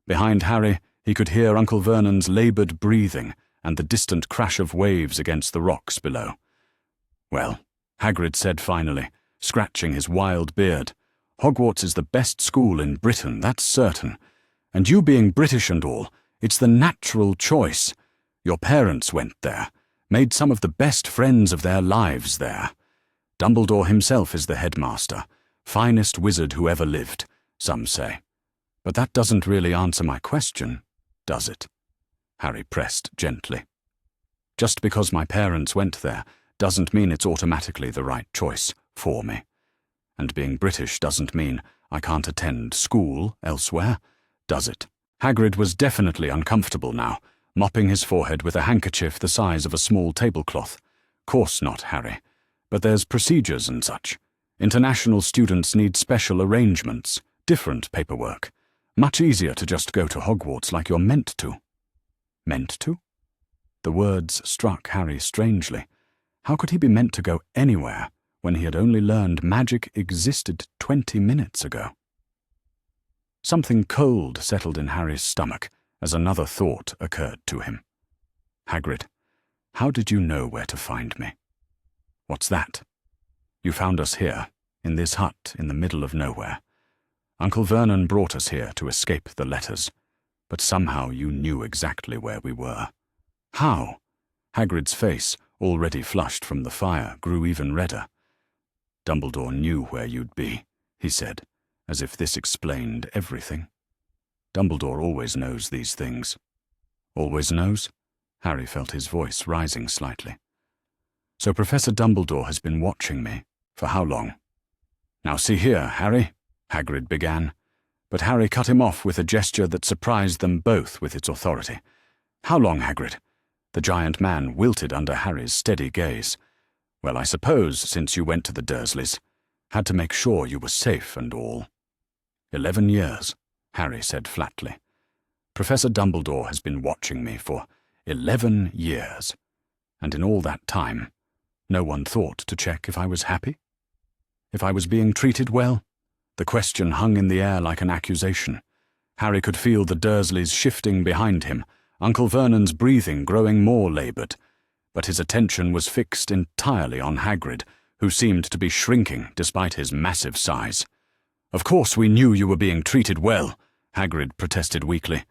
Behind Harry, he could hear Uncle Vernon's laboured breathing and the distant crash of waves against the rocks below. "Well," Hagrid said finally, scratching his wild beard, "Hogwarts is the best school in Britain, that's certain. And you being British and all, it's the natural choice. Your parents went there, made some of the best friends of their lives there. Dumbledore himself is the headmaster, finest wizard who ever lived, some say. But that doesn't really answer my question, does it?" Harry pressed gently. "Just because my parents went there doesn't mean it's automatically the right choice for me. And being British doesn't mean I can't attend school elsewhere, does it?" Hagrid was definitely uncomfortable now, mopping his forehead with a handkerchief the size of a small tablecloth. "Course not, Harry. But there's procedures and such. International students need special arrangements, different paperwork. Much easier to just go to Hogwarts like you're meant to." Meant to? The words struck Harry strangely. How could he be meant to go anywhere when he had only learned magic existed 20 minutes ago? Something cold settled in Harry's stomach as another thought occurred to him. "Hagrid, how did you know where to find me?" "What's that?" "You found us here, in this hut in the middle of nowhere. Uncle Vernon brought us here to escape the letters, but somehow you knew exactly where we were." "How?" Hagrid's face, already flushed from the fire, grew even redder. "Dumbledore knew where you'd be," he said, as if this explained everything. "Dumbledore always knows these things." "Always knows?" Harry felt his voice rising slightly. "So Professor Dumbledore has been watching me. For how long?" "Now see here, Harry," Hagrid began, but Harry cut him off with a gesture that surprised them both with its authority. "How long, Hagrid?" The giant man wilted under Harry's steady gaze. "Well, I suppose, since you went to the Dursleys. Had to make sure you were safe and all." 11 years, Harry said flatly. "Professor Dumbledore has been watching me for 11 years. And in all that time, no one thought to check if I was happy? If I was being treated well?" The question hung in the air like an accusation. Harry could feel the Dursleys shifting behind him, Uncle Vernon's breathing growing more laboured, but his attention was fixed entirely on Hagrid, who seemed to be shrinking despite his massive size. "Of course we knew you were being treated well," Hagrid protested weakly.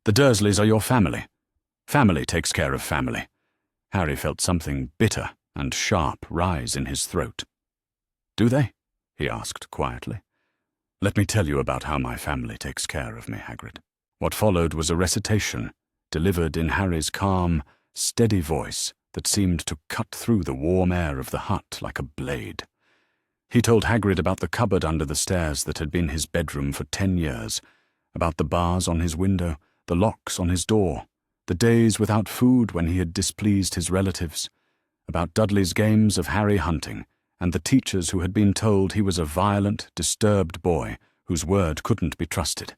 "The Dursleys are your family. Family takes care of family." Harry felt something bitter and sharp rise in his throat. "Do they?" he asked quietly. "Let me tell you about how my family takes care of me, Hagrid." What followed was a recitation, delivered in Harry's calm, steady voice that seemed to cut through the warm air of the hut like a blade. He told Hagrid about the cupboard under the stairs that had been his bedroom for 10 years, about the bars on his window, the locks on his door, the days without food when he had displeased his relatives, about Dudley's games of Harry hunting, and the teachers who had been told he was a violent, disturbed boy whose word couldn't be trusted.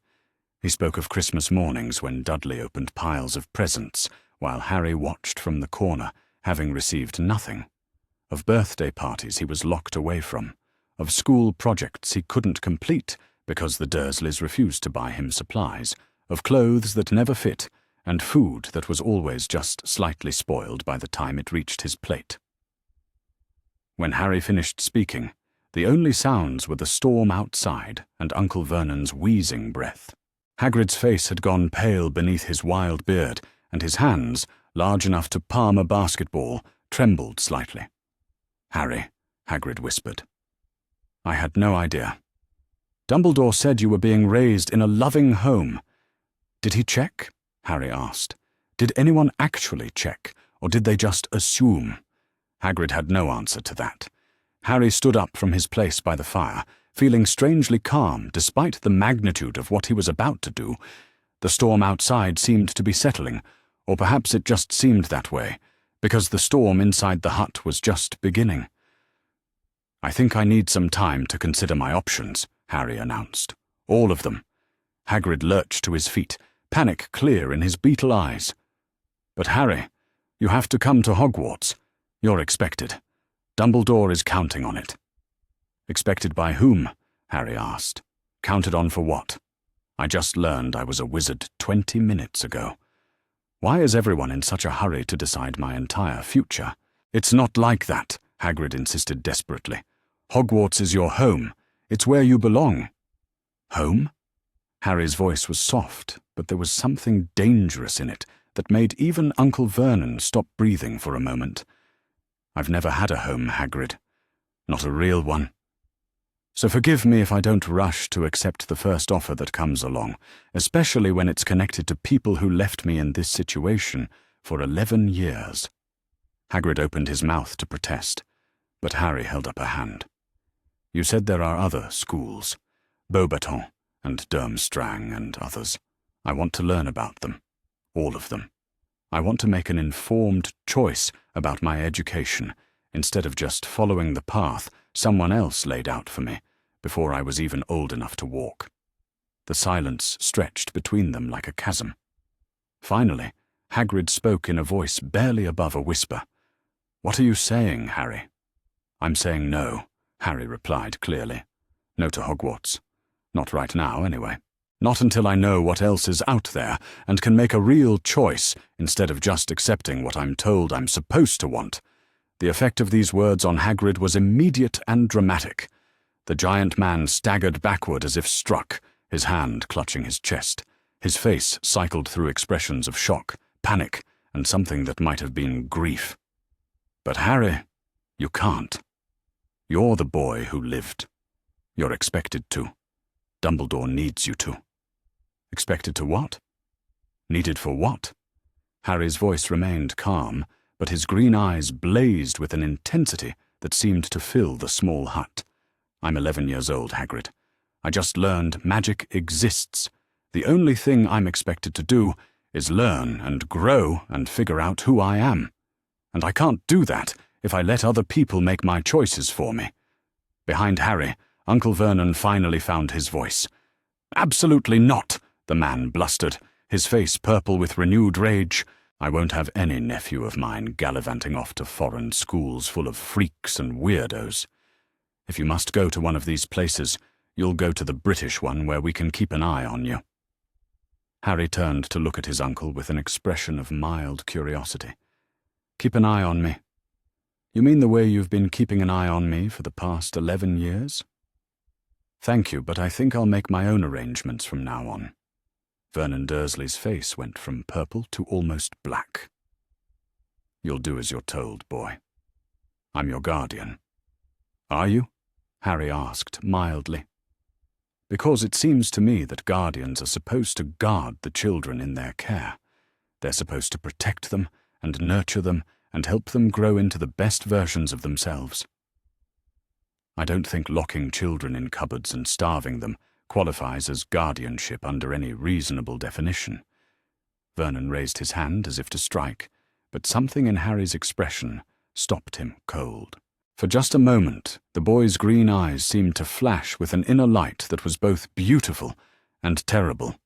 He spoke of Christmas mornings when Dudley opened piles of presents while Harry watched from the corner, having received nothing, of birthday parties he was locked away from, of school projects he couldn't complete because the Dursleys refused to buy him supplies, of clothes that never fit, and food that was always just slightly spoiled by the time it reached his plate. When Harry finished speaking, the only sounds were the storm outside and Uncle Vernon's wheezing breath. Hagrid's face had gone pale beneath his wild beard, and his hands, large enough to palm a basketball, trembled slightly. "Harry," Hagrid whispered. "I had no idea. Dumbledore said you were being raised in a loving home. Did he check?" Harry asked. "Did anyone actually check, or did they just assume?" Hagrid had no answer to that. Harry stood up from his place by the fire, feeling strangely calm despite the magnitude of what he was about to do. The storm outside seemed to be settling, or perhaps it just seemed that way, because the storm inside the hut was just beginning. "I think I need some time to consider my options," Harry announced. "All of them." Hagrid lurched to his feet, panic clear in his beetle eyes. "But Harry, you have to come to Hogwarts. You're expected. Dumbledore is counting on it." "Expected by whom?" Harry asked. "Counted on for what? I just learned I was a wizard 20 minutes ago." Why is everyone in such a hurry to decide my entire future? It's not like that, Hagrid insisted desperately. Hogwarts is your home. It's where you belong. Home? Harry's voice was soft, but there was something dangerous in it that made even Uncle Vernon stop breathing for a moment. I've never had a home, Hagrid. Not a real one. So forgive me if I don't rush to accept the first offer that comes along, especially when it's connected to people who left me in this situation for 11 years. Hagrid opened his mouth to protest, but Harry held up a hand. You said there are other schools, Beauxbatons and Durmstrang and others. I want to learn about them, all of them. I want to make an informed choice about my education, instead of just following the path someone else laid out for me before I was even old enough to walk. The silence stretched between them like a chasm. Finally, Hagrid spoke in a voice barely above a whisper. What are you saying, Harry? I'm saying no, Harry replied clearly. No to Hogwarts. Not right now, anyway. Not until I know what else is out there and can make a real choice instead of just accepting what I'm told I'm supposed to want. The effect of these words on Hagrid was immediate and dramatic. The giant man staggered backward as if struck, his hand clutching his chest. His face cycled through expressions of shock, panic, and something that might have been grief. But Harry, you can't. You're the boy who lived. You're expected to. Dumbledore needs you to. Expected to what? Needed for what? Harry's voice remained calm, but his green eyes blazed with an intensity that seemed to fill the small hut. I'm 11 years old, Hagrid. I just learned magic exists. The only thing I'm expected to do is learn and grow and figure out who I am. And I can't do that if I let other people make my choices for me. Behind Harry, Uncle Vernon finally found his voice. Absolutely not, the man blustered, his face purple with renewed rage. I won't have any nephew of mine gallivanting off to foreign schools full of freaks and weirdos. If you must go to one of these places, you'll go to the British one where we can keep an eye on you. Harry turned to look at his uncle with an expression of mild curiosity. Keep an eye on me? You mean the way you've been keeping an eye on me for the past 11 years? Thank you, but I think I'll make my own arrangements from now on. Vernon Dursley's face went from purple to almost black. You'll do as you're told, boy. I'm your guardian. Are you? Harry asked mildly. Because it seems to me that guardians are supposed to guard the children in their care. They're supposed to protect them and nurture them and help them grow into the best versions of themselves. I don't think locking children in cupboards and starving them qualifies as guardianship under any reasonable definition. Vernon raised his hand as if to strike, but something in Harry's expression stopped him cold. For just a moment, the boy's green eyes seemed to flash with an inner light that was both beautiful and terrible.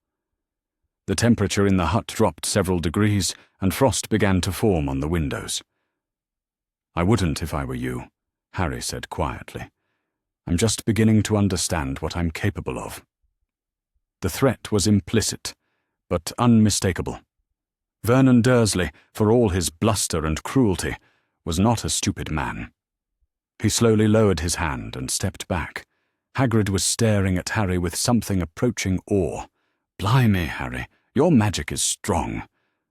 The temperature in the hut dropped several degrees, and frost began to form on the windows. I wouldn't if I were you, Harry said quietly. I'm just beginning to understand what I'm capable of. The threat was implicit, but unmistakable. Vernon Dursley, for all his bluster and cruelty, was not a stupid man. He slowly lowered his hand and stepped back. Hagrid was staring at Harry with something approaching awe. Blimey, Harry, your magic is strong.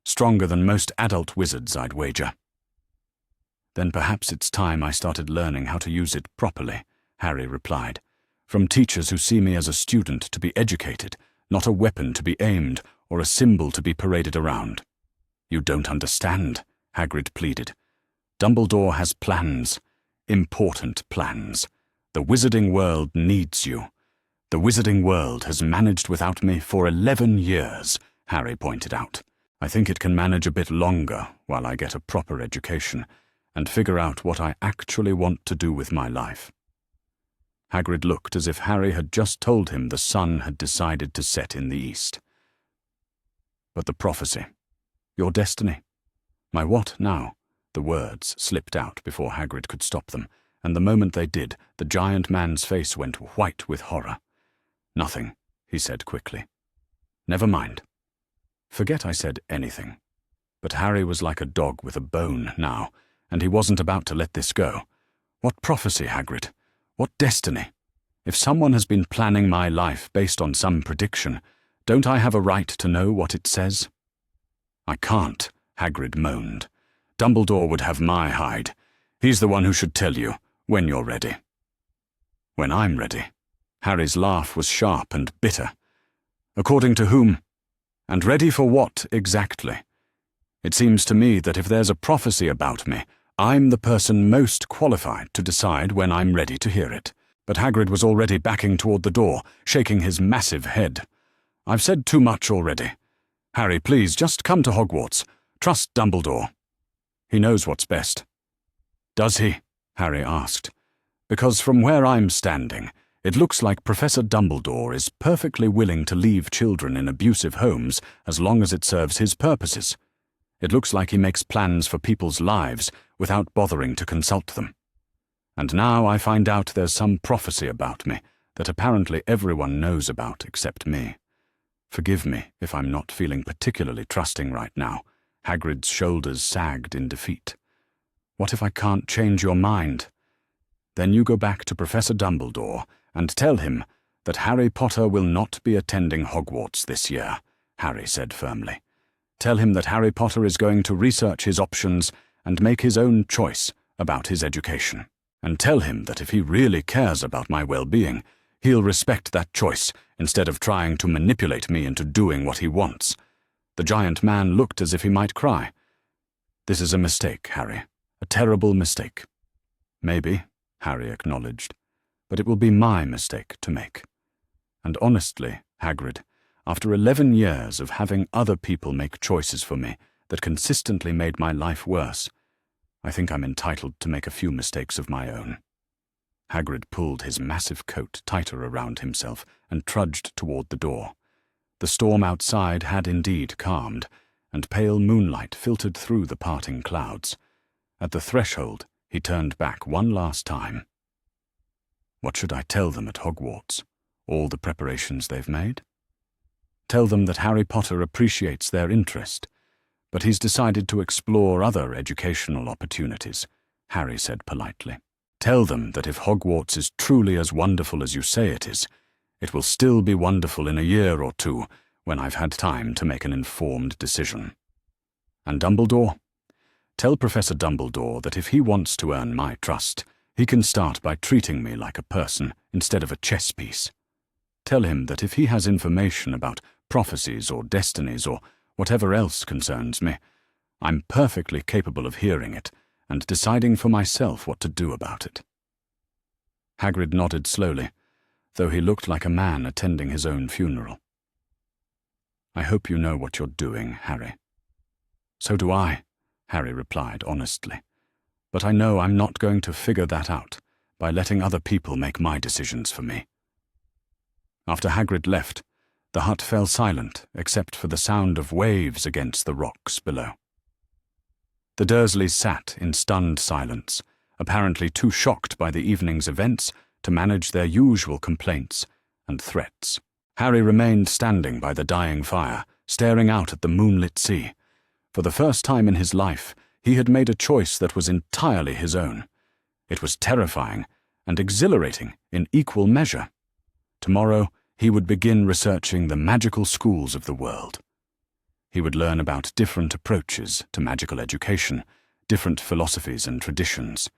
Stronger than most adult wizards, I'd wager. Then perhaps it's time I started learning how to use it properly, Harry replied. From teachers who see me as a student to be educated, not a weapon to be aimed or a symbol to be paraded around. You don't understand, Hagrid pleaded. Dumbledore has plans. Important plans. The wizarding world needs you. The wizarding world has managed without me for 11 years, Harry pointed out. I think it can manage a bit longer while I get a proper education and figure out what I actually want to do with my life. Hagrid looked as if Harry had just told him the sun had decided to set in the east. But the prophecy. Your destiny. My what now? The words slipped out before Hagrid could stop them, and the moment they did, the giant man's face went white with horror. Nothing, he said quickly. Never mind. Forget I said anything. But Harry was like a dog with a bone now, and he wasn't about to let this go. What prophecy, Hagrid? What destiny? If someone has been planning my life based on some prediction, don't I have a right to know what it says? I can't, Hagrid moaned. Dumbledore would have my hide. He's the one who should tell you, when you're ready. When I'm ready. Harry's laugh was sharp and bitter. According to whom? And ready for what, exactly? It seems to me that if there's a prophecy about me, I'm the person most qualified to decide when I'm ready to hear it. But Hagrid was already backing toward the door, shaking his massive head. I've said too much already. Harry, please, just come to Hogwarts. Trust Dumbledore. He knows what's best. Does he? Harry asked. Because from where I'm standing, it looks like Professor Dumbledore is perfectly willing to leave children in abusive homes as long as it serves his purposes. It looks like he makes plans for people's lives without bothering to consult them. And now I find out there's some prophecy about me that apparently everyone knows about except me. Forgive me if I'm not feeling particularly trusting right now. Hagrid's shoulders sagged in defeat. What if I can't change your mind? Then you go back to Professor Dumbledore and tell him that Harry Potter will not be attending Hogwarts this year, Harry said firmly. Tell him that Harry Potter is going to research his options and make his own choice about his education. And tell him that if he really cares about my well-being, he'll respect that choice instead of trying to manipulate me into doing what he wants. The giant man looked as if he might cry. This is a mistake, Harry. A terrible mistake. Maybe, Harry acknowledged, but it will be my mistake to make. And honestly, Hagrid, after 11 years of having other people make choices for me that consistently made my life worse, I think I'm entitled to make a few mistakes of my own. Hagrid pulled his massive coat tighter around himself and trudged toward the door. The storm outside had indeed calmed, and pale moonlight filtered through the parting clouds. At the threshold, he turned back one last time. What should I tell them at Hogwarts? All the preparations they've made? Tell them that Harry Potter appreciates their interest, but he's decided to explore other educational opportunities, Harry said politely. Tell them that if Hogwarts is truly as wonderful as you say it is, it will still be wonderful in a year or two when I've had time to make an informed decision. And Dumbledore? Tell Professor Dumbledore that if he wants to earn my trust, he can start by treating me like a person instead of a chess piece. Tell him that if he has information about prophecies or destinies or whatever else concerns me, I'm perfectly capable of hearing it and deciding for myself what to do about it. Hagrid nodded slowly, though he looked like a man attending his own funeral. I hope you know what you're doing, Harry. So do I, Harry replied honestly. But I know I'm not going to figure that out by letting other people make my decisions for me. After Hagrid left, the hut fell silent except for the sound of waves against the rocks below. The Dursleys sat in stunned silence, apparently too shocked by the evening's events to manage their usual complaints and threats. Harry remained standing by the dying fire, staring out at the moonlit sea. For the first time in his life, he had made a choice that was entirely his own. It was terrifying and exhilarating in equal measure. Tomorrow, he would begin researching the magical schools of the world. He would learn about different approaches to magical education, different philosophies and traditions.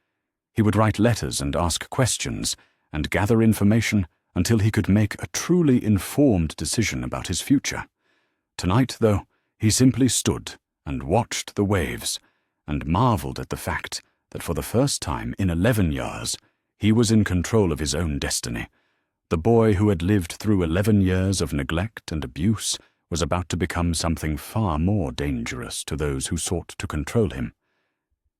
He would write letters and ask questions and gather information until he could make a truly informed decision about his future. Tonight, though, he simply stood and watched the waves and marveled at the fact that for the first time in 11 years, he was in control of his own destiny. The boy who had lived through 11 years of neglect and abuse was about to become something far more dangerous to those who sought to control him.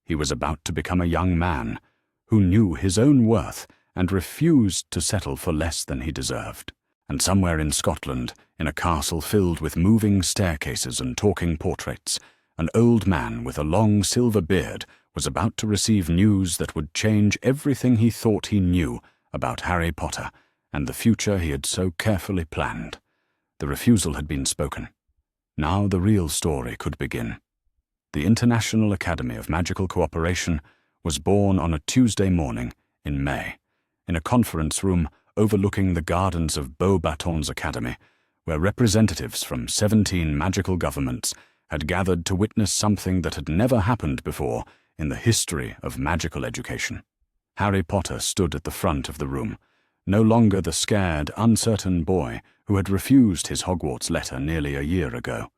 He was about to become a young man who knew his own worth and refused to settle for less than he deserved. And somewhere in Scotland, in a castle filled with moving staircases and talking portraits, an old man with a long silver beard was about to receive news that would change everything he thought he knew about Harry Potter and the future he had so carefully planned. The refusal had been spoken. Now the real story could begin. the International Academy of Magical Cooperation was born on a Tuesday morning in May, in a conference room overlooking the gardens of Beauxbatons Academy, where representatives from 17 magical governments had gathered to witness something that had never happened before in the history of magical education. Harry Potter stood at the front of the room, no longer the scared, uncertain boy who had refused his Hogwarts letter nearly a year ago,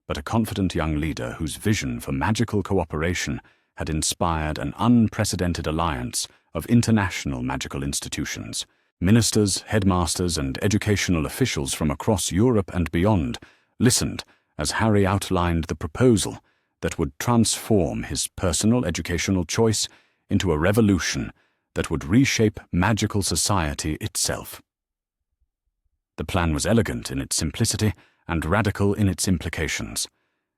but a confident young leader whose vision for magical cooperation had inspired an unprecedented alliance of international magical institutions. Ministers, headmasters, and educational officials from across Europe and beyond listened as Harry outlined the proposal that would transform his personal educational choice into a revolution that would reshape magical society itself. The plan was elegant in its simplicity and radical in its implications.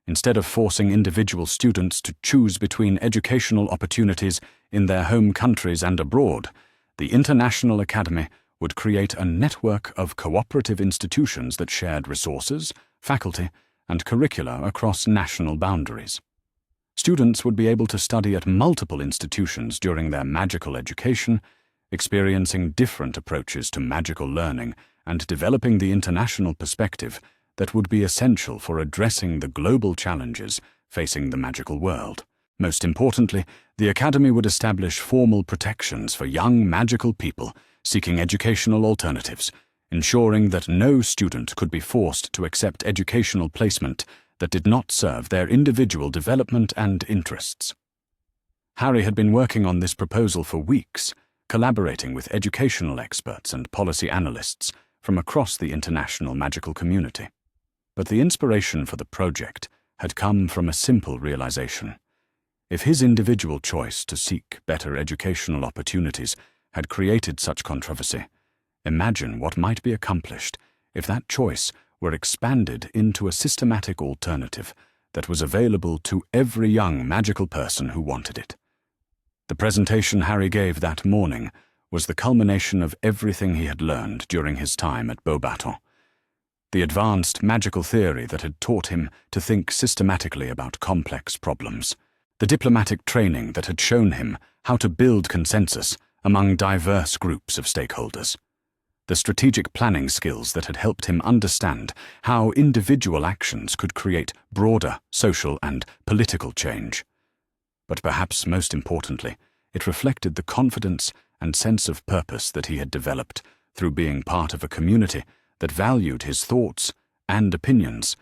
Instead of forcing individual students to choose between educational opportunities in their home countries and abroad, the International Academy would create a network of cooperative institutions that shared resources, faculty, and curricula across national boundaries. Students would be able to study at multiple institutions during their magical education, experiencing different approaches to magical learning and developing the international perspective that would be essential for addressing the global challenges facing the magical world. Most importantly, the Academy would establish formal protections for young magical people seeking educational alternatives, ensuring that no student could be forced to accept educational placement that did not serve their individual development and interests. Harry had been working on this proposal for weeks, collaborating with educational experts and policy analysts from across the international magical community. But the inspiration for the project had come from a simple realization. If his individual choice to seek better educational opportunities had created such controversy, imagine what might be accomplished if that choice were expanded into a systematic alternative that was available to every young magical person who wanted it. The presentation Harry gave that morning was the culmination of everything he had learned during his time at Beauxbatons. The advanced magical theory that had taught him to think systematically about complex problems. The diplomatic training that had shown him how to build consensus among diverse groups of stakeholders. The strategic planning skills that had helped him understand how individual actions could create broader social and political change. But perhaps most importantly, it reflected the confidence and sense of purpose that he had developed through being part of a community that valued his thoughts and opinions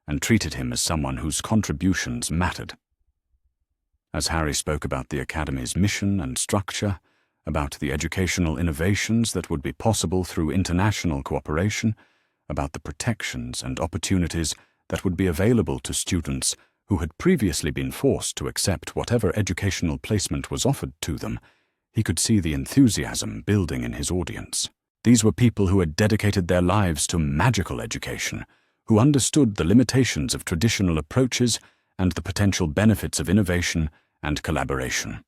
and treated him as someone whose contributions mattered. As Harry spoke about the Academy's mission and structure, about the educational innovations that would be possible through international cooperation, about the protections and opportunities that would be available to students who had previously been forced to accept whatever educational placement was offered to them, he could see the enthusiasm building in his audience. These were people who had dedicated their lives to magical education, who understood the limitations of traditional approaches and the potential benefits of innovation and collaboration.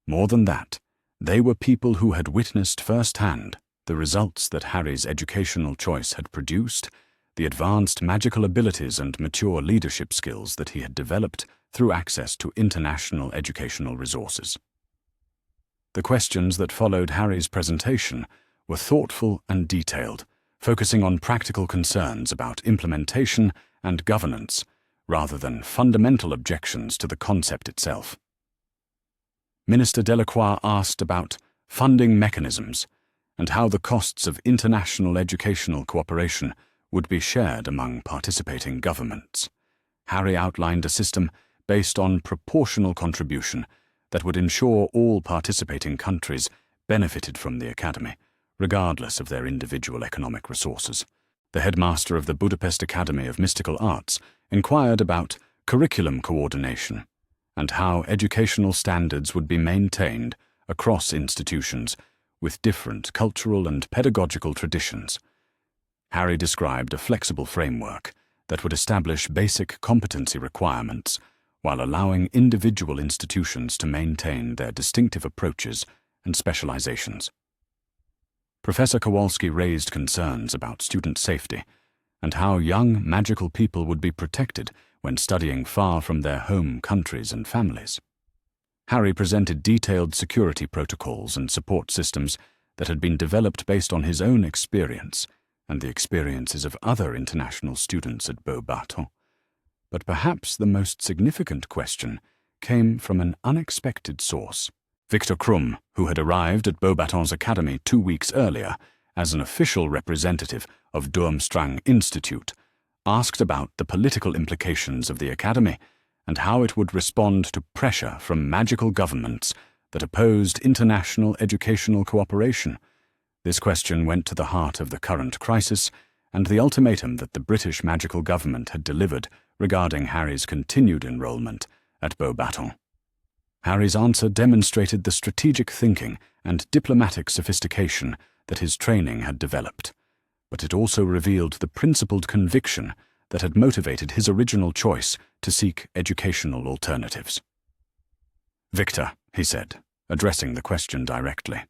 More than that, they were people who had witnessed firsthand the results that Harry's educational choice had produced, the advanced magical abilities and mature leadership skills that he had developed through access to international educational resources. The questions that followed Harry's presentation were thoughtful and detailed, focusing on practical concerns about implementation and governance, rather than fundamental objections to the concept itself. Minister Delacroix asked about funding mechanisms and how the costs of international educational cooperation would be shared among participating governments. Harry outlined a system based on proportional contribution that would ensure all participating countries benefited from the Academy, regardless of their individual economic resources. The headmaster of the Budapest Academy of Mystical Arts inquired about curriculum coordination and how educational standards would be maintained across institutions with different cultural and pedagogical traditions. Harry described a flexible framework that would establish basic competency requirements while allowing individual institutions to maintain their distinctive approaches and specializations. Professor Kowalski raised concerns about student safety and how young magical people would be protected when studying far from their home countries and families. Harry presented detailed security protocols and support systems that had been developed based on his own experience and the experiences of other international students at Beauxbatons. But perhaps the most significant question came from an unexpected source. Victor Krumm, who had arrived at Beauxbatons Academy 2 weeks earlier as an official representative of Durmstrang Institute, asked about the political implications of the academy and how it would respond to pressure from magical governments that opposed international educational cooperation. This question went to the heart of the current crisis and the ultimatum that the British magical government had delivered regarding Harry's continued enrollment at Beauxbatons. Harry's answer demonstrated the strategic thinking and diplomatic sophistication that his training had developed, but it also revealed the principled conviction that had motivated his original choice to seek educational alternatives. "Victor," he said, addressing the question directly,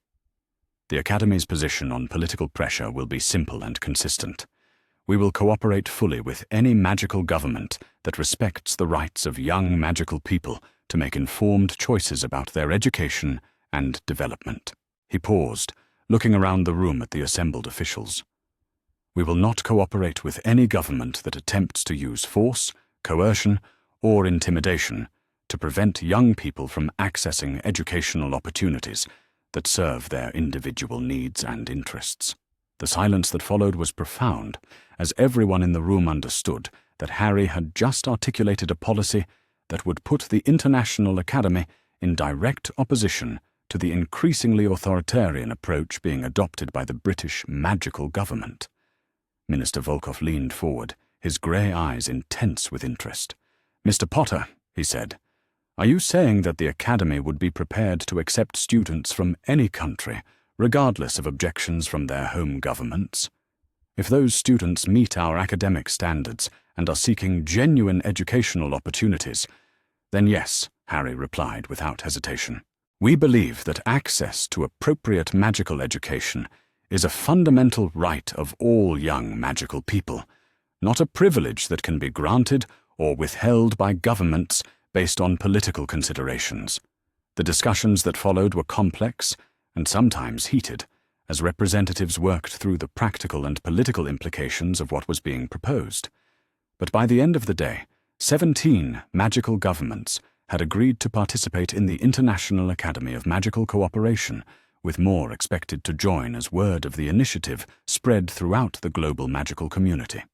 "the Academy's position on political pressure will be simple and consistent. We will cooperate fully with any magical government that respects the rights of young magical people to make informed choices about their education and development." He paused, looking around the room at the assembled officials. "We will not cooperate with any government that attempts to use force, coercion, or intimidation to prevent young people from accessing educational opportunities that serve their individual needs and interests." The silence that followed was profound, as everyone in the room understood that Harry had just articulated a policy that would put the International Academy in direct opposition to the increasingly authoritarian approach being adopted by the British magical government. Minister Volkov leaned forward, his grey eyes intense with interest. "Mr. Potter," he said, "are you saying that the Academy would be prepared to accept students from any country, regardless of objections from their home governments? If those students meet our academic standards and are seeking genuine educational opportunities, then yes," Harry replied without hesitation. "We believe that access to appropriate magical education is a fundamental right of all young magical people, not a privilege that can be granted or withheld by governments based on political considerations." The discussions that followed were complex and sometimes heated, as representatives worked through the practical and political implications of what was being proposed. But by the end of the day, 17 magical governments had agreed to participate in the International Academy of Magical Cooperation, with more expected to join as word of the initiative spread throughout the global magical community.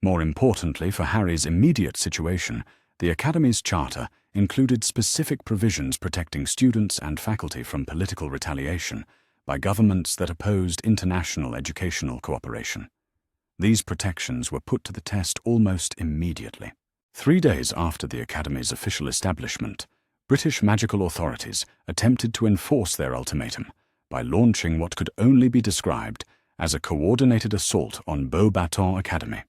More importantly for Harry's immediate situation, the Academy's charter included specific provisions protecting students and faculty from political retaliation by governments that opposed international educational cooperation. These protections were put to the test almost immediately. 3 days after the Academy's official establishment, British magical authorities attempted to enforce their ultimatum by launching what could only be described as a coordinated assault on Beauxbatons Academy.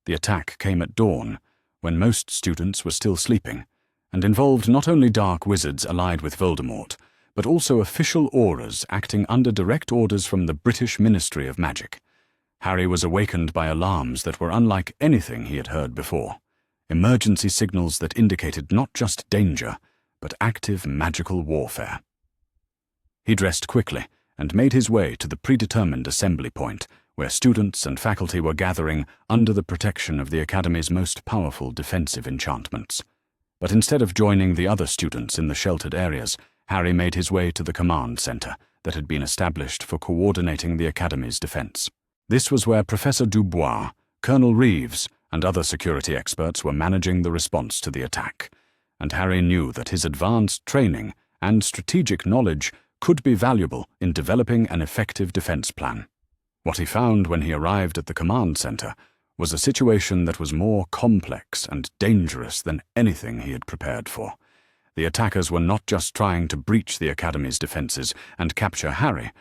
The attack came at dawn, when most students were still sleeping, and involved not only dark wizards allied with Voldemort, but also official auras acting under direct orders from the British Ministry of Magic. Harry was awakened by alarms that were unlike anything he had heard before, emergency signals that indicated not just danger, but active magical warfare. He dressed quickly and made his way to the predetermined assembly point, where students and faculty were gathering under the protection of the Academy's most powerful defensive enchantments. But instead of joining the other students in the sheltered areas, Harry made his way to the command center that had been established for coordinating the Academy's defense. This was where Professor Dubois, Colonel Reeves, and other security experts were managing the response to the attack, and Harry knew that his advanced training and strategic knowledge could be valuable in developing an effective defense plan. What he found when he arrived at the command center was a situation that was more complex and dangerous than anything he had prepared for. The attackers were not just trying to breach the Academy's defenses and capture Harry,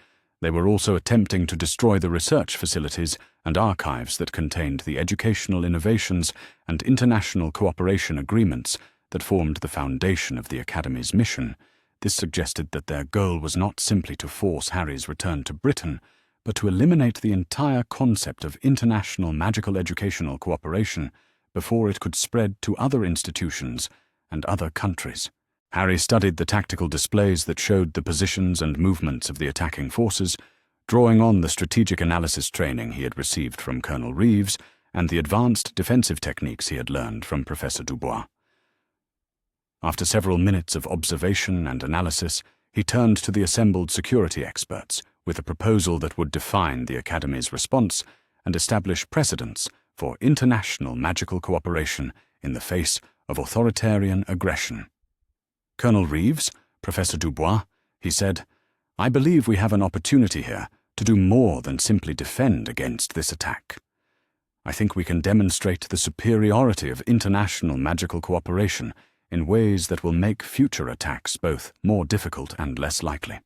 they were also attempting to destroy the research facilities and archives that contained the educational innovations and international cooperation agreements that formed the foundation of the Academy's mission. This suggested that their goal was not simply to force Harry's return to Britain, but to eliminate the entire concept of international magical educational cooperation before it could spread to other institutions and other countries. Harry studied the tactical displays that showed the positions and movements of the attacking forces, drawing on the strategic analysis training he had received from Colonel Reeves and the advanced defensive techniques he had learned from Professor Dubois. After several minutes of observation and analysis, he turned to the assembled security experts with a proposal that would define the Academy's response and establish precedents for international magical cooperation in the face of authoritarian aggression. "Colonel Reeves, Professor Dubois," he said, "I believe we have an opportunity here to do more than simply defend against this attack. I think we can demonstrate the superiority of international magical cooperation in ways that will make future attacks both more difficult and less likely."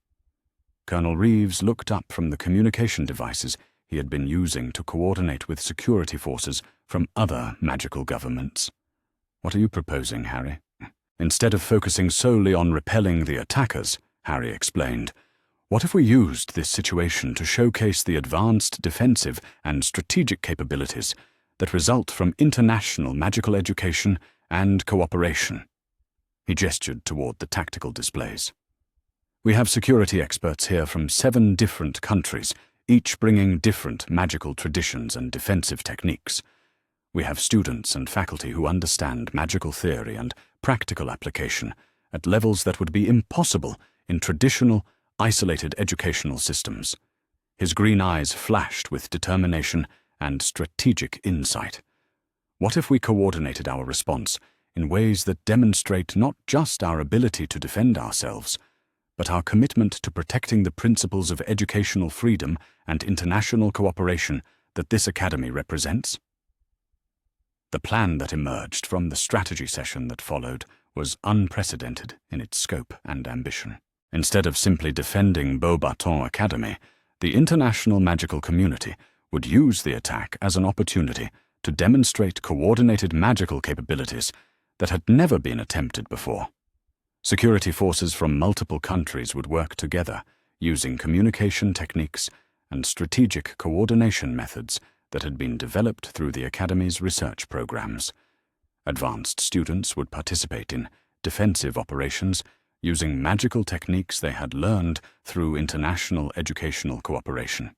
Colonel Reeves looked up from the communication devices he had been using to coordinate with security forces from other magical governments. "What are you proposing, Harry?" "Instead of focusing solely on repelling the attackers," Harry explained, "what if we used this situation to showcase the advanced defensive and strategic capabilities that result from international magical education and cooperation?" He gestured toward the tactical displays. "We have security experts here from 7 different countries, each bringing different magical traditions and defensive techniques. We have students and faculty who understand magical theory and practical application at levels that would be impossible in traditional, isolated educational systems." His green eyes flashed with determination and strategic insight. "What if we coordinated our response in ways that demonstrate not just our ability to defend ourselves, but our commitment to protecting the principles of educational freedom and international cooperation that this academy represents?" The plan that emerged from the strategy session that followed was unprecedented in its scope and ambition. Instead of simply defending Beauxbatons Academy, the international magical community would use the attack as an opportunity to demonstrate coordinated magical capabilities that had never been attempted before. Security forces from multiple countries would work together, using communication techniques and strategic coordination methods that had been developed through the Academy's research programs. Advanced students would participate in defensive operations using magical techniques they had learned through international educational cooperation.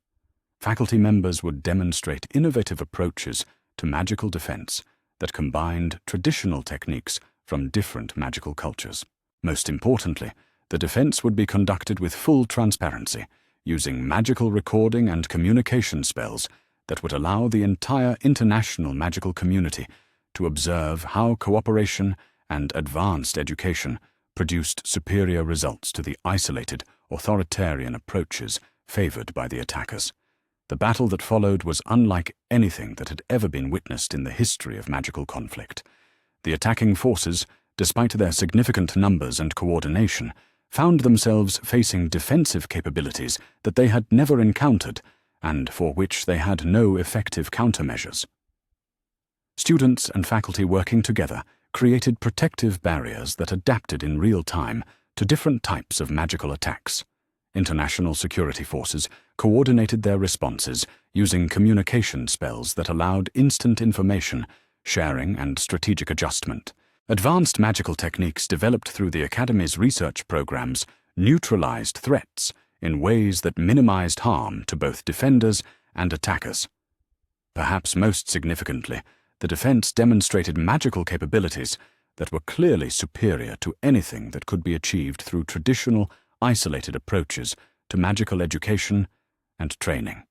Faculty members would demonstrate innovative approaches to magical defense that combined traditional techniques from different magical cultures. Most importantly, the defense would be conducted with full transparency, using magical recording and communication spells that would allow the entire international magical community to observe how cooperation and advanced education produced superior results to the isolated, authoritarian approaches favored by the attackers. The battle that followed was unlike anything that had ever been witnessed in the history of magical conflict. The attacking forces, despite their significant numbers and coordination, found themselves facing defensive capabilities that they had never encountered and for which they had no effective countermeasures. Students and faculty working together created protective barriers that adapted in real time to different types of magical attacks. International security forces coordinated their responses using communication spells that allowed instant information sharing and strategic adjustment. Advanced magical techniques developed through the Academy's research programs neutralized threats in ways that minimized harm to both defenders and attackers. Perhaps most significantly, the defense demonstrated magical capabilities that were clearly superior to anything that could be achieved through traditional, isolated approaches to magical education and training.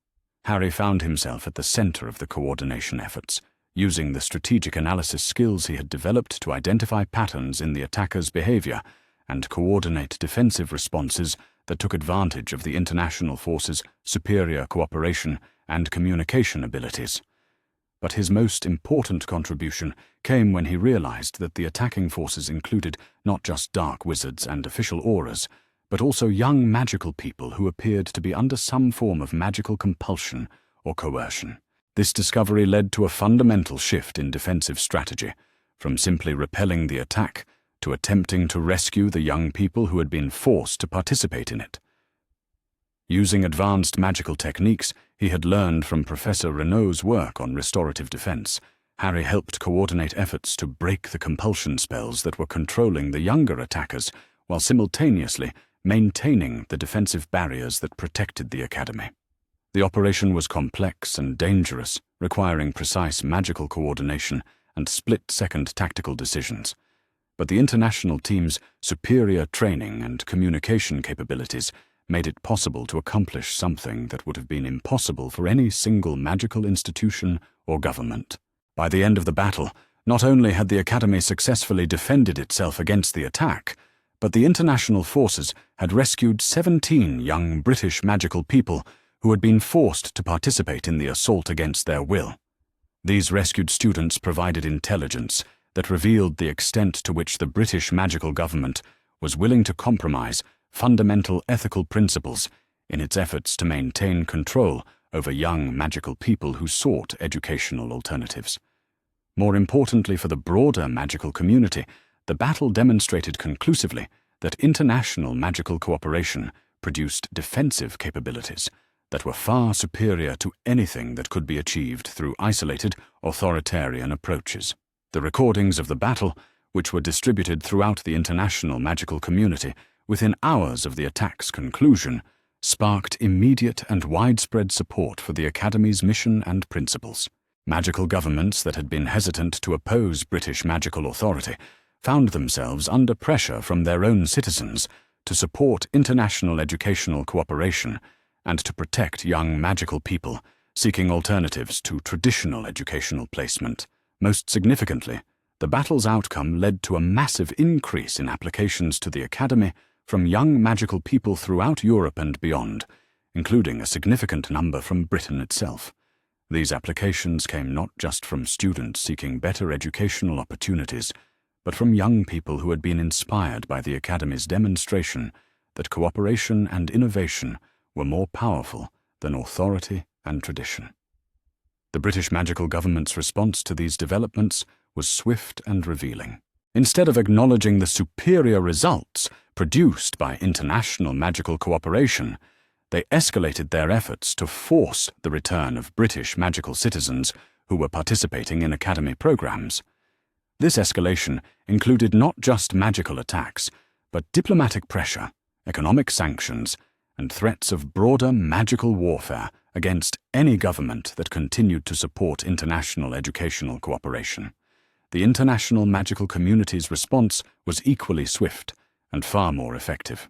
Harry found himself at the center of the coordination efforts, using the strategic analysis skills he had developed to identify patterns in the attacker's behavior and coordinate defensive responses that took advantage of the international force's superior cooperation and communication abilities. But his most important contribution came when he realized that the attacking forces included not just dark wizards and official auras, but also young magical people who appeared to be under some form of magical compulsion or coercion. This discovery led to a fundamental shift in defensive strategy, from simply repelling the attack to attempting to rescue the young people who had been forced to participate in it. Using advanced magical techniques he had learned from Professor Renault's work on restorative defense, Harry helped coordinate efforts to break the compulsion spells that were controlling the younger attackers, while simultaneously maintaining the defensive barriers that protected the academy. The operation was complex and dangerous, requiring precise magical coordination and split-second tactical decisions. But the international team's superior training and communication capabilities made it possible to accomplish something that would have been impossible for any single magical institution or government. By the end of the battle, not only had the Academy successfully defended itself against the attack, but the international forces had rescued 17 young British magical people who had been forced to participate in the assault against their will. These rescued students provided intelligence that revealed the extent to which the British magical government was willing to compromise fundamental ethical principles in its efforts to maintain control over young magical people who sought educational alternatives. More importantly for the broader magical community, the battle demonstrated conclusively that international magical cooperation produced defensive capabilities that were far superior to anything that could be achieved through isolated, authoritarian approaches. The recordings of the battle, which were distributed throughout the international magical community within hours of the attack's conclusion, sparked immediate and widespread support for the Academy's mission and principles. Magical governments that had been hesitant to oppose British magical authority found themselves under pressure from their own citizens to support international educational cooperation and to protect young magical people seeking alternatives to traditional educational placement. Most significantly, the battle's outcome led to a massive increase in applications to the Academy from young magical people throughout Europe and beyond, including a significant number from Britain itself. These applications came not just from students seeking better educational opportunities, but from young people who had been inspired by the Academy's demonstration that cooperation and innovation were more powerful than authority and tradition. The British magical government's response to these developments was swift and revealing. Instead of acknowledging the superior results produced by international magical cooperation, they escalated their efforts to force the return of British magical citizens who were participating in Academy programs. This escalation included not just magical attacks, but diplomatic pressure, economic sanctions, and threats of broader magical warfare against any government that continued to support international educational cooperation. The international magical community's response was equally swift and far more effective.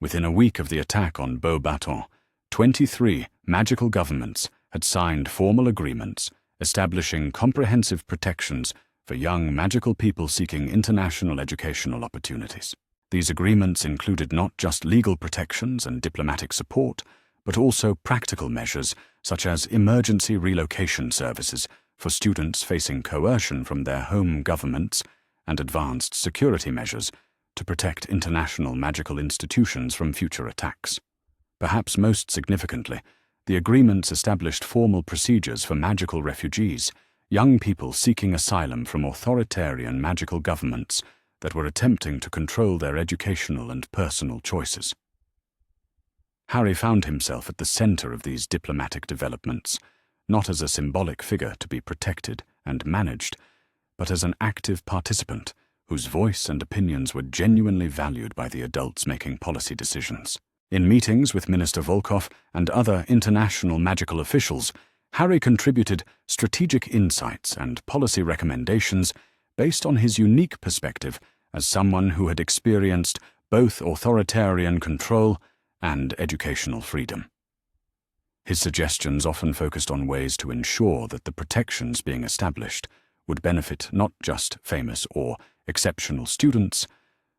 Within a week of the attack on Beauxbatons, 23 magical governments had signed formal agreements establishing comprehensive protections for young magical people seeking international educational opportunities. These agreements included not just legal protections and diplomatic support, but also practical measures such as emergency relocation services for students facing coercion from their home governments and advanced security measures to protect international magical institutions from future attacks. Perhaps most significantly, the agreements established formal procedures for magical refugees, young people seeking asylum from authoritarian magical governments that were attempting to control their educational and personal choices. Harry found himself at the center of these diplomatic developments, not as a symbolic figure to be protected and managed, but as an active participant whose voice and opinions were genuinely valued by the adults making policy decisions. In meetings with Minister Volkov and other international magical officials, Harry contributed strategic insights and policy recommendations based on his unique perspective as someone who had experienced both authoritarian control and educational freedom. His suggestions often focused on ways to ensure that the protections being established would benefit not just famous or exceptional students,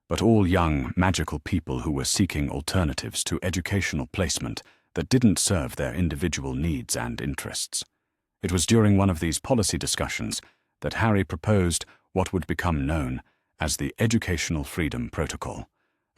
but all young magical people who were seeking alternatives to educational placement that didn't serve their individual needs and interests. It was during one of these policy discussions that Harry proposed what would become known as the Educational Freedom Protocol,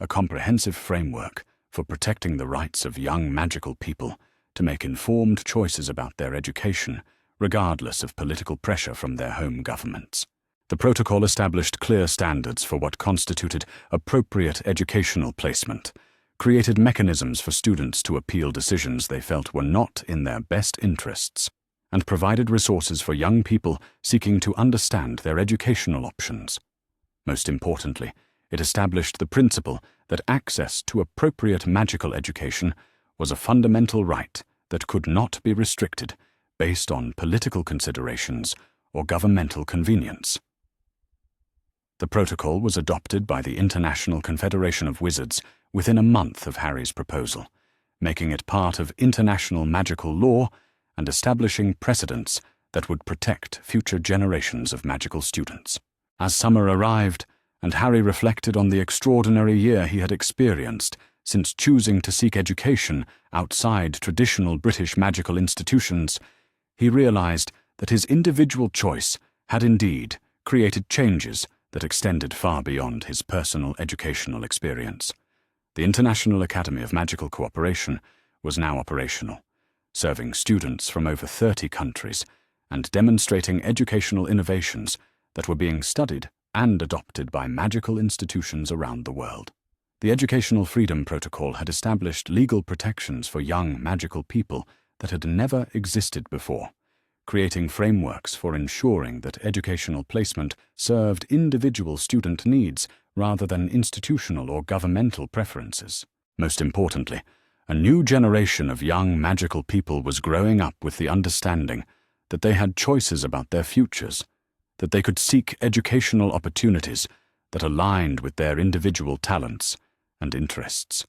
a comprehensive framework for protecting the rights of young magical people to make informed choices about their education, regardless of political pressure from their home governments. The protocol established clear standards for what constituted appropriate educational placement, created mechanisms for students to appeal decisions they felt were not in their best interests, and provided resources for young people seeking to understand their educational options. Most importantly, it established the principle that access to appropriate magical education was a fundamental right that could not be restricted based on political considerations or governmental convenience. The protocol was adopted by the International Confederation of Wizards within a month of Harry's proposal, making it part of international magical law and establishing precedents that would protect future generations of magical students. As summer arrived, and Harry reflected on the extraordinary year he had experienced since choosing to seek education outside traditional British magical institutions, he realized that his individual choice had indeed created changes that extended far beyond his personal educational experience. The International Academy of Magical Cooperation was now operational, serving students from over 30 countries and demonstrating educational innovations that were being studied and adopted by magical institutions around the world. The Educational Freedom Protocol had established legal protections for young magical people that had never existed before, creating frameworks for ensuring that educational placement served individual student needs rather than institutional or governmental preferences. Most importantly, a new generation of young magical people was growing up with the understanding that they had choices about their futures, that they could seek educational opportunities that aligned with their individual talents and interests,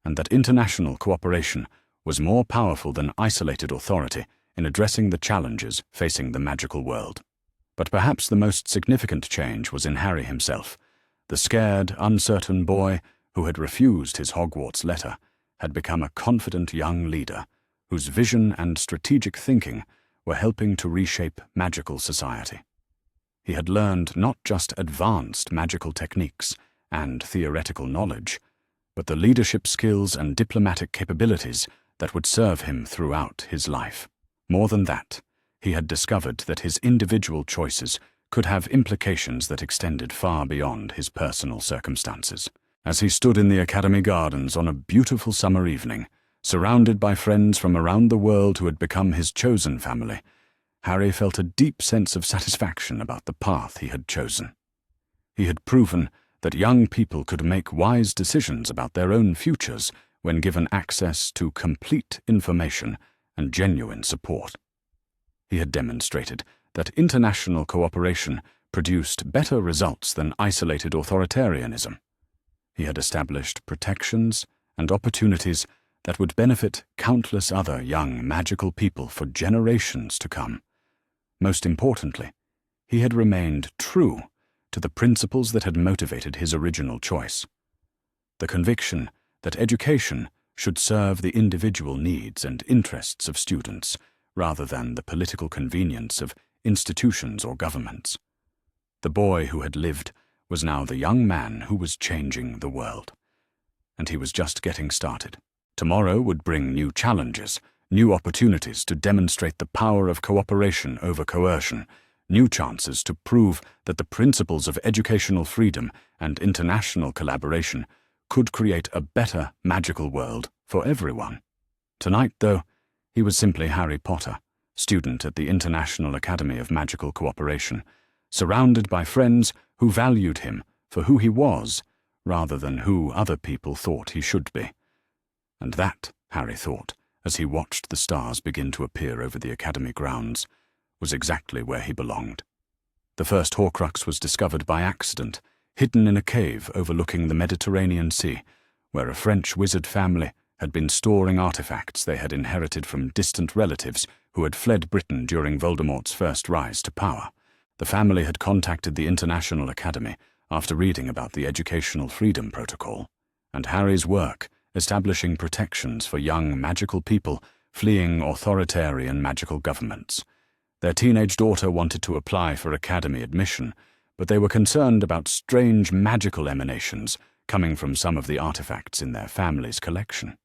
and that international cooperation was more powerful than isolated authority in addressing the challenges facing the magical world. But perhaps the most significant change was in Harry himself. The scared, uncertain boy who had refused his Hogwarts letter had become a confident young leader whose vision and strategic thinking were helping to reshape magical society. He had learned not just advanced magical techniques and theoretical knowledge, but the leadership skills and diplomatic capabilities that would serve him throughout his life. More than that, he had discovered that his individual choices could have implications that extended far beyond his personal circumstances. As he stood in the Academy gardens on a beautiful summer evening, surrounded by friends from around the world who had become his chosen family, Harry felt a deep sense of satisfaction about the path he had chosen. He had proven that young people could make wise decisions about their own futures when given access to complete information and genuine support. He had demonstrated that international cooperation produced better results than isolated authoritarianism. He had established protections and opportunities that would benefit countless other young magical people for generations to come. Most importantly, he had remained true to the principles that had motivated his original choice. The conviction that education should serve the individual needs and interests of students rather than the political convenience of institutions or governments. The boy who had lived was now the young man who was changing the world. And he was just getting started. Tomorrow would bring new challenges, new opportunities to demonstrate the power of cooperation over coercion, new chances to prove that the principles of educational freedom and international collaboration could create a better magical world for everyone. Tonight, though, he was simply Harry Potter, student at the International Academy of Magical Cooperation, surrounded by friends who valued him for who he was rather than who other people thought he should be. And that, Harry thought, as he watched the stars begin to appear over the Academy grounds, was exactly where he belonged. The first Horcrux was discovered by accident, hidden in a cave overlooking the Mediterranean Sea, where a French wizard family had been storing artifacts they had inherited from distant relatives who had fled Britain during Voldemort's first rise to power. The family had contacted the International Academy after reading about the Educational Freedom Protocol, and Harry's work establishing protections for young magical people fleeing authoritarian magical governments. Their teenage daughter wanted to apply for academy admission, but they were concerned about strange magical emanations coming from some of the artifacts in their family's collection.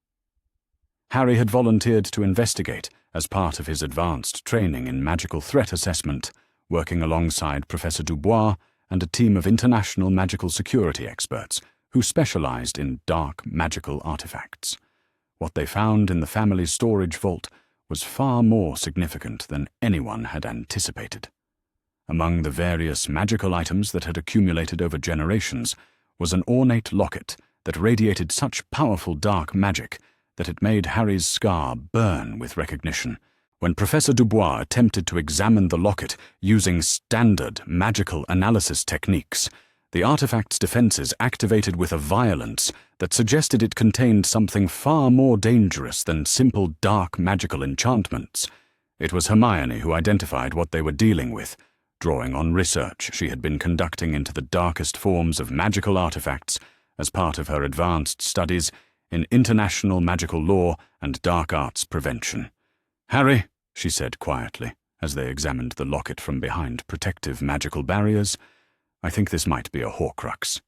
Harry had volunteered to investigate as part of his advanced training in magical threat assessment, working alongside Professor Dubois and a team of international magical security experts who specialized in dark magical artifacts. What they found in the family's storage vault was far more significant than anyone had anticipated. Among the various magical items that had accumulated over generations was an ornate locket that radiated such powerful dark magic that it made Harry's scar burn with recognition. When Professor Dubois attempted to examine the locket using standard magical analysis techniques, the artifact's defenses activated with a violence that suggested it contained something far more dangerous than simple dark magical enchantments. It was Hermione who identified what they were dealing with, drawing on research she had been conducting into the darkest forms of magical artifacts as part of her advanced studies in international magical law and dark arts prevention. "Harry," she said quietly, as they examined the locket from behind protective magical barriers, "I think this might be a Horcrux."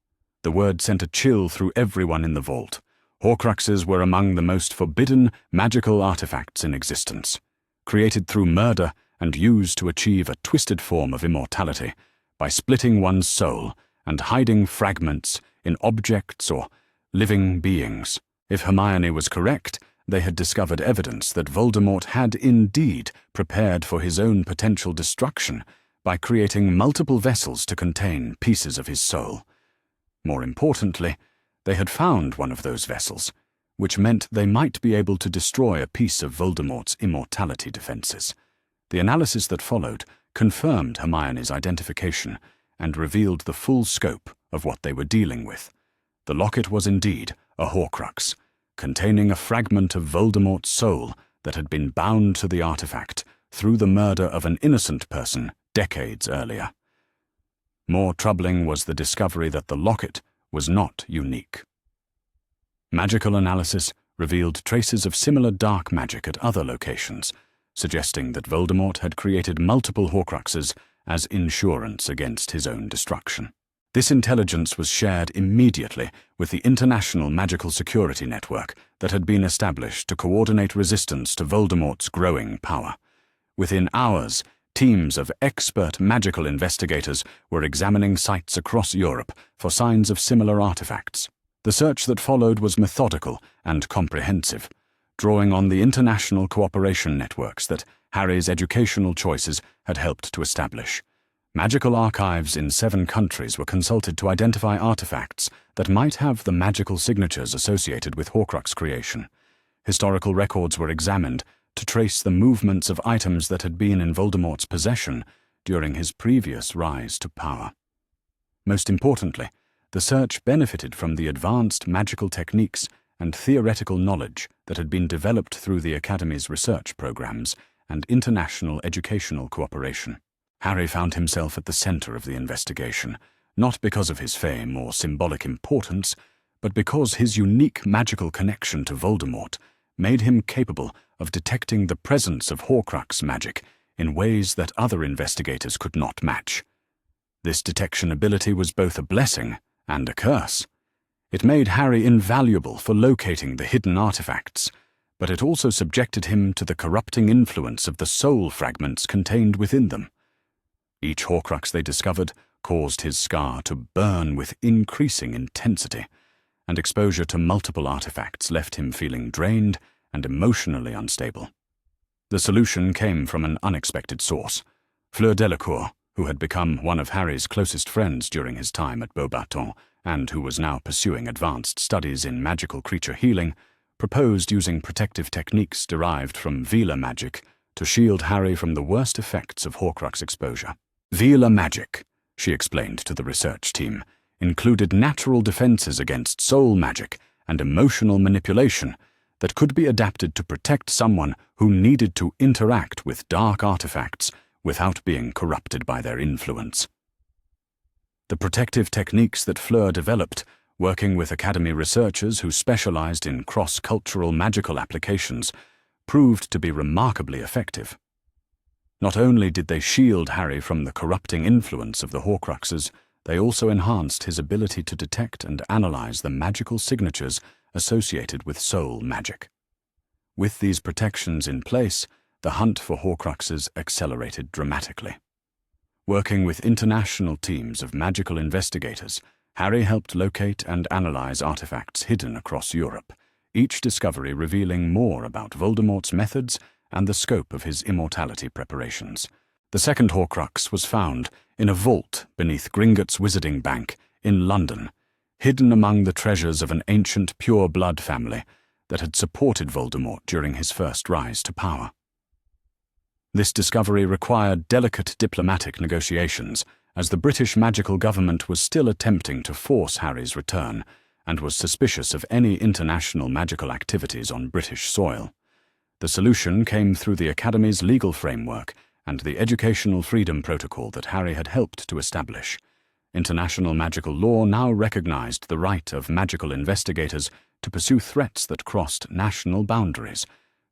The word sent a chill through everyone in the vault. Horcruxes were among the most forbidden magical artifacts in existence, created through murder and used to achieve a twisted form of immortality by splitting one's soul and hiding fragments in objects or living beings. If Hermione was correct, they had discovered evidence that Voldemort had indeed prepared for his own potential destruction by creating multiple vessels to contain pieces of his soul. More importantly, they had found one of those vessels, which meant they might be able to destroy a piece of Voldemort's immortality defenses. The analysis that followed confirmed Hermione's identification and revealed the full scope of what they were dealing with. The locket was indeed a Horcrux, containing a fragment of Voldemort's soul that had been bound to the artifact through the murder of an innocent person decades earlier. More troubling was the discovery that the locket was not unique. Magical analysis revealed traces of similar dark magic at other locations, suggesting that Voldemort had created multiple Horcruxes as insurance against his own destruction. This intelligence was shared immediately with the International Magical Security Network that had been established to coordinate resistance to Voldemort's growing power. Within hours, teams of expert magical investigators were examining sites across Europe for signs of similar artifacts. The search that followed was methodical and comprehensive, drawing on the international cooperation networks that Harry's educational choices had helped to establish. Magical archives in 7 countries were consulted to identify artifacts that might have the magical signatures associated with Horcrux creation. Historical records were examined to trace the movements of items that had been in Voldemort's possession during his previous rise to power. Most importantly, the search benefited from the advanced magical techniques and theoretical knowledge that had been developed through the Academy's research programs and international educational cooperation. Harry found himself at the center of the investigation, not because of his fame or symbolic importance, but because his unique magical connection to Voldemort made him capable of detecting the presence of Horcrux magic in ways that other investigators could not match. This detection ability was both a blessing and a curse. It made Harry invaluable for locating the hidden artifacts, but it also subjected him to the corrupting influence of the soul fragments contained within them. Each Horcrux they discovered caused his scar to burn with increasing intensity, and exposure to multiple artifacts left him feeling drained and emotionally unstable. The solution came from an unexpected source. Fleur Delacour, who had become one of Harry's closest friends during his time at Beauxbatons, and who was now pursuing advanced studies in magical creature healing, proposed using protective techniques derived from Veela magic to shield Harry from the worst effects of Horcrux exposure. Veela magic, she explained to the research team, included natural defenses against soul magic and emotional manipulation that could be adapted to protect someone who needed to interact with dark artifacts without being corrupted by their influence. The protective techniques that Fleur developed, working with Academy researchers who specialized in cross-cultural magical applications, proved to be remarkably effective. Not only did they shield Harry from the corrupting influence of the Horcruxes, they also enhanced his ability to detect and analyze the magical signatures associated with soul magic. With these protections in place, the hunt for Horcruxes accelerated dramatically. Working with international teams of magical investigators, Harry helped locate and analyze artifacts hidden across Europe, each discovery revealing more about Voldemort's methods and the scope of his immortality preparations. The second Horcrux was found in a vault beneath Gringotts Wizarding Bank in London, hidden among the treasures of an ancient pure-blood family that had supported Voldemort during his first rise to power. This discovery required delicate diplomatic negotiations, as the British magical government was still attempting to force Harry's return and was suspicious of any international magical activities on British soil. The solution came through the Academy's legal framework and the Educational Freedom Protocol that Harry had helped to establish. International magical law now recognized the right of magical investigators to pursue threats that crossed national boundaries,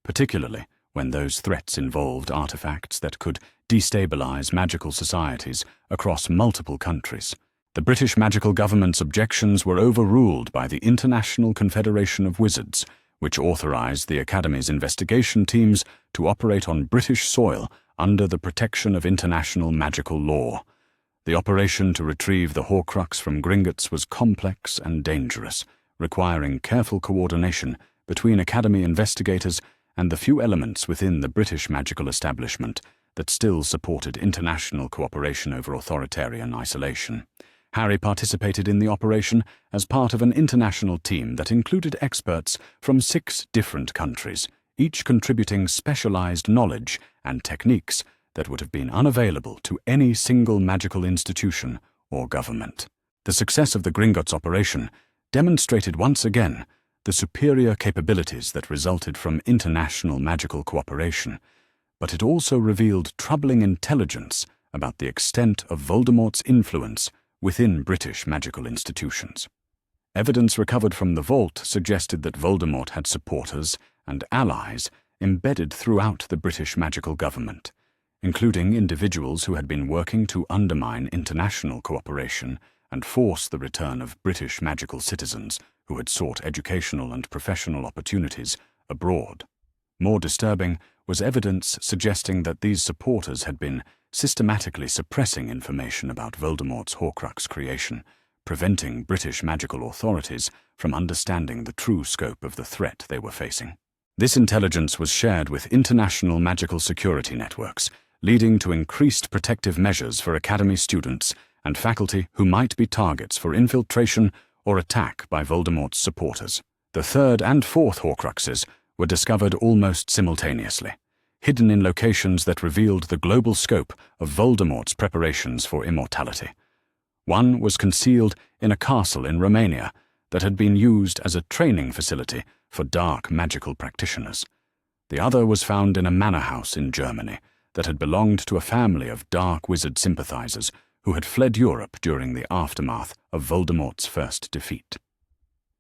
particularly when those threats involved artifacts that could destabilize magical societies across multiple countries. The British magical government's objections were overruled by the International Confederation of Wizards, which authorized the Academy's investigation teams to operate on British soil under the protection of international magical law. The operation to retrieve the Horcrux from Gringotts was complex and dangerous, requiring careful coordination between Academy investigators and the few elements within the British magical establishment that still supported international cooperation over authoritarian isolation. Harry participated in the operation as part of an international team that included experts from 6 different countries, each contributing specialized knowledge and techniques that would have been unavailable to any single magical institution or government. The success of the Gringotts operation demonstrated once again the superior capabilities that resulted from international magical cooperation, but it also revealed troubling intelligence about the extent of Voldemort's influence within British magical institutions. Evidence recovered from the vault suggested that Voldemort had supporters and allies embedded throughout the British magical government, including individuals who had been working to undermine international cooperation and force the return of British magical citizens who had sought educational and professional opportunities abroad. More disturbing was evidence suggesting that these supporters had been systematically suppressing information about Voldemort's Horcrux creation, preventing British magical authorities from understanding the true scope of the threat they were facing. This intelligence was shared with international magical security networks, leading to increased protective measures for Academy students and faculty who might be targets for infiltration or attack by Voldemort's supporters. The third and fourth Horcruxes were discovered almost simultaneously, hidden in locations that revealed the global scope of Voldemort's preparations for immortality. One was concealed in a castle in Romania that had been used as a training facility for dark magical practitioners. The other was found in a manor house in Germany that had belonged to a family of dark wizard sympathizers who had fled Europe during the aftermath of Voldemort's first defeat.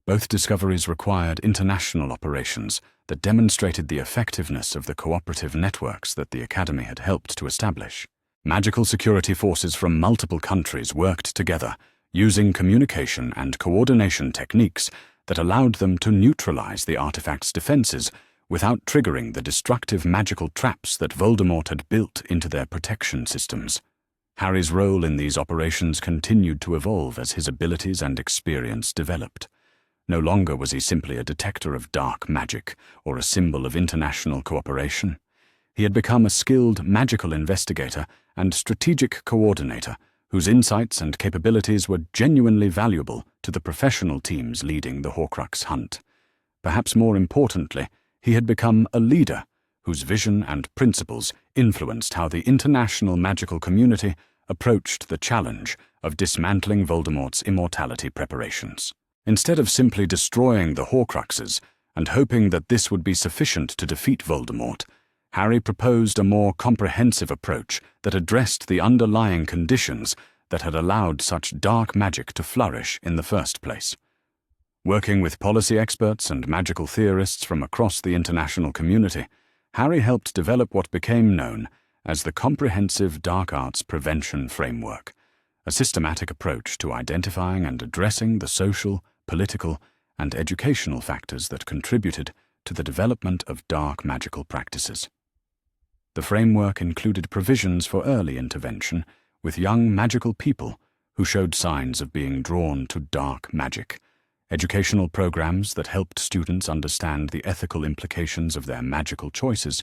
Both discoveries required international operations that demonstrated the effectiveness of the cooperative networks that the Academy had helped to establish. Magical security forces from multiple countries worked together, using communication and coordination techniques that allowed them to neutralize the artifact's defenses without triggering the destructive magical traps that Voldemort had built into their protection systems. Harry's role in these operations continued to evolve as his abilities and experience developed. No longer was he simply a detector of dark magic or a symbol of international cooperation. He had become a skilled magical investigator and strategic coordinator whose insights and capabilities were genuinely valuable to the professional teams leading the Horcrux hunt. Perhaps more importantly, he had become a leader whose vision and principles influenced how the international magical community approached the challenge of dismantling Voldemort's immortality preparations. Instead of simply destroying the Horcruxes and hoping that this would be sufficient to defeat Voldemort, Harry proposed a more comprehensive approach that addressed the underlying conditions that had allowed such dark magic to flourish in the first place. Working with policy experts and magical theorists from across the international community, Harry helped develop what became known as the Comprehensive Dark Arts Prevention Framework, a systematic approach to identifying and addressing the social, political, and educational factors that contributed to the development of dark magical practices. The framework included provisions for early intervention with young magical people who showed signs of being drawn to dark magic, educational programs that helped students understand the ethical implications of their magical choices,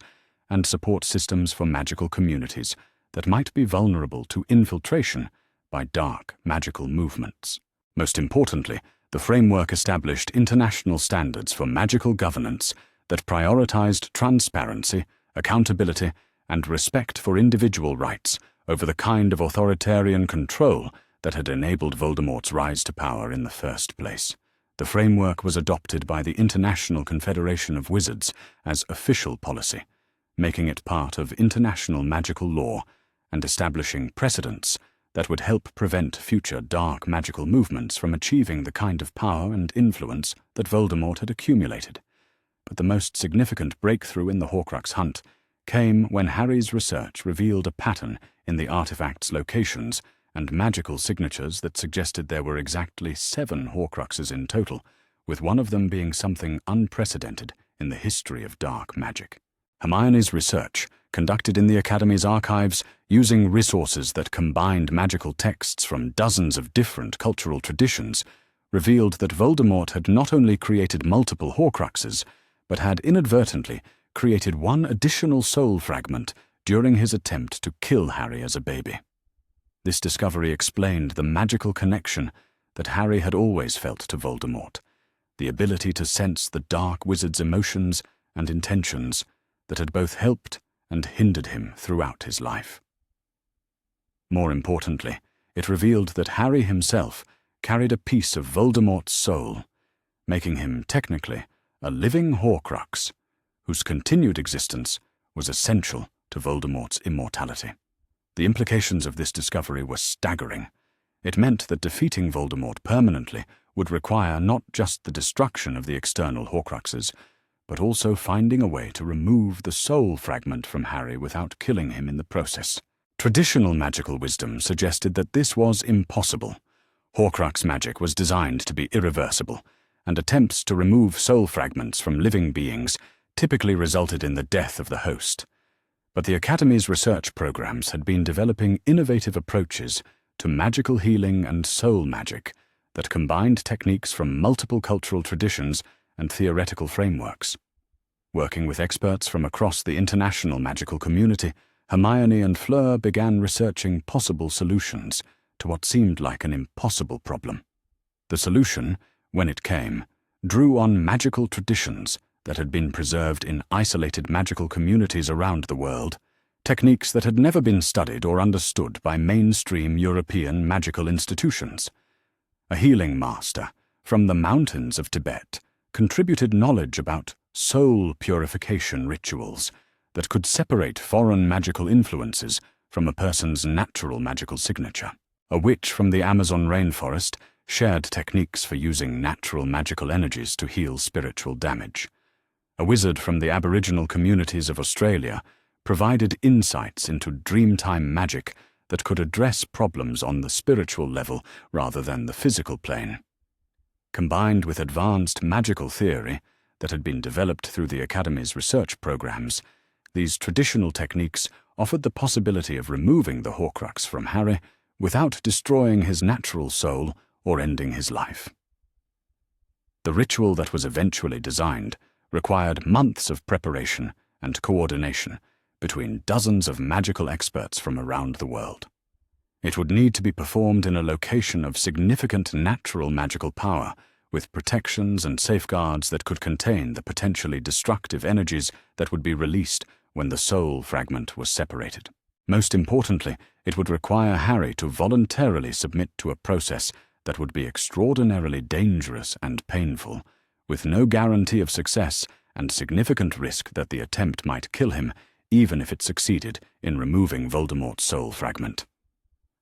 and support systems for magical communities that might be vulnerable to infiltration by dark magical movements. Most importantly, the framework established international standards for magical governance that prioritized transparency, accountability, and respect for individual rights over the kind of authoritarian control that had enabled Voldemort's rise to power in the first place. The framework was adopted by the International Confederation of Wizards as official policy, making it part of international magical law and establishing precedents that would help prevent future dark magical movements from achieving the kind of power and influence that Voldemort had accumulated. But the most significant breakthrough in the Horcrux hunt came when Harry's research revealed a pattern in the artifact's locations and magical signatures that suggested there were exactly 7 Horcruxes in total, with one of them being something unprecedented in the history of dark magic. Hermione's research, conducted in the Academy's archives using resources that combined magical texts from dozens of different cultural traditions, revealed that Voldemort had not only created multiple Horcruxes, but had inadvertently created one additional soul fragment during his attempt to kill Harry as a baby. This discovery explained the magical connection that Harry had always felt to Voldemort, the ability to sense the dark wizard's emotions and intentions that had both helped and hindered him throughout his life. More importantly, it revealed that Harry himself carried a piece of Voldemort's soul, making him technically a living Horcrux, whose continued existence was essential to Voldemort's immortality. The implications of this discovery were staggering. It meant that defeating Voldemort permanently would require not just the destruction of the external Horcruxes, but also finding a way to remove the soul fragment from Harry without killing him in the process. Traditional magical wisdom suggested that this was impossible. Horcrux magic was designed to be irreversible, and attempts to remove soul fragments from living beings typically resulted in the death of the host. But the Academy's research programs had been developing innovative approaches to magical healing and soul magic that combined techniques from multiple cultural traditions and theoretical frameworks. Working with experts from across the international magical community, Hermione and Fleur began researching possible solutions to what seemed like an impossible problem. The solution, when it came, drew on magical traditions that had been preserved in isolated magical communities around the world, techniques that had never been studied or understood by mainstream European magical institutions. A healing master from the mountains of Tibet contributed knowledge about soul purification rituals that could separate foreign magical influences from a person's natural magical signature. A witch from the Amazon rainforest shared techniques for using natural magical energies to heal spiritual damage. A wizard from the Aboriginal communities of Australia provided insights into dreamtime magic that could address problems on the spiritual level rather than the physical plane. Combined with advanced magical theory that had been developed through the Academy's research programs, these traditional techniques offered the possibility of removing the Horcrux from Harry without destroying his natural soul or ending his life. The ritual that was eventually designed required months of preparation and coordination between dozens of magical experts from around the world. It would need to be performed in a location of significant natural magical power, with protections and safeguards that could contain the potentially destructive energies that would be released when the soul fragment was separated. Most importantly, it would require Harry to voluntarily submit to a process that would be extraordinarily dangerous and painful, with no guarantee of success and significant risk that the attempt might kill him, even if it succeeded in removing Voldemort's soul fragment.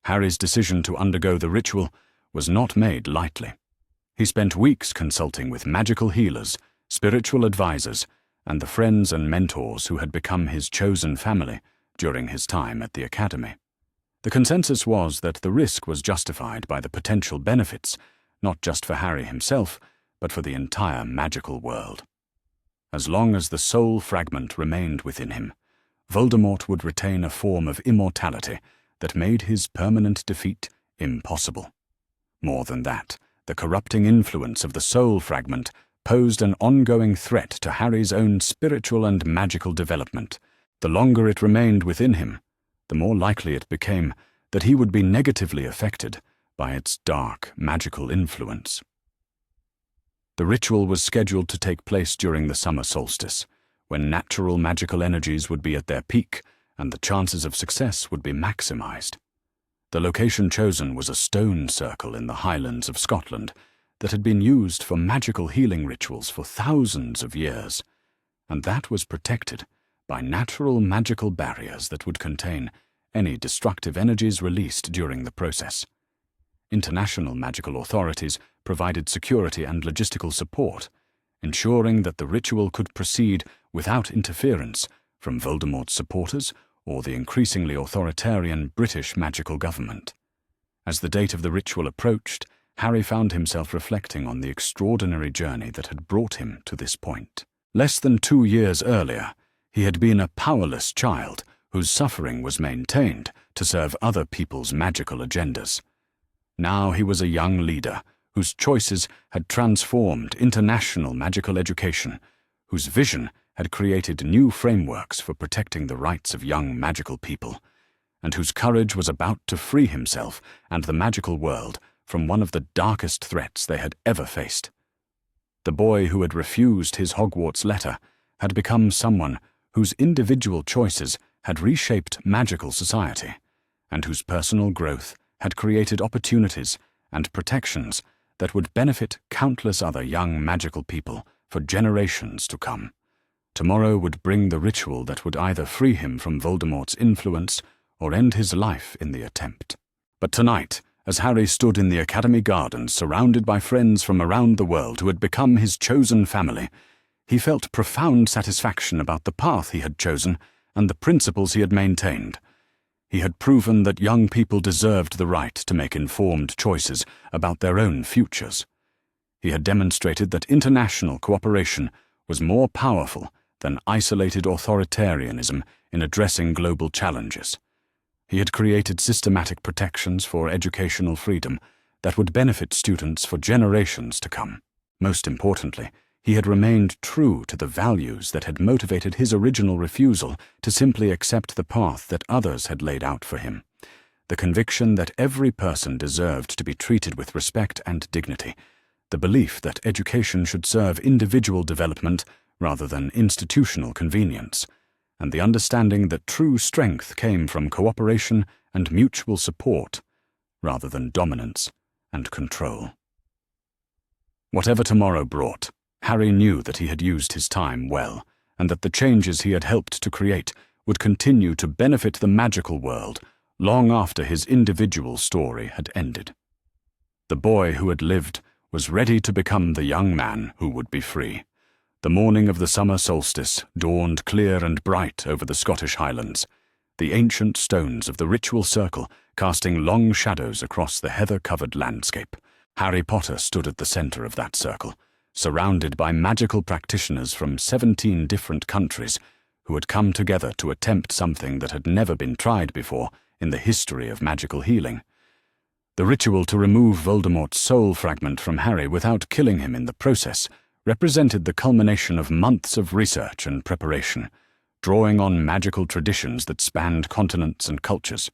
Harry's decision to undergo the ritual was not made lightly. He spent weeks consulting with magical healers, spiritual advisors, and the friends and mentors who had become his chosen family during his time at the Academy. The consensus was that the risk was justified by the potential benefits, not just for Harry himself, but for the entire magical world. As long as the soul fragment remained within him, Voldemort would retain a form of immortality that made his permanent defeat impossible. More than that, the corrupting influence of the soul fragment posed an ongoing threat to Harry's own spiritual and magical development, The longer it remained within him, the more likely it became that he would be negatively affected by its dark, magical influence. The ritual was scheduled to take place during the summer solstice, when natural magical energies would be at their peak and the chances of success would be maximized. The location chosen was a stone circle in the Highlands of Scotland that had been used for magical healing rituals for thousands of years, and that was protected by natural magical barriers that would contain any destructive energies released during the process. International magical authorities provided security and logistical support, ensuring that the ritual could proceed without interference from Voldemort's supporters or the increasingly authoritarian British magical government. As the date of the ritual approached, Harry found himself reflecting on the extraordinary journey that had brought him to this point. Less than 2 years earlier, he had been a powerless child whose suffering was maintained to serve other people's magical agendas. Now he was a young leader whose choices had transformed international magical education, whose vision had created new frameworks for protecting the rights of young magical people, and whose courage was about to free himself and the magical world from one of the darkest threats they had ever faced. The boy who had refused his Hogwarts letter had become someone whose individual choices had reshaped magical society, and whose personal growth had created opportunities and protections that would benefit countless other young magical people for generations to come. Tomorrow would bring the ritual that would either free him from Voldemort's influence or end his life in the attempt. But tonight, as Harry stood in the Academy gardens surrounded by friends from around the world who had become his chosen family, he felt profound satisfaction about the path he had chosen and the principles he had maintained. He had proven that young people deserved the right to make informed choices about their own futures. He had demonstrated that international cooperation was more powerful than isolated authoritarianism in addressing global challenges. He had created systematic protections for educational freedom that would benefit students for generations to come. Most importantly, he had remained true to the values that had motivated his original refusal to simply accept the path that others had laid out for him. The conviction that every person deserved to be treated with respect and dignity, the belief that education should serve individual development rather than institutional convenience, and the understanding that true strength came from cooperation and mutual support rather than dominance and control. Whatever tomorrow brought, Harry knew that he had used his time well, and that the changes he had helped to create would continue to benefit the magical world long after his individual story had ended. The boy who had lived was ready to become the young man who would be free. The morning of the summer solstice dawned clear and bright over the Scottish Highlands, the ancient stones of the ritual circle casting long shadows across the heather-covered landscape. Harry Potter stood at the center of that circle, surrounded by magical practitioners from 17 different countries who had come together to attempt something that had never been tried before in the history of magical healing. The ritual to remove Voldemort's soul fragment from Harry without killing him in the process represented the culmination of months of research and preparation, drawing on magical traditions that spanned continents and cultures.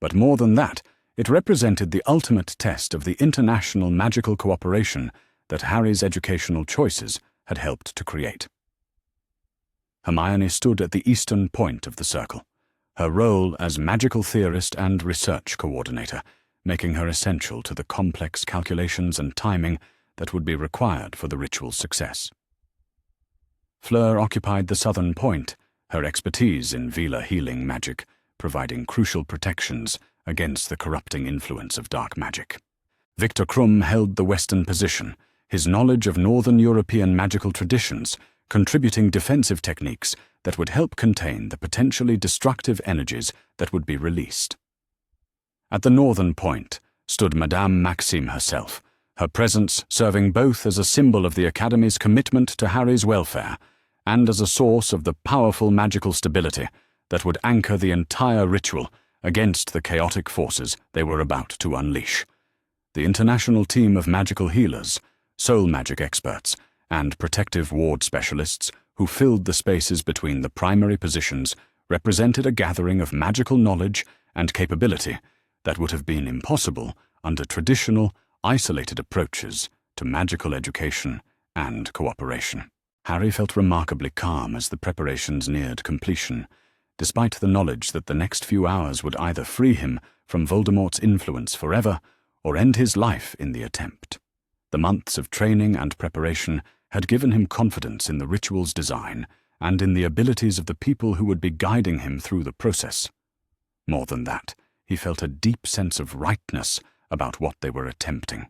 But more than that, it represented the ultimate test of the international magical cooperation that Harry's educational choices had helped to create. Hermione stood at the eastern point of the circle, her role as magical theorist and research coordinator making her essential to the complex calculations and timing that would be required for the ritual's success. Fleur occupied the southern point, her expertise in Velar healing magic providing crucial protections against the corrupting influence of dark magic. Victor Krum held the western position, his knowledge of Northern European magical traditions contributing defensive techniques that would help contain the potentially destructive energies that would be released. At the northern point stood Madame Maxime herself, her presence serving both as a symbol of the Academy's commitment to Harry's welfare and as a source of the powerful magical stability that would anchor the entire ritual against the chaotic forces they were about to unleash. The international team of magical healers, soul magic experts, and protective ward specialists who filled the spaces between the primary positions, represented a gathering of magical knowledge and capability that would have been impossible under traditional, isolated approaches to magical education and cooperation. Harry felt remarkably calm as the preparations neared completion, despite the knowledge that the next few hours would either free him from Voldemort's influence forever or end his life in the attempt. The months of training and preparation had given him confidence in the ritual's design and in the abilities of the people who would be guiding him through the process. More than that, he felt a deep sense of rightness about what they were attempting.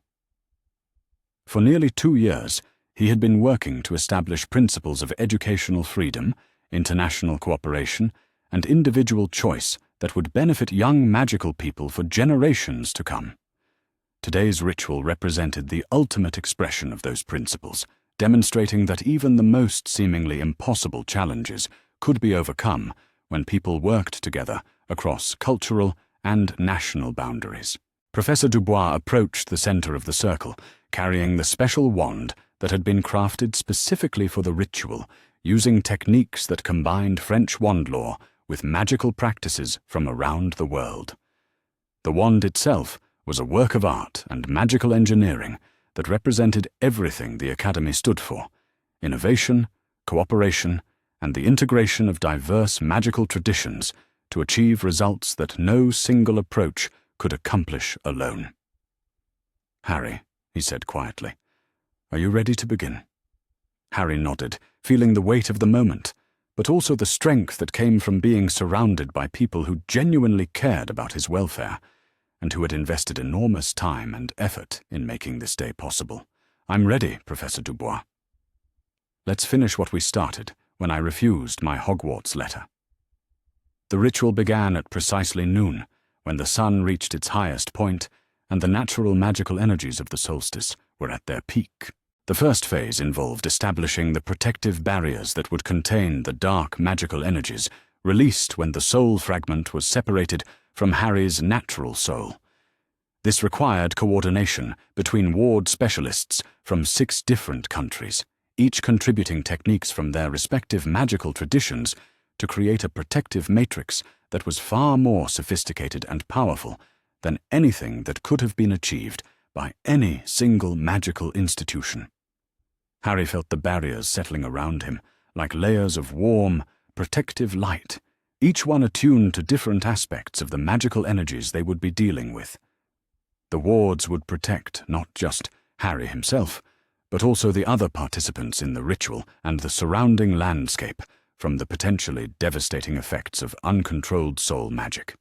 For nearly 2 years, he had been working to establish principles of educational freedom, international cooperation, and individual choice that would benefit young magical people for generations to come. Today's ritual represented the ultimate expression of those principles, demonstrating that even the most seemingly impossible challenges could be overcome when people worked together across cultural and national boundaries. Professor Dubois approached the center of the circle, carrying the special wand that had been crafted specifically for the ritual, using techniques that combined French wand lore with magical practices from around the world. The wand itself was a work of art and magical engineering that represented everything the Academy stood for: innovation, cooperation, and the integration of diverse magical traditions to achieve results that no single approach could accomplish alone. "Harry," he said quietly, "are you ready to begin?" Harry nodded, feeling the weight of the moment, but also the strength that came from being surrounded by people who genuinely cared about his welfare, and who had invested enormous time and effort in making this day possible. "I'm ready, Professor Dubois." "Let's finish what we started when I refused my Hogwarts letter." The ritual began at precisely noon, when the sun reached its highest point and the natural magical energies of the solstice were at their peak. The first phase involved establishing the protective barriers that would contain the dark magical energies released when the soul fragment was separated from Harry's natural soul. This required coordination between ward specialists from 6 different countries, each contributing techniques from their respective magical traditions to create a protective matrix that was far more sophisticated and powerful than anything that could have been achieved by any single magical institution. Harry felt the barriers settling around him, like layers of warm, protective light, each one attuned to different aspects of the magical energies they would be dealing with. The wards would protect not just Harry himself, but also the other participants in the ritual and the surrounding landscape from the potentially devastating effects of uncontrolled soul magic.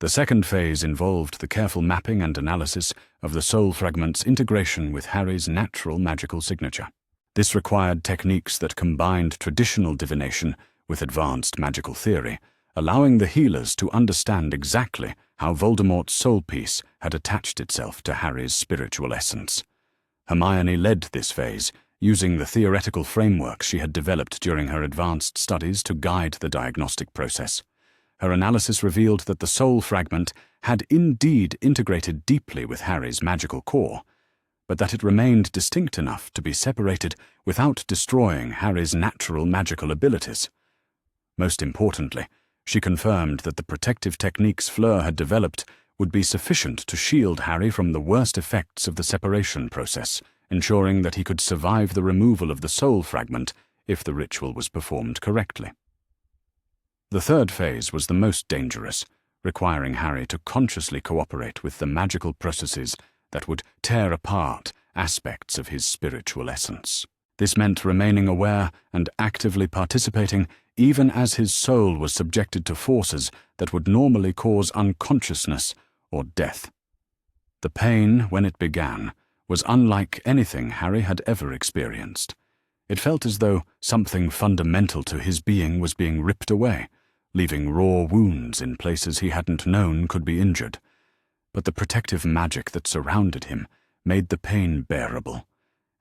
The second phase involved the careful mapping and analysis of the soul fragment's integration with Harry's natural magical signature. This required techniques that combined traditional divination with advanced magical theory, allowing the healers to understand exactly how Voldemort's soul piece had attached itself to Harry's spiritual essence. Hermione led this phase, using the theoretical framework she had developed during her advanced studies to guide the diagnostic process. Her analysis revealed that the soul fragment had indeed integrated deeply with Harry's magical core, but that it remained distinct enough to be separated without destroying Harry's natural magical abilities. Most importantly, she confirmed that the protective techniques Fleur had developed would be sufficient to shield Harry from the worst effects of the separation process, ensuring that he could survive the removal of the soul fragment if the ritual was performed correctly. The third phase was the most dangerous, requiring Harry to consciously cooperate with the magical processes that would tear apart aspects of his spiritual essence. This meant remaining aware and actively participating even as his soul was subjected to forces that would normally cause unconsciousness or death. The pain, when it began, was unlike anything Harry had ever experienced. It felt as though something fundamental to his being was being ripped away, leaving raw wounds in places he hadn't known could be injured. But the protective magic that surrounded him made the pain bearable,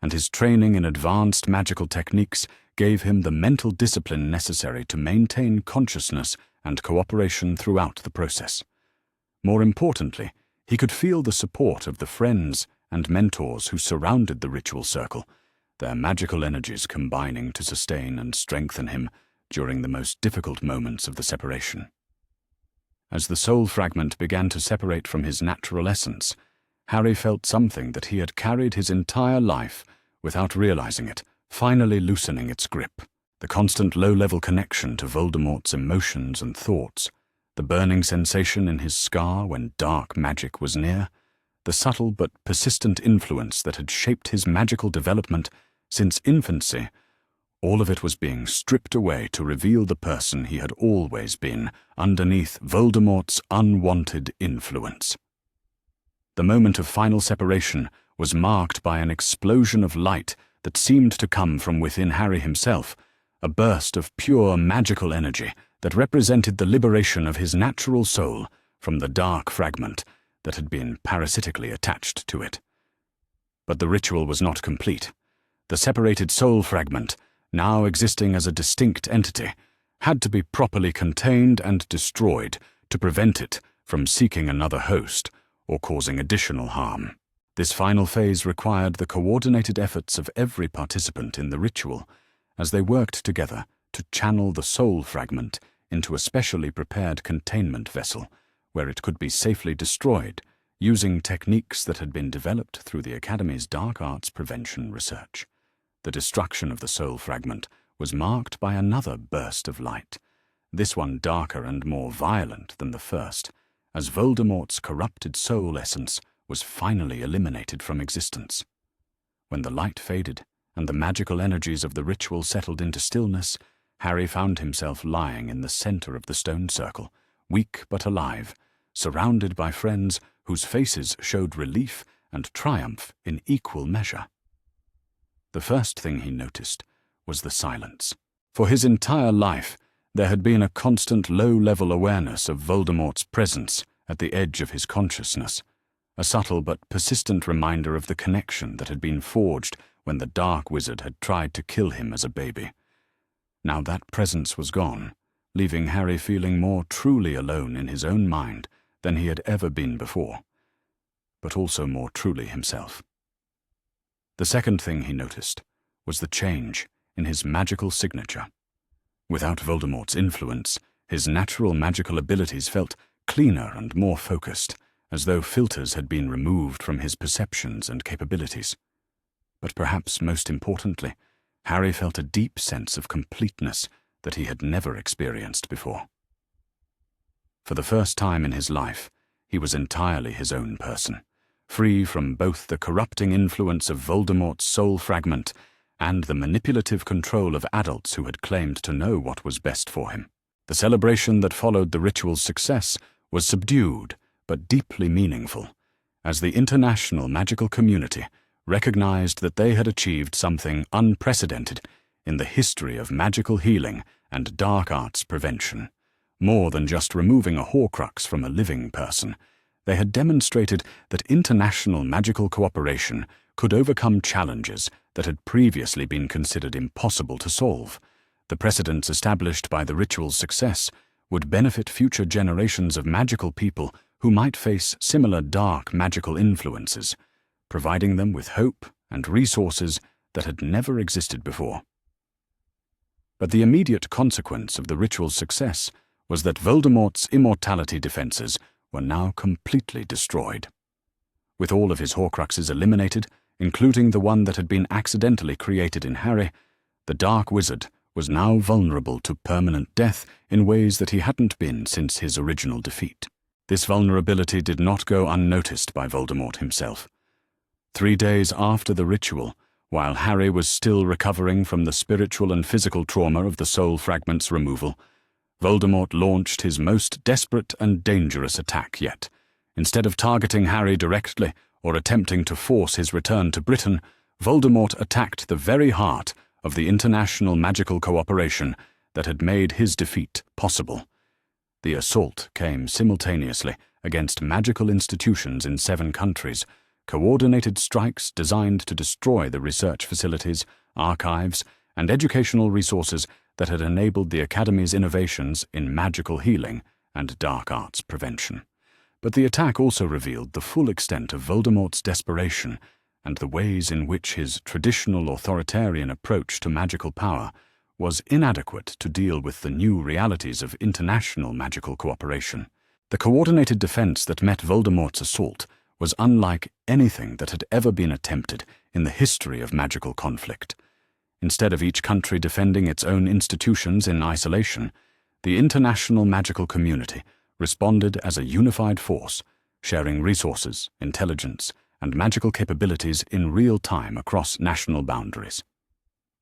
and his training in advanced magical techniques gave him the mental discipline necessary to maintain consciousness and cooperation throughout the process. More importantly, he could feel the support of the friends and mentors who surrounded the ritual circle, their magical energies combining to sustain and strengthen him during the most difficult moments of the separation. As the soul fragment began to separate from his natural essence, Harry felt something that he had carried his entire life without realizing it, finally loosening its grip. The constant low-level connection to Voldemort's emotions and thoughts, the burning sensation in his scar when dark magic was near, the subtle but persistent influence that had shaped his magical development since infancy, all of it was being stripped away to reveal the person he had always been underneath Voldemort's unwanted influence. The moment of final separation was marked by an explosion of light that seemed to come from within Harry himself, a burst of pure magical energy that represented the liberation of his natural soul from the dark fragment that had been parasitically attached to it. But the ritual was not complete. The separated soul fragment, now existing as a distinct entity, had to be properly contained and destroyed to prevent it from seeking another host or causing additional harm. This final phase required the coordinated efforts of every participant in the ritual as they worked together to channel the soul fragment into a specially prepared containment vessel where it could be safely destroyed using techniques that had been developed through the Academy's dark arts prevention research. The destruction of the soul fragment was marked by another burst of light, this one darker and more violent than the first, as Voldemort's corrupted soul essence was finally eliminated from existence. When the light faded and the magical energies of the ritual settled into stillness, Harry found himself lying in the center of the stone circle, weak but alive, surrounded by friends whose faces showed relief and triumph in equal measure. The first thing he noticed was the silence. For his entire life, there had been a constant low-level awareness of Voldemort's presence at the edge of his consciousness, a subtle but persistent reminder of the connection that had been forged when the Dark Wizard had tried to kill him as a baby. Now that presence was gone, leaving Harry feeling more truly alone in his own mind than he had ever been before, but also more truly himself. The second thing he noticed was the change in his magical signature. Without Voldemort's influence, his natural magical abilities felt cleaner and more focused, as though filters had been removed from his perceptions and capabilities. But perhaps most importantly, Harry felt a deep sense of completeness that he had never experienced before. For the first time in his life, he was entirely his own person, free from both the corrupting influence of Voldemort's soul fragment and the manipulative control of adults who had claimed to know what was best for him. The celebration that followed the ritual's success was subdued but deeply meaningful, as the international magical community recognized that they had achieved something unprecedented in the history of magical healing and dark arts prevention. More than just removing a Horcrux from a living person, they had demonstrated that international magical cooperation could overcome challenges that had previously been considered impossible to solve. The precedents established by the ritual's success would benefit future generations of magical people who might face similar dark magical influences, providing them with hope and resources that had never existed before. But the immediate consequence of the ritual's success was that Voldemort's immortality defenses were now completely destroyed. With all of his Horcruxes eliminated, including the one that had been accidentally created in Harry, the Dark Wizard was now vulnerable to permanent death in ways that he hadn't been since his original defeat. This vulnerability did not go unnoticed by Voldemort himself. 3 days after the ritual, while Harry was still recovering from the spiritual and physical trauma of the soul fragment's removal, Voldemort launched his most desperate and dangerous attack yet. Instead of targeting Harry directly or attempting to force his return to Britain, Voldemort attacked the very heart of the international magical cooperation that had made his defeat possible. The assault came simultaneously against magical institutions in 7 countries, coordinated strikes designed to destroy the research facilities, archives, and educational resources that had enabled the Academy's innovations in magical healing and dark arts prevention. But the attack also revealed the full extent of Voldemort's desperation and the ways in which his traditional authoritarian approach to magical power was inadequate to deal with the new realities of international magical cooperation. The coordinated defense that met Voldemort's assault was unlike anything that had ever been attempted in the history of magical conflict. Instead of each country defending its own institutions in isolation, the international magical community responded as a unified force, sharing resources, intelligence, and magical capabilities in real time across national boundaries.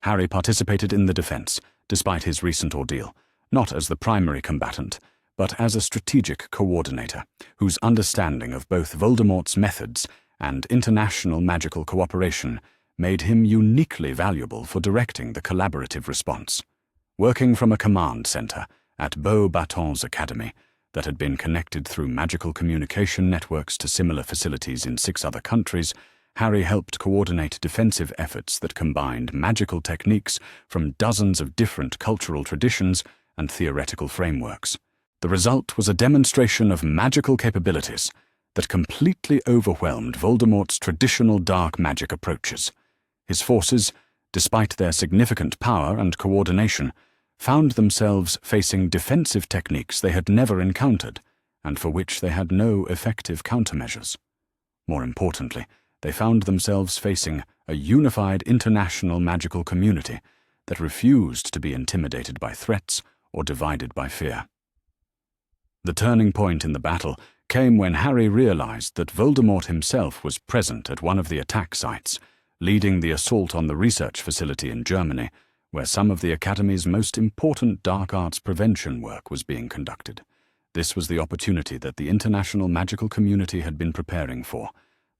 Harry participated in the defense, despite his recent ordeal, not as the primary combatant, but as a strategic coordinator, whose understanding of both Voldemort's methods and international magical cooperation made him uniquely valuable for directing the collaborative response. Working from a command center at Beauxbatons Academy that had been connected through magical communication networks to similar facilities in 6 other countries, Harry helped coordinate defensive efforts that combined magical techniques from dozens of different cultural traditions and theoretical frameworks. The result was a demonstration of magical capabilities that completely overwhelmed Voldemort's traditional dark magic approaches. His forces, despite their significant power and coordination, found themselves facing defensive techniques they had never encountered, and for which they had no effective countermeasures. More importantly, they found themselves facing a unified international magical community that refused to be intimidated by threats or divided by fear. The turning point in the battle came when Harry realized that Voldemort himself was present at one of the attack sites, leading the assault on the research facility in Germany, where some of the Academy's most important dark arts prevention work was being conducted. This was the opportunity that the international magical community had been preparing for,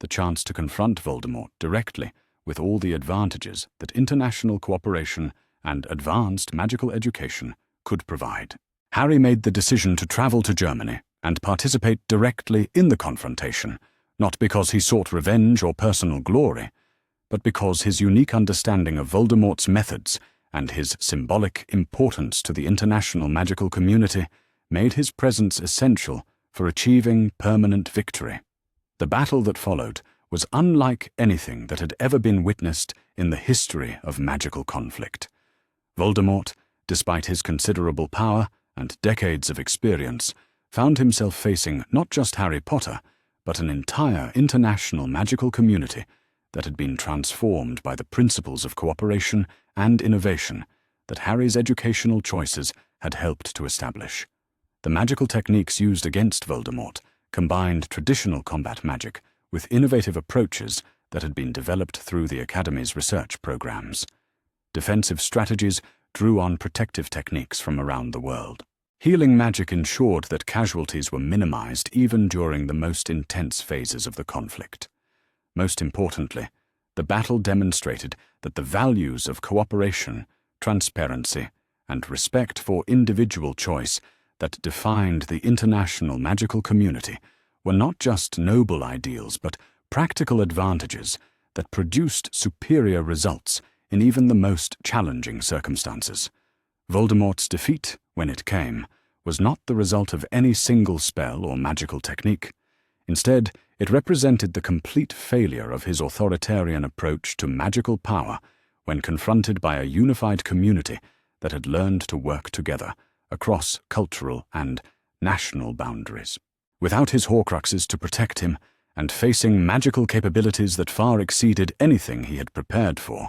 the chance to confront Voldemort directly with all the advantages that international cooperation and advanced magical education could provide. Harry made the decision to travel to Germany and participate directly in the confrontation, not because he sought revenge or personal glory, but because his unique understanding of Voldemort's methods and his symbolic importance to the international magical community made his presence essential for achieving permanent victory. The battle that followed was unlike anything that had ever been witnessed in the history of magical conflict. Voldemort, despite his considerable power and decades of experience, found himself facing not just Harry Potter, but an entire international magical community that had been transformed by the principles of cooperation and innovation that Harry's educational choices had helped to establish. The magical techniques used against Voldemort combined traditional combat magic with innovative approaches that had been developed through the Academy's research programs. Defensive strategies drew on protective techniques from around the world. Healing magic ensured that casualties were minimized even during the most intense phases of the conflict. Most importantly, the battle demonstrated that the values of cooperation, transparency, and respect for individual choice that defined the international magical community were not just noble ideals but practical advantages that produced superior results in even the most challenging circumstances. Voldemort's defeat, when it came, was not the result of any single spell or magical technique. Instead, it represented the complete failure of his authoritarian approach to magical power when confronted by a unified community that had learned to work together across cultural and national boundaries. Without his Horcruxes to protect him, and facing magical capabilities that far exceeded anything he had prepared for,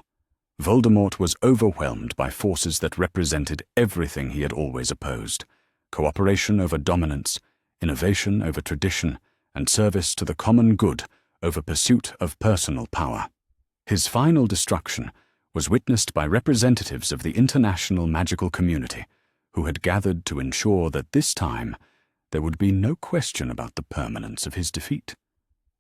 Voldemort was overwhelmed by forces that represented everything he had always opposed: cooperation over dominance, innovation over tradition, and service to the common good over pursuit of personal power. His final destruction was witnessed by representatives of the international magical community, who had gathered to ensure that this time there would be no question about the permanence of his defeat.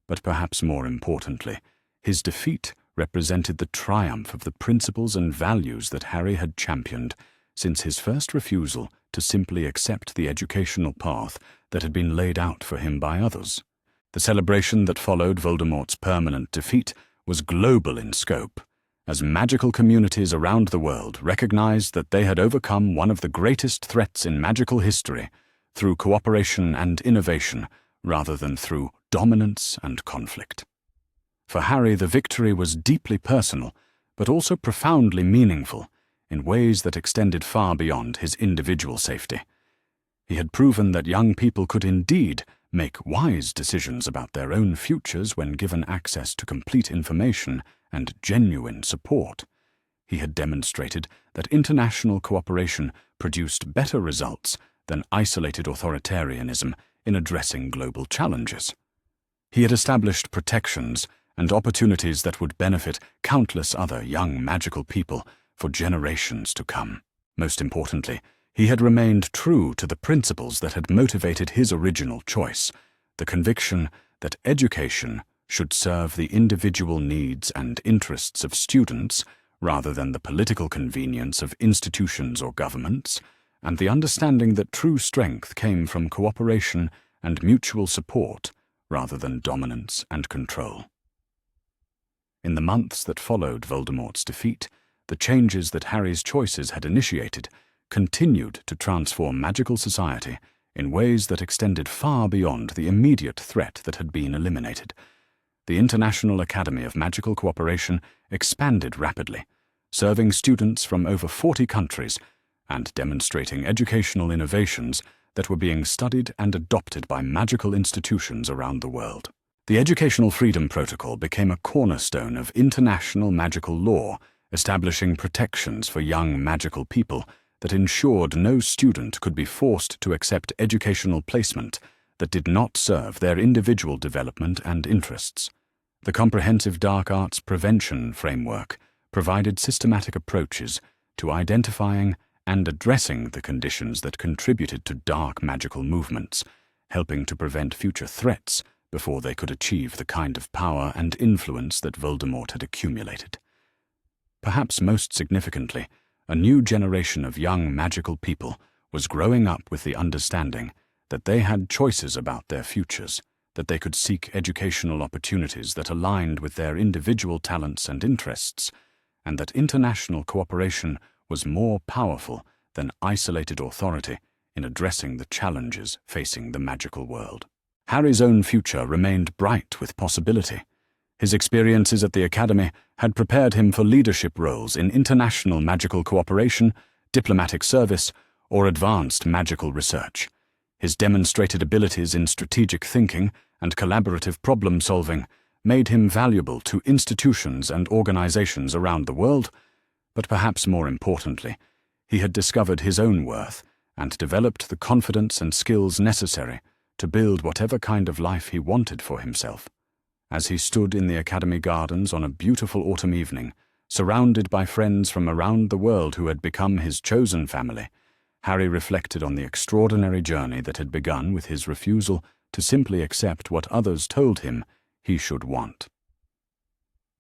But perhaps more importantly, his defeat represented the triumph of the principles and values that Harry had championed since his first refusal to simply accept the educational path that had been laid out for him by others. The celebration that followed Voldemort's permanent defeat was global in scope, as magical communities around the world recognized that they had overcome one of the greatest threats in magical history through cooperation and innovation rather than through dominance and conflict. For Harry, the victory was deeply personal, but also profoundly meaningful, in ways that extended far beyond his individual safety. He had proven that young people could indeed make wise decisions about their own futures when given access to complete information and genuine support. He had demonstrated that international cooperation produced better results than isolated authoritarianism in addressing global challenges. He had established protections and opportunities that would benefit countless other young magical people for generations to come. Most importantly, he had remained true to the principles that had motivated his original choice, the conviction that education should serve the individual needs and interests of students rather than the political convenience of institutions or governments, and the understanding that true strength came from cooperation and mutual support rather than dominance and control. In the months that followed Voldemort's defeat, the changes that Harry's choices had initiated continued to transform magical society in ways that extended far beyond the immediate threat that had been eliminated. The International Academy of Magical Cooperation expanded rapidly, serving students from over 40 countries and demonstrating educational innovations that were being studied and adopted by magical institutions around the world. The Educational Freedom Protocol became a cornerstone of international magical law, establishing protections for young magical people that ensured no student could be forced to accept educational placement that did not serve their individual development and interests. The comprehensive dark arts prevention framework provided systematic approaches to identifying and addressing the conditions that contributed to dark magical movements, helping to prevent future threats before they could achieve the kind of power and influence that Voldemort had accumulated. Perhaps most significantly, a new generation of young magical people was growing up with the understanding that they had choices about their futures, that they could seek educational opportunities that aligned with their individual talents and interests, and that international cooperation was more powerful than isolated authority in addressing the challenges facing the magical world. Harry's own future remained bright with possibility. His experiences at the Academy had prepared him for leadership roles in international magical cooperation, diplomatic service, or advanced magical research. His demonstrated abilities in strategic thinking and collaborative problem-solving made him valuable to institutions and organizations around the world, but perhaps more importantly, he had discovered his own worth and developed the confidence and skills necessary to build whatever kind of life he wanted for himself. As he stood in the Academy gardens on a beautiful autumn evening, surrounded by friends from around the world who had become his chosen family, Harry reflected on the extraordinary journey that had begun with his refusal to simply accept what others told him he should want.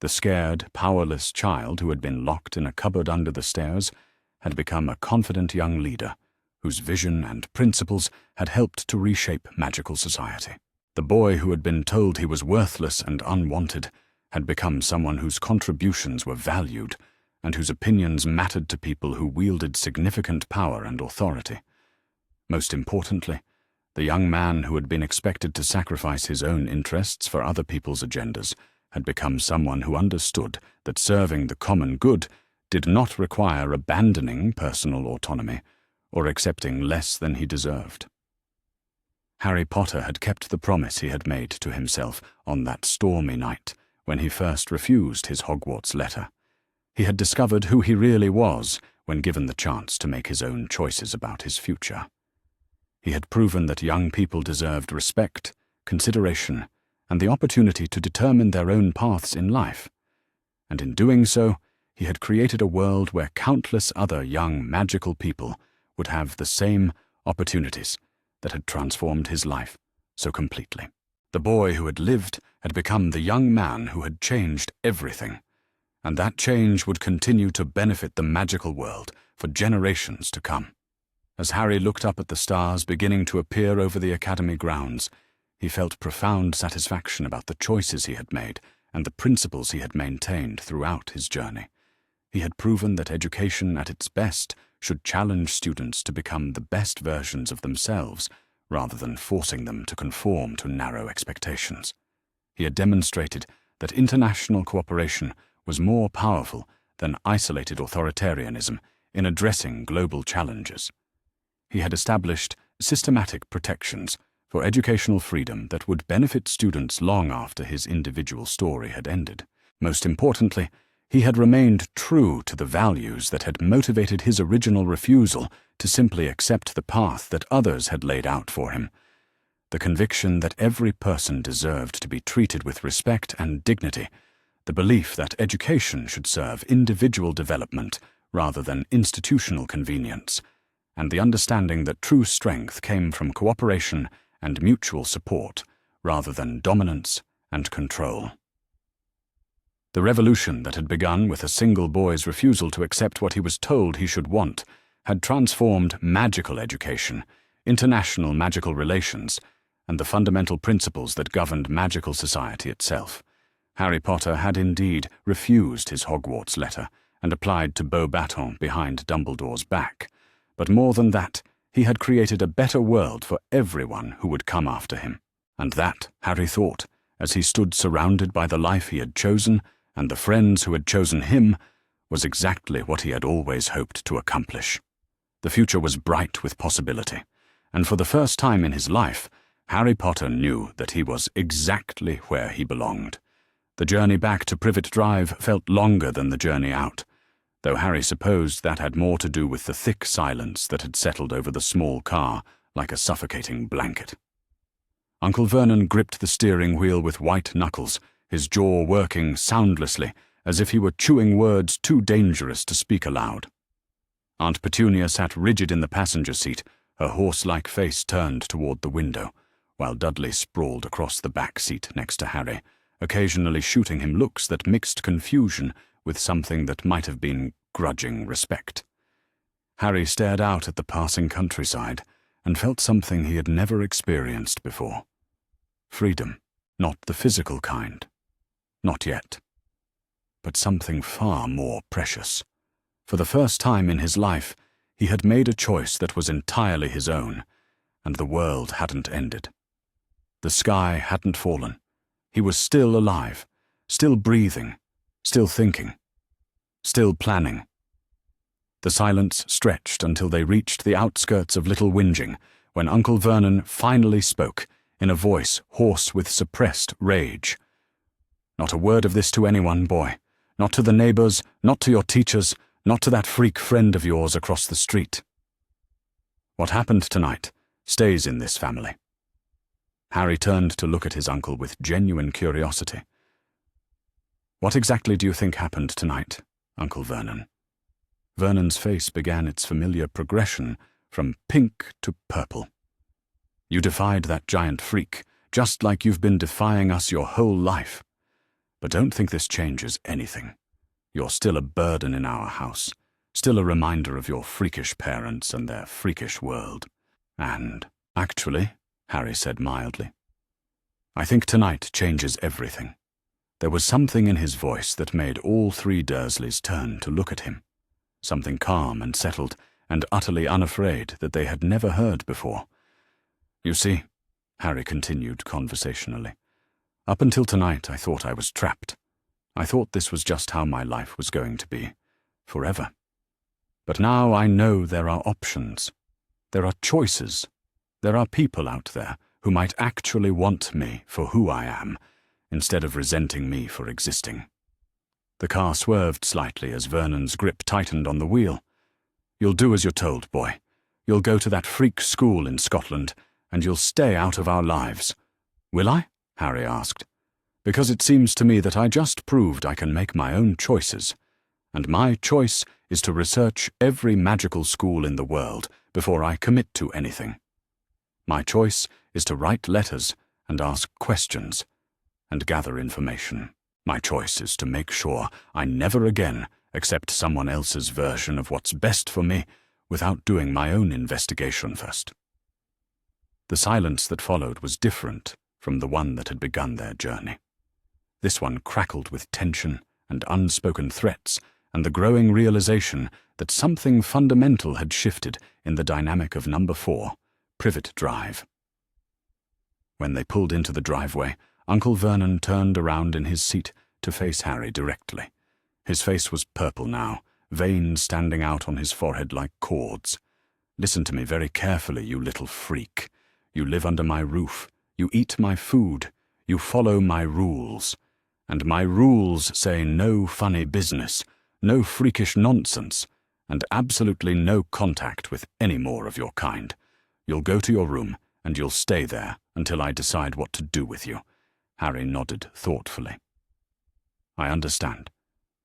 The scared, powerless child who had been locked in a cupboard under the stairs had become a confident young leader whose vision and principles had helped to reshape magical society. The boy who had been told he was worthless and unwanted had become someone whose contributions were valued and whose opinions mattered to people who wielded significant power and authority. Most importantly, the young man who had been expected to sacrifice his own interests for other people's agendas had become someone who understood that serving the common good did not require abandoning personal autonomy or accepting less than he deserved. Harry Potter had kept the promise he had made to himself on that stormy night when he first refused his Hogwarts letter. He had discovered who he really was when given the chance to make his own choices about his future. He had proven that young people deserved respect, consideration, and the opportunity to determine their own paths in life. And in doing so, he had created a world where countless other young magical people would have the same opportunities that had transformed his life so completely. The boy who had lived had become the young man who had changed everything, and that change would continue to benefit the magical world for generations to come. As Harry looked up at the stars beginning to appear over the Academy grounds, he felt profound satisfaction about the choices he had made and the principles he had maintained throughout his journey. He had proven that education at its best should challenge students to become the best versions of themselves rather than forcing them to conform to narrow expectations. He had demonstrated that international cooperation was more powerful than isolated authoritarianism in addressing global challenges. He had established systematic protections for educational freedom that would benefit students long after his individual story had ended. Most importantly, he had remained true to the values that had motivated his original refusal to simply accept the path that others had laid out for him. The conviction that every person deserved to be treated with respect and dignity, the belief that education should serve individual development rather than institutional convenience, and the understanding that true strength came from cooperation and mutual support rather than dominance and control. The revolution that had begun with a single boy's refusal to accept what he was told he should want had transformed magical education, international magical relations, and the fundamental principles that governed magical society itself. Harry Potter had indeed refused his Hogwarts letter and applied to Beauxbaton behind Dumbledore's back, but more than that, he had created a better world for everyone who would come after him. And that, Harry thought, as he stood surrounded by the life he had chosen and the friends who had chosen him, was exactly what he had always hoped to accomplish. The future was bright with possibility, and for the first time in his life, Harry Potter knew that he was exactly where he belonged. The journey back to Privet Drive felt longer than the journey out, though Harry supposed that had more to do with the thick silence that had settled over the small car like a suffocating blanket. Uncle Vernon gripped the steering wheel with white knuckles, his jaw working soundlessly as if he were chewing words too dangerous to speak aloud. Aunt Petunia sat rigid in the passenger seat, her horse-like face turned toward the window, while Dudley sprawled across the back seat next to Harry, occasionally shooting him looks that mixed confusion with something that might have been grudging respect. Harry stared out at the passing countryside and felt something he had never experienced before. Freedom, not the physical kind. Not yet. But something far more precious. For the first time in his life, he had made a choice that was entirely his own, and the world hadn't ended. The sky hadn't fallen. He was still alive, still breathing, still thinking, still planning. The silence stretched until they reached the outskirts of Little Whinging, when Uncle Vernon finally spoke, in a voice hoarse with suppressed rage. "Not a word of this to anyone, boy. Not to the neighbors, not to your teachers, not to that freak friend of yours across the street. What happened tonight stays in this family." Harry turned to look at his uncle with genuine curiosity. "What exactly do you think happened tonight, Uncle Vernon?" Vernon's face began its familiar progression from pink to purple. "You defied that giant freak, just like you've been defying us your whole life. But don't think this changes anything. You're still a burden in our house, still a reminder of your freakish parents and their freakish world. And, actually," Harry said mildly, "I think tonight changes everything." There was something in his voice that made all three Dursleys turn to look at him, something calm and settled and utterly unafraid that they had never heard before. "You see," Harry continued conversationally, "up until tonight I thought I was trapped. I thought this was just how my life was going to be, forever. But now I know there are options. There are choices. There are people out there who might actually want me for who I am, instead of resenting me for existing." The car swerved slightly as Vernon's grip tightened on the wheel. "You'll do as you're told, boy. You'll go to that freak school in Scotland, and you'll stay out of our lives." "Will I?" Harry asked. "Because it seems to me that I just proved I can make my own choices, and my choice is to research every magical school in the world before I commit to anything. My choice is to write letters and ask questions and gather information. My choice is to make sure I never again accept someone else's version of what's best for me without doing my own investigation first." The silence that followed was different from the one that had begun their journey. This one crackled with tension and unspoken threats and the growing realization that something fundamental had shifted in the dynamic of Number 4, Privet Drive. When they pulled into the driveway, Uncle Vernon turned around in his seat to face Harry directly. His face was purple now, veins standing out on his forehead like cords. "Listen to me very carefully, you little freak. You live under my roof. You eat my food. You follow my rules. And my rules say no funny business, no freakish nonsense, and absolutely no contact with any more of your kind. You'll go to your room, and you'll stay there until I decide what to do with you." Harry nodded thoughtfully. "I understand.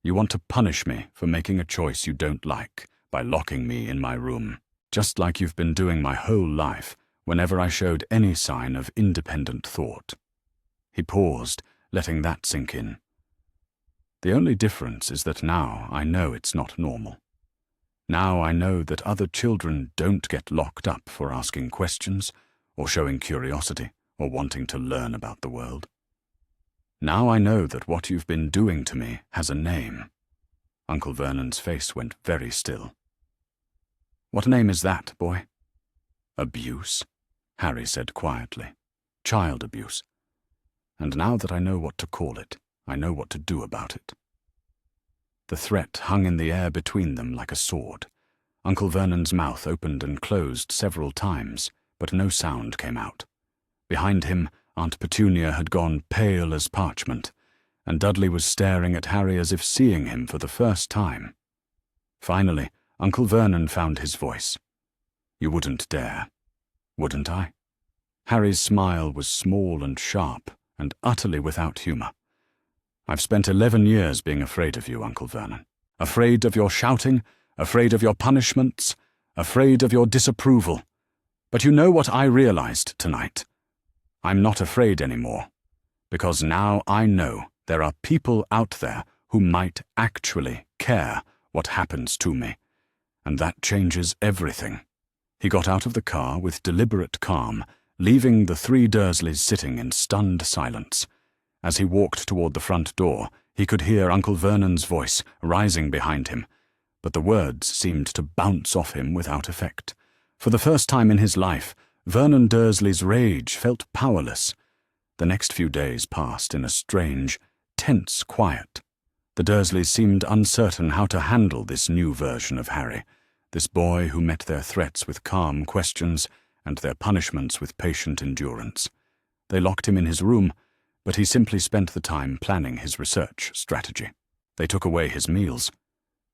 You want to punish me for making a choice you don't like by locking me in my room, just like you've been doing my whole life whenever I showed any sign of independent thought." He paused, letting that sink in. "The only difference is that now I know it's not normal. Now I know that other children don't get locked up for asking questions, or showing curiosity, or wanting to learn about the world. Now I know that what you've been doing to me has a name." Uncle Vernon's face went very still. "What name is that, boy?" "Abuse," Harry said quietly. "Child abuse. And now that I know what to call it, I know what to do about it." The threat hung in the air between them like a sword. Uncle Vernon's mouth opened and closed several times, but no sound came out. Behind him, Aunt Petunia had gone pale as parchment, and Dudley was staring at Harry as if seeing him for the first time. Finally, Uncle Vernon found his voice. "You wouldn't dare, wouldn't I?" Harry's smile was small and sharp, and utterly without humor. "I've spent 11 years being afraid of you, Uncle Vernon. Afraid of your shouting, afraid of your punishments, afraid of your disapproval. But you know what I realized tonight? I'm not afraid anymore, because now I know there are people out there who might actually care what happens to me, and that changes everything." He got out of the car with deliberate calm, leaving the three Dursleys sitting in stunned silence. As he walked toward the front door, he could hear Uncle Vernon's voice rising behind him, but the words seemed to bounce off him without effect. For the first time in his life, Vernon Dursley's rage felt powerless. The next few days passed in a strange, tense quiet. The Dursleys seemed uncertain how to handle this new version of Harry, this boy who met their threats with calm questions and their punishments with patient endurance. They locked him in his room, but he simply spent the time planning his research strategy. They took away his meals,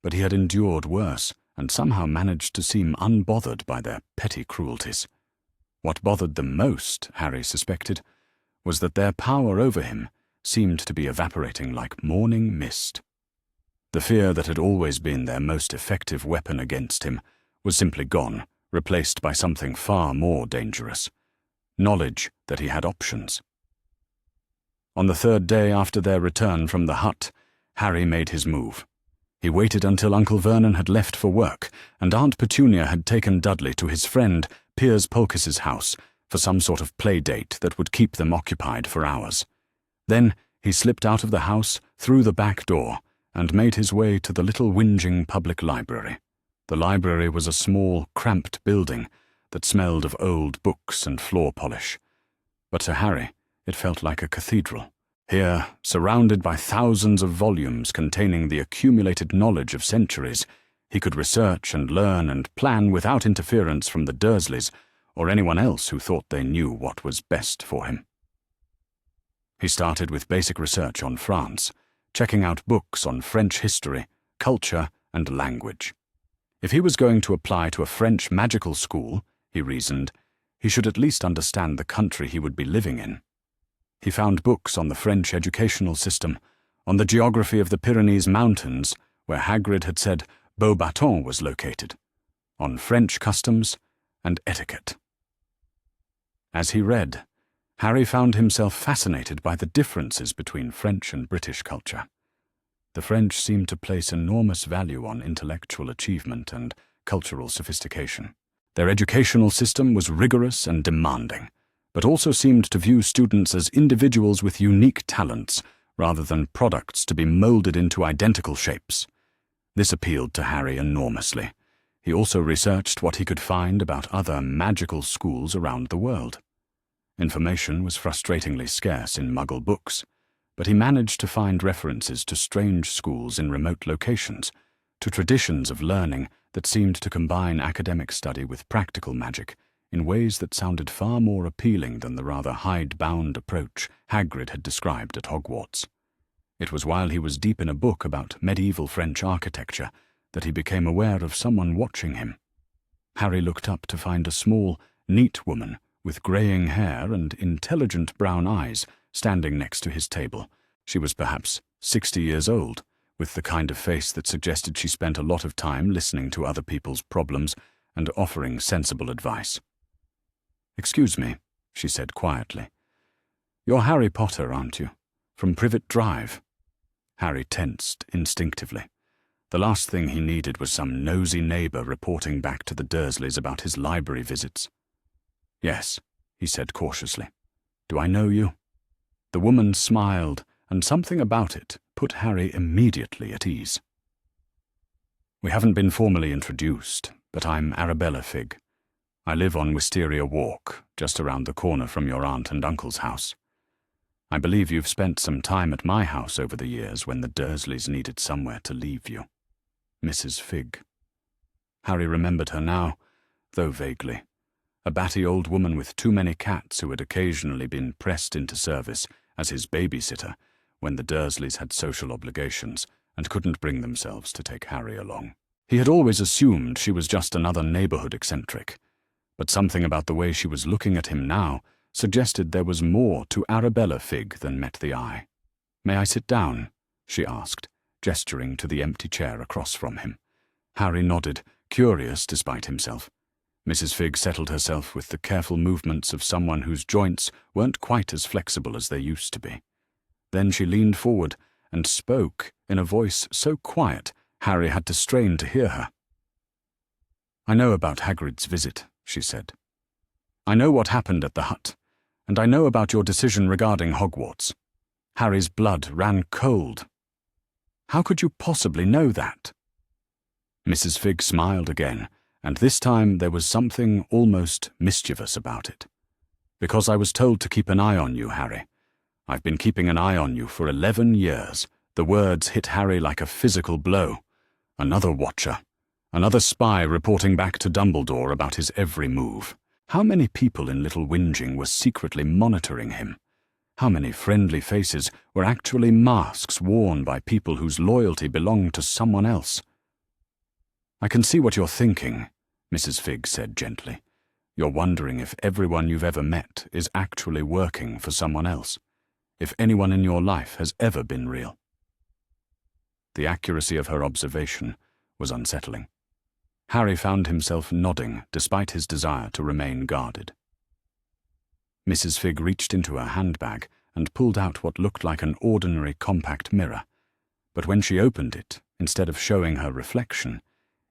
but he had endured worse and somehow managed to seem unbothered by their petty cruelties. What bothered them most, Harry suspected, was that their power over him seemed to be evaporating like morning mist. The fear that had always been their most effective weapon against him was simply gone, replaced by something far more dangerous: knowledge that he had options. On the third day after their return from the hut, Harry made his move. He waited until Uncle Vernon had left for work, and Aunt Petunia had taken Dudley to his friend Piers Polkis's house for some sort of play date that would keep them occupied for hours. Then he slipped out of the house, through the back door, and made his way to the little whinging public library. The library was a small, cramped building that smelled of old books and floor polish. But to Harry, it felt like a cathedral. Here, surrounded by thousands of volumes containing the accumulated knowledge of centuries, he could research and learn and plan without interference from the Dursleys or anyone else who thought they knew what was best for him. He started with basic research on France, checking out books on French history, culture, and language. If he was going to apply to a French magical school, he reasoned, he should at least understand the country he would be living in. He found books on the French educational system, on the geography of the Pyrenees Mountains, where Hagrid had said Beauxbatons was located, on French customs and etiquette. As he read, Harry found himself fascinated by the differences between French and British culture. The French seemed to place enormous value on intellectual achievement and cultural sophistication. Their educational system was rigorous and demanding, but also seemed to view students as individuals with unique talents rather than products to be molded into identical shapes. This appealed to Harry enormously. He also researched what he could find about other magical schools around the world. Information was frustratingly scarce in Muggle books, but he managed to find references to strange schools in remote locations, to traditions of learning that seemed to combine academic study with practical magic in ways that sounded far more appealing than the rather hidebound approach Hagrid had described at Hogwarts. It was while he was deep in a book about medieval French architecture that he became aware of someone watching him. Harry looked up to find a small, neat woman with greying hair and intelligent brown eyes standing next to his table. She was perhaps 60 years old, with the kind of face that suggested she spent a lot of time listening to other people's problems and offering sensible advice. "Excuse me," she said quietly. "You're Harry Potter, aren't you? From Privet Drive?" Harry tensed instinctively. The last thing he needed was some nosy neighbour reporting back to the Dursleys about his library visits. "Yes," he said cautiously. "Do I know you?" The woman smiled, and something about it put Harry immediately at ease. "We haven't been formally introduced, but I'm Arabella Figg. I live on Wisteria Walk, just around the corner from your aunt and uncle's house. I believe you've spent some time at my house over the years when the Dursleys needed somewhere to leave you. Mrs. Figg." Harry remembered her now, though vaguely. A batty old woman with too many cats who had occasionally been pressed into service as his babysitter when the Dursleys had social obligations and couldn't bring themselves to take Harry along. He had always assumed she was just another neighbourhood eccentric, but something about the way she was looking at him now suggested there was more to Arabella Figg than met the eye. "May I sit down?" she asked, gesturing to the empty chair across from him. Harry nodded, curious despite himself. Mrs. Figg settled herself with the careful movements of someone whose joints weren't quite as flexible as they used to be. Then she leaned forward and spoke in a voice so quiet Harry had to strain to hear her. "I know about Hagrid's visit," she said. "I know what happened at the hut, and I know about your decision regarding Hogwarts." Harry's blood ran cold. "How could you possibly know that?" Mrs. Figg smiled again, and this time there was something almost mischievous about it. "Because I was told to keep an eye on you, Harry. I've been keeping an eye on you for 11 years. The words hit Harry like a physical blow. Another watcher. Another spy reporting back to Dumbledore about his every move. How many people in Little Whinging were secretly monitoring him? How many friendly faces were actually masks worn by people whose loyalty belonged to someone else? "I can see what you're thinking," Mrs. Figg said gently. "You're wondering if everyone you've ever met is actually working for someone else. If anyone in your life has ever been real." The accuracy of her observation was unsettling. Harry found himself nodding despite his desire to remain guarded. Mrs. Figg reached into her handbag and pulled out what looked like an ordinary compact mirror, but when she opened it, instead of showing her reflection,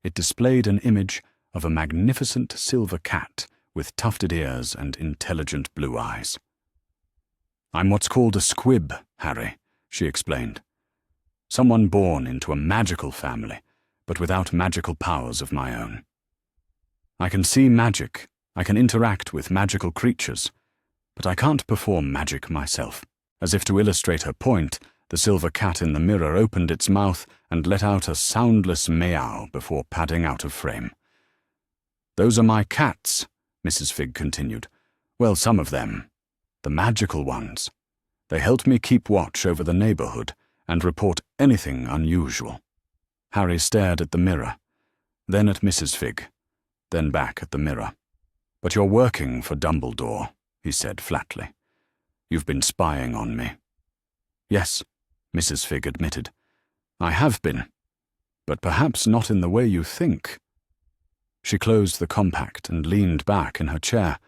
it displayed an image of a magnificent silver cat with tufted ears and intelligent blue eyes. "I'm what's called a squib, Harry," she explained. "Someone born into a magical family, but without magical powers of my own. I can see magic, I can interact with magical creatures, but I can't perform magic myself." As if to illustrate her point, the silver cat in the mirror opened its mouth and let out a soundless meow before padding out of frame. "Those are my cats," Mrs. Figg continued. "Well, some of them. The magical ones. They helped me keep watch over the neighbourhood and report anything unusual." Harry stared at the mirror, then at Mrs. Figg, then back at the mirror. "But you're working for Dumbledore," he said flatly. "You've been spying on me." "Yes," Mrs. Figg admitted. "I have been, but perhaps not in the way you think." She closed the compact and leaned back in her chair,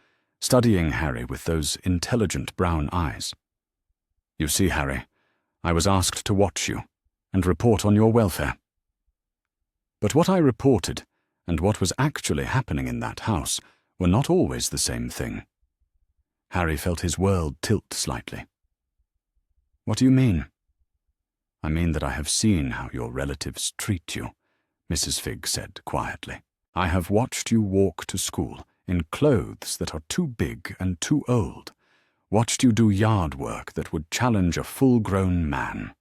studying Harry with those intelligent brown eyes. "You see, Harry, I was asked to watch you and report on your welfare. But what I reported and what was actually happening in that house were not always the same thing." Harry felt his world tilt slightly. "What do you mean?" "I mean that I have seen how your relatives treat you," Mrs. Figg said quietly. "I have watched you walk to school in clothes that are too big and too old, watched you do yard work that would challenge a full-grown man,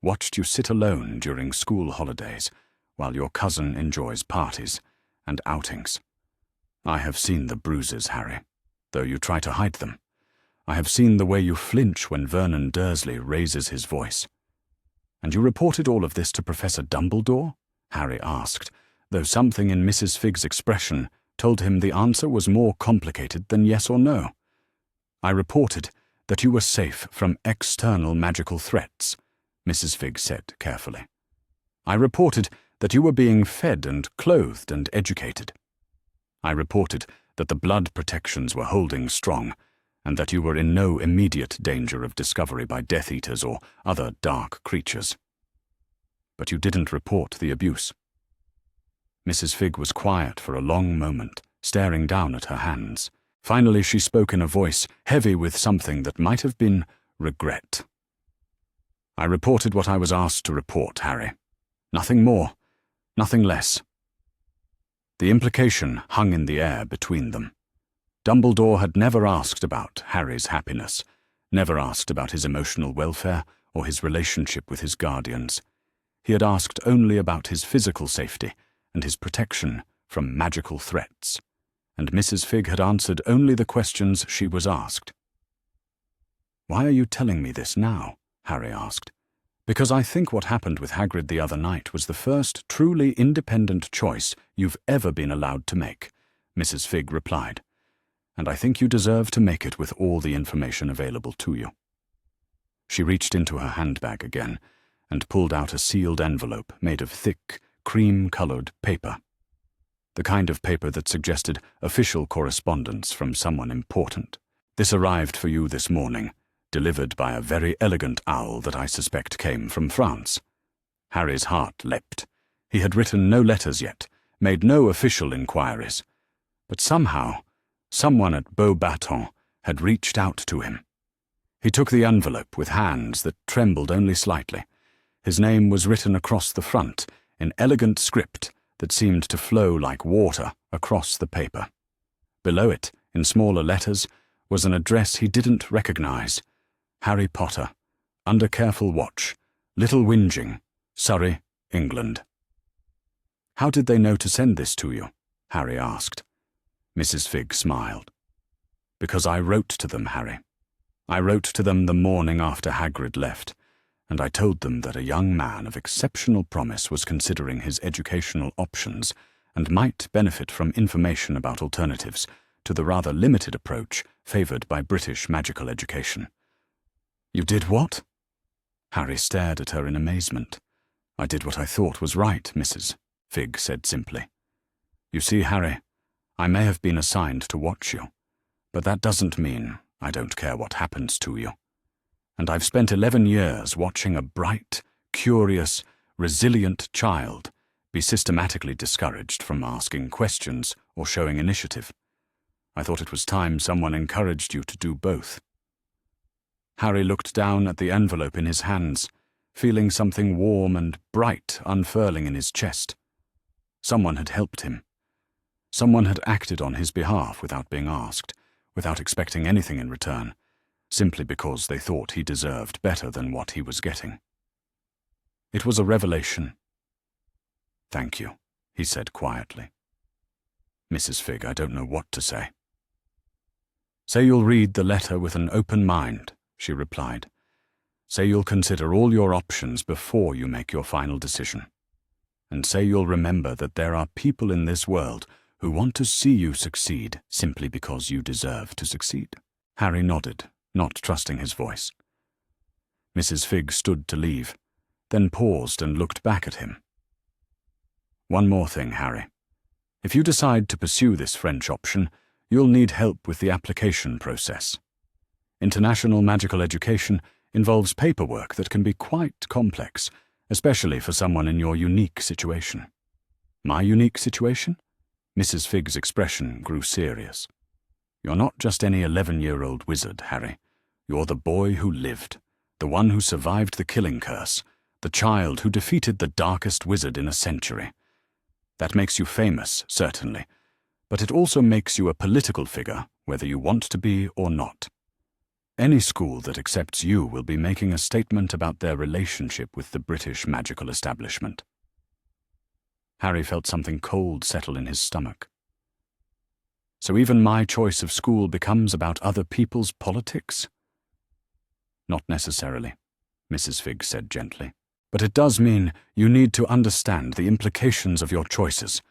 watched you sit alone during school holidays while your cousin enjoys parties and outings. I have seen the bruises, Harry, though you try to hide them. I have seen the way you flinch when Vernon Dursley raises his voice. And you reported all of this to Professor Dumbledore? Harry asked, though something in Mrs. Figg's expression told him the answer was more complicated than yes or no. I reported that you were safe from external magical threats, Mrs. Figg said carefully. I reported that you were being fed and clothed and educated. I reported that the blood protections were holding strong, and that you were in no immediate danger of discovery by Death Eaters or other dark creatures. But you didn't report the abuse. Mrs. Figg was quiet for a long moment, staring down at her hands. Finally she spoke in a voice heavy with something that might have been regret. I reported what I was asked to report, Harry. Nothing more, nothing less. The implication hung in the air between them. Dumbledore had never asked about Harry's happiness, never asked about his emotional welfare or his relationship with his guardians. He had asked only about his physical safety and his protection from magical threats, and Mrs. Figg had answered only the questions she was asked. "Why are you telling me this now?" Harry asked. "Because I think what happened with Hagrid the other night was the first truly independent choice you've ever been allowed to make," Mrs. Figg replied. "And I think you deserve to make it with all the information available to you." She reached into her handbag again and pulled out a sealed envelope made of thick, cream-colored paper. The kind of paper that suggested official correspondence from someone important. "This arrived for you this morning, delivered by a very elegant owl that I suspect came from France." Harry's heart leapt. He had written no letters yet, made no official inquiries. But somehow, someone at Beauxbatons had reached out to him. He took the envelope with hands that trembled only slightly. His name was written across the front in elegant script that seemed to flow like water across the paper. Below it, in smaller letters, was an address he didn't recognize. Harry Potter, under careful watch, Little Whinging, Surrey, England. "How did they know to send this to you?" Harry asked. Mrs. Figg smiled. "Because I wrote to them, Harry. I wrote to them the morning after Hagrid left, and I told them that a young man of exceptional promise was considering his educational options and might benefit from information about alternatives to the rather limited approach favoured by British magical education." "You did what?" Harry stared at her in amazement. "I did what I thought was right, Mrs. Figg said simply. "You see, Harry, I may have been assigned to watch you, but that doesn't mean I don't care what happens to you. And I've spent 11 years watching a bright, curious, resilient child be systematically discouraged from asking questions or showing initiative. I thought it was time someone encouraged you to do both." Harry looked down at the envelope in his hands, feeling something warm and bright unfurling in his chest. Someone had helped him. Someone had acted on his behalf without being asked, without expecting anything in return, simply because they thought he deserved better than what he was getting. It was a revelation. "Thank you," he said quietly. "Mrs. Figg, I don't know what to say." "Say you'll read the letter with an open mind," she replied. "Say you'll consider all your options before you make your final decision. And say you'll remember that there are people in this world who want to see you succeed simply because you deserve to succeed." Harry nodded, not trusting his voice. Mrs. Figg stood to leave, then paused and looked back at him. "One more thing, Harry. If you decide to pursue this French option, you'll need help with the application process. International magical education involves paperwork that can be quite complex, especially for someone in your unique situation." "My unique situation?" Mrs. Figg's expression grew serious. "You're not just any 11-year-old wizard, Harry. You're the boy who lived, the one who survived the killing curse, the child who defeated the darkest wizard in a century. That makes you famous, certainly, but it also makes you a political figure, whether you want to be or not. Any school that accepts you will be making a statement about their relationship with the British magical establishment. Harry felt something cold settle in his stomach. So even my choice of school becomes about other people's politics? Not necessarily, Mrs. Figg said gently. But it does mean you need to understand the implications of your choices,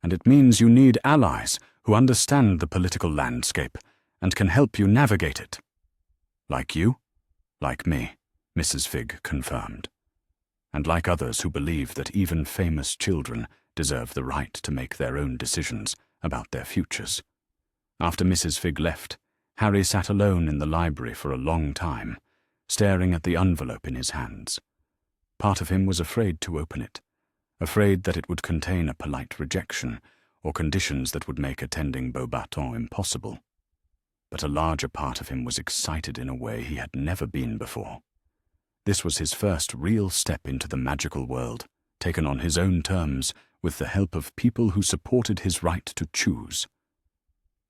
and it means you need allies who understand the political landscape and can help you navigate it. Like you, like me, Mrs. Figg confirmed, and like others who believe that even famous children deserve the right to make their own decisions about their futures. After Mrs. Figg left, Harry sat alone in the library for a long time, staring at the envelope in his hands. Part of him was afraid to open it, afraid that it would contain a polite rejection or conditions that would make attending Beauxbatons impossible. But a larger part of him was excited in a way he had never been before. This was his first real step into the magical world, taken on his own terms with the help of people who supported his right to choose.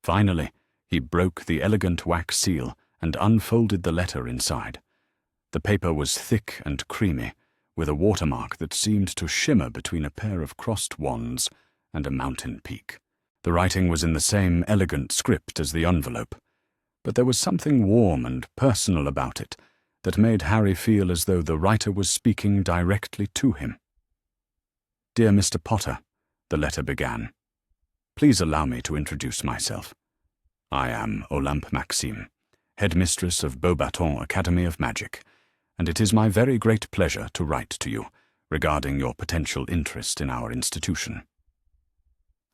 Finally, he broke the elegant wax seal and unfolded the letter inside. The paper was thick and creamy, with a watermark that seemed to shimmer between a pair of crossed wands and a mountain peak. The writing was in the same elegant script as the envelope, but there was something warm and personal about it that made Harry feel as though the writer was speaking directly to him. "Dear Mr. Potter," the letter began, "please allow me to introduce myself. I am Olympe Maxime, headmistress of Beauxbatons Academy of Magic, and it is my very great pleasure to write to you regarding your potential interest in our institution.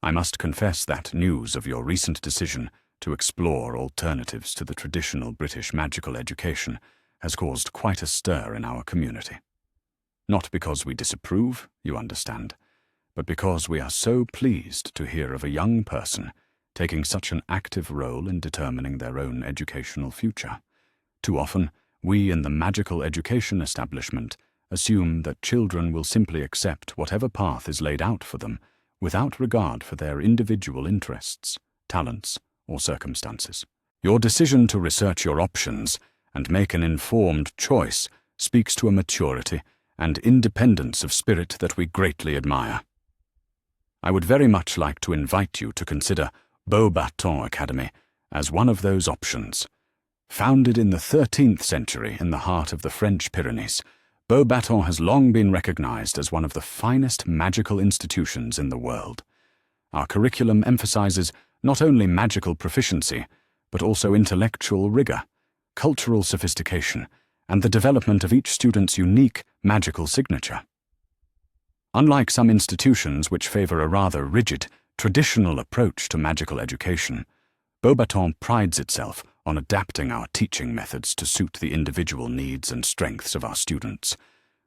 I must confess that news of your recent decision to explore alternatives to the traditional British magical education has caused quite a stir in our community. Not because we disapprove, you understand, but because we are so pleased to hear of a young person taking such an active role in determining their own educational future. Too often, we in the magical education establishment assume that children will simply accept whatever path is laid out for them without regard for their individual interests, talents, or circumstances. Your decision to research your options and make an informed choice speaks to a maturity and independence of spirit that we greatly admire. I would very much like to invite you to consider Beauxbatons Academy as one of those options. Founded in the 13th century in the heart of the French Pyrenees, Beauxbatons has long been recognized as one of the finest magical institutions in the world. Our curriculum emphasizes not only magical proficiency, but also intellectual rigor, cultural sophistication, and the development of each student's unique magical signature. Unlike some institutions which favor a rather rigid, traditional approach to magical education, Beauxbatons prides itself on adapting our teaching methods to suit the individual needs and strengths of our students.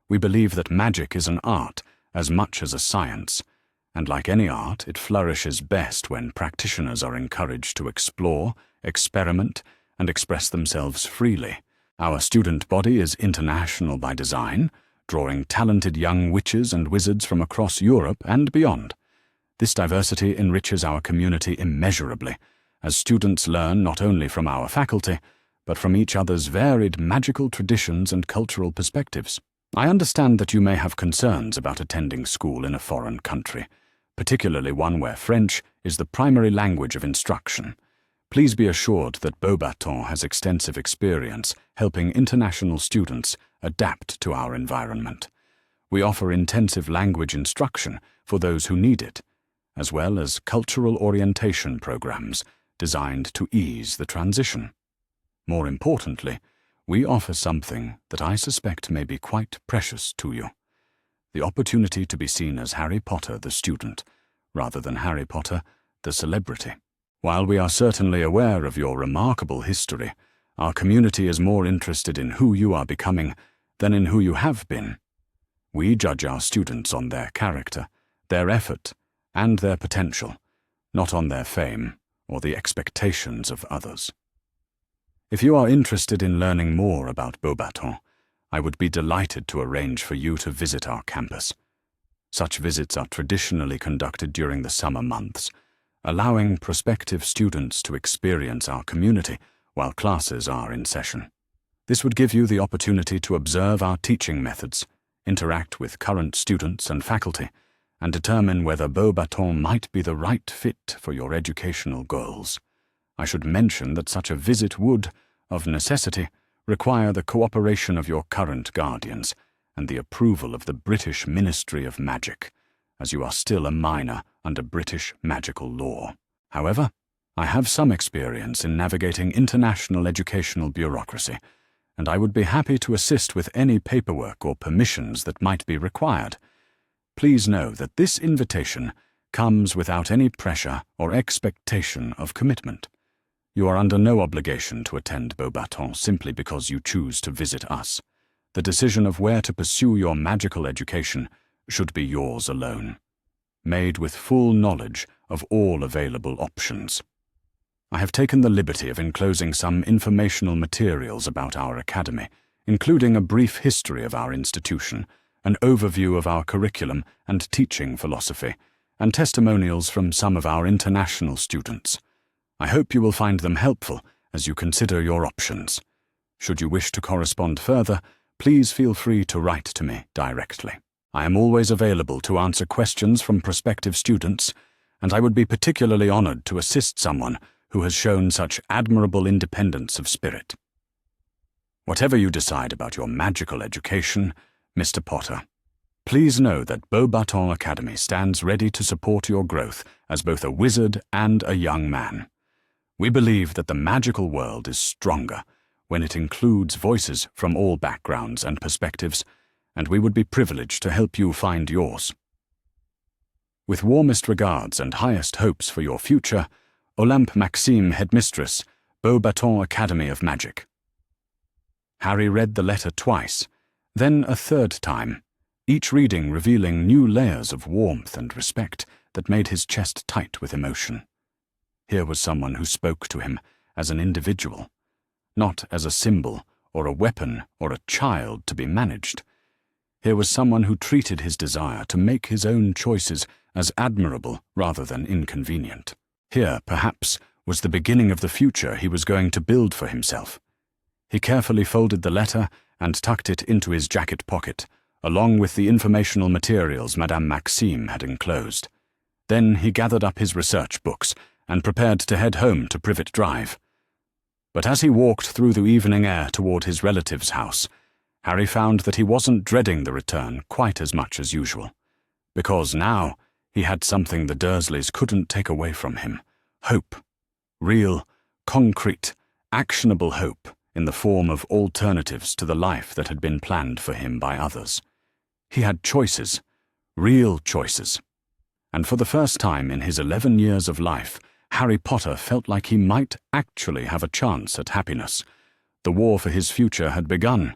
We believe that magic is an art as much as a science, and like any art, it flourishes best when practitioners are encouraged to explore, experiment, and express themselves freely. Our student body is international by design, drawing talented young witches and wizards from across Europe and beyond. This diversity enriches our community immeasurably, as students learn not only from our faculty, but from each other's varied magical traditions and cultural perspectives. I understand that you may have concerns about attending school in a foreign country, particularly one where French is the primary language of instruction. Please be assured that Beauxbatons has extensive experience helping international students adapt to our environment. We offer intensive language instruction for those who need it, as well as cultural orientation programs designed to ease the transition. More importantly, we offer something that I suspect may be quite precious to you: the opportunity to be seen as Harry Potter the student, rather than Harry Potter the celebrity. While we are certainly aware of your remarkable history, our community is more interested in who you are becoming than in who you have been. We judge our students on their character, their effort, and their potential, not on their fame or the expectations of others. If you are interested in learning more about Beauxbatons, I would be delighted to arrange for you to visit our campus. Such visits are traditionally conducted during the summer months, allowing prospective students to experience our community while classes are in session. This would give you the opportunity to observe our teaching methods, interact with current students and faculty, and determine whether Beauxbatons might be the right fit for your educational goals. I should mention that such a visit would, of necessity, require the cooperation of your current guardians and the approval of the British Ministry of Magic, as you are still a minor under British magical law. However, I have some experience in navigating international educational bureaucracy, and I would be happy to assist with any paperwork or permissions that might be required. Please know that this invitation comes without any pressure or expectation of commitment. You are under no obligation to attend Beauxbatons simply because you choose to visit us. The decision of where to pursue your magical education should be yours alone, made with full knowledge of all available options. I have taken the liberty of enclosing some informational materials about our academy, including a brief history of our institution, an overview of our curriculum and teaching philosophy, and testimonials from some of our international students. I hope you will find them helpful as you consider your options. Should you wish to correspond further, please feel free to write to me directly. I am always available to answer questions from prospective students, and I would be particularly honored to assist someone who has shown such admirable independence of spirit. Whatever you decide about your magical education, Mr. Potter, please know that Beauxbatons Academy stands ready to support your growth as both a wizard and a young man. We believe that the magical world is stronger when it includes voices from all backgrounds and perspectives, and we would be privileged to help you find yours. With warmest regards and highest hopes for your future, Olympe Maxime, Headmistress, Beauxbatons Academy of Magic. Harry read the letter twice, then a third time, each reading revealing new layers of warmth and respect that made his chest tight with emotion. Here was someone who spoke to him as an individual, not as a symbol or a weapon or a child to be managed. Here was someone who treated his desire to make his own choices as admirable rather than inconvenient. Here, perhaps, was the beginning of the future he was going to build for himself. He carefully folded the letter and tucked it into his jacket pocket, along with the informational materials Madame Maxime had enclosed. Then he gathered up his research books and prepared to head home to Privet Drive. But as he walked through the evening air toward his relative's house, Harry found that he wasn't dreading the return quite as much as usual, because now he had something the Dursleys couldn't take away from him: hope. Real, concrete, actionable hope in the form of alternatives to the life that had been planned for him by others. He had choices, real choices. And for the first time in his 11 years of life, Harry Potter felt like he might actually have a chance at happiness. The war for his future had begun,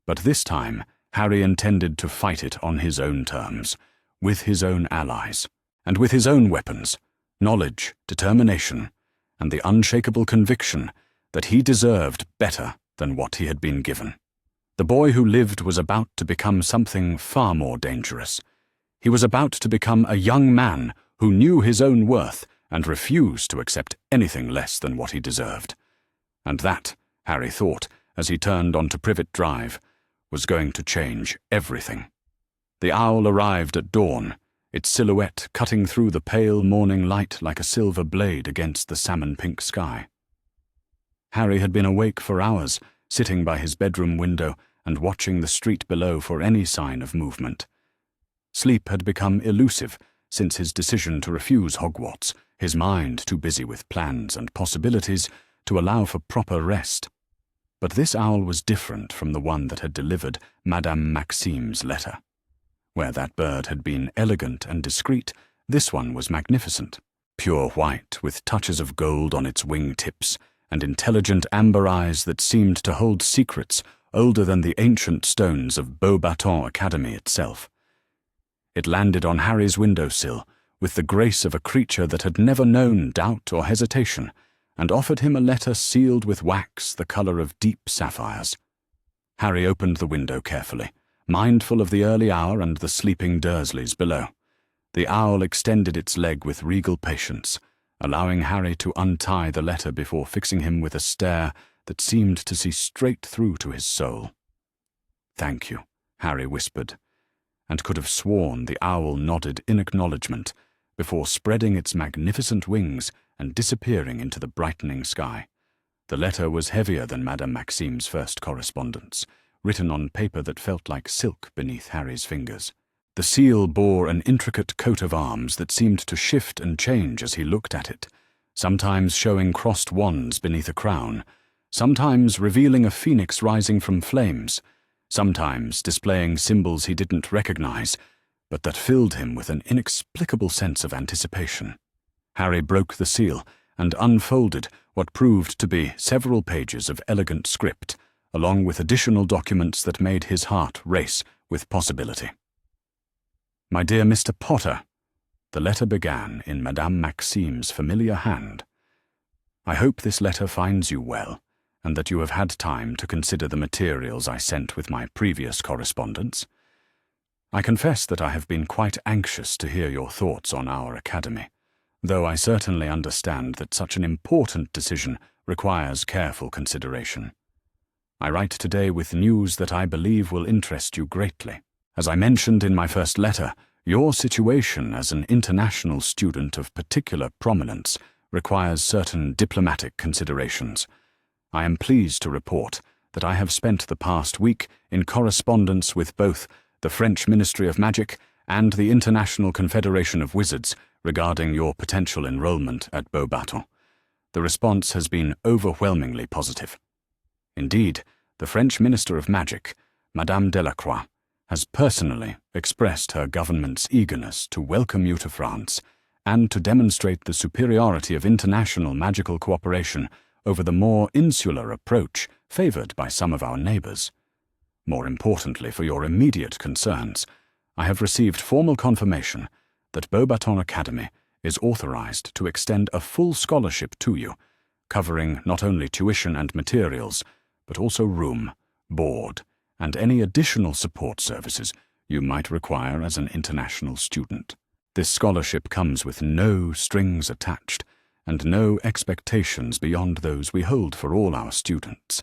but this time Harry intended to fight it on his own terms, with his own allies, and with his own weapons, knowledge, determination, and the unshakable conviction that he deserved better than what he had been given. The boy who lived was about to become something far more dangerous. He was about to become a young man who knew his own worth and refused to accept anything less than what he deserved. And that, Harry thought, as he turned onto Privet Drive, was going to change everything. The owl arrived at dawn, its silhouette cutting through the pale morning light like a silver blade against the salmon-pink sky. Harry had been awake for hours, sitting by his bedroom window and watching the street below for any sign of movement. Sleep had become elusive since his decision to refuse Hogwarts, his mind too busy with plans and possibilities to allow for proper rest. But this owl was different from the one that had delivered Madame Maxime's letter. Where that bird had been elegant and discreet, this one was magnificent, pure white with touches of gold on its wing tips and intelligent amber eyes that seemed to hold secrets older than the ancient stones of Beauxbatons Academy itself. It landed on Harry's windowsill with the grace of a creature that had never known doubt or hesitation, and offered him a letter sealed with wax the color of deep sapphires. Harry opened the window carefully, mindful of the early hour and the sleeping Dursleys below. The owl extended its leg with regal patience, allowing Harry to untie the letter before fixing him with a stare that seemed to see straight through to his soul. "Thank you," Harry whispered, and could have sworn the owl nodded in acknowledgement before spreading its magnificent wings and disappearing into the brightening sky. The letter was heavier than Madame Maxime's first correspondence, written on paper that felt like silk beneath Harry's fingers. The seal bore an intricate coat of arms that seemed to shift and change as he looked at it, sometimes showing crossed wands beneath a crown, sometimes revealing a phoenix rising from flames, sometimes displaying symbols he didn't recognize, but that filled him with an inexplicable sense of anticipation. Harry broke the seal and unfolded what proved to be several pages of elegant script, along with additional documents that made his heart race with possibility. "My dear Mr. Potter," the letter began in Madame Maxime's familiar hand. "I hope this letter finds you well, and that you have had time to consider the materials I sent with my previous correspondence. I confess that I have been quite anxious to hear your thoughts on our academy, though I certainly understand that such an important decision requires careful consideration. I write today with news that I believe will interest you greatly. As I mentioned in my first letter, your situation as an international student of particular prominence requires certain diplomatic considerations. I am pleased to report that I have spent the past week in correspondence with both the French Ministry of Magic and the International Confederation of Wizards regarding your potential enrollment at Beauxbatons. The response has been overwhelmingly positive. Indeed, the French Minister of Magic, Madame Delacroix, has personally expressed her government's eagerness to welcome you to France and to demonstrate the superiority of international magical cooperation over the more insular approach favored by some of our neighbors. More importantly for your immediate concerns, I have received formal confirmation that Beauxbatons Academy is authorized to extend a full scholarship to you, covering not only tuition and materials, but also room, board, and any additional support services you might require as an international student. This scholarship comes with no strings attached and no expectations beyond those we hold for all our students: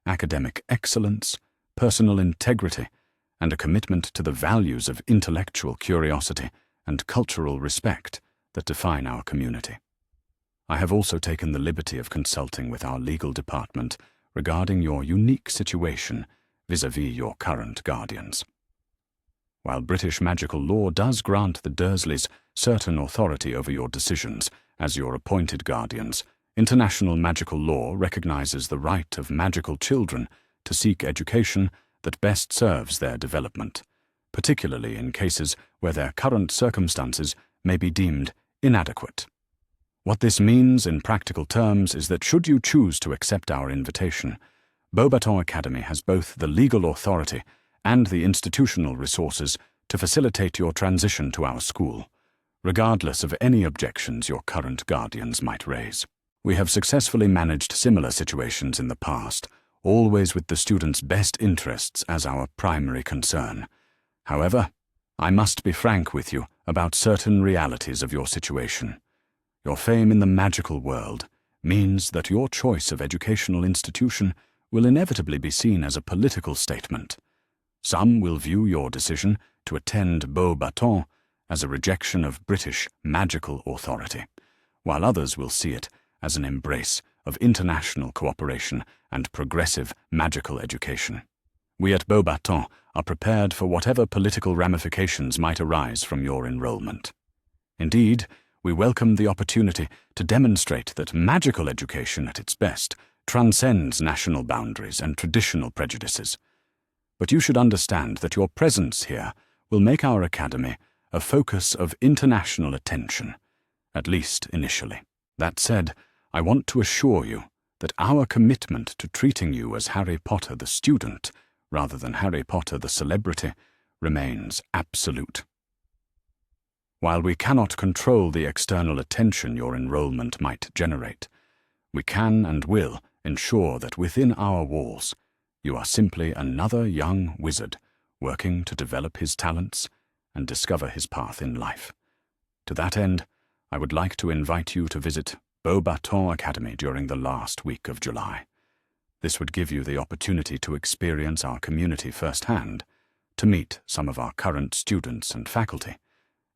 academic excellence, personal integrity, and a commitment to the values of intellectual curiosity and cultural respect that define our community. I have also taken the liberty of consulting with our legal department regarding your unique situation vis-à-vis your current guardians. While British magical law does grant the Dursleys certain authority over your decisions as your appointed guardians, international magical law recognizes the right of magical children to seek education that best serves their development, particularly in cases where their current circumstances may be deemed inadequate. What this means in practical terms is that should you choose to accept our invitation, Beauxbatons Academy has both the legal authority and the institutional resources to facilitate your transition to our school, regardless of any objections your current guardians might raise. We have successfully managed similar situations in the past, always with the student's best interests as our primary concern. However, I must be frank with you about certain realities of your situation. Your fame in the magical world means that your choice of educational institution will inevitably be seen as a political statement. Some will view your decision to attend Beauxbatons as a rejection of British magical authority, while others will see it as an embrace of international cooperation and progressive magical education. We at Beauxbatons are prepared for whatever political ramifications might arise from your enrollment. Indeed, we welcome the opportunity to demonstrate that magical education at its best transcends national boundaries and traditional prejudices. But you should understand that your presence here will make our academy a focus of international attention, at least initially. That said, I want to assure you that our commitment to treating you as Harry Potter the student, rather than Harry Potter the celebrity, remains absolute. While we cannot control the external attention your enrollment might generate, we can and will ensure that within our walls you are simply another young wizard working to develop his talents and discover his path in life. To that end, I would like to invite you to visit Beauxbatons Academy during the last week of July. This would give you the opportunity to experience our community firsthand, to meet some of our current students and faculty,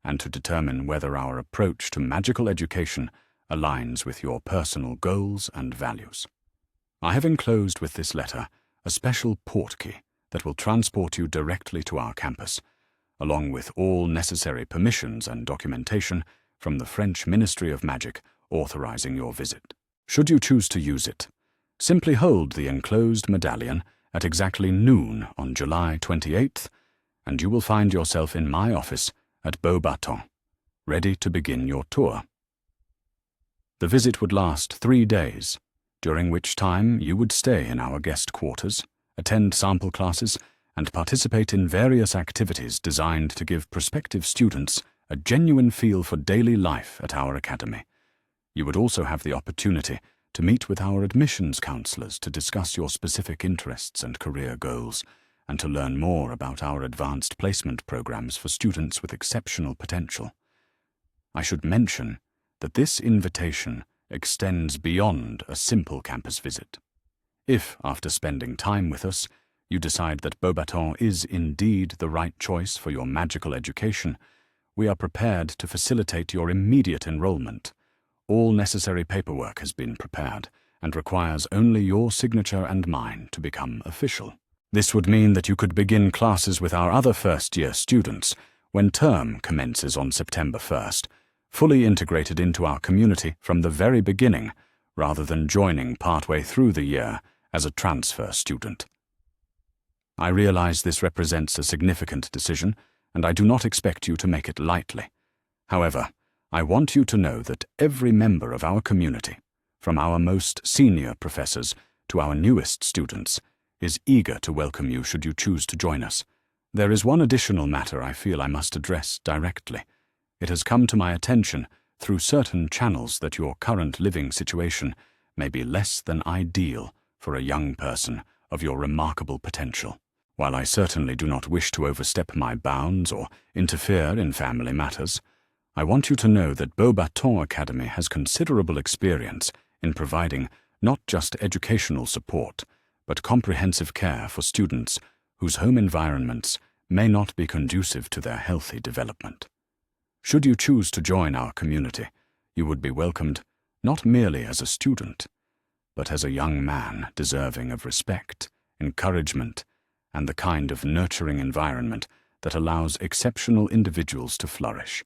and to determine whether our approach to magical education aligns with your personal goals and values. I have enclosed with this letter a special portkey that will transport you directly to our campus, along with all necessary permissions and documentation from the French Ministry of Magic authorizing your visit. Should you choose to use it, simply hold the enclosed medallion at exactly noon on July 28th, and you will find yourself in my office at Beauxbatons, ready to begin your tour. The visit would last 3 days, during which time you would stay in our guest quarters, attend sample classes, and participate in various activities designed to give prospective students a genuine feel for daily life at our academy. You would also have the opportunity to meet with our admissions counselors to discuss your specific interests and career goals, and to learn more about our advanced placement programs for students with exceptional potential. I should mention that this invitation extends beyond a simple campus visit. If, after spending time with us, you decide that Beauxbatons is indeed the right choice for your magical education, we are prepared to facilitate your immediate enrollment. All necessary paperwork has been prepared and requires only your signature and mine to become official. This would mean that you could begin classes with our other first-year students when term commences on September 1st, fully integrated into our community from the very beginning, rather than joining partway through the year as a transfer student. I realize this represents a significant decision, and I do not expect you to make it lightly. However, I want you to know that every member of our community, from our most senior professors to our newest students, is eager to welcome you should you choose to join us. There is one additional matter I feel I must address directly. It has come to my attention through certain channels that your current living situation may be less than ideal for a young person of your remarkable potential. While I certainly do not wish to overstep my bounds or interfere in family matters, I want you to know that Beauxbatons Academy has considerable experience in providing not just educational support, but comprehensive care for students whose home environments may not be conducive to their healthy development. Should you choose to join our community, you would be welcomed not merely as a student, but as a young man deserving of respect, encouragement, and the kind of nurturing environment that allows exceptional individuals to flourish.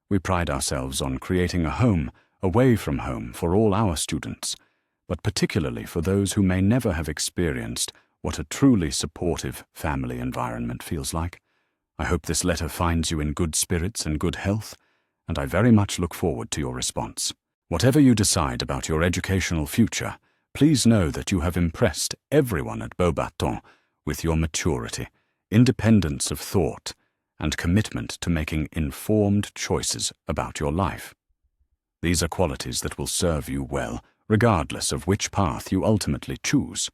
We pride ourselves on creating a home away from home for all our students, but particularly for those who may never have experienced what a truly supportive family environment feels like. I hope this letter finds you in good spirits and good health, and I very much look forward to your response. Whatever you decide about your educational future, please know that you have impressed everyone at Beauxbatons with your maturity, independence of thought, and commitment to making informed choices about your life. These are qualities that will serve you well, regardless of which path you ultimately choose.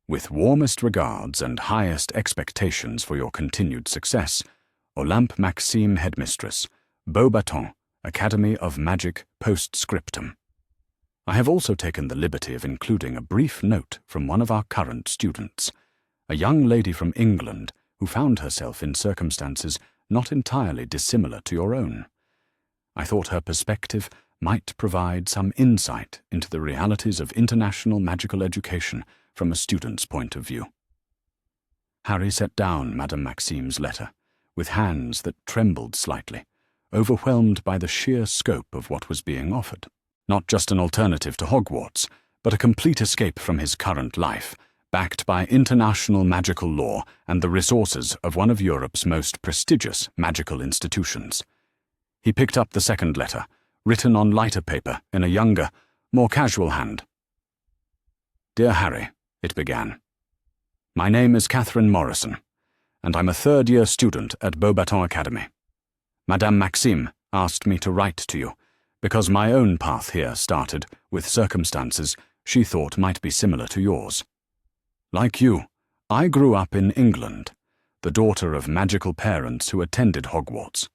With warmest regards and highest expectations for your continued success, Olympe Maxime Headmistress, Beauxbatons, Academy of Magic Postscriptum. I have also taken the liberty of including a brief note from one of our current students, a young lady from England who found herself in circumstances not entirely dissimilar to your own. I thought her perspective might provide some insight into the realities of international magical education from a student's point of view. Harry set down Madame Maxime's letter, with hands that trembled slightly, overwhelmed by the sheer scope of what was being offered. Not just an alternative to Hogwarts, but a complete escape from his current life, backed by international magical law and the resources of one of Europe's most prestigious magical institutions. He picked up the second letter, written on lighter paper in a younger, more casual hand. Dear Harry, it began. My name is Catherine Morrison, and I'm a third-year student at Beauxbatons Academy. Madame Maxime asked me to write to you, because my own path here started with circumstances she thought might be similar to yours. Like you, I grew up in England, the daughter of magical parents who attended Hogwarts.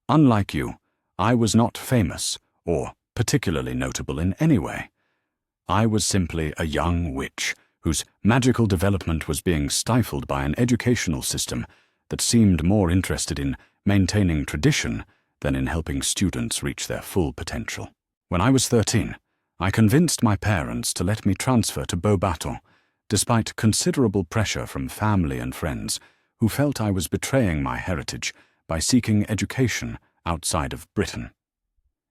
Unlike you, I was not famous or particularly notable in any way. I was simply a young witch whose magical development was being stifled by an educational system that seemed more interested in maintaining tradition than in helping students reach their full potential. When I was 13, I convinced my parents to let me transfer to Beauxbatons, despite considerable pressure from family and friends who felt I was betraying my heritage by seeking education outside of Britain.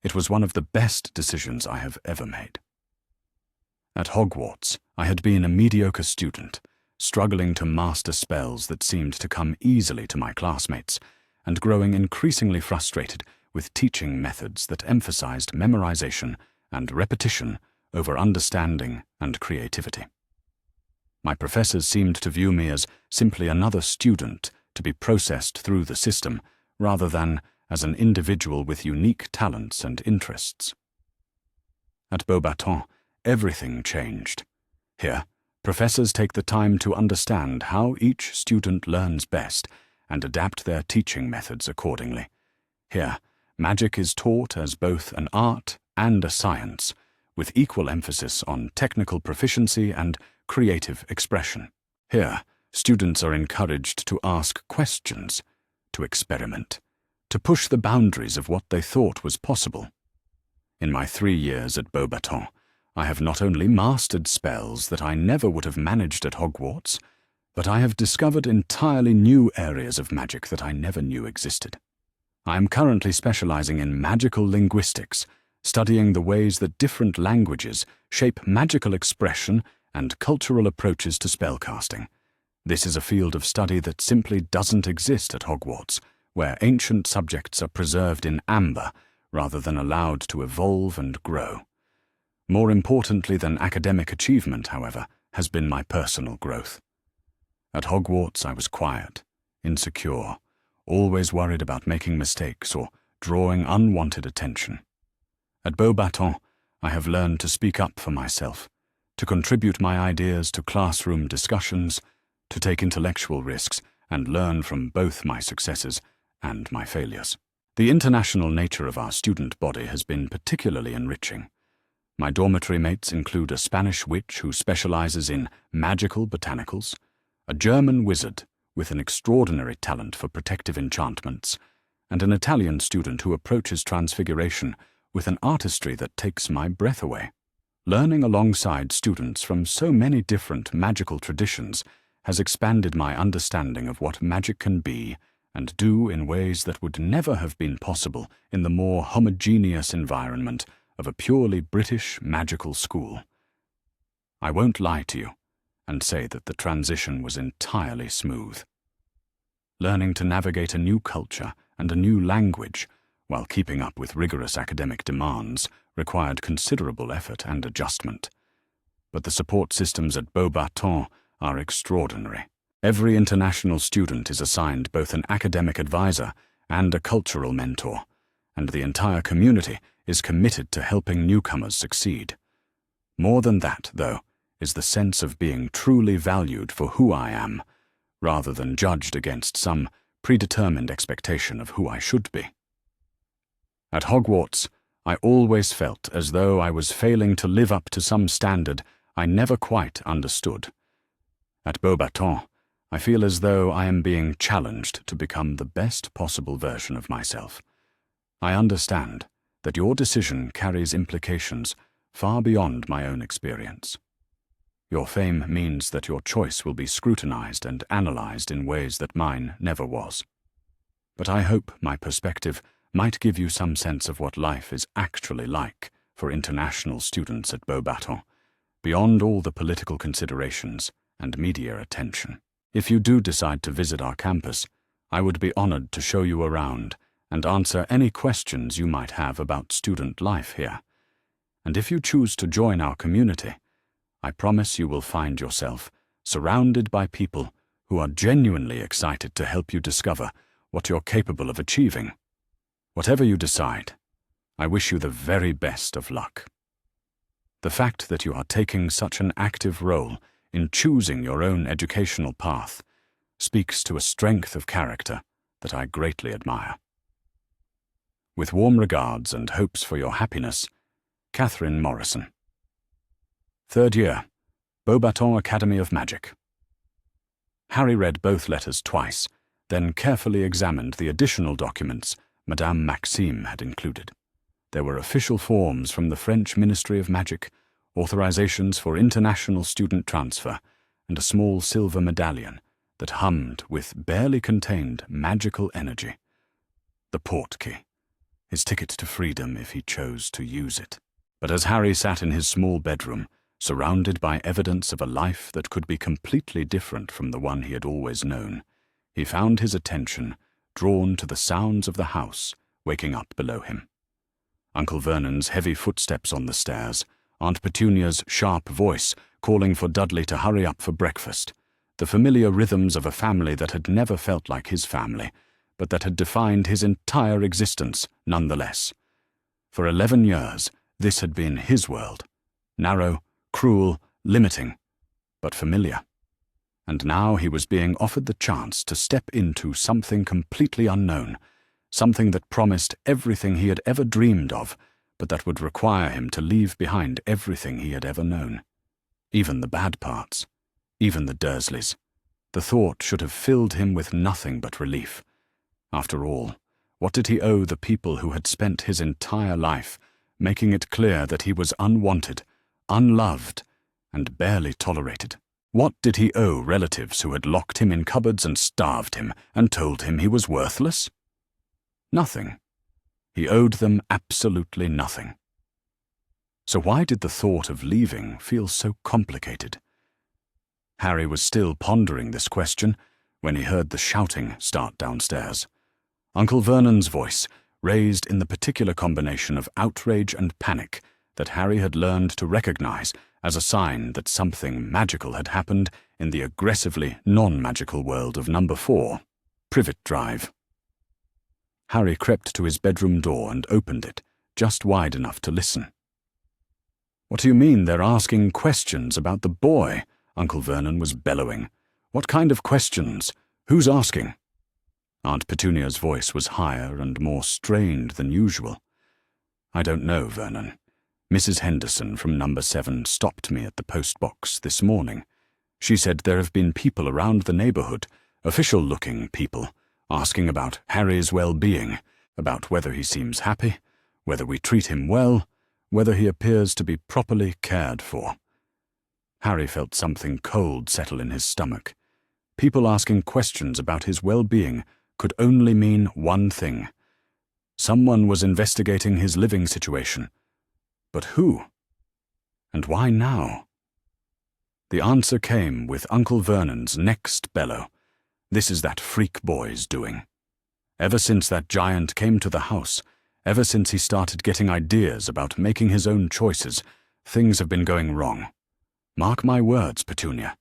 It was one of the best decisions I have ever made. At Hogwarts, I had been a mediocre student, struggling to master spells that seemed to come easily to my classmates, and growing increasingly frustrated with teaching methods that emphasized memorization and repetition over understanding and creativity. My professors seemed to view me as simply another student to be processed through the system, rather than as an individual with unique talents and interests. At Beauxbatons, everything changed. Here, professors take the time to understand how each student learns best and adapt their teaching methods accordingly. Here, magic is taught as both an art and a science, with equal emphasis on technical proficiency and creative expression. Here, students are encouraged to ask questions, to experiment, to push the boundaries of what they thought was possible. In my 3 years at Beauxbatons, I have not only mastered spells that I never would have managed at Hogwarts, but I have discovered entirely new areas of magic that I never knew existed. I am currently specializing in magical linguistics, studying the ways that different languages shape magical expression and cultural approaches to spellcasting. This is a field of study that simply doesn't exist at Hogwarts, where ancient subjects are preserved in amber rather than allowed to evolve and grow. More importantly than academic achievement, however, has been my personal growth. At Hogwarts, I was quiet, insecure, always worried about making mistakes or drawing unwanted attention. At Beauxbatons, I have learned to speak up for myself, to contribute my ideas to classroom discussions, to take intellectual risks and learn from both my successes and my failures. The international nature of our student body has been particularly enriching. My dormitory mates include a Spanish witch who specializes in magical botanicals, a German wizard with an extraordinary talent for protective enchantments, and an Italian student who approaches transfiguration with an artistry that takes my breath away. Learning alongside students from so many different magical traditions has expanded my understanding of what magic can be and do in ways that would never have been possible in the more homogeneous environment of a purely British magical school. I won't lie to you and say that the transition was entirely smooth. Learning to navigate a new culture and a new language while keeping up with rigorous academic demands required considerable effort and adjustment. But the support systems at Beauxbatons are extraordinary. Every international student is assigned both an academic advisor and a cultural mentor, and the entire community is committed to helping newcomers succeed. More than that, though, is the sense of being truly valued for who I am, rather than judged against some predetermined expectation of who I should be. At Hogwarts, I always felt as though I was failing to live up to some standard I never quite understood. At Beauxbatons, I feel as though I am being challenged to become the best possible version of myself. I understand that your decision carries implications far beyond my own experience. Your fame means that your choice will be scrutinized and analyzed in ways that mine never was. But I hope my perspective might give you some sense of what life is actually like for international students at Beauxbatons, beyond all the political considerations and media attention. If you do decide to visit our campus, I would be honored to show you around and answer any questions you might have about student life here. And if you choose to join our community, I promise you will find yourself surrounded by people who are genuinely excited to help you discover what you're capable of achieving. Whatever you decide, I wish you the very best of luck. The fact that you are taking such an active role in choosing your own educational path speaks to a strength of character that I greatly admire. With warm regards and hopes for your happiness, Catherine Morrison. 3rd year, Beaubaton Academy of Magic. Harry read both letters twice, then carefully examined the additional documents Madame Maxime had included. There were official forms from the French Ministry of Magic, authorizations for international student transfer, and a small silver medallion that hummed with barely contained magical energy. The portkey. His ticket to freedom if he chose to use it. But as Harry sat in his small bedroom, surrounded by evidence of a life that could be completely different from the one he had always known, he found his attention drawn to the sounds of the house waking up below him. Uncle Vernon's heavy footsteps on the stairs, Aunt Petunia's sharp voice calling for Dudley to hurry up for breakfast, the familiar rhythms of a family that had never felt like his family, but that had defined his entire existence nonetheless. For 11 years, this had been his world. Narrow, cruel, limiting, but familiar. And now he was being offered the chance to step into something completely unknown, something that promised everything he had ever dreamed of, but that would require him to leave behind everything he had ever known. Even the bad parts, even the Dursleys. The thought should have filled him with nothing but relief. After all, what did he owe the people who had spent his entire life making it clear that he was unwanted, unloved, and barely tolerated? What did he owe relatives who had locked him in cupboards and starved him and told him he was worthless? Nothing. He owed them absolutely nothing. So why did the thought of leaving feel so complicated? Harry was still pondering this question when he heard the shouting start downstairs. Uncle Vernon's voice, raised in the particular combination of outrage and panic that Harry had learned to recognize as a sign that something magical had happened in the aggressively non-magical world of number 4, Privet Drive. Harry crept to his bedroom door and opened it, just wide enough to listen. "What do you mean they're asking questions about the boy?" Uncle Vernon was bellowing. "What kind of questions? Who's asking?" Aunt Petunia's voice was higher and more strained than usual. "I don't know, Vernon. Mrs. Henderson from number 7 stopped me at the post-box this morning. She said there have been people around the neighborhood, official-looking people, asking about Harry's well-being, about whether he seems happy, whether we treat him well, whether he appears to be properly cared for." Harry felt something cold settle in his stomach. People asking questions about his well-being could only mean one thing. Someone was investigating his living situation. But who? And why now? The answer came with Uncle Vernon's next bellow. "This is that freak boy's doing. Ever since that giant came to the house, ever since he started getting ideas about making his own choices, things have been going wrong. Mark my words, Petunia.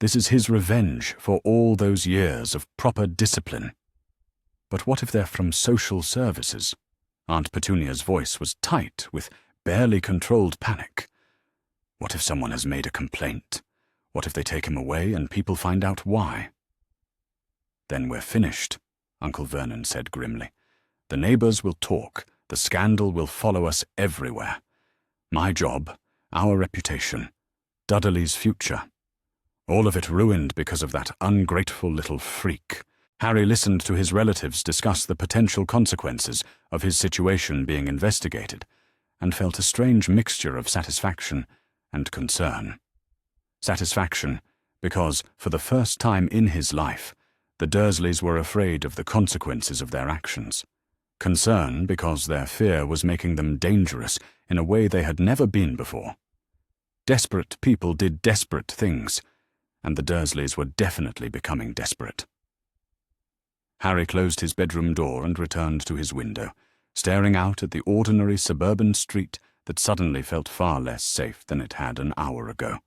This is his revenge for all those years of proper discipline." "But what if they're from social services?" Aunt Petunia's voice was tight with barely controlled panic. "What if someone has made a complaint? What if they take him away and people find out why?" "Then we're finished," Uncle Vernon said grimly. "The neighbors will talk. The scandal will follow us everywhere. My job, our reputation, Dudley's future. All of it ruined because of that ungrateful little freak." Harry listened to his relatives discuss the potential consequences of his situation being investigated, and felt a strange mixture of satisfaction and concern. Satisfaction, because, for the first time in his life, the Dursleys were afraid of the consequences of their actions. Concern, because their fear was making them dangerous in a way they had never been before. Desperate people did desperate things, and the Dursleys were definitely becoming desperate. Harry closed his bedroom door and returned to his window, staring out at the ordinary suburban street that suddenly felt far less safe than it had an hour ago.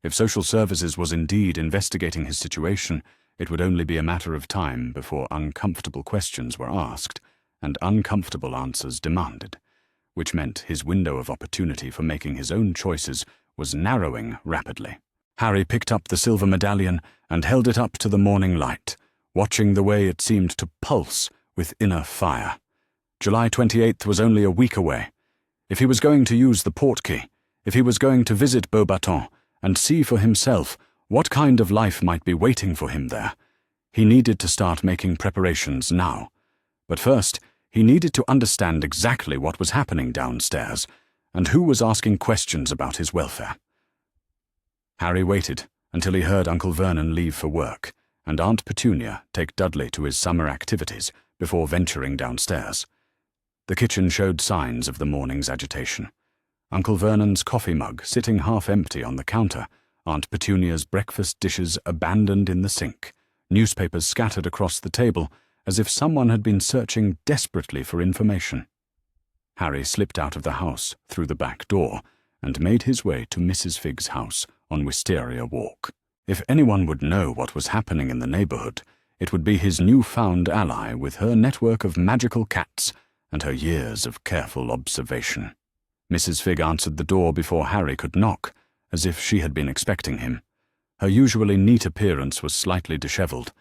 If social services was indeed investigating his situation, it would only be a matter of time before uncomfortable questions were asked and uncomfortable answers demanded, which meant his window of opportunity for making his own choices was narrowing rapidly. Harry picked up the silver medallion and held it up to the morning light, watching the way it seemed to pulse with inner fire. July 28th was only a week away. If he was going to use the portkey, if he was going to visit Beauxbatons and see for himself what kind of life might be waiting for him there, he needed to start making preparations now. But first, he needed to understand exactly what was happening downstairs and who was asking questions about his welfare. Harry waited until he heard Uncle Vernon leave for work and Aunt Petunia take Dudley to his summer activities before venturing downstairs. The kitchen showed signs of the morning's agitation. Uncle Vernon's coffee mug sitting half empty on the counter, Aunt Petunia's breakfast dishes abandoned in the sink, newspapers scattered across the table as if someone had been searching desperately for information. Harry slipped out of the house through the back door and made his way to Mrs. Figg's house on Wisteria Walk. If anyone would know what was happening in the neighborhood, it would be his newfound ally with her network of magical cats and her years of careful observation. Mrs. Figg answered the door before Harry could knock, as if she had been expecting him. Her usually neat appearance was slightly disheveled,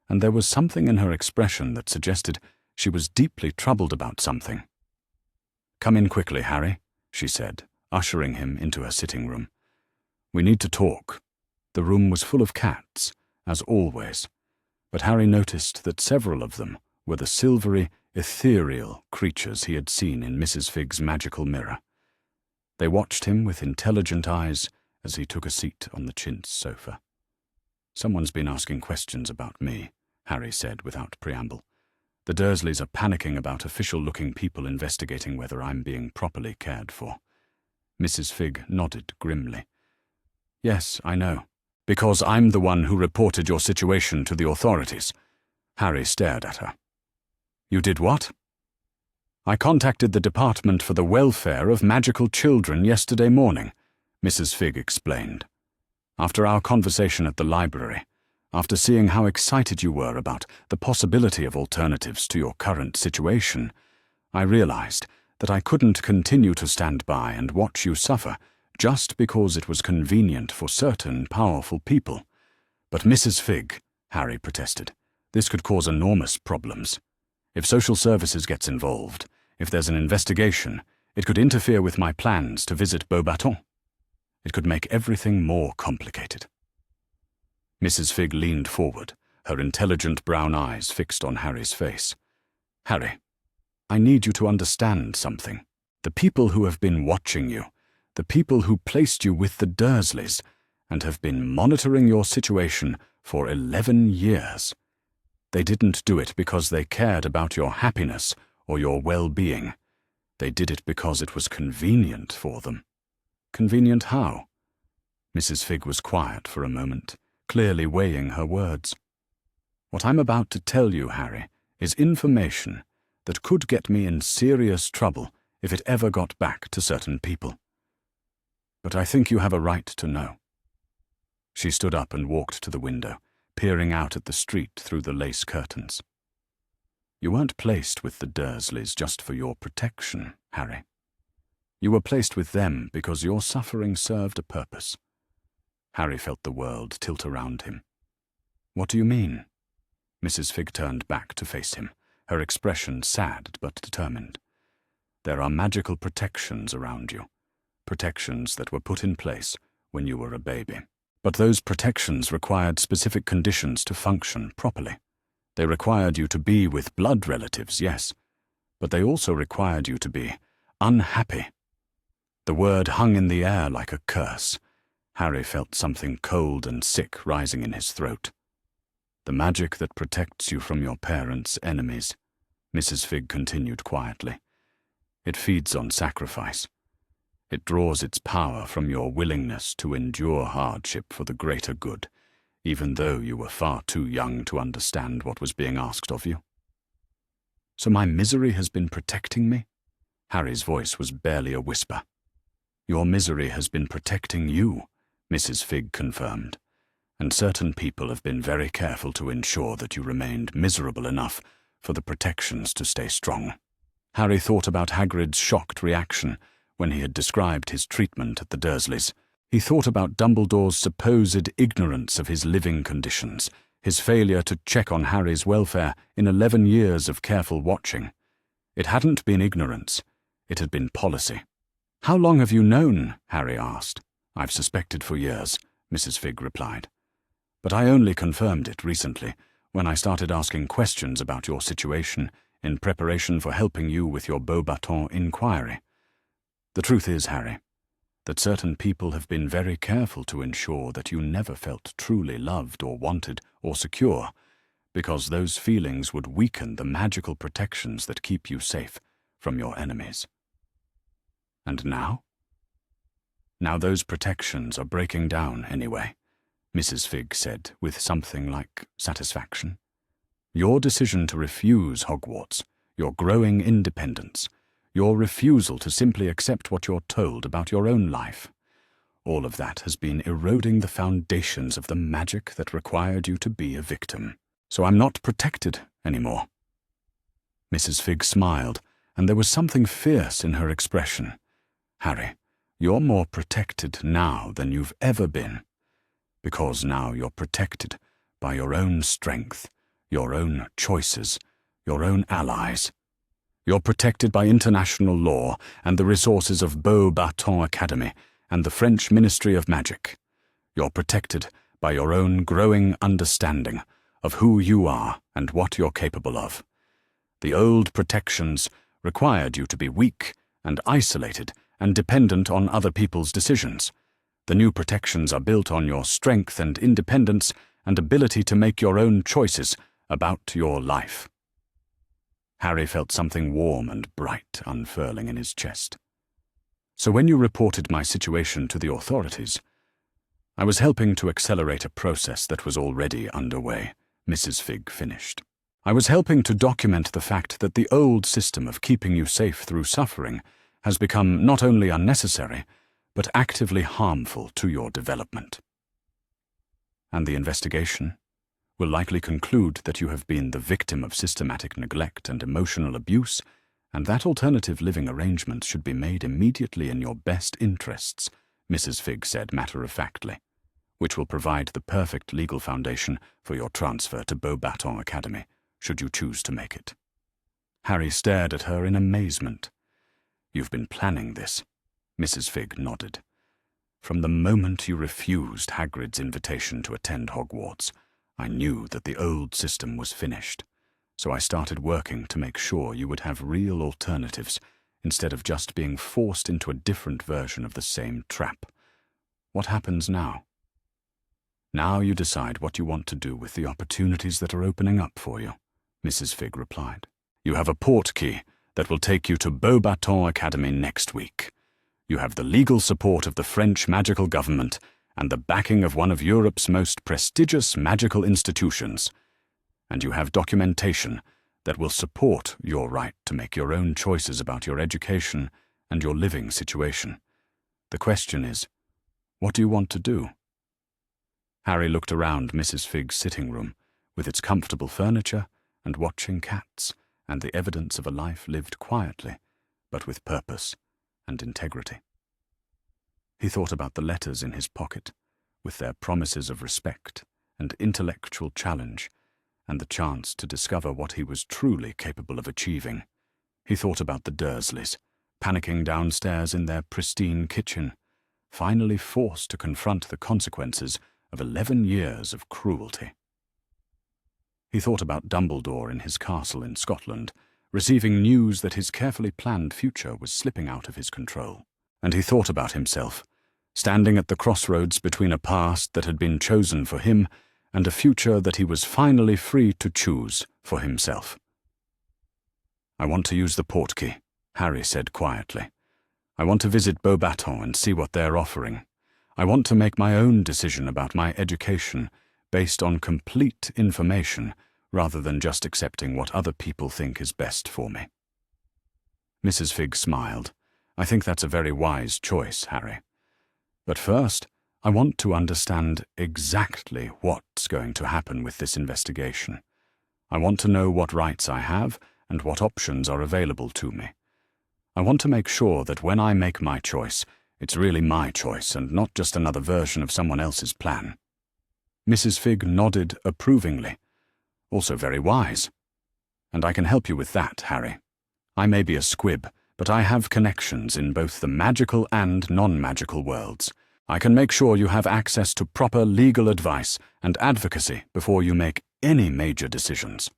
and there was something in her expression that suggested she was deeply troubled about something. "Come in quickly, Harry," she said, ushering him into her sitting room. "We need to talk." The room was full of cats, as always, but Harry noticed that several of them were the silvery, ethereal creatures he had seen in Mrs. Figg's magical mirror. They watched him with intelligent eyes as he took a seat on the chintz sofa. "Someone's been asking questions about me," Harry said without preamble. "The Dursleys are panicking about official-looking people investigating whether I'm being properly cared for." Mrs. Figg nodded grimly. "Yes, I know. Because I'm the one who reported your situation to the authorities." Harry stared at her. "You did what?" "I contacted the Department for the Welfare of Magical Children yesterday morning," Mrs. Figg explained. "After our conversation at the library, after seeing how excited you were about the possibility of alternatives to your current situation, I realized that I couldn't continue to stand by and watch you suffer just because it was convenient for certain powerful people. But Mrs. Figg," Harry protested, "this could cause enormous problems. If social services gets involved, if there's an investigation, it could interfere with my plans to visit Beauxbatons. It could make everything more complicated." Mrs. Figg leaned forward, her intelligent brown eyes fixed on Harry's face. "Harry, I need you to understand something. The people who have been watching you, the people who placed you with the Dursleys and have been monitoring your situation for 11 years. They didn't do it because they cared about your happiness or your well-being. They did it because it was convenient for them." "Convenient how?" Mrs. Figg was quiet for a moment, clearly weighing her words. "What I'm about to tell you, Harry, is information that could get me in serious trouble if it ever got back to certain people. But I think you have a right to know." She stood up and walked to the window, peering out at the street through the lace curtains. "You weren't placed with the Dursleys just for your protection, Harry. You were placed with them because your suffering served a purpose." Harry felt the world tilt around him. "What do you mean?" Mrs. Figg turned back to face him, her expression sad but determined. "There are magical protections around you, protections that were put in place when you were a baby. But those protections required specific conditions to function properly. They required you to be with blood relatives, yes, but they also required you to be unhappy." The word hung in the air like a curse. Harry felt something cold and sick rising in his throat. "The magic that protects you from your parents' enemies," Mrs. Figg continued quietly. "It feeds on sacrifice. It draws its power from your willingness to endure hardship for the greater good, even though you were far too young to understand what was being asked of you." "So my misery has been protecting me?" Harry's voice was barely a whisper. "Your misery has been protecting you," Mrs. Figg confirmed, "and certain people have been very careful to ensure that you remained miserable enough for the protections to stay strong." Harry thought about Hagrid's shocked reaction when he had described his treatment at the Dursleys. He thought about Dumbledore's supposed ignorance of his living conditions, his failure to check on Harry's welfare in 11 years of careful watching. It hadn't been ignorance. It had been policy. "How long have you known?" Harry asked. "I've suspected for years," Mrs. Figg replied. "But I only confirmed it recently, when I started asking questions about your situation in preparation for helping you with your Beauxbatons inquiry. The truth is, Harry, that certain people have been very careful to ensure that you never felt truly loved or wanted or secure, because those feelings would weaken the magical protections that keep you safe from your enemies. And now? Now those protections are breaking down anyway," Mrs. Figg said with something like satisfaction. "Your decision to refuse Hogwarts, your growing independence, your refusal to simply accept what you're told about your own life, all of that has been eroding the foundations of the magic that required you to be a victim. So I'm not protected anymore." Mrs. Figg smiled, and there was something fierce in her expression. "Harry, you're more protected now than you've ever been, because now you're protected by your own strength, your own choices, your own allies. You're protected by international law and the resources of Beauxbatons Academy and the French Ministry of Magic. You're protected by your own growing understanding of who you are and what you're capable of. The old protections required you to be weak and isolated and dependent on other people's decisions. The new protections are built on your strength and independence and ability to make your own choices about your life." Harry felt something warm and bright unfurling in his chest. "So when you reported my situation to the authorities, I was helping to accelerate a process that was already underway," Mrs. Figg finished. "I was helping to document the fact that the old system of keeping you safe through suffering has become not only unnecessary, but actively harmful to your development. And the investigation will likely conclude that you have been the victim of systematic neglect and emotional abuse, and that alternative living arrangements should be made immediately in your best interests," Mrs. Figg said matter-of-factly, "which will provide the perfect legal foundation for your transfer to Beauxbatons Academy, should you choose to make it." Harry stared at her in amazement. "You've been planning this?" Mrs. Figg nodded. "From the moment you refused Hagrid's invitation to attend Hogwarts, I knew that the old system was finished, so I started working to make sure you would have real alternatives instead of just being forced into a different version of the same trap. What happens now?" "Now you decide what you want to do with the opportunities that are opening up for you," Mrs. Figg replied. "You have a portkey that will take you to Beauxbatons Academy next week. You have the legal support of the French magical government and the backing of one of Europe's most prestigious magical institutions. And you have documentation that will support your right to make your own choices about your education and your living situation. The question is, what do you want to do?" Harry looked around Mrs. Figg's sitting room, with its comfortable furniture and watching cats, and the evidence of a life lived quietly, but with purpose and integrity. He thought about the letters in his pocket, with their promises of respect and intellectual challenge, and the chance to discover what he was truly capable of achieving. He thought about the Dursleys, panicking downstairs in their pristine kitchen, finally forced to confront the consequences of 11 years of cruelty. He thought about Dumbledore in his castle in Scotland, receiving news that his carefully planned future was slipping out of his control. And he thought about himself, standing at the crossroads between a past that had been chosen for him and a future that he was finally free to choose for himself. "I want to use the portkey," Harry said quietly. "I want to visit Beauxbatons and see what they're offering. I want to make my own decision about my education based on complete information rather than just accepting what other people think is best for me." Mrs. Figg smiled. "I think that's a very wise choice, Harry. But first, I want to understand exactly what's going to happen with this investigation. I want to know what rights I have and what options are available to me. I want to make sure that when I make my choice, it's really my choice and not just another version of someone else's plan." Mrs. Figg nodded approvingly. "Also very wise. And I can help you with that, Harry. I may be a squib, but I have connections in both the magical and non-magical worlds. I can make sure you have access to proper legal advice and advocacy before you make any major decisions."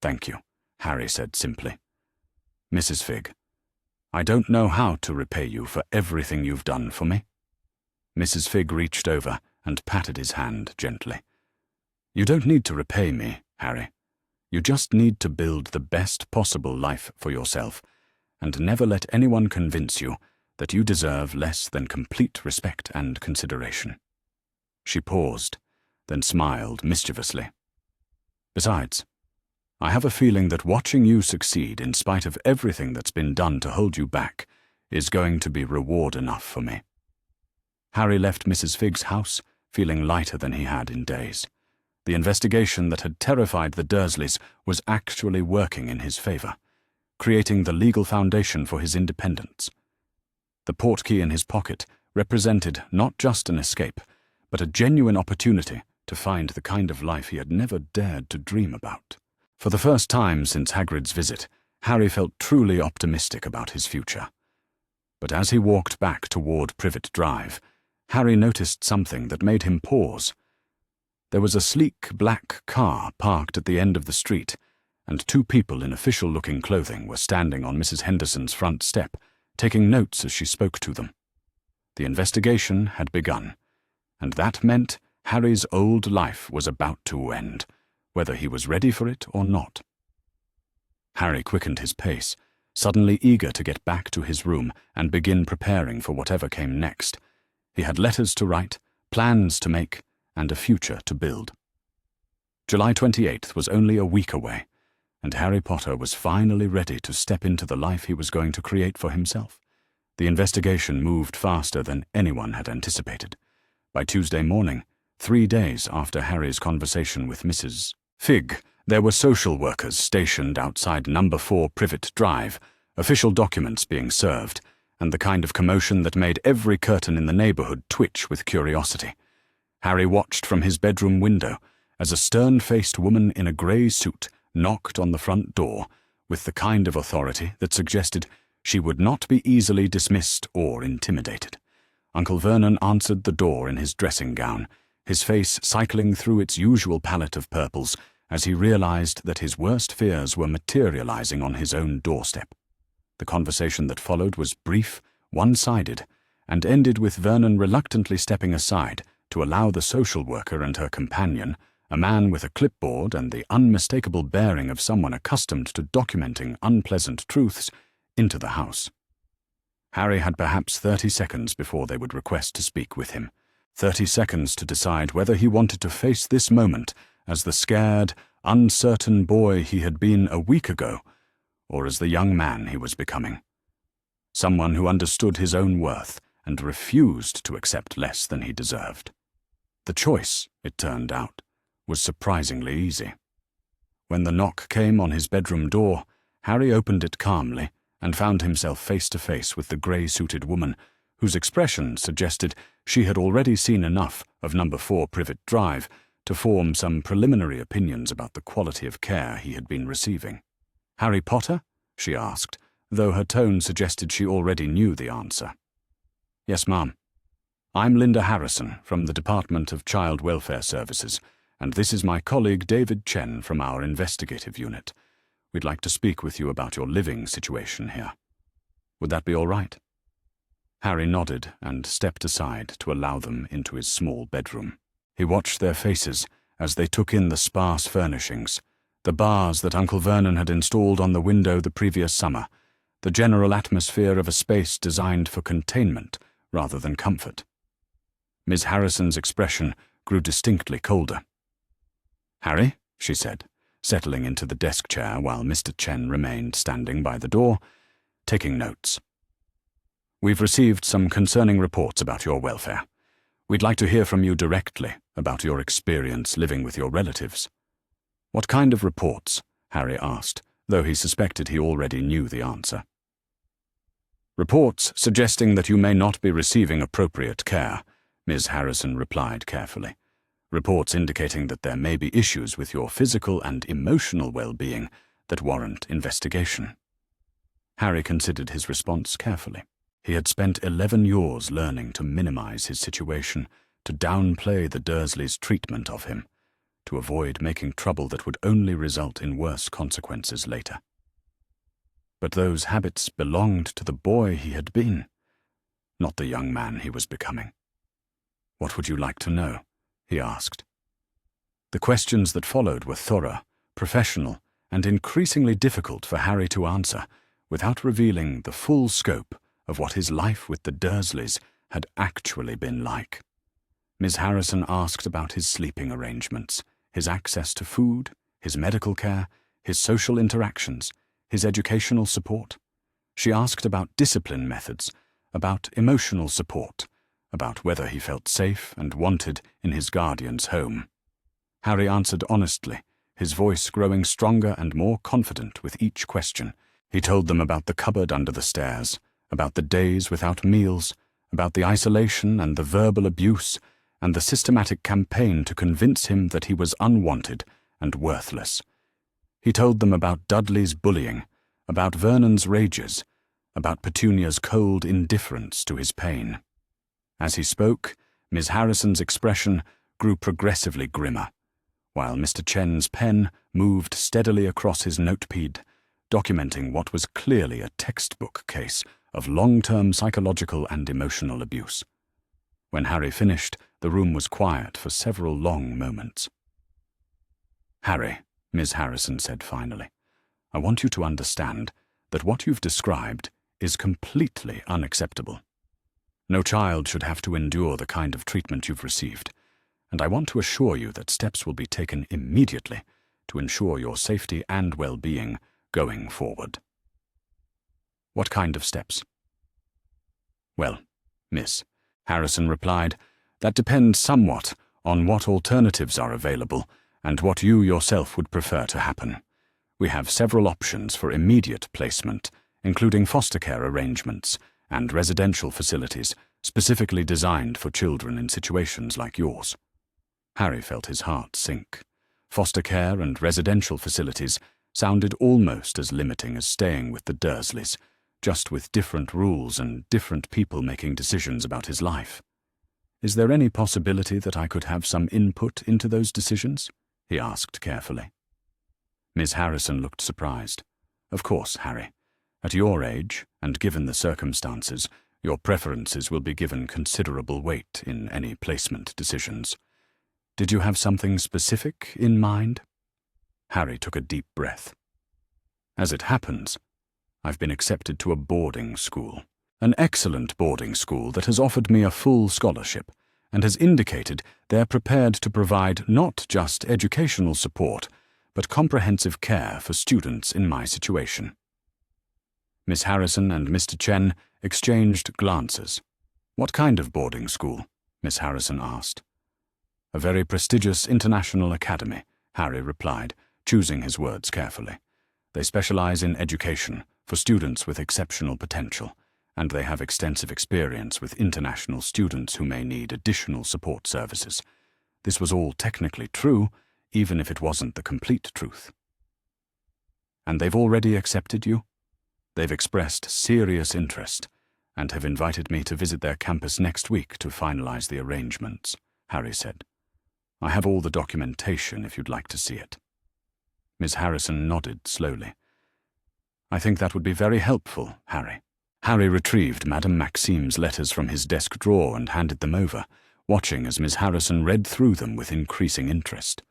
"Thank you," Harry said simply. "Mrs. Fig, I don't know how to repay you for everything you've done for me." Mrs. Fig reached over and patted his hand gently. "You don't need to repay me, Harry. You just need to build the best possible life for yourself, and never let anyone convince you that you deserve less than complete respect and consideration." She paused, then smiled mischievously. "Besides, I have a feeling that watching you succeed in spite of everything that's been done to hold you back is going to be reward enough for me." Harry left Mrs. Fig's house feeling lighter than he had in days. The investigation that had terrified the Dursleys was actually working in his favor, creating the legal foundation for his independence. The portkey in his pocket represented not just an escape, but a genuine opportunity to find the kind of life he had never dared to dream about. For the first time since Hagrid's visit, Harry felt truly optimistic about his future. But as he walked back toward Privet Drive, Harry noticed something that made him pause. There was a sleek black car parked at the end of the street, and two people in official-looking clothing were standing on Mrs. Henderson's front step, taking notes as she spoke to them. The investigation had begun, and that meant Harry's old life was about to end, whether he was ready for it or not. Harry quickened his pace, suddenly eager to get back to his room and begin preparing for whatever came next. He had letters to write, plans to make, and a future to build. July 28th was only a week away, and Harry Potter was finally ready to step into the life he was going to create for himself. The investigation moved faster than anyone had anticipated. By Tuesday morning, 3 days after Harry's conversation with Mrs. Fig, there were social workers stationed outside number 4 Privet Drive, official documents being served, and the kind of commotion that made every curtain in the neighborhood twitch with curiosity. Harry watched from his bedroom window as a stern-faced woman in a grey suit knocked on the front door with the kind of authority that suggested she would not be easily dismissed or intimidated. Uncle Vernon answered the door in his dressing gown, his face cycling through its usual palette of purples as he realized that his worst fears were materializing on his own doorstep. The conversation that followed was brief, one-sided, and ended with Vernon reluctantly stepping aside to allow the social worker and her companion, a man with a clipboard and the unmistakable bearing of someone accustomed to documenting unpleasant truths, into the house. Harry had perhaps 30 seconds before they would request to speak with him. 30 seconds to decide whether he wanted to face this moment as the scared, uncertain boy he had been a week ago, or as the young man he was becoming. Someone who understood his own worth and refused to accept less than he deserved. The choice, it turned out, was surprisingly easy. When the knock came on his bedroom door, Harry opened it calmly and found himself face to face with the grey-suited woman, whose expression suggested she had already seen enough of number 4 Privet Drive to form some preliminary opinions about the quality of care he had been receiving. "Harry Potter?" she asked, though her tone suggested she already knew the answer. "Yes, ma'am. I'm Linda Harrison from the Department of Child Welfare Services, and this is my colleague David Chen from our investigative unit. We'd like to speak with you about your living situation here. Would that be all right?" Harry nodded and stepped aside to allow them into his small bedroom. He watched their faces as they took in the sparse furnishings, the bars that Uncle Vernon had installed on the window the previous summer, the general atmosphere of a space designed for containment rather than comfort. Miss Harrison's expression grew distinctly colder. "Harry," she said, settling into the desk chair while Mr. Chen remained standing by the door, taking notes. "We've received some concerning reports about your welfare. We'd like to hear from you directly about your experience living with your relatives." "What kind of reports?" Harry asked, though he suspected he already knew the answer. "Reports suggesting that you may not be receiving appropriate care," Ms. Harrison replied carefully. "Reports indicating that there may be issues with your physical and emotional well-being that warrant investigation." Harry considered his response carefully. He had spent 11 years learning to minimize his situation, to downplay the Dursleys' treatment of him, to avoid making trouble that would only result in worse consequences later. But those habits belonged to the boy he had been, not the young man he was becoming. "What would you like to know?" he asked. The questions that followed were thorough, professional, and increasingly difficult for Harry to answer without revealing the full scope of what his life with the Dursleys had actually been like. Miss Harrison asked about his sleeping arrangements, his access to food, his medical care, his social interactions, his educational support. She asked about discipline methods, about emotional support, about whether he felt safe and wanted in his guardian's home. Harry answered honestly, his voice growing stronger and more confident with each question. He told them about the cupboard under the stairs, about the days without meals, about the isolation and the verbal abuse, and the systematic campaign to convince him that he was unwanted and worthless. He told them about Dudley's bullying, about Vernon's rages, about Petunia's cold indifference to his pain. As he spoke, Miss Harrison's expression grew progressively grimmer, while Mr. Chen's pen moved steadily across his notepad, documenting what was clearly a textbook case of long-term psychological and emotional abuse. When Harry finished, the room was quiet for several long moments. "Harry," Miss Harrison said finally, "I want you to understand that what you've described is completely unacceptable. No child should have to endure the kind of treatment you've received, and I want to assure you that steps will be taken immediately to ensure your safety and well-being going forward." "What kind of steps?" "Well, Miss," Harrison replied, "that depends somewhat on what alternatives are available and what you yourself would prefer to happen. We have several options for immediate placement, including foster care arrangements and residential facilities specifically designed for children in situations like yours." Harry felt his heart sink. Foster care and residential facilities sounded almost as limiting as staying with the Dursleys, just with different rules and different people making decisions about his life. "Is there any possibility that I could have some input into those decisions?" he asked carefully. Miss Harrison looked surprised. "Of course, Harry. At your age, and given the circumstances, your preferences will be given considerable weight in any placement decisions. Did you have something specific in mind?" Harry took a deep breath. "As it happens, I've been accepted to a boarding school, an excellent boarding school that has offered me a full scholarship and has indicated they're prepared to provide not just educational support, but comprehensive care for students in my situation." Miss Harrison and Mr. Chen exchanged glances. "What kind of boarding school?" Miss Harrison asked. "A very prestigious international academy," Harry replied, choosing his words carefully. "They specialize in education for students with exceptional potential, and they have extensive experience with international students who may need additional support services." This was all technically true, even if it wasn't the complete truth. "And they've already accepted you?" "They've expressed serious interest and have invited me to visit their campus next week to finalize the arrangements," Harry said. "I have all the documentation if you'd like to see it." Miss Harrison nodded slowly. "I think that would be very helpful, Harry." Harry retrieved Madame Maxime's letters from his desk drawer and handed them over, watching as Miss Harrison read through them with increasing interest.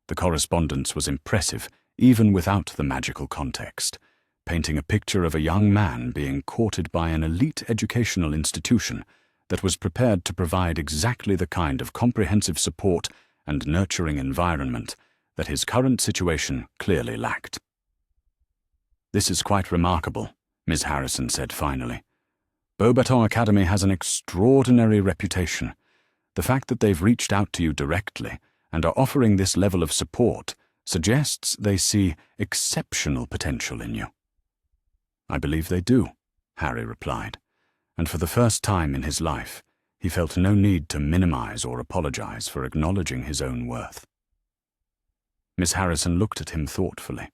The correspondence was impressive, even without the magical context, painting a picture of a young man being courted by an elite educational institution that was prepared to provide exactly the kind of comprehensive support and nurturing environment that his current situation clearly lacked. "This is quite remarkable," Miss Harrison said finally. "Beauxbatons Academy has an extraordinary reputation. The fact that they've reached out to you directly and are offering this level of support suggests they see exceptional potential in you." "I believe they do," Harry replied, and for the first time in his life, he felt no need to minimize or apologize for acknowledging his own worth. Miss Harrison looked at him thoughtfully.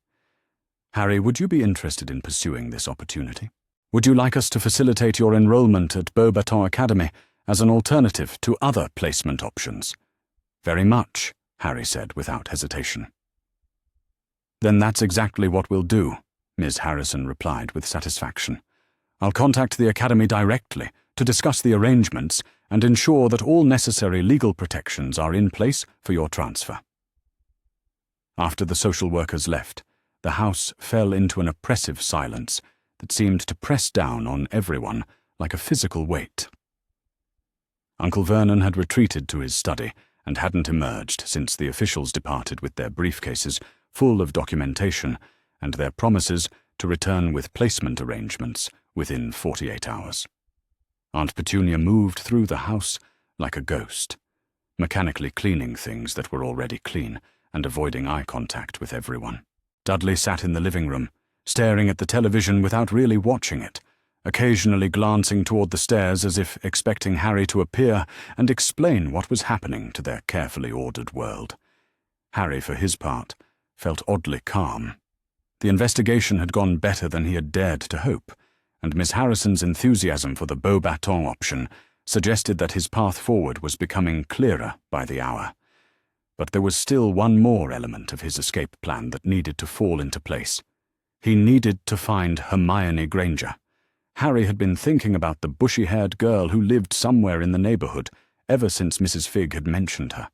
Harry, would you be interested in pursuing this opportunity? Would you like us to facilitate your enrollment at Beauxbatons Academy as an alternative to other placement options? Very much, Harry said without hesitation. Then that's exactly what we'll do, Ms. Harrison replied with satisfaction. I'll contact the Academy directly to discuss the arrangements and ensure that all necessary legal protections are in place for your transfer. After the social workers left, the house fell into an oppressive silence that seemed to press down on everyone like a physical weight. Uncle Vernon had retreated to his study and hadn't emerged since the officials departed with their briefcases full of documentation and their promises to return with placement arrangements within 48 hours. Aunt Petunia moved through the house like a ghost, mechanically cleaning things that were already clean and avoiding eye contact with everyone. Dudley sat in the living room, staring at the television without really watching it, occasionally glancing toward the stairs as if expecting Harry to appear and explain what was happening to their carefully ordered world. Harry, for his part, felt oddly calm. The investigation had gone better than he had dared to hope, and Miss Harrison's enthusiasm for the Beauxbatons option suggested that his path forward was becoming clearer by the hour. But there was still one more element of his escape plan that needed to fall into place. He needed to find Hermione Granger. Harry had been thinking about the bushy-haired girl who lived somewhere in the neighborhood ever since Mrs. Figg had mentioned her.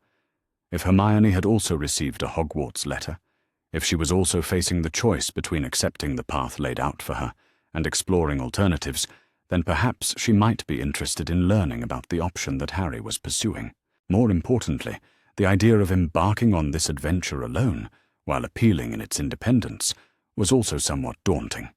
If Hermione had also received a Hogwarts letter, if she was also facing the choice between accepting the path laid out for her and exploring alternatives, then perhaps she might be interested in learning about the option that Harry was pursuing. More importantly, the idea of embarking on this adventure alone, while appealing in its independence, was also somewhat daunting.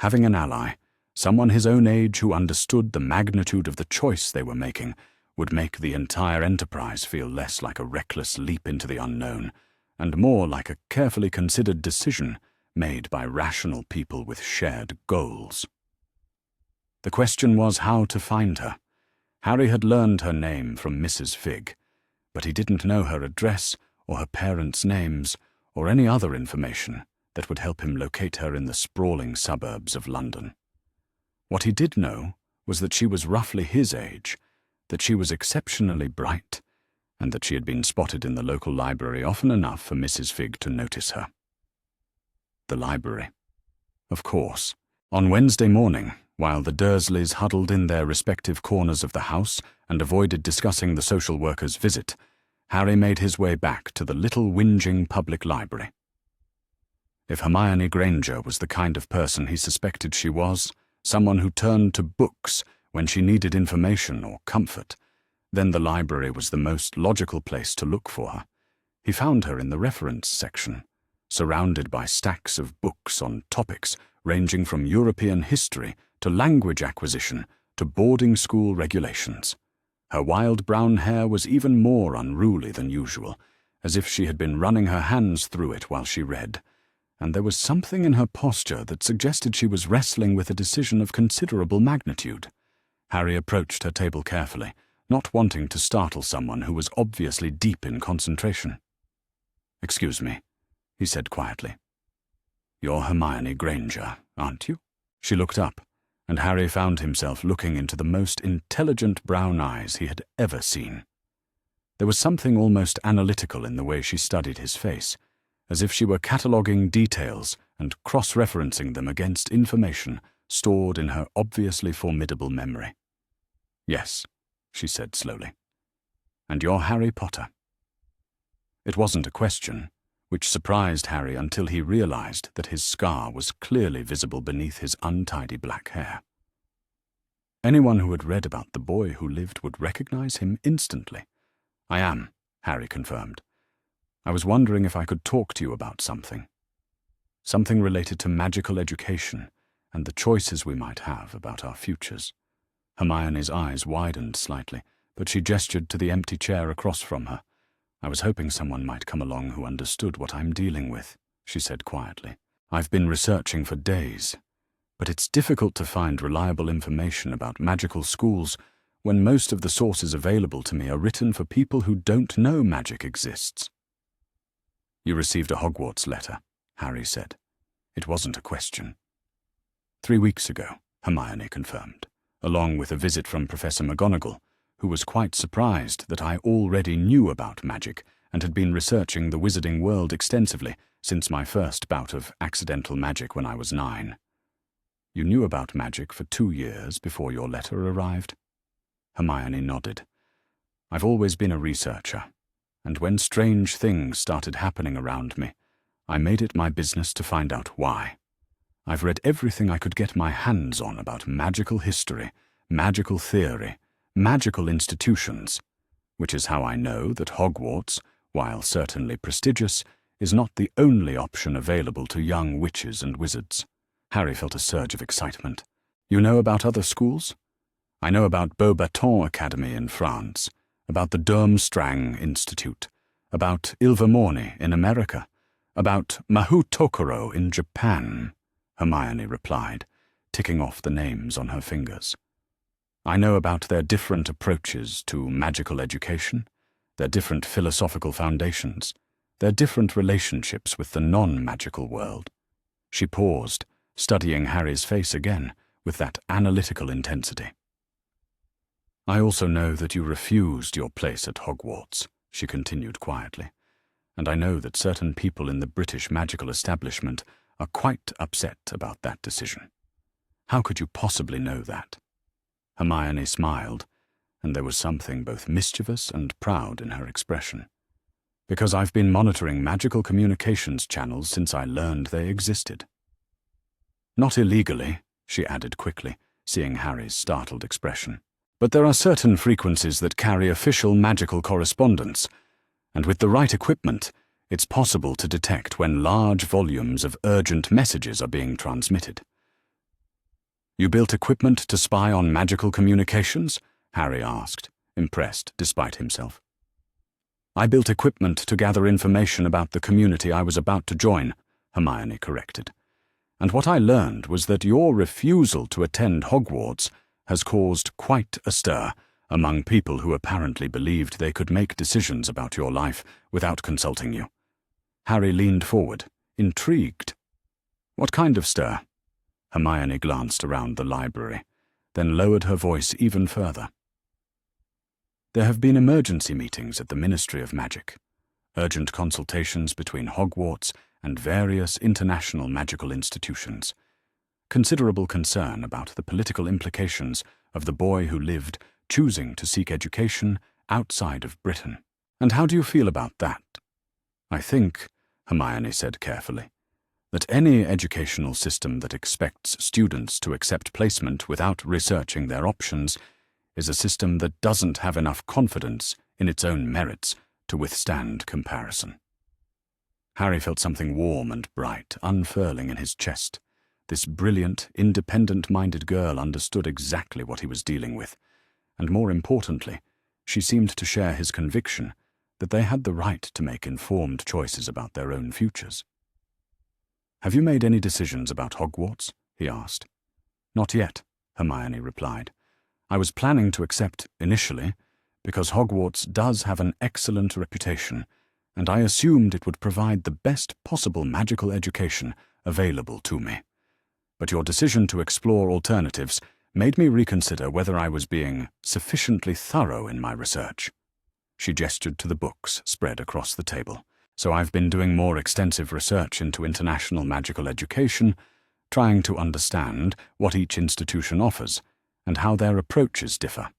Having an ally, someone his own age who understood the magnitude of the choice they were making, would make the entire enterprise feel less like a reckless leap into the unknown, and more like a carefully considered decision made by rational people with shared goals. The question was how to find her. Harry had learned her name from Mrs. Figg, but he didn't know her address or her parents' names or any other information that would help him locate her in the sprawling suburbs of London. What he did know was that she was roughly his age, that she was exceptionally bright, and that she had been spotted in the local library often enough for Mrs. Figg to notice her. The library. Of course. On Wednesday morning, while the Dursleys huddled in their respective corners of the house and avoided discussing the social worker's visit, Harry made his way back to the little whinging public library. If Hermione Granger was the kind of person he suspected she was, someone who turned to books when she needed information or comfort, then the library was the most logical place to look for her. He found her in the reference section, surrounded by stacks of books on topics ranging from European history to language acquisition to boarding school regulations. Her wild brown hair was even more unruly than usual, as if she had been running her hands through it while she read, and there was something in her posture that suggested she was wrestling with a decision of considerable magnitude. Harry approached her table carefully, not wanting to startle someone who was obviously deep in concentration. "Excuse me," he said quietly. "You're Hermione Granger, aren't you?" She looked up, and Harry found himself looking into the most intelligent brown eyes he had ever seen. There was something almost analytical in the way she studied his face, as if she were cataloguing details and cross-referencing them against information stored in her obviously formidable memory. "Yes," she said slowly. "And you're Harry Potter." It wasn't a question, which surprised Harry until he realized that his scar was clearly visible beneath his untidy black hair. Anyone who had read about the boy who lived would recognize him instantly. "I am," Harry confirmed. "I was wondering if I could talk to you about something. Something related to magical education and the choices we might have about our futures." Hermione's eyes widened slightly, but she gestured to the empty chair across from her. "I was hoping someone might come along who understood what I'm dealing with," she said quietly. "I've been researching for days, but it's difficult to find reliable information about magical schools when most of the sources available to me are written for people who don't know magic exists." "You received a Hogwarts letter," Harry said. It wasn't a question. 3 weeks ago, Hermione confirmed, along with a visit from Professor McGonagall, who was quite surprised that I already knew about magic and had been researching the wizarding world extensively since my first bout of accidental magic when I was 9. You knew about magic for 2 years before your letter arrived? Hermione nodded. I've always been a researcher, and when strange things started happening around me, I made it my business to find out why. I've read everything I could get my hands on about magical history, magical theory, magical institutions, which is how I know that Hogwarts, while certainly prestigious, is not the only option available to young witches and wizards. Harry felt a surge of excitement. You know about other schools? I know about Beauxbatons Academy in France, about the Durmstrang Institute, about Ilvermorny in America, about Mahou Tokoro in Japan, Hermione replied, ticking off the names on her fingers. I know about their different approaches to magical education, their different philosophical foundations, their different relationships with the non-magical world. She paused, studying Harry's face again with that analytical intensity. I also know that you refused your place at Hogwarts, she continued quietly, and I know that certain people in the British magical establishment are quite upset about that decision. How could you possibly know that? Hermione smiled, and there was something both mischievous and proud in her expression. Because I've been monitoring magical communications channels since I learned they existed. Not illegally, she added quickly, seeing Harry's startled expression. But there are certain frequencies that carry official magical correspondence, and with the right equipment, it's possible to detect when large volumes of urgent messages are being transmitted. You built equipment to spy on magical communications? Harry asked, impressed despite himself. I built equipment to gather information about the community I was about to join, Hermione corrected. And what I learned was that your refusal to attend Hogwarts has caused quite a stir among people who apparently believed they could make decisions about your life without consulting you. Harry leaned forward, intrigued. What kind of stir? Hermione glanced around the library, then lowered her voice even further. There have been emergency meetings at the Ministry of Magic, urgent consultations between Hogwarts and various international magical institutions. Considerable concern about the political implications of the boy who lived choosing to seek education outside of Britain. And how do you feel about that? I think, Hermione said carefully, that any educational system that expects students to accept placement without researching their options is a system that doesn't have enough confidence in its own merits to withstand comparison. Harry felt something warm and bright unfurling in his chest. This brilliant, independent-minded girl understood exactly what he was dealing with, and more importantly, she seemed to share his conviction that they had the right to make informed choices about their own futures. Have you made any decisions about Hogwarts? He asked. Not yet, Hermione replied. I was planning to accept initially, because Hogwarts does have an excellent reputation, and I assumed it would provide the best possible magical education available to me. But your decision to explore alternatives made me reconsider whether I was being sufficiently thorough in my research. She gestured to the books spread across the table. So I've been doing more extensive research into international magical education, trying to understand what each institution offers and how their approaches differ.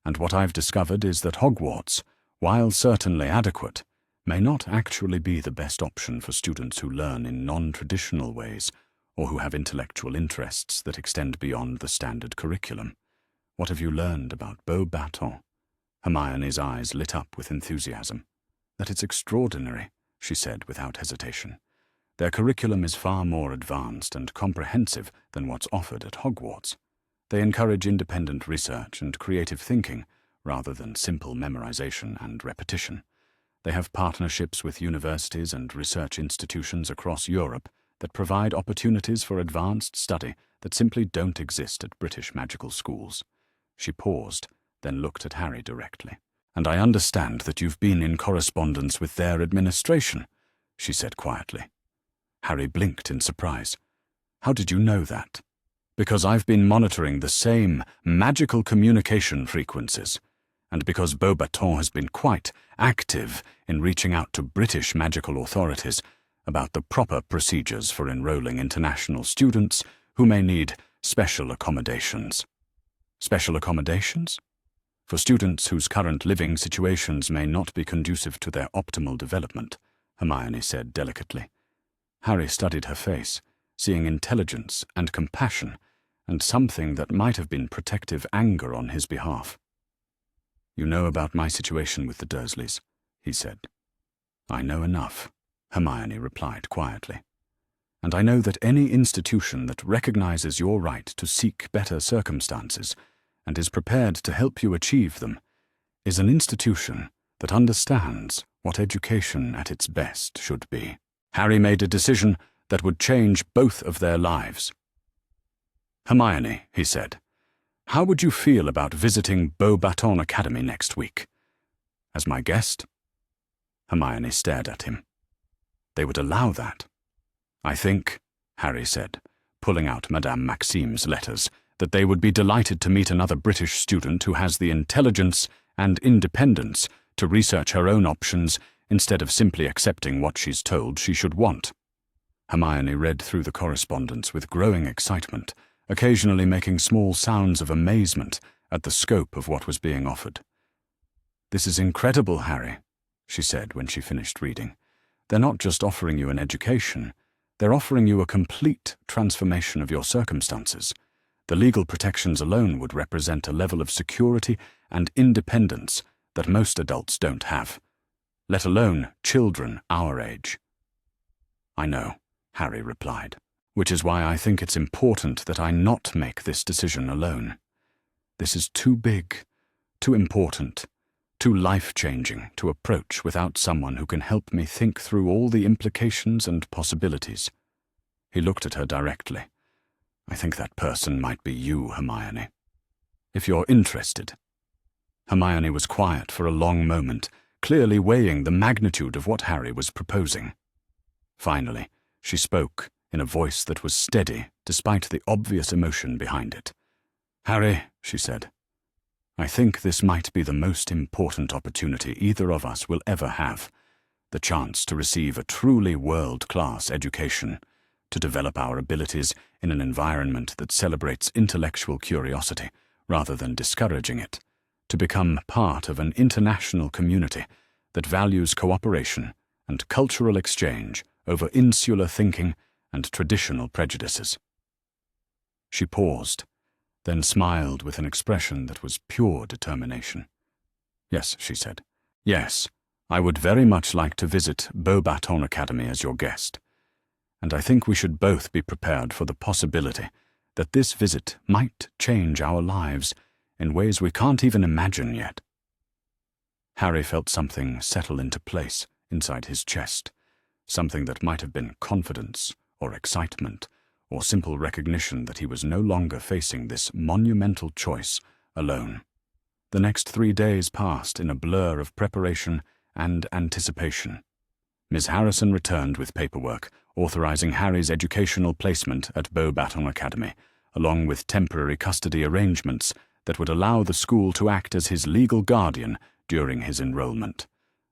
And what I've discovered is that Hogwarts, while certainly adequate, may not actually be the best option for students who learn in non-traditional ways or who have intellectual interests that extend beyond the standard curriculum. What have you learned about Beauxbatons? Hermione's eyes lit up with enthusiasm. That it's extraordinary, she said without hesitation. Their curriculum is far more advanced and comprehensive than what's offered at Hogwarts. They encourage independent research and creative thinking rather than simple memorization and repetition. They have partnerships with universities and research institutions across Europe that provide opportunities for advanced study that simply don't exist at British magical schools. She paused, then looked at Harry directly. And I understand that you've been in correspondence with their administration, she said quietly. Harry blinked in surprise. "How did you know that?" "Because I've been monitoring the same magical communication frequencies, and because Beauxbaton has been quite active in reaching out to British magical authorities about the proper procedures for enrolling international students who may need special accommodations." "Special accommodations?" "For students whose current living situations may not be conducive to their optimal development," Hermione said delicately. Harry studied her face, seeing intelligence and compassion, and something that might have been protective anger on his behalf. "You know about my situation with the Dursleys," he said. "I know enough," Hermione replied quietly. "And I know that any institution that recognizes your right to seek better circumstances and is prepared to help you achieve them is an institution that understands what education at its best should be." Harry made a decision that would change both of their lives. "Hermione," he said, "how would you feel about visiting Beauxbaton Academy next week? As my guest?" Hermione stared at him. "They would allow that?" "I think," Harry said, pulling out Madame Maxime's letters, "that they would be delighted to meet another British student who has the intelligence and independence to research her own options instead of simply accepting what she's told she should want." Hermione read through the correspondence with growing excitement, occasionally making small sounds of amazement at the scope of what was being offered. "This is incredible, Harry," she said when she finished reading. "They're not just offering you an education, they're offering you a complete transformation of your circumstances. The legal protections alone would represent a level of security and independence that most adults don't have, let alone children our age." "I know," Harry replied, "which is why I think it's important that I not make this decision alone. This is too big, too important, too life-changing to approach without someone who can help me think through all the implications and possibilities." He looked at her directly. "I think that person might be you, Hermione. If you're interested." Hermione was quiet for a long moment, clearly weighing the magnitude of what Harry was proposing. Finally, she spoke in a voice that was steady despite the obvious emotion behind it. "Harry," she said, "I think this might be the most important opportunity either of us will ever have, the chance to receive a truly world-class education, to develop our abilities in an environment that celebrates intellectual curiosity rather than discouraging it, to become part of an international community that values cooperation and cultural exchange over insular thinking and traditional prejudices." She paused, then smiled with an expression that was pure determination. "Yes," she said. "Yes, I would very much like to visit Beauxbaton Academy as your guest. And I think we should both be prepared for the possibility that this visit might change our lives in ways we can't even imagine yet." Harry felt something settle into place inside his chest, something that might have been confidence or excitement or simple recognition that he was no longer facing this monumental choice alone. The next 3 days passed in a blur of preparation and anticipation. Ms. Harrison returned with paperwork authorizing Harry's educational placement at Beauxbaton Academy, along with temporary custody arrangements that would allow the school to act as his legal guardian during his enrollment.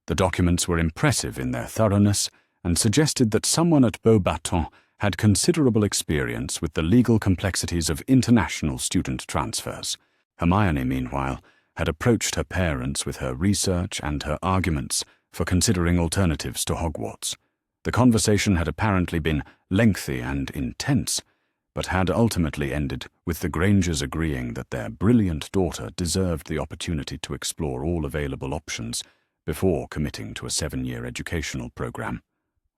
The documents were impressive in their thoroughness and suggested that someone at Beauxbaton had considerable experience with the legal complexities of international student transfers. Hermione, meanwhile, had approached her parents with her research and her arguments for considering alternatives to Hogwarts. The conversation had apparently been lengthy and intense, but had ultimately ended with the Grangers agreeing that their brilliant daughter deserved the opportunity to explore all available options before committing to a 7-year educational program.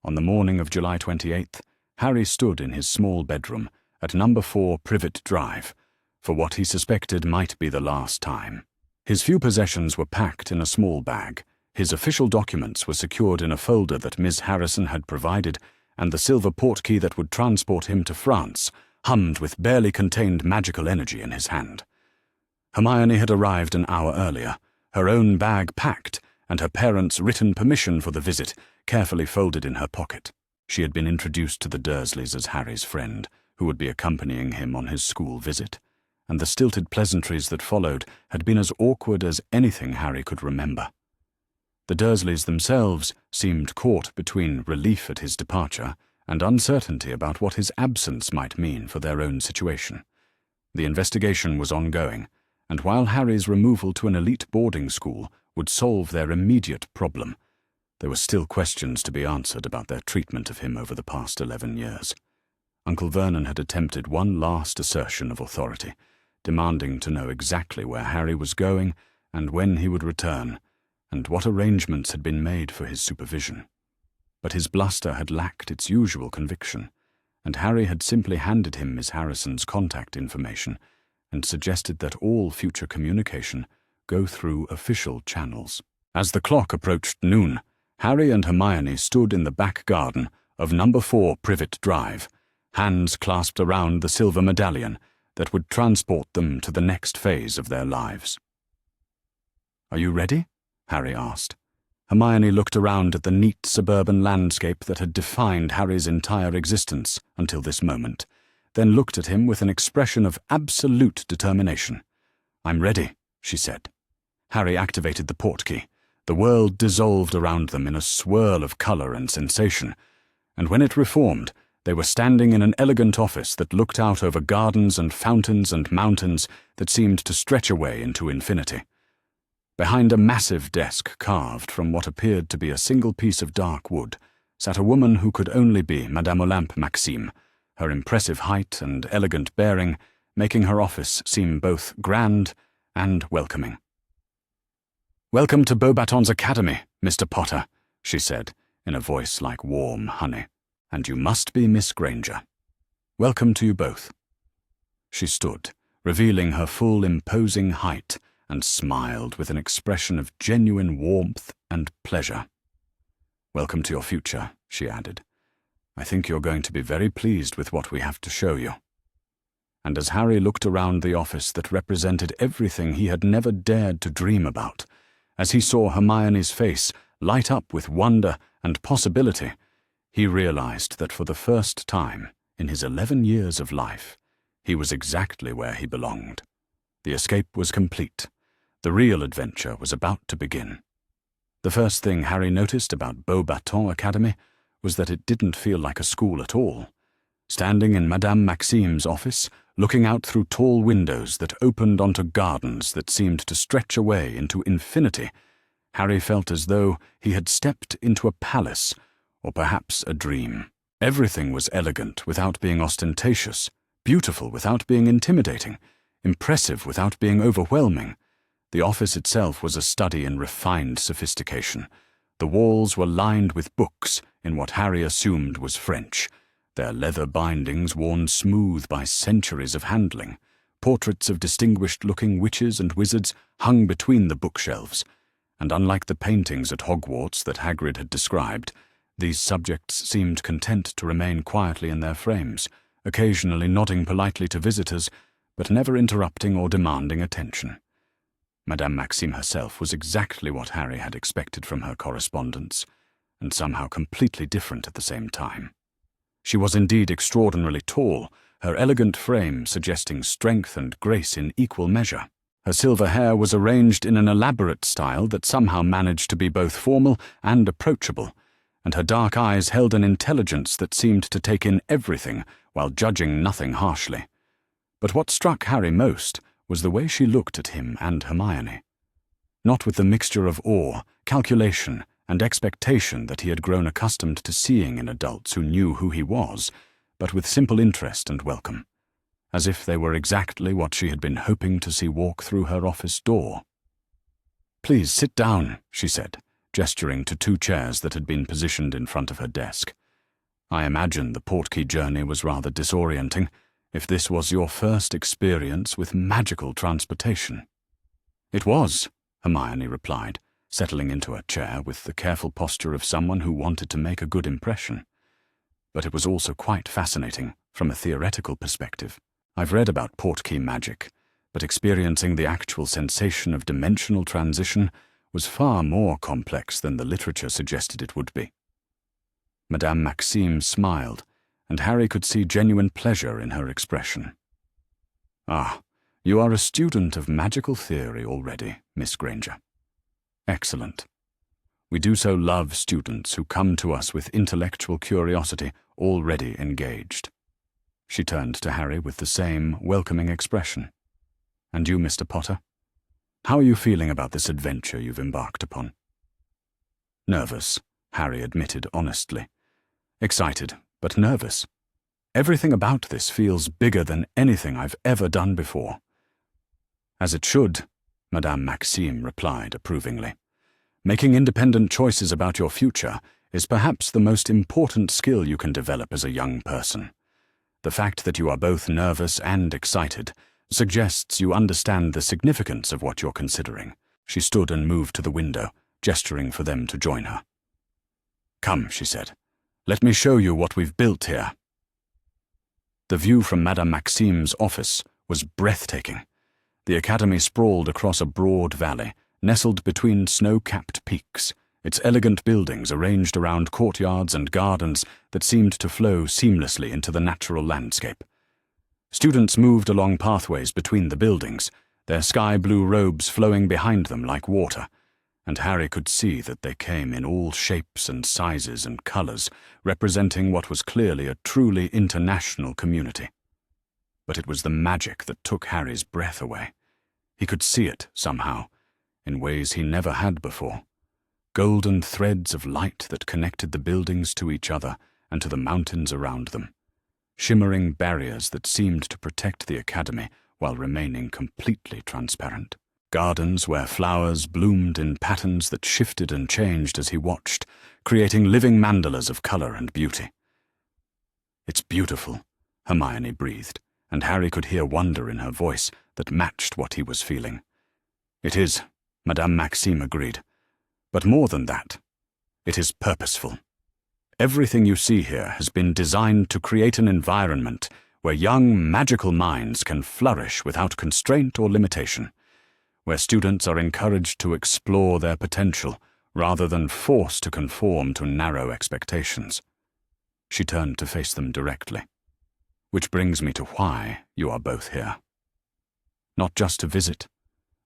On the morning of July 28th, Harry stood in his small bedroom at No. 4 Privet Drive for what he suspected might be the last time. His few possessions were packed in a small bag, his official documents were secured in a folder that Miss Harrison had provided, and the silver portkey that would transport him to France hummed with barely contained magical energy in his hand. Hermione had arrived an hour earlier, her own bag packed, and her parents' written permission for the visit carefully folded in her pocket. She had been introduced to the Dursleys as Harry's friend, who would be accompanying him on his school visit, and the stilted pleasantries that followed had been as awkward as anything Harry could remember. The Dursleys themselves seemed caught between relief at his departure and uncertainty about what his absence might mean for their own situation. The investigation was ongoing, and while Harry's removal to an elite boarding school would solve their immediate problem, there were still questions to be answered about their treatment of him over the past 11 years. Uncle Vernon had attempted one last assertion of authority, demanding to know exactly where Harry was going and when he would return, and what arrangements had been made for his supervision. But his bluster had lacked its usual conviction, and Harry had simply handed him Miss Harrison's contact information and suggested that all future communication go through official channels. As the clock approached noon, Harry and Hermione stood in the back garden of No. 4 Privet Drive, hands clasped around the silver medallion that would transport them to the next phase of their lives. "Are you ready?" Harry asked. Hermione looked around at the neat suburban landscape that had defined Harry's entire existence until this moment, then looked at him with an expression of absolute determination. "I'm ready," she said. Harry activated the portkey. The world dissolved around them in a swirl of colour and sensation, and when it reformed, they were standing in an elegant office that looked out over gardens and fountains and mountains that seemed to stretch away into infinity. Behind a massive desk carved from what appeared to be a single piece of dark wood sat a woman who could only be Madame Olympe Maxime, her impressive height and elegant bearing making her office seem both grand and welcoming. "Welcome to Beauxbatons Academy, Mr. Potter," she said, in a voice like warm honey. "And you must be Miss Granger. Welcome to you both." She stood, revealing her full imposing height, and smiled with an expression of genuine warmth and pleasure. "Welcome to your future," she added. "I think you're going to be very pleased with what we have to show you." And as Harry looked around the office that represented everything he had never dared to dream about, as he saw Hermione's face light up with wonder and possibility, he realized that for the first time in his 11 years of life, he was exactly where he belonged. The escape was complete. The real adventure was about to begin. The first thing Harry noticed about Beauxbatons Academy was that it didn't feel like a school at all. Standing in Madame Maxime's office, looking out through tall windows that opened onto gardens that seemed to stretch away into infinity, Harry felt as though he had stepped into a palace, or perhaps a dream. Everything was elegant without being ostentatious, beautiful without being intimidating, impressive without being overwhelming. The office itself was a study in refined sophistication. The walls were lined with books in what Harry assumed was French, their leather bindings worn smooth by centuries of handling. Portraits of distinguished-looking witches and wizards hung between the bookshelves, and unlike the paintings at Hogwarts that Hagrid had described, these subjects seemed content to remain quietly in their frames, occasionally nodding politely to visitors, but never interrupting or demanding attention. Madame Maxime herself was exactly what Harry had expected from her correspondence, and somehow completely different at the same time. She was indeed extraordinarily tall, her elegant frame suggesting strength and grace in equal measure. Her silver hair was arranged in an elaborate style that somehow managed to be both formal and approachable, and her dark eyes held an intelligence that seemed to take in everything while judging nothing harshly. But what struck Harry most was the way she looked at him and Hermione. Not with the mixture of awe, calculation, and expectation that he had grown accustomed to seeing in adults who knew who he was, but with simple interest and welcome, as if they were exactly what she had been hoping to see walk through her office door. "Please sit down," she said, gesturing to 2 chairs that had been positioned in front of her desk. "I imagine the portkey journey was rather disorienting, if this was your first experience with magical transportation." "It was," Hermione replied, settling into a chair with the careful posture of someone who wanted to make a good impression. "But it was also quite fascinating from a theoretical perspective. I've read about portkey magic, but experiencing the actual sensation of dimensional transition was far more complex than the literature suggested it would be." Madame Maxime smiled, and Harry could see genuine pleasure in her expression. "Ah, you are a student of magical theory already, Miss Granger. Excellent. We do so love students who come to us with intellectual curiosity already engaged." She turned to Harry with the same welcoming expression. "And you, Mr. Potter? How are you feeling about this adventure you've embarked upon?" "Nervous," Harry admitted honestly. "Excited, but nervous. Everything about this feels bigger than anything I've ever done before." "As it should," Madame Maxime replied approvingly. "Making independent choices about your future is perhaps the most important skill you can develop as a young person. The fact that you are both nervous and excited suggests you understand the significance of what you're considering." She stood and moved to the window, gesturing for them to join her. "Come," she said. "Let me show you what we've built here." The view from Madame Maxime's office was breathtaking. The academy sprawled across a broad valley, nestled between snow-capped peaks, its elegant buildings arranged around courtyards and gardens that seemed to flow seamlessly into the natural landscape. Students moved along pathways between the buildings, their sky-blue robes flowing behind them like water, and Harry could see that they came in all shapes and sizes and colors, representing what was clearly a truly international community. But it was the magic that took Harry's breath away. He could see it, somehow, in ways he never had before. Golden threads of light that connected the buildings to each other and to the mountains around them. Shimmering barriers that seemed to protect the academy while remaining completely transparent. Gardens where flowers bloomed in patterns that shifted and changed as he watched, creating living mandalas of color and beauty. "It's beautiful," Hermione breathed, and Harry could hear wonder in her voice that matched what he was feeling. "It is," Madame Maxime agreed. "But more than that, it is purposeful. Everything you see here has been designed to create an environment where young, magical minds can flourish without constraint or limitation, where students are encouraged to explore their potential rather than forced to conform to narrow expectations." She turned to face them directly. "Which brings me to why you are both here. Not just to visit,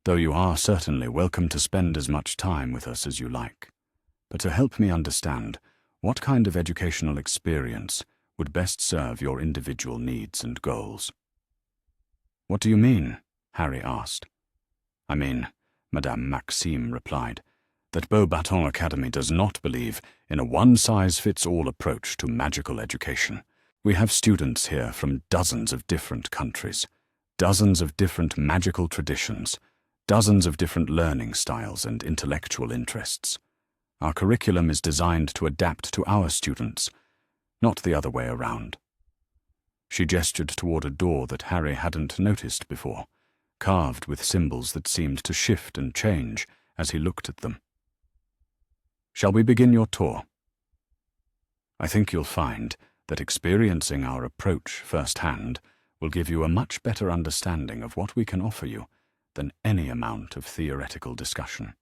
though you are certainly welcome to spend as much time with us as you like, but to help me understand what kind of educational experience would best serve your individual needs and goals." "What do you mean?" Harry asked. "I mean," Madame Maxime replied, "that Beauxbatons Academy does not believe in a one-size-fits-all approach to magical education. We have students here from dozens of different countries, dozens of different magical traditions, dozens of different learning styles and intellectual interests. Our curriculum is designed to adapt to our students, not the other way around." She gestured toward a door that Harry hadn't noticed before, carved with symbols that seemed to shift and change as he looked at them. "Shall we begin your tour? I think you'll find that experiencing our approach firsthand will give you a much better understanding of what we can offer you than any amount of theoretical discussion."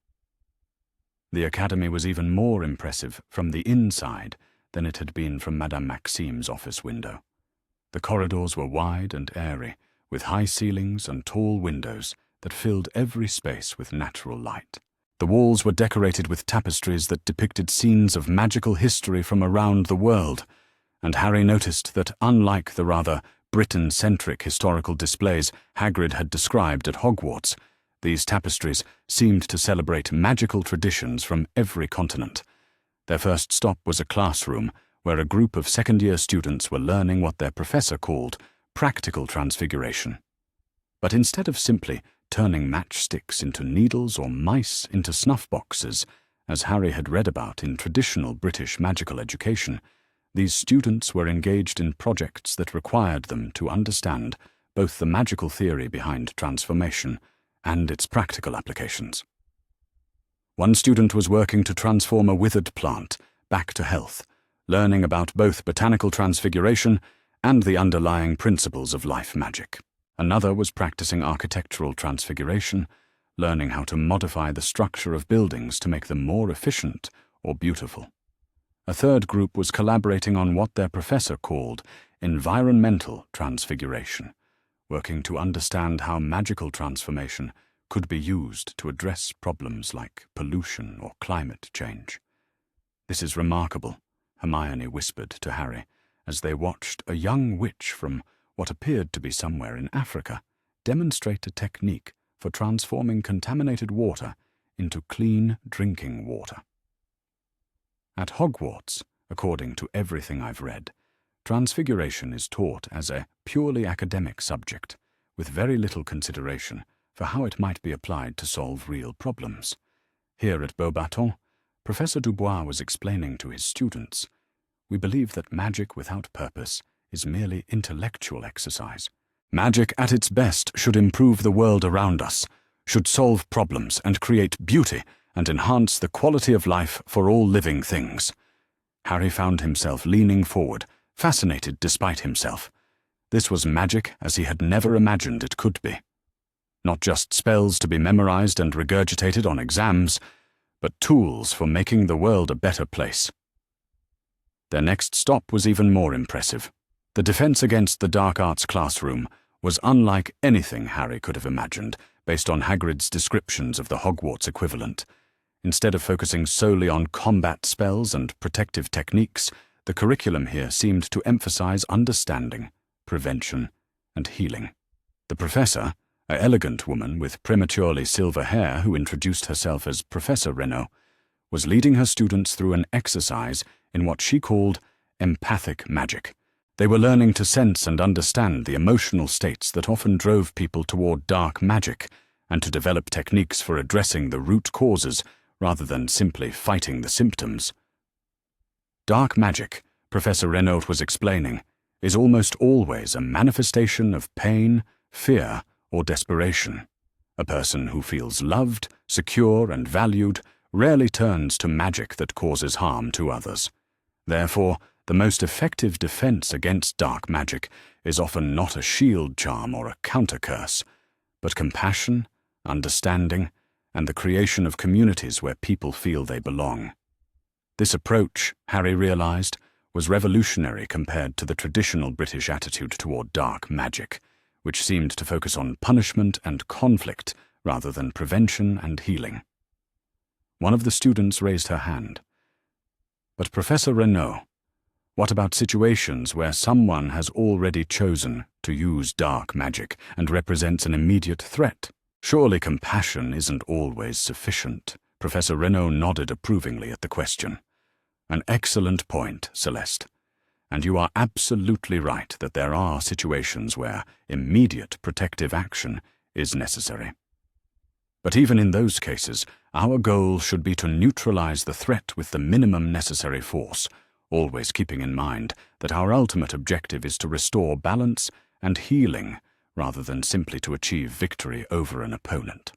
The academy was even more impressive from the inside than it had been from Madame Maxime's office window. The corridors were wide and airy, with high ceilings and tall windows that filled every space with natural light. The walls were decorated with tapestries that depicted scenes of magical history from around the world, and Harry noticed that, unlike the rather Britain-centric historical displays Hagrid had described at Hogwarts, these tapestries seemed to celebrate magical traditions from every continent. Their first stop was a classroom where a group of second-year students were learning what their professor called practical transfiguration. But instead of simply turning matchsticks into needles or mice into snuff boxes, as Harry had read about in traditional British magical education, these students were engaged in projects that required them to understand both the magical theory behind transformation and its practical applications. One student was working to transform a withered plant back to health, learning about both botanical transfiguration and the underlying principles of life magic. Another was practicing architectural transfiguration, learning how to modify the structure of buildings to make them more efficient or beautiful. A third group was collaborating on what their professor called environmental transfiguration, working to understand how magical transformation could be used to address problems like pollution or climate change. "This is remarkable," Hermione whispered to Harry, as they watched a young witch from what appeared to be somewhere in Africa demonstrate a technique for transforming contaminated water into clean drinking water. At Hogwarts, according to everything I've read, transfiguration is taught as a purely academic subject, with very little consideration for how it might be applied to solve real problems. Here at Beauxbatons, Professor Dubois was explaining to his students, "We believe that magic without purpose is merely intellectual exercise. Magic at its best should improve the world around us, should solve problems and create beauty and enhance the quality of life for all living things." Harry found himself leaning forward, fascinated despite himself. This was magic as he had never imagined it could be. Not just spells to be memorized and regurgitated on exams, but tools for making the world a better place. Their next stop was even more impressive. The defense against the dark arts classroom was unlike anything Harry could have imagined, based on Hagrid's descriptions of the Hogwarts equivalent. Instead of focusing solely on combat spells and protective techniques, the curriculum here seemed to emphasize understanding, prevention, and healing. The professor, an elegant woman with prematurely silver hair who introduced herself as Professor Renaud, was leading her students through an exercise in what she called empathic magic. They were learning to sense and understand the emotional states that often drove people toward dark magic, and to develop techniques for addressing the root causes rather than simply fighting the symptoms. Dark magic, Professor Renaud was explaining, is almost always a manifestation of pain, fear, or desperation. A person who feels loved, secure, and valued rarely turns to magic that causes harm to others. Therefore, the most effective defense against dark magic is often not a shield charm or a counter-curse, but compassion, understanding, and the creation of communities where people feel they belong. This approach, Harry realized, was revolutionary compared to the traditional British attitude toward dark magic, which seemed to focus on punishment and conflict rather than prevention and healing. One of the students raised her hand. "But Professor Renaud, what about situations where someone has already chosen to use dark magic and represents an immediate threat? Surely compassion isn't always sufficient." Professor Renaud nodded approvingly at the question. "An excellent point, Celeste. And you are absolutely right that there are situations where immediate protective action is necessary. But even in those cases, our goal should be to neutralize the threat with the minimum necessary force, always keeping in mind that our ultimate objective is to restore balance and healing rather than simply to achieve victory over an opponent."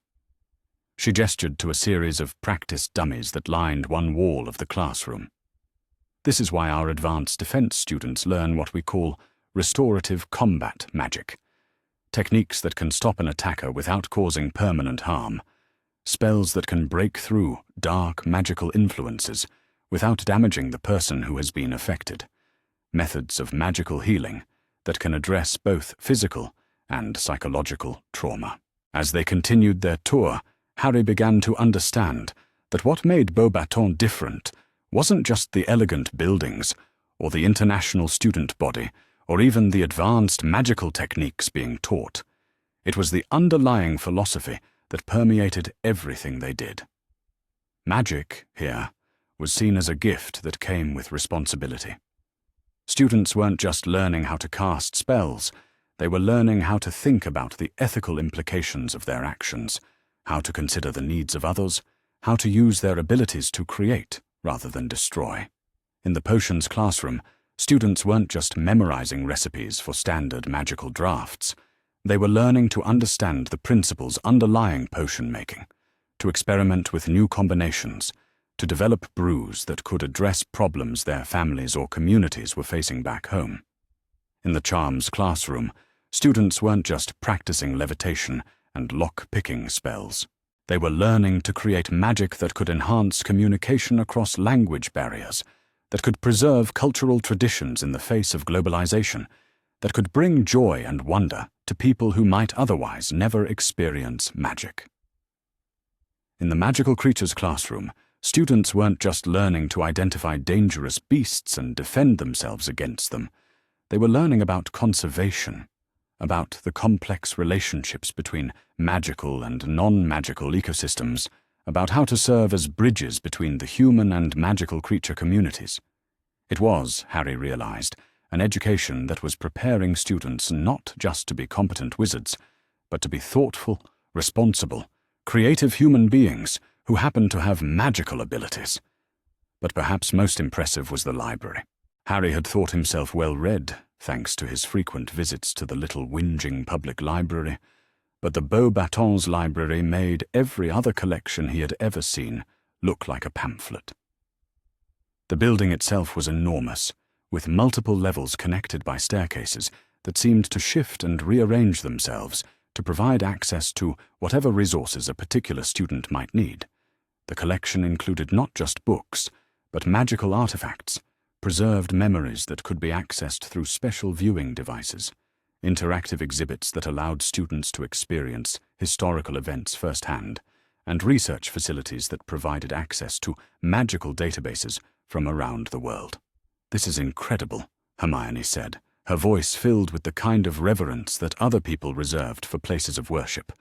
She gestured to a series of practice dummies that lined one wall of the classroom. "This is why our advanced defense students learn what we call restorative combat magic, techniques that can stop an attacker without causing permanent harm, spells that can break through dark magical influences without damaging the person who has been affected, methods of magical healing that can address both physical and psychological trauma." As they continued their tour, Harry began to understand that what made Beauxbatons different wasn't just the elegant buildings, or the international student body, or even the advanced magical techniques being taught. It was the underlying philosophy that permeated everything they did. Magic, here, was seen as a gift that came with responsibility. Students weren't just learning how to cast spells, they were learning how to think about the ethical implications of their actions, how to consider the needs of others, how to use their abilities to create rather than destroy. In the potions classroom, students weren't just memorizing recipes for standard magical drafts. They were learning to understand the principles underlying potion making, to experiment with new combinations, to develop brews that could address problems their families or communities were facing back home. In the charms classroom, students weren't just practicing levitation and lock-picking spells. They were learning to create magic that could enhance communication across language barriers, that could preserve cultural traditions in the face of globalization, that could bring joy and wonder to people who might otherwise never experience magic. In the Magical Creatures classroom, students weren't just learning to identify dangerous beasts and defend themselves against them. They were learning about conservation, about the complex relationships between magical and non-magical ecosystems, about how to serve as bridges between the human and magical creature communities. It was, Harry realized, an education that was preparing students not just to be competent wizards, but to be thoughtful, responsible, creative human beings who happened to have magical abilities. But perhaps most impressive was the library. Harry had thought himself well read, thanks to his frequent visits to the little whinging public library, but the Beauxbatons library made every other collection he had ever seen look like a pamphlet. The building itself was enormous, with multiple levels connected by staircases that seemed to shift and rearrange themselves to provide access to whatever resources a particular student might need. The collection included not just books, but magical artifacts, preserved memories that could be accessed through special viewing devices, interactive exhibits that allowed students to experience historical events firsthand, and research facilities that provided access to magical databases from around the world. "This is incredible," Hermione said, her voice filled with the kind of reverence that other people reserved for places of worship.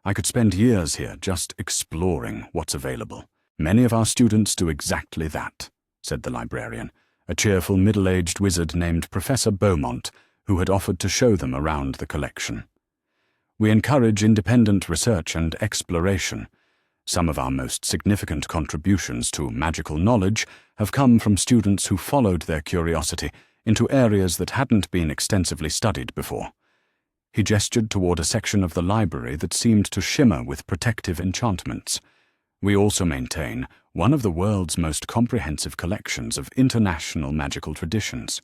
"I could spend years here just exploring what's available." "Many of our students do exactly that," said the librarian, a cheerful middle-aged wizard named Professor Beaumont, who had offered to show them around the collection. "We encourage independent research and exploration. Some of our most significant contributions to magical knowledge have come from students who followed their curiosity into areas that hadn't been extensively studied before." He gestured toward a section of the library that seemed to shimmer with protective enchantments. "We also maintain one of the world's most comprehensive collections of international magical traditions.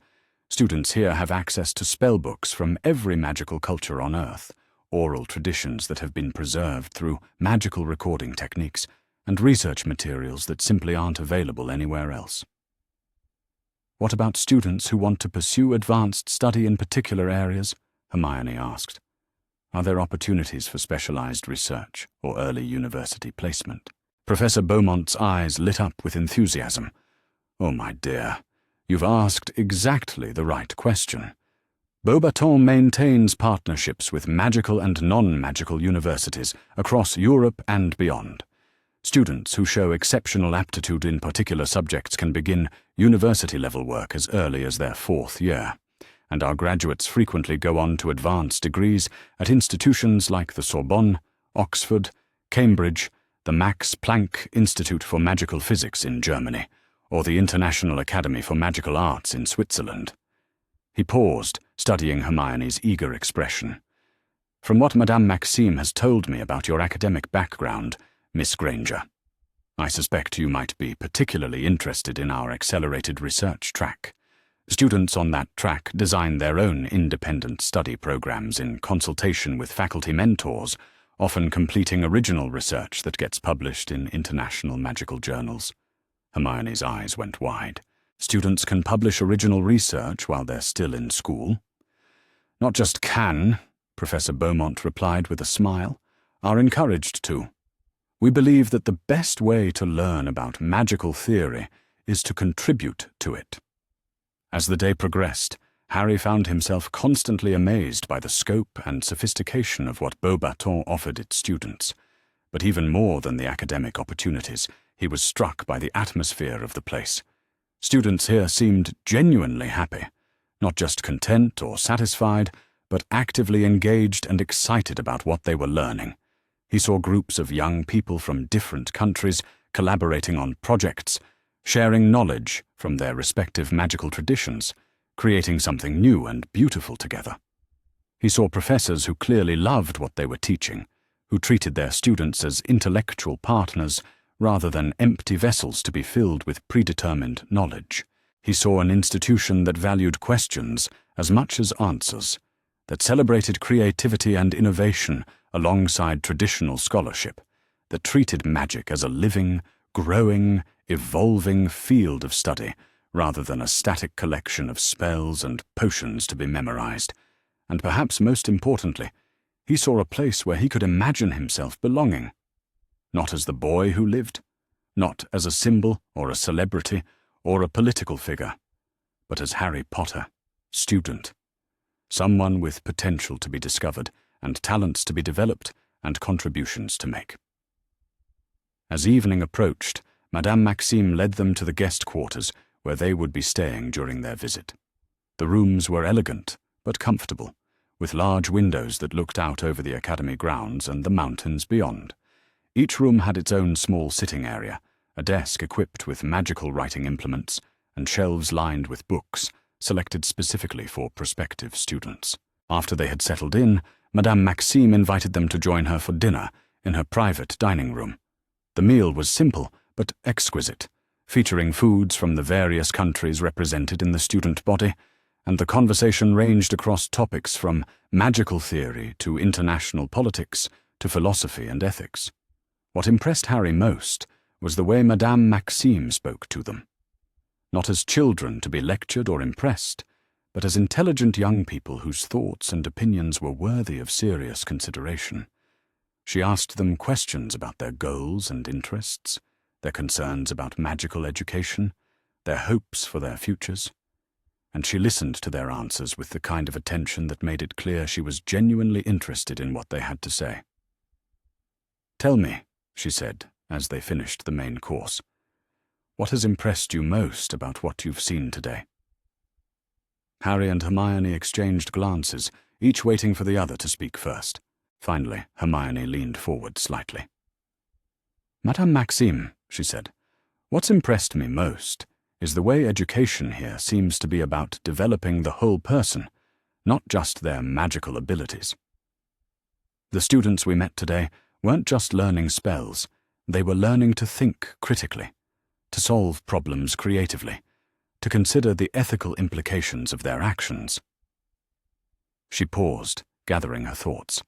Students here have access to spellbooks from every magical culture on Earth, oral traditions that have been preserved through magical recording techniques, and research materials that simply aren't available anywhere else." "What about students who want to pursue advanced study in particular areas?" Hermione asked. "Are there opportunities for specialized research or early university placement?" Professor Beaumont's eyes lit up with enthusiasm. "Oh, my dear, you've asked exactly the right question. Beauxbatons maintains partnerships with magical and non-magical universities across Europe and beyond. Students who show exceptional aptitude in particular subjects can begin university-level work as early as their 4th year, and our graduates frequently go on to advanced degrees at institutions like the Sorbonne, Oxford, Cambridge, the Max Planck Institute for Magical Physics in Germany, or the International Academy for Magical Arts in Switzerland." He paused, studying Hermione's eager expression. "From what Madame Maxime has told me about your academic background, Miss Granger, I suspect you might be particularly interested in our accelerated research track. Students on that track design their own independent study programs in consultation with faculty mentors, often completing original research that gets published in international magical journals." Hermione's eyes went wide. "Students can publish original research while they're still in school?" "Not just can," Professor Beaumont replied with a smile, "are encouraged to. We believe that the best way to learn about magical theory is to contribute to it." As the day progressed, Harry found himself constantly amazed by the scope and sophistication of what Beauxbatons offered its students. But even more than the academic opportunities, he was struck by the atmosphere of the place. Students here seemed genuinely happy, not just content or satisfied, but actively engaged and excited about what they were learning. He saw groups of young people from different countries collaborating on projects, sharing knowledge from their respective magical traditions, creating something new and beautiful together. He saw professors who clearly loved what they were teaching, who treated their students as intellectual partners rather than empty vessels to be filled with predetermined knowledge. He saw an institution that valued questions as much as answers, that celebrated creativity and innovation alongside traditional scholarship, that treated magic as a living, growing, evolving field of study rather than a static collection of spells and potions to be memorized. And perhaps most importantly, he saw a place where he could imagine himself belonging. Not as the boy who lived, not as a symbol or a celebrity or a political figure, but as Harry Potter, student. Someone with potential to be discovered and talents to be developed and contributions to make. As evening approached, Madame Maxime led them to the guest quarters where they would be staying during their visit. The rooms were elegant but comfortable, with large windows that looked out over the academy grounds and the mountains beyond. Each room had its own small sitting area, a desk equipped with magical writing implements, and shelves lined with books, selected specifically for prospective students. After they had settled in, Madame Maxime invited them to join her for dinner in her private dining room. The meal was simple but exquisite, featuring foods from the various countries represented in the student body, and the conversation ranged across topics from magical theory to international politics to philosophy and ethics. What impressed Harry most was the way Madame Maxime spoke to them. Not as children to be lectured or impressed, but as intelligent young people whose thoughts and opinions were worthy of serious consideration. She asked them questions about their goals and interests, their concerns about magical education, their hopes for their futures, and she listened to their answers with the kind of attention that made it clear she was genuinely interested in what they had to say. "Tell me," she said, as they finished the main course, "what has impressed you most about what you've seen today?" Harry and Hermione exchanged glances, each waiting for the other to speak first. Finally, Hermione leaned forward slightly. "Madame Maxime," she said, "what's impressed me most is the way education here seems to be about developing the whole person, not just their magical abilities. The students we met today weren't just learning spells, they were learning to think critically, to solve problems creatively, to consider the ethical implications of their actions." She paused, gathering her thoughts.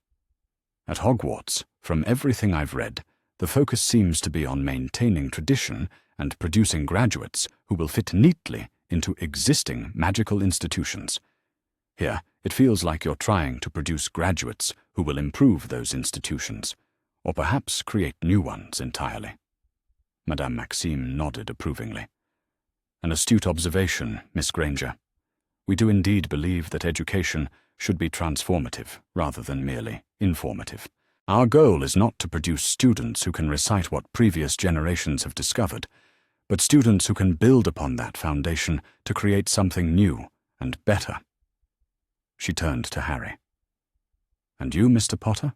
"At Hogwarts, from everything I've read, the focus seems to be on maintaining tradition and producing graduates who will fit neatly into existing magical institutions. Here, it feels like you're trying to produce graduates who will improve those institutions, or perhaps create new ones entirely." Madame Maxime nodded approvingly. "An astute observation, Miss Granger. We do indeed believe that education should be transformative rather than merely informative. Our goal is not to produce students who can recite what previous generations have discovered, but students who can build upon that foundation to create something new and better." She turned to Harry. "And you, Mr. Potter?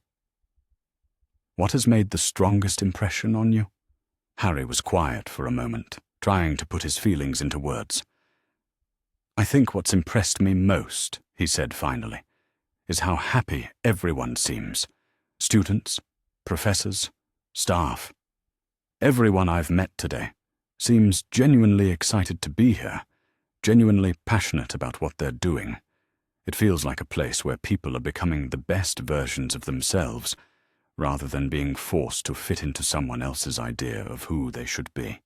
What has made the strongest impression on you?" Harry was quiet for a moment, trying to put his feelings into words. "I think what's impressed me most," he said finally, "is how happy everyone seems. Students, professors, staff. Everyone I've met today seems genuinely excited to be here, genuinely passionate about what they're doing. It feels like a place where people are becoming the best versions of themselves, rather than being forced to fit into someone else's idea of who they should be."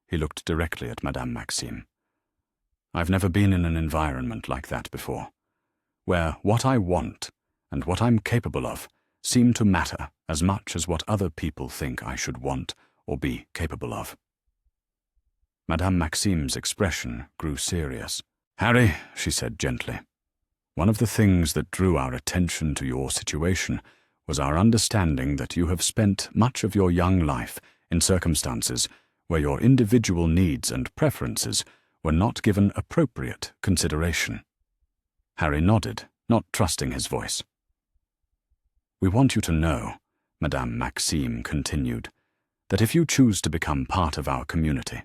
He looked directly at Madame Maxime. "I've never been in an environment like that before, where what I want and what I'm capable of seem to matter as much as what other people think I should want or be capable of." Madame Maxime's expression grew serious. "Harry," she said gently, "one of the things that drew our attention to your situation was our understanding that you have spent much of your young life in circumstances where your individual needs and preferences were not given appropriate consideration." Harry nodded, not trusting his voice. "We want you to know," Madame Maxime continued, "that if you choose to become part of our community,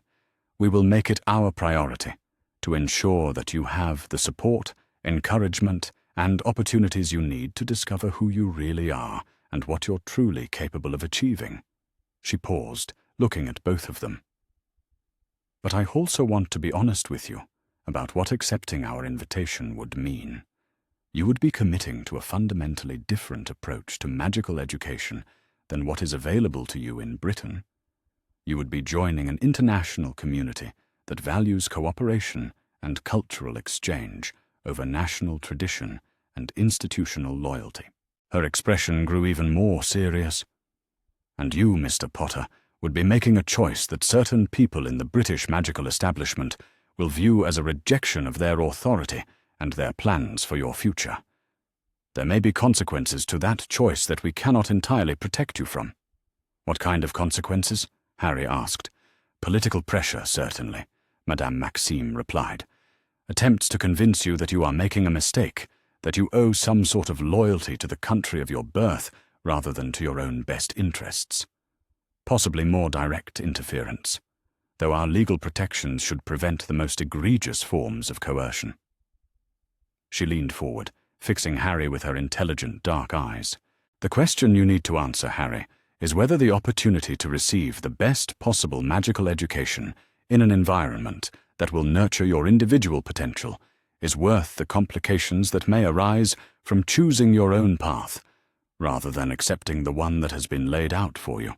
we will make it our priority to ensure that you have the support, encouragement, and opportunities you need to discover who you really are and what you're truly capable of achieving." She paused, looking at both of them. "But I also want to be honest with you about what accepting our invitation would mean. You would be committing to a fundamentally different approach to magical education than what is available to you in Britain. You would be joining an international community that values cooperation and cultural exchange over national tradition and institutional loyalty. Her expression grew even more serious. And you, Mr. Potter, would be making a choice that certain people in the British magical establishment will view as a rejection of their authority and their plans for your future. There may be consequences to that choice that we cannot entirely protect you from. What kind of consequences? Harry asked. Political pressure, certainly, Madame Maxime replied. Attempts to convince you that you are making a mistake, that you owe some sort of loyalty to the country of your birth rather than to your own best interests. Possibly more direct interference, though our legal protections should prevent the most egregious forms of coercion. She leaned forward, fixing Harry with her intelligent dark eyes. The question you need to answer, Harry, is whether the opportunity to receive the best possible magical education in an environment that will nurture your individual potential is worth the complications that may arise from choosing your own path, rather than accepting the one that has been laid out for you.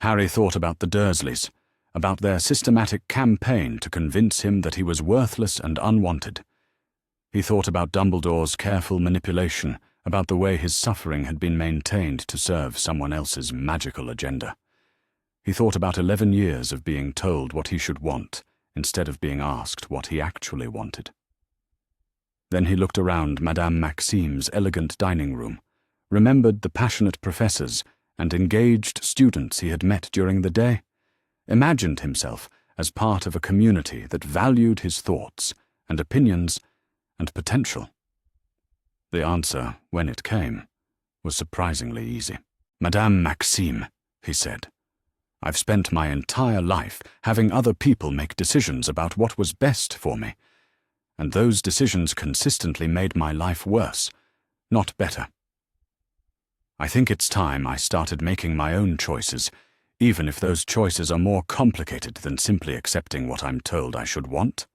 Harry thought about the Dursleys, about their systematic campaign to convince him that he was worthless and unwanted. He thought about Dumbledore's careful manipulation, about the way his suffering had been maintained to serve someone else's magical agenda. He thought about 11 years of being told what he should want, instead of being asked what he actually wanted. Then he looked around Madame Maxime's elegant dining room, remembered the passionate professors and engaged students he had met during the day, imagined himself as part of a community that valued his thoughts and opinions and potential. The answer, when it came, was surprisingly easy. Madame Maxime, he said, I've spent my entire life having other people make decisions about what was best for me, and those decisions consistently made my life worse, not better. I think it's time I started making my own choices, even if those choices are more complicated than simply accepting what I'm told I should want.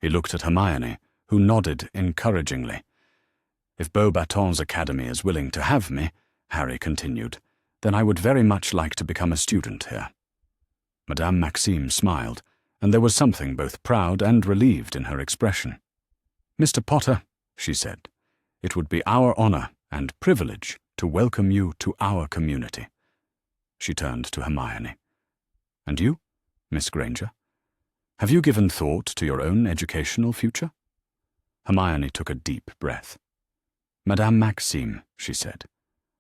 He looked at Hermione, who nodded encouragingly. If Beauxbaton's Academy is willing to have me, Harry continued, then I would very much like to become a student here. Madame Maxime smiled, and there was something both proud and relieved in her expression. Mr. Potter, she said, it would be our honor and privilege to welcome you to our community. She turned to Hermione. And you, Miss Granger? Have you given thought to your own educational future? Hermione took a deep breath. Madame Maxime, she said,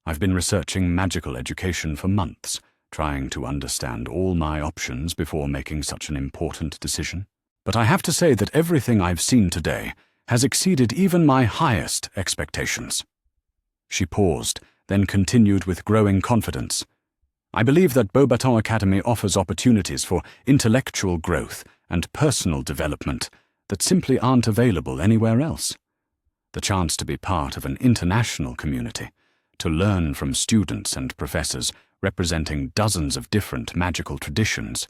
I've been researching magical education for months, trying to understand all my options before making such an important decision. But I have to say that everything I've seen today has exceeded even my highest expectations. She paused, then continued with growing confidence. I believe that Beauxbaton Academy offers opportunities for intellectual growth and personal development that simply aren't available anywhere else. The chance to be part of an international community, to learn from students and professors representing dozens of different magical traditions,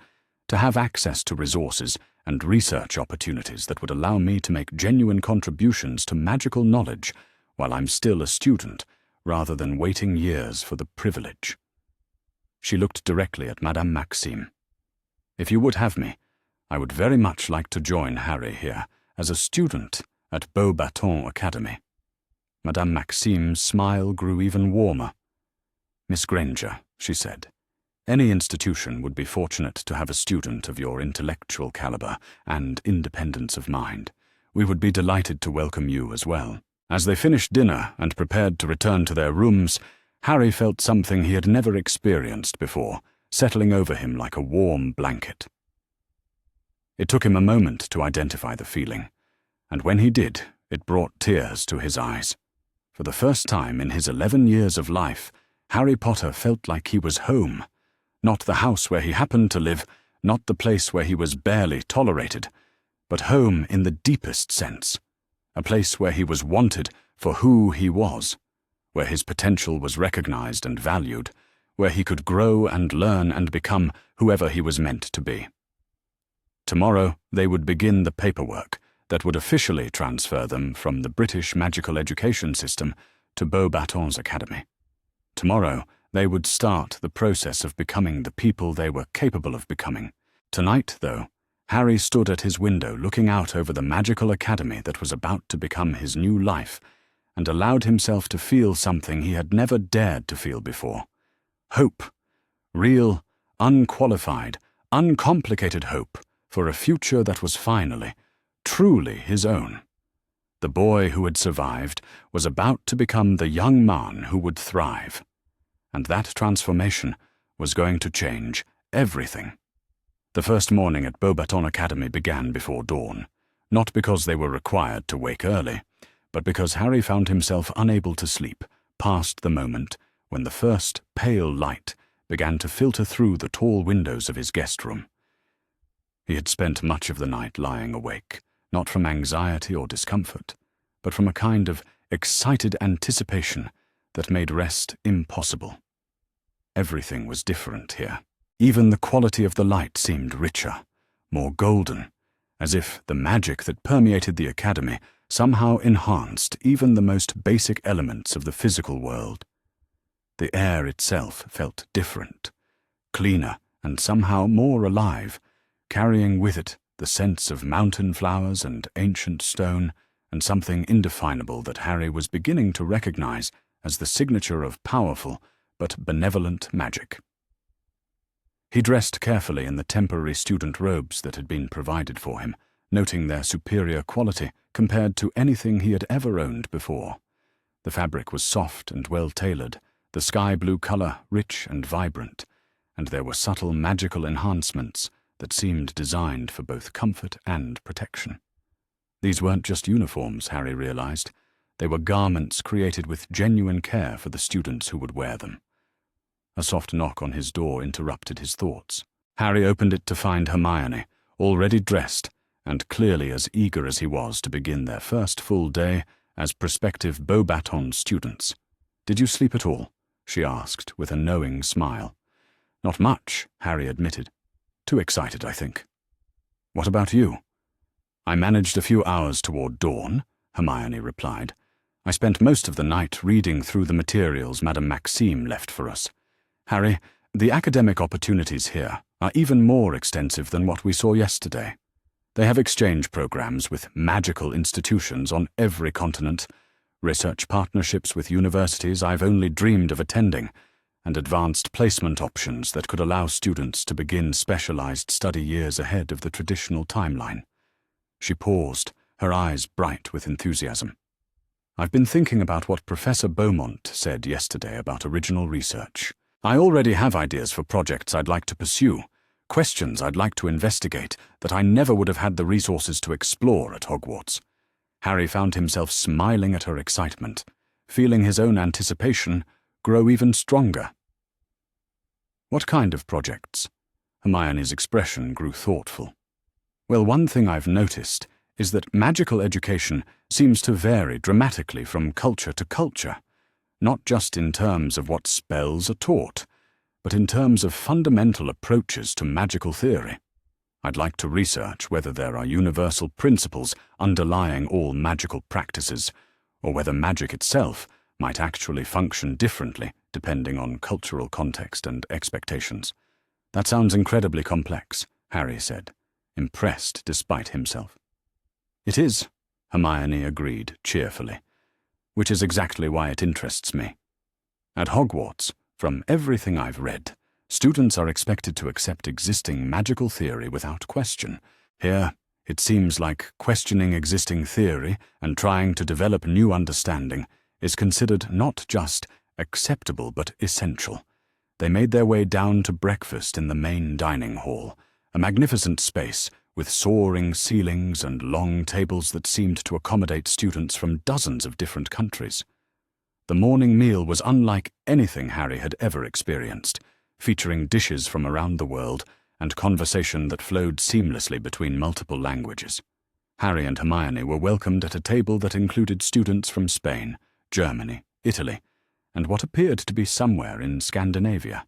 to have access to resources and research opportunities that would allow me to make genuine contributions to magical knowledge while I'm still a student, rather than waiting years for the privilege. She looked directly at Madame Maxime. If you would have me, I would very much like to join Harry here as a student at Beauxbaton Academy. Madame Maxime's smile grew even warmer. Miss Granger, she said, any institution would be fortunate to have a student of your intellectual caliber and independence of mind. We would be delighted to welcome you as well. As they finished dinner and prepared to return to their rooms, Harry felt something he had never experienced before, settling over him like a warm blanket. It took him a moment to identify the feeling, and when he did, it brought tears to his eyes. For the first time in his 11 years of life, Harry Potter felt like he was home. Not the house where he happened to live, not the place where he was barely tolerated, but home in the deepest sense. A place where he was wanted for who he was, where his potential was recognized and valued, where he could grow and learn and become whoever he was meant to be. Tomorrow they would begin the paperwork that would officially transfer them from the British magical education system to Beauxbaton's Academy. Tomorrow they would start the process of becoming the people they were capable of becoming. Tonight, though, Harry stood at his window looking out over the magical academy that was about to become his new life, and allowed himself to feel something he had never dared to feel before. Hope. Real, unqualified, uncomplicated hope for a future that was finally, truly his own. The boy who had survived was about to become the young man who would thrive. And that transformation was going to change everything. The first morning at Beauxbatons Academy began before dawn, not because they were required to wake early, but because Harry found himself unable to sleep past the moment when the first pale light began to filter through the tall windows of his guest room. He had spent much of the night lying awake, not from anxiety or discomfort, but from a kind of excited anticipation that made rest impossible. Everything was different here. Even the quality of the light seemed richer, more golden, as if the magic that permeated the academy somehow enhanced even the most basic elements of the physical world. The air itself felt different, cleaner and somehow more alive, carrying with it the sense of mountain flowers and ancient stone, and something indefinable that Harry was beginning to recognize as the signature of powerful but benevolent magic. He dressed carefully in the temporary student robes that had been provided for him, noting their superior quality compared to anything he had ever owned before. The fabric was soft and well-tailored, the sky-blue color rich and vibrant, and there were subtle magical enhancements that seemed designed for both comfort and protection. These weren't just uniforms, Harry realized. They were garments created with genuine care for the students who would wear them. A soft knock on his door interrupted his thoughts. Harry opened it to find Hermione, already dressed, and clearly as eager as he was to begin their first full day as prospective Beauxbatons students. "Did you sleep at all?" she asked with a knowing smile. "Not much," Harry admitted. "Too excited, I think." "What about you?" "I managed a few hours toward dawn," Hermione replied. "I spent most of the night reading through the materials Madame Maxime left for us. Harry, the academic opportunities here are even more extensive than what we saw yesterday. They have exchange programs with magical institutions on every continent, research partnerships with universities I've only dreamed of attending, and advanced placement options that could allow students to begin specialized study years ahead of the traditional timeline." She paused, her eyes bright with enthusiasm. "I've been thinking about what Professor Beaumont said yesterday about original research. I already have ideas for projects I'd like to pursue, questions I'd like to investigate that I never would have had the resources to explore at Hogwarts." Harry found himself smiling at her excitement, feeling his own anticipation grow even stronger. "What kind of projects?" Hermione's expression grew thoughtful. "Well, one thing I've noticed is that magical education seems to vary dramatically from culture to culture, not just in terms of what spells are taught, but in terms of fundamental approaches to magical theory. I'd like to research whether there are universal principles underlying all magical practices, or whether magic itself might actually function differently depending on cultural context and expectations." "That sounds incredibly complex," Harry said, impressed despite himself. "It is," Hermione agreed cheerfully, "which is exactly why it interests me. At Hogwarts, from everything I've read, students are expected to accept existing magical theory without question. Here, it seems like questioning existing theory and trying to develop new understanding is considered not just acceptable but essential. They made their way down to breakfast in the main dining hall, a magnificent space with soaring ceilings and long tables that seemed to accommodate students from dozens of different countries. The morning meal was unlike anything Harry had ever experienced, featuring dishes from around the world and conversation that flowed seamlessly between multiple languages. Harry and Hermione were welcomed at a table that included students from Spain, Germany, Italy, and what appeared to be somewhere in Scandinavia.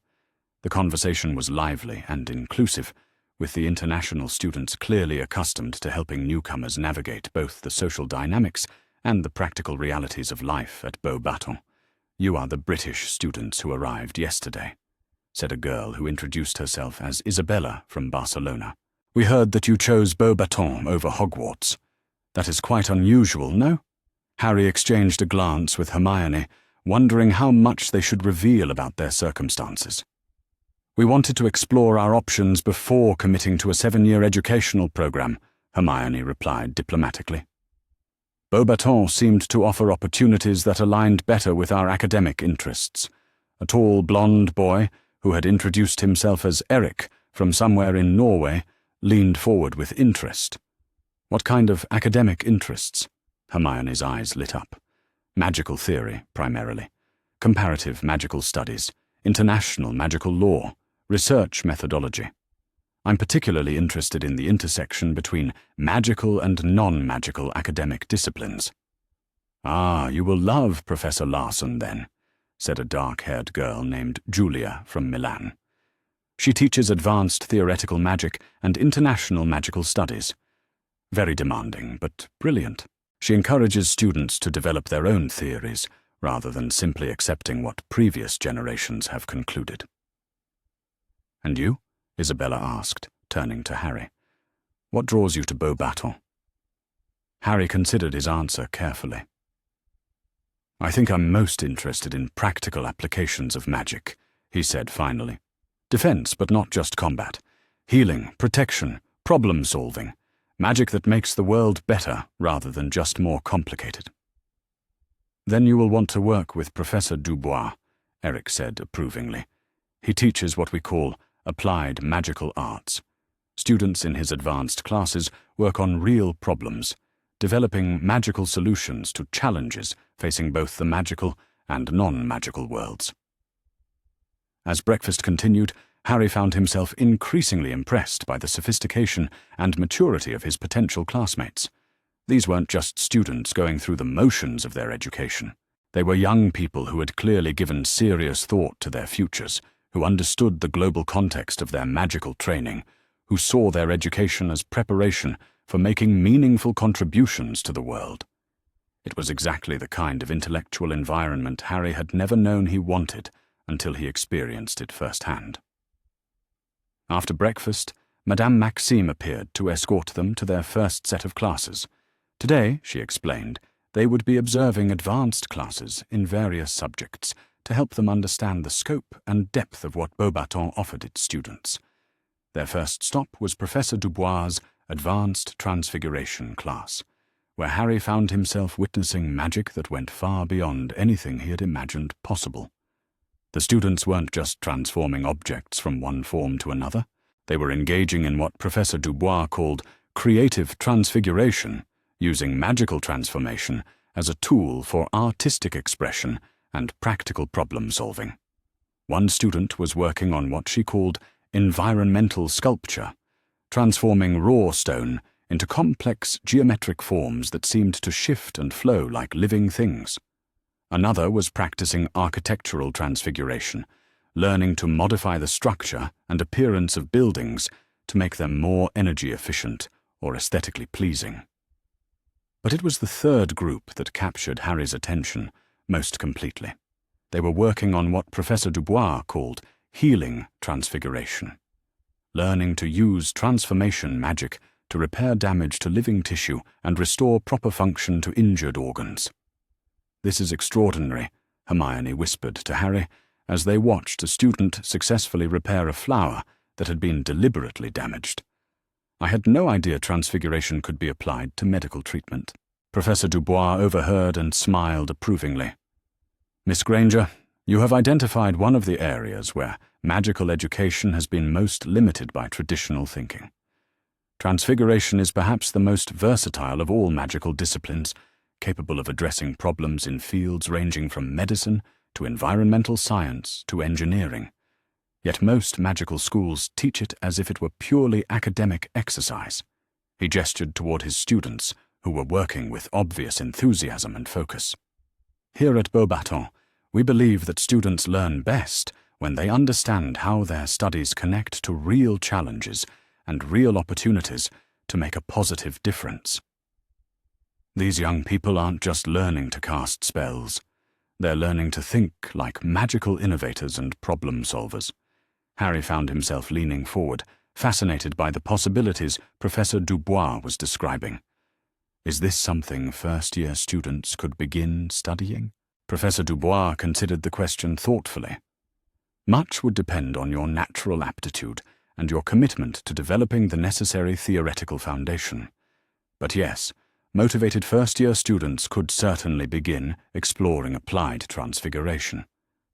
The conversation was lively and inclusive, with the international students clearly accustomed to helping newcomers navigate both the social dynamics and the practical realities of life at Beauxbatons. "You are the British students who arrived yesterday," said a girl who introduced herself as Isabella from Barcelona. We heard that you chose Beauxbatons over Hogwarts. That is quite unusual, no? Harry exchanged a glance with Hermione, wondering how much they should reveal about their circumstances. We wanted to explore our options before committing to a 7-year educational program, Hermione replied diplomatically. Beauxbatons seemed to offer opportunities that aligned better with our academic interests. A tall blonde boy, who had introduced himself as Eric from somewhere in Norway, leaned forward with interest. What kind of academic interests? Hermione's eyes lit up. Magical theory, primarily. Comparative magical studies. International magical law. Research methodology. I'm particularly interested in the intersection between magical and non-magical academic disciplines. Ah, you will love Professor Larson, then, said a dark-haired girl named Julia from Milan. She teaches advanced theoretical magic and international magical studies. Very demanding, but brilliant. She encourages students to develop their own theories, rather than simply accepting what previous generations have concluded. And you? Isabella asked, turning to Harry. What draws you to Beauxbatons? Harry considered his answer carefully. I think I'm most interested in practical applications of magic, he said finally. Defense, but not just combat. Healing, protection, problem-solving. Magic that makes the world better rather than just more complicated. Then you will want to work with Professor Dubois, Eric said approvingly. He teaches what we call applied magical arts. Students in his advanced classes work on real problems, developing magical solutions to challenges facing both the magical and non-magical worlds. As breakfast continued, Harry found himself increasingly impressed by the sophistication and maturity of his potential classmates. These weren't just students going through the motions of their education. They were young people who had clearly given serious thought to their futures, who understood the global context of their magical training, who saw their education as preparation for making meaningful contributions to the world. It was exactly the kind of intellectual environment Harry had never known he wanted until he experienced it firsthand. After breakfast, Madame Maxime appeared to escort them to their first set of classes. Today, she explained, they would be observing advanced classes in various subjects to help them understand the scope and depth of what Beauxbatons offered its students. Their first stop was Professor Dubois' Advanced Transfiguration class, where Harry found himself witnessing magic that went far beyond anything he had imagined possible. The students weren't just transforming objects from one form to another. They were engaging in what Professor Dubois called creative transfiguration, using magical transformation as a tool for artistic expression and practical problem-solving. One student was working on what she called environmental sculpture, transforming raw stone into complex geometric forms that seemed to shift and flow like living things. Another was practicing architectural transfiguration, learning to modify the structure and appearance of buildings to make them more energy efficient or aesthetically pleasing. But it was the third group that captured Harry's attention most completely. They were working on what Professor Dubois called healing transfiguration, learning to use transformation magic to repair damage to living tissue and restore proper function to injured organs. This is extraordinary, Hermione whispered to Harry as they watched a student successfully repair a flower that had been deliberately damaged. I had no idea transfiguration could be applied to medical treatment. Professor Dubois overheard and smiled approvingly. Miss Granger, you have identified one of the areas where magical education has been most limited by traditional thinking. Transfiguration is perhaps the most versatile of all magical disciplines, capable of addressing problems in fields ranging from medicine to environmental science to engineering. Yet most magical schools teach it as if it were purely academic exercise. He gestured toward his students, who were working with obvious enthusiasm and focus. Here at Beauxbatons, we believe that students learn best when they understand how their studies connect to real challenges and real opportunities to make a positive difference. These young people aren't just learning to cast spells. They're learning to think like magical innovators and problem solvers. Harry found himself leaning forward, fascinated by the possibilities Professor Dubois was describing. Is this something first-year students could begin studying? Professor Dubois considered the question thoughtfully. Much would depend on your natural aptitude and your commitment to developing the necessary theoretical foundation. But yes, motivated first-year students could certainly begin exploring applied transfiguration,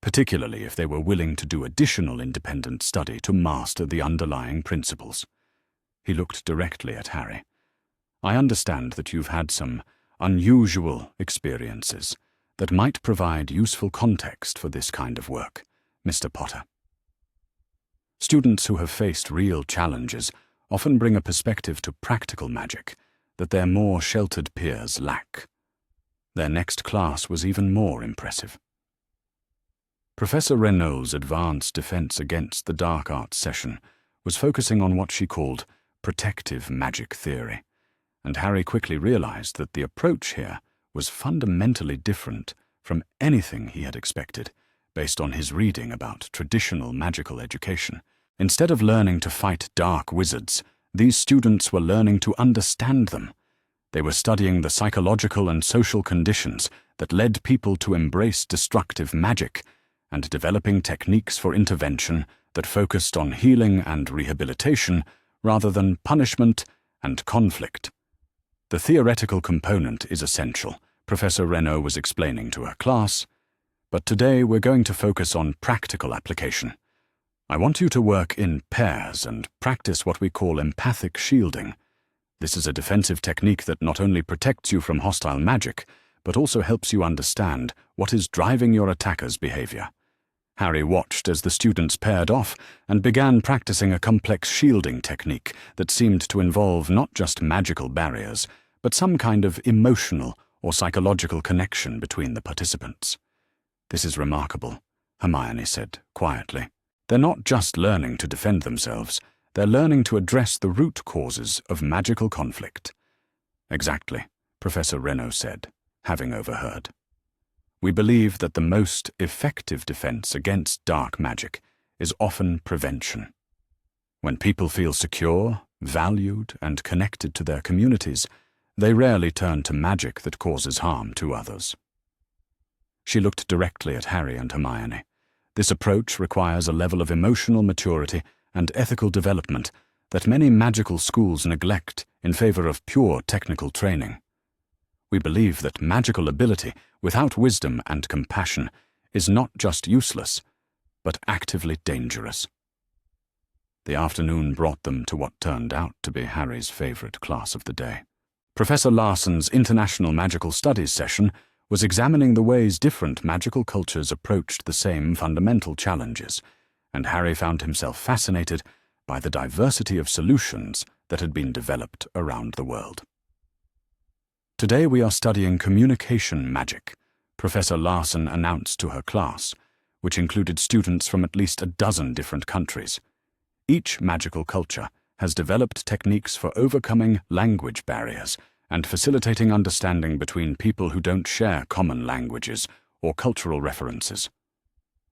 particularly if they were willing to do additional independent study to master the underlying principles. He looked directly at Harry. I understand that you've had some unusual experiences that might provide useful context for this kind of work, Mr. Potter. Students who have faced real challenges often bring a perspective to practical magic that their more sheltered peers lack. Their next class was even more impressive. Professor Renault's advanced defense against the dark arts session was focusing on what she called protective magic theory, and Harry quickly realized that the approach here was fundamentally different from anything he had expected based on his reading about traditional magical education. Instead of learning to fight dark wizards, these students were learning to understand them. They were studying the psychological and social conditions that led people to embrace destructive magic and developing techniques for intervention that focused on healing and rehabilitation rather than punishment and conflict. The theoretical component is essential, Professor Renault was explaining to her class, but today we're going to focus on practical application. I want you to work in pairs and practice what we call empathic shielding. This is a defensive technique that not only protects you from hostile magic, but also helps you understand what is driving your attacker's behavior. Harry watched as the students paired off and began practicing a complex shielding technique that seemed to involve not just magical barriers, but some kind of emotional or psychological connection between the participants. This is remarkable, Hermione said quietly. They're not just learning to defend themselves, they're learning to address the root causes of magical conflict. Exactly, Professor Renault said, having overheard. We believe that the most effective defense against dark magic is often prevention. When people feel secure, valued, and connected to their communities, they rarely turn to magic that causes harm to others. She looked directly at Harry and Hermione. This approach requires a level of emotional maturity and ethical development that many magical schools neglect in favor of pure technical training. We believe that magical ability without wisdom and compassion is not just useless, but actively dangerous. The afternoon brought them to what turned out to be Harry's favorite class of the day. Professor Larson's International Magical Studies session was examining the ways different magical cultures approached the same fundamental challenges, and Harry found himself fascinated by the diversity of solutions that had been developed around the world. Today we are studying communication magic, Professor Larson announced to her class, which included students from at least a dozen different countries. Each magical culture has developed techniques for overcoming language barriers and facilitating understanding between people who don't share common languages or cultural references.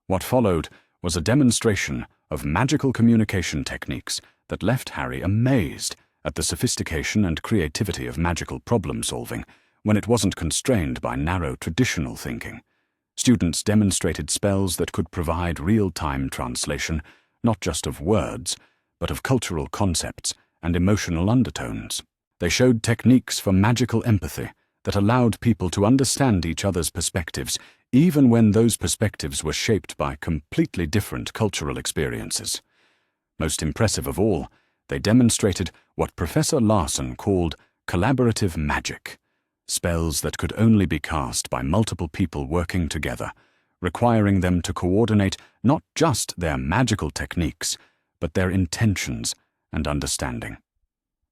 What followed was a demonstration of magical communication techniques that left Harry amazed at the sophistication and creativity of magical problem-solving when it wasn't constrained by narrow traditional thinking. Students demonstrated spells that could provide real-time translation, not just of words, but of cultural concepts and emotional undertones. They showed techniques for magical empathy that allowed people to understand each other's perspectives, even when those perspectives were shaped by completely different cultural experiences. Most impressive of all, they demonstrated what Professor Larson called collaborative magic, spells that could only be cast by multiple people working together, requiring them to coordinate not just their magical techniques, but their intentions and understanding.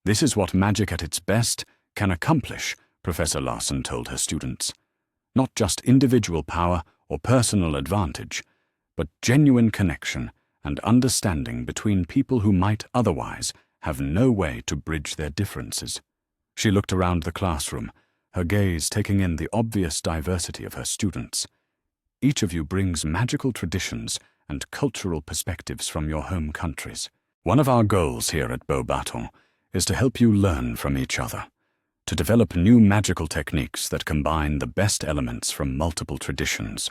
This is what magic at its best can accomplish, Professor Larson told her students. Not just individual power or personal advantage, but genuine connection and understanding between people who might otherwise have no way to bridge their differences. She looked around the classroom, her gaze taking in the obvious diversity of her students. Each of you brings magical traditions and cultural perspectives from your home countries. One of our goals here at Bow Battle is to help you learn from each other, to develop new magical techniques that combine the best elements from multiple traditions.